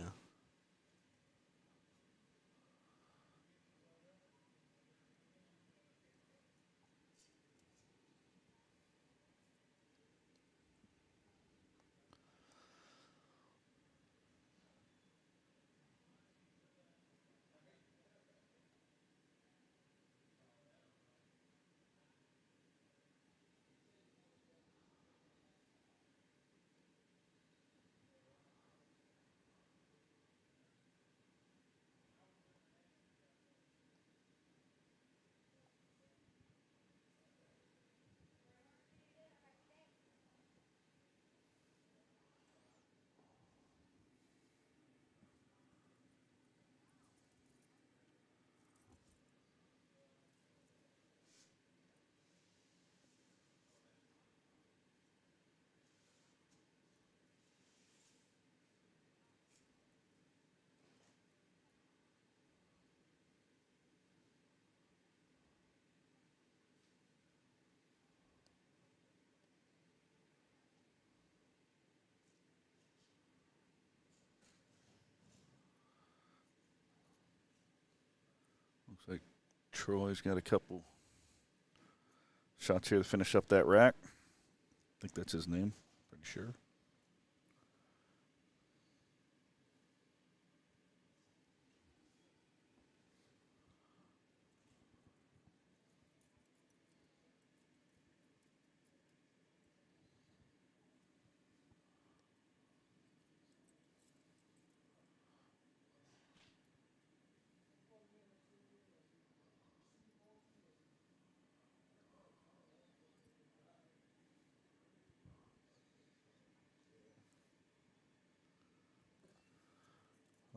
Speaker 1: Looks like Troy's got a couple shots here to finish up that rack. I think that's his name. Pretty sure.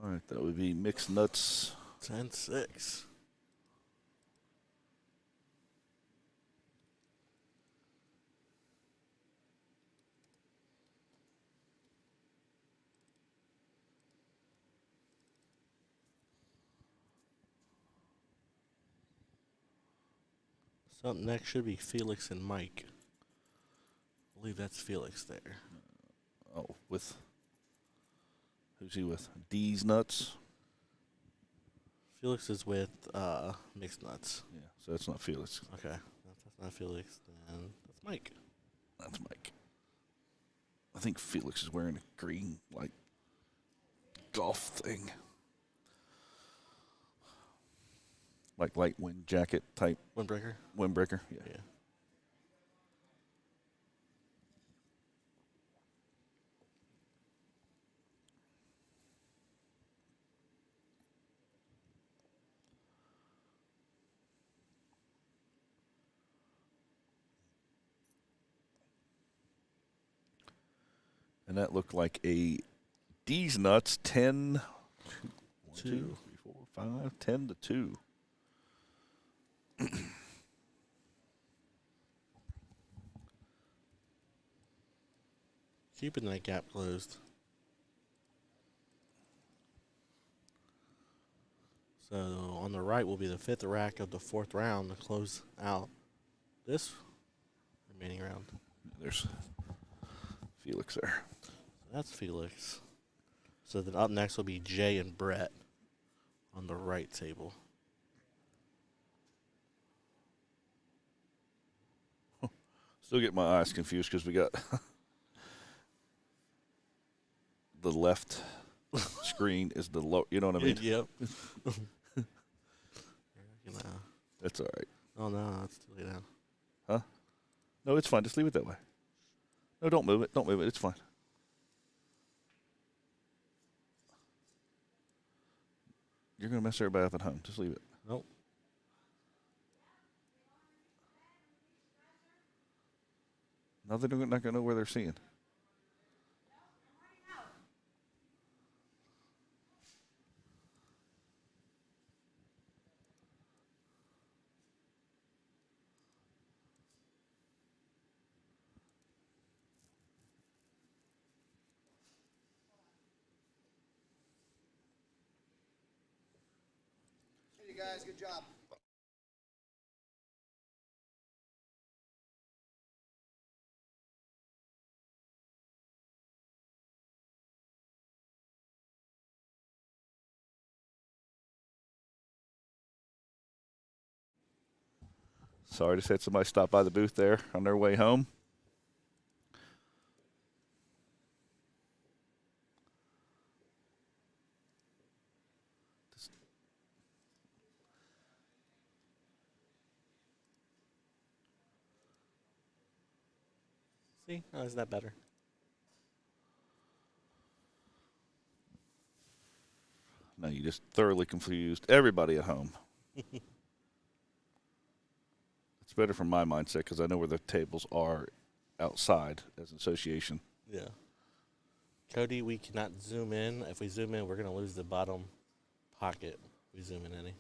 Speaker 1: All right, that would be mixed nuts.
Speaker 4: 10-6. So up next should be Felix and Mike. I believe that's Felix there.
Speaker 1: Oh, with who's he with? D's nuts.
Speaker 4: Felix is with Mixed Nuts.
Speaker 1: Yeah, so that's not Felix.
Speaker 4: Okay, that's not Felix. Then that's Mike.
Speaker 1: That's Mike. I think Felix is wearing a green like golf thing, like light wind jacket type
Speaker 4: Windbreaker.
Speaker 1: windbreaker. Yeah.
Speaker 4: Yeah.
Speaker 1: And that looked like a D's nuts 10,
Speaker 4: 2.
Speaker 1: 3, 4, 5, 10 to 2.
Speaker 4: Keeping that gap closed. So on the right will be the 5th rack of the 4th round to close out this remaining round.
Speaker 1: There's Felix there.
Speaker 4: So that's Felix. So then up next will be Jay and Brett on the right table.
Speaker 1: Still get my eyes confused because we got the left screen is the low. You know what I mean?
Speaker 4: Yep.
Speaker 1: That's all right.
Speaker 4: Oh no, that's too late now.
Speaker 1: Huh? No, it's fine. Just leave it that way. No, don't move it. Don't move it. It's fine. You're going to mess everybody up at home. Just leave it.
Speaker 4: Nope.
Speaker 1: Now they're not going to know where they're seeing.
Speaker 3: Hey, you guys, good job.
Speaker 1: Sorry, just had somebody stop by the booth there on their way home.
Speaker 4: See? Oh, isn't that better?
Speaker 1: No, you just thoroughly confused everybody at home. It's better from my mindset because I know where the tables are outside as an association.
Speaker 4: Yeah. Cody, we cannot zoom in. If we zoom in, we're going to lose the bottom pocket. If we zoom in any.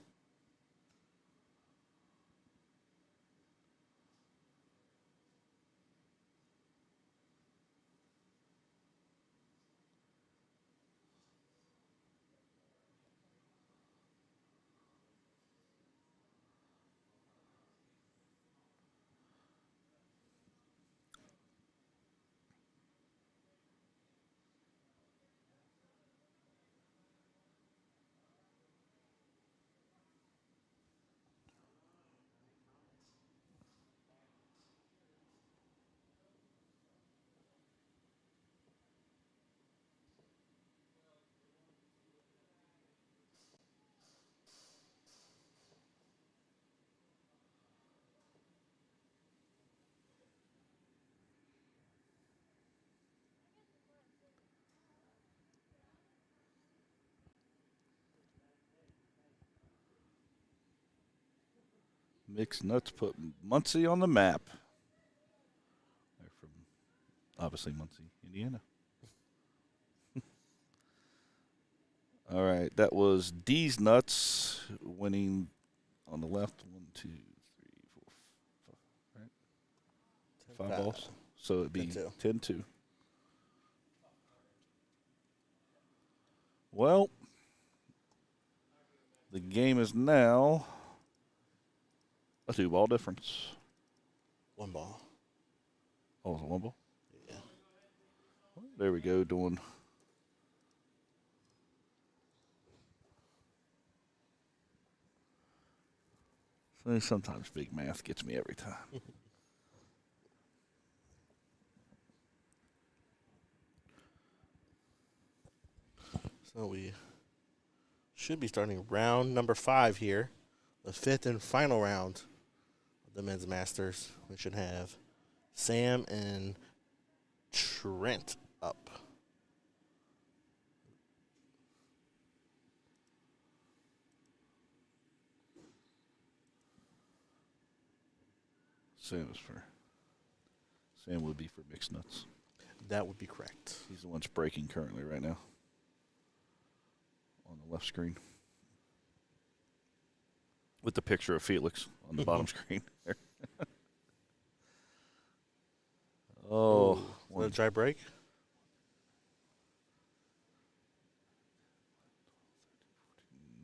Speaker 1: Mixed Nuts put Muncie on the map. They're from, obviously, Muncie, Indiana. All right, that was D's Nuts winning on the left. 1, 2, 3, 4, 5, right? 5 balls. So it'd be 10-2. Well, the game is now a 2-ball difference.
Speaker 4: 1 ball.
Speaker 1: Oh, is it 1 ball?
Speaker 4: Yeah.
Speaker 1: There we go, doing. So sometimes big math gets me every time.
Speaker 4: So we should be starting round number 5 here. The 5th and final round of the Men's Masters. We should have Sam and Trent up.
Speaker 1: Sam would be for Mixed Nuts.
Speaker 4: That would be correct.
Speaker 1: He's the one that's breaking currently right now on the left screen. With the picture of Felix on the bottom screen there.
Speaker 4: Is that a dry break?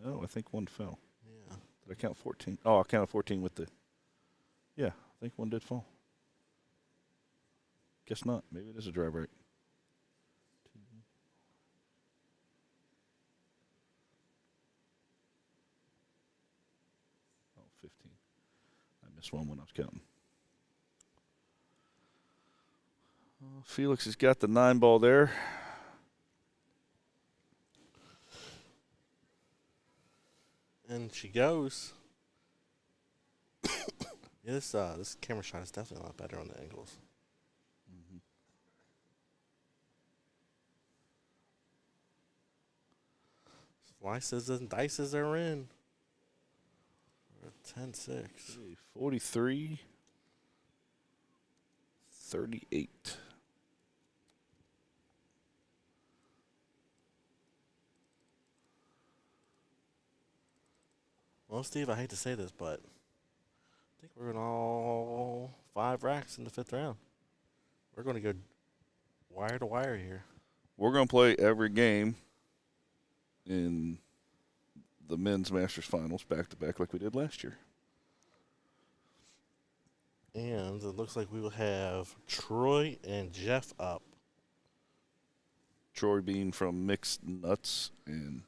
Speaker 1: No, I think one fell.
Speaker 4: Yeah.
Speaker 1: Did I count 14? Oh, I counted 14 with the. Yeah, I think one did fall. Guess not. Maybe it is a dry break. Oh, 15. I missed one when I was counting. Felix has got the 9-ball there.
Speaker 4: And she goes. Yeah, this camera shot is definitely a lot better on the angles.
Speaker 1: Mm-hmm.
Speaker 4: Slices and dices are in. 10-6.
Speaker 1: 43. 38.
Speaker 4: Well, Steve, I hate to say this, but I think we're in all 5 racks in the 5th round. We're going to go wire to wire here.
Speaker 1: We're going to play every game in the men's Masters Finals back-to-back like we did last year.
Speaker 4: And it looks like we will have Troy and Jeff up.
Speaker 1: Troy being from Mixed Nuts, and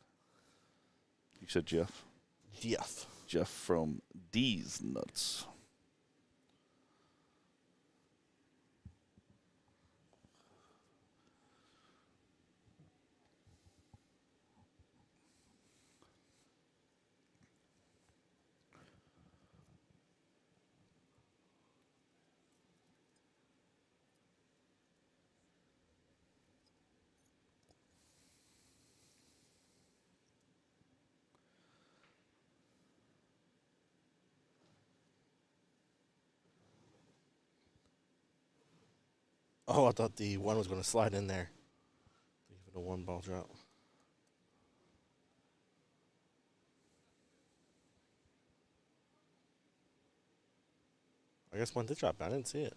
Speaker 1: you said Jeff?
Speaker 4: Jeff.
Speaker 1: Jeff from D's Nuts.
Speaker 4: Oh, I thought the one was going to slide in there. Give it a 1-ball drop. I guess one did drop. I didn't see it.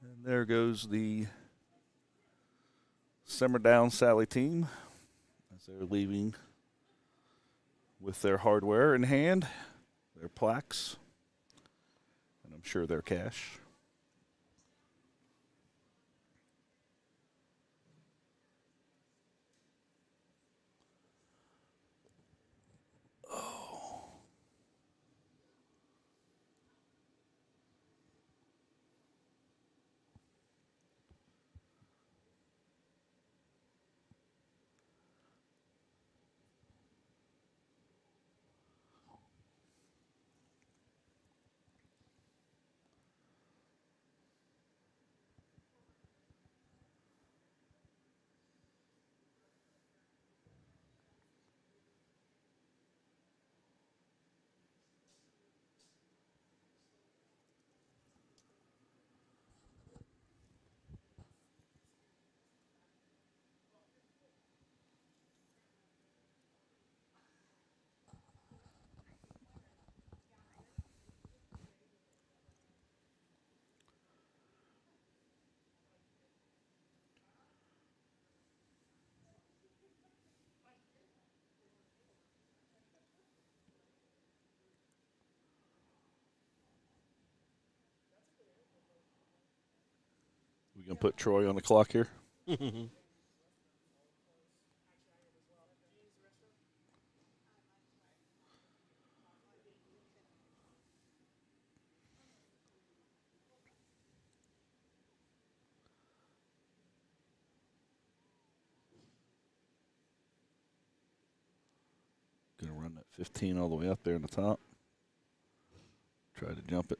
Speaker 1: And there goes the Simmer Down Sally team as they're leaving with their hardware in hand, their plaques, and I'm sure their cash. We gonna put Troy on the clock here? Gonna run that 15 all the way up there in the top. Try to jump it.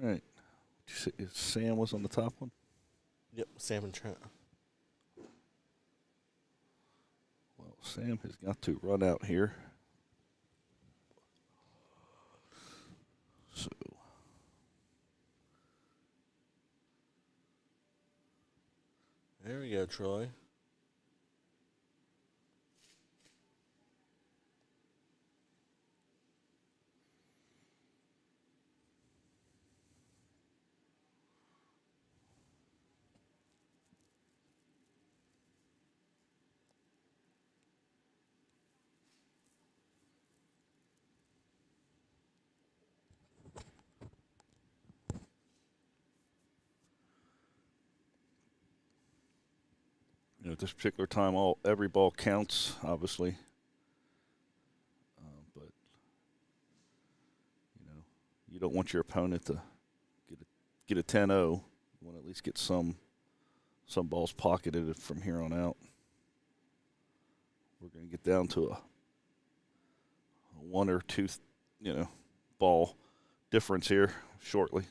Speaker 1: All right. Sam was on the top one?
Speaker 4: Yep, Sam and Trent.
Speaker 1: Well, Sam has got to run out here. So
Speaker 4: There we go, Troy.
Speaker 1: at this particular time, every ball counts, obviously. But you don't want your opponent to get a 10-0. You want to at least get some balls pocketed from here on out. We're going to get down to a 1 or 2, ball difference here shortly.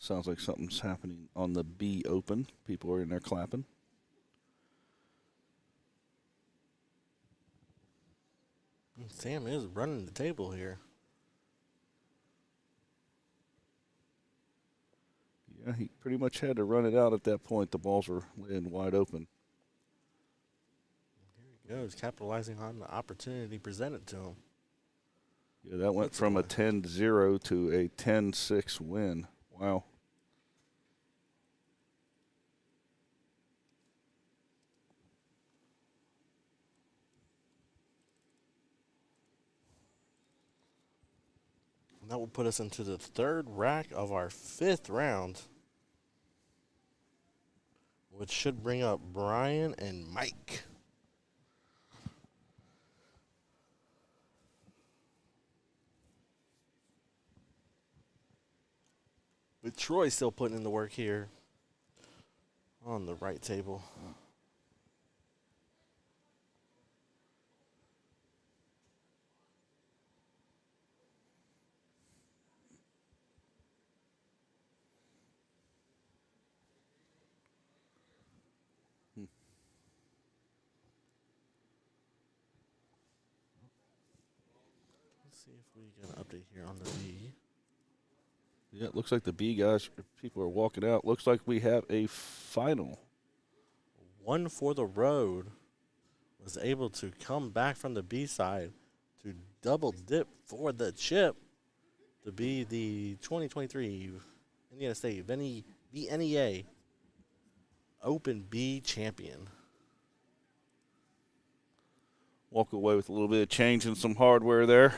Speaker 1: Sounds like something's happening on the B Open. People are in there clapping.
Speaker 4: Sam is running the table here.
Speaker 1: Yeah, he pretty much had to run it out at that point. The balls were laying wide open.
Speaker 4: Here he goes, capitalizing on the opportunity presented to him.
Speaker 1: Yeah, that went from a 10-0 to a 10-6 win. Wow.
Speaker 4: And that will put us into the third rack of our 5th round, which should bring up Brian and Mike. But Troy's still putting in the work here on the right table. Let's see if we get an update here on the B.
Speaker 1: Yeah, it looks like the B guys, people are walking out. Looks like we have a final.
Speaker 4: One for the road was able to come back from the B side to double dip for the chip to be the 2023 Indiana State VNEA Open B champion.
Speaker 1: Walk away with a little bit of change and some hardware there.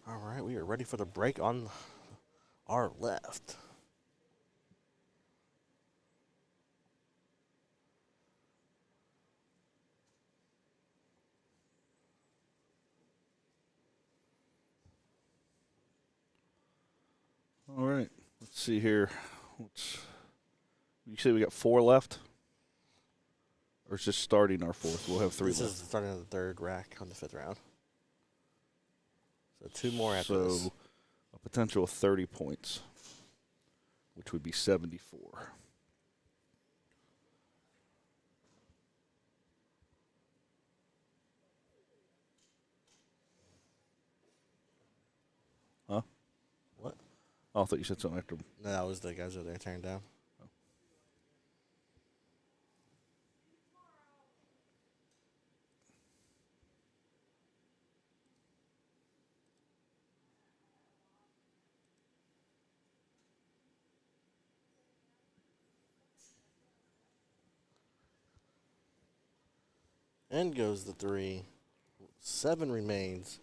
Speaker 4: All right, we are ready for the break on our left.
Speaker 1: All right, let's see here. You say we got 4 left? Or it's just starting our 4th? We'll have 3
Speaker 4: This
Speaker 1: left.
Speaker 4: is starting of the third rack on the 5th round. So 2 more after this.
Speaker 1: So a potential of 30 points, which would be 74. Huh?
Speaker 4: What?
Speaker 1: Oh, I thought you said something after.
Speaker 4: No, that was the guys over there tearing down. In goes the 3. 7 remains.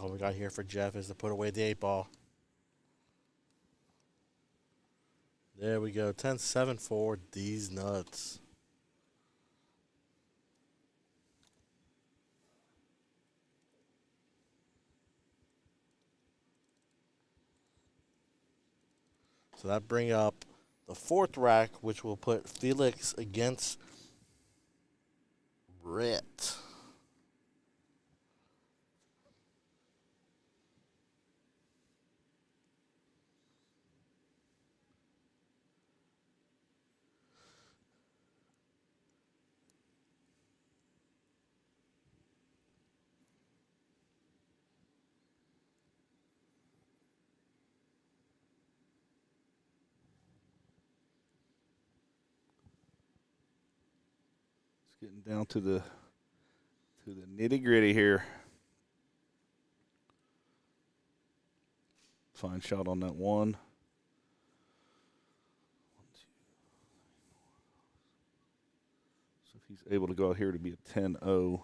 Speaker 4: All we got here for Jeff is to put away the 8 ball. There we go. 10-7 for these nuts. So that bring up the 4th rack, which will put Felix against Brett.
Speaker 1: It's getting down to the nitty gritty here. Fine shot on that one. So if he's able to go out here to be a 10-0.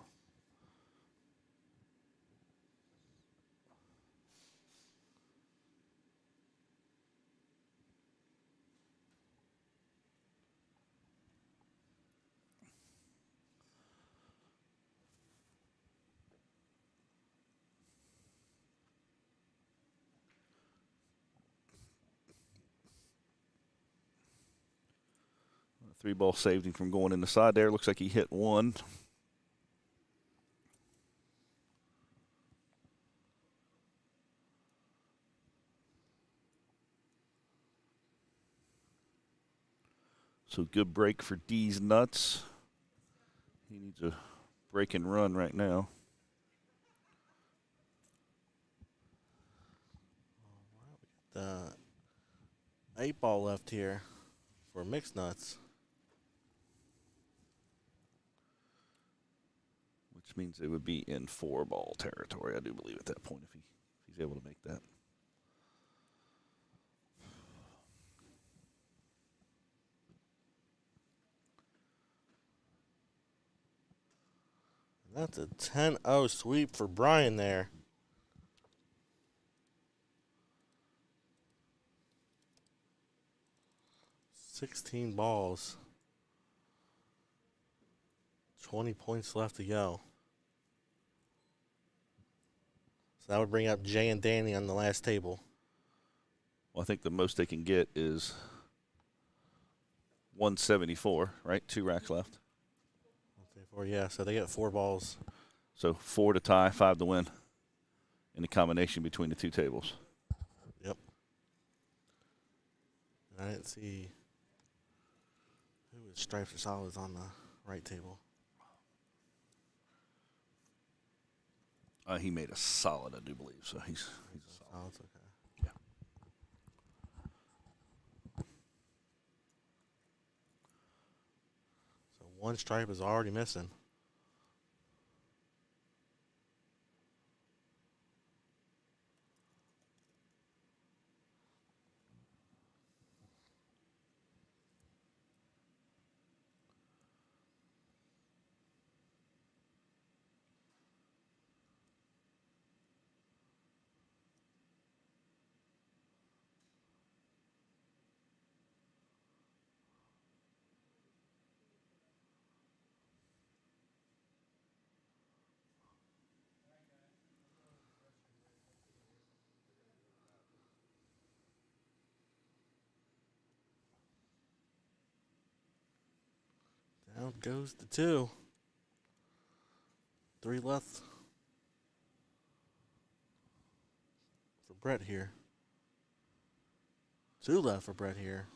Speaker 1: Three ball saved him from going in the side there. Looks like he hit one. So good break for D's Nuts. He needs a break and run right now.
Speaker 4: The 8 ball left here for Mixed Nuts.
Speaker 1: Which means they would be in 4-ball territory, I do believe, at that point, if he's able to make that.
Speaker 4: That's a 10-0 sweep for Brian there. $16 balls. 20 points left to go. So that would bring up Jay and Danny on the last table.
Speaker 1: Well, I think the most they can get is 174, right? 2 racks left.
Speaker 4: 134, yeah, so they get 4 balls.
Speaker 1: So 4 to tie, 5 to win in the combination between the 2 tables.
Speaker 4: Yep. I didn't see who was stripes or solids on the right table.
Speaker 1: He made a solid, I do believe. So he's a solid.
Speaker 4: Solids, okay.
Speaker 1: Yeah.
Speaker 4: So 1 stripe is already missing. Down goes the 2. 3 left for Brett here. 2 left for Brett here.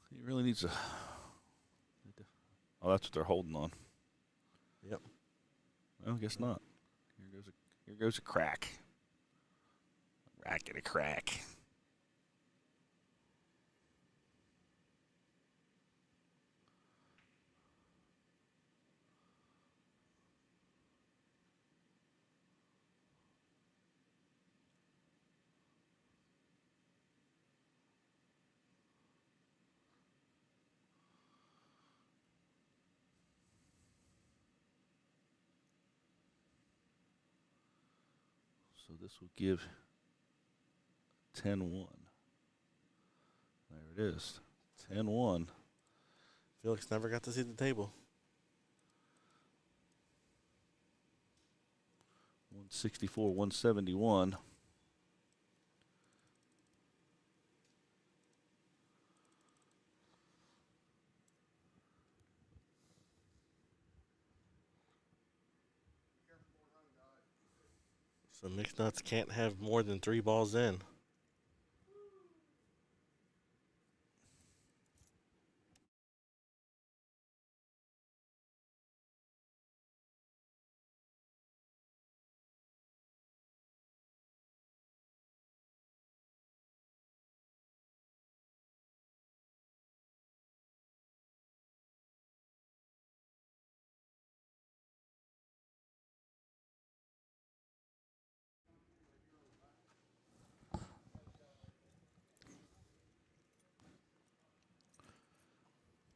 Speaker 1: He really needs a. Oh, that's what they're holding on.
Speaker 4: Yep.
Speaker 1: Well, I guess not. Here goes a crack. Rack and a crack. So this will give 10-1. There it is. 10-1.
Speaker 4: Felix never got to see the table.
Speaker 1: 164, 171.
Speaker 4: So mixed nuts can't have more than 3 balls in.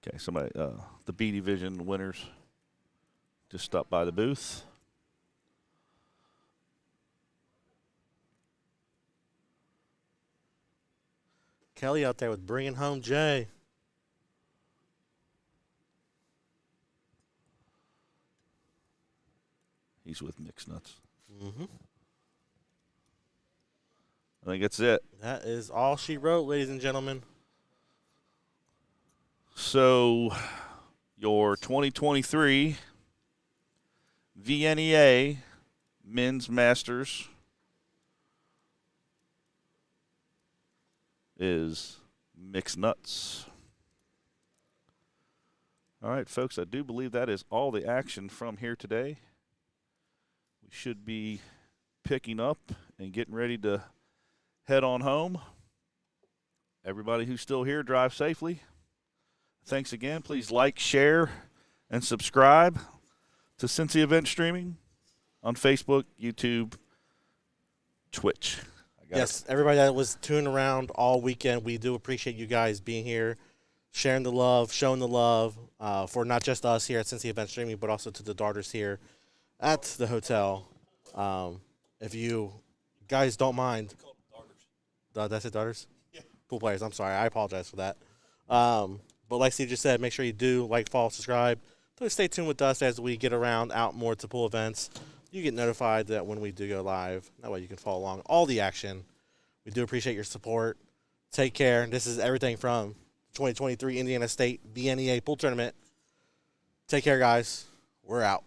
Speaker 1: Okay, somebody, the B division winners just stopped by the booth.
Speaker 4: Kelly out there with bringing home Jay.
Speaker 1: He's with Mixed Nuts.
Speaker 4: Mm-hmm.
Speaker 1: I think that's it.
Speaker 4: That is all she wrote, ladies and gentlemen.
Speaker 1: So, your 2023 VNEA Men's Masters is Mixed Nuts. All right, folks, I do believe that is all the action from here today. We should be picking up and getting ready to head on home. Everybody who's still here, drive safely. Thanks again. Please like, share, and subscribe to Cincy Event Streaming on Facebook, YouTube, Twitch.
Speaker 4: Yes, everybody that was tuning around all weekend, we do appreciate you guys being here, sharing the love, showing the love for not just us here at Cincy Event Streaming, but also to the darters here at the hotel. If you guys don't mind. Did I say darters? Yeah. Pool players, I'm sorry. I apologize for that. But like Steve just said, make sure you do like, follow, subscribe. Please stay tuned with us as we get around out more to pool events. You get notified that when we do go live. That way you can follow along all the action. We do appreciate your support. Take care. This is everything from 2023 Indiana State VNEA Pool Tournament. Take care, guys. We're out.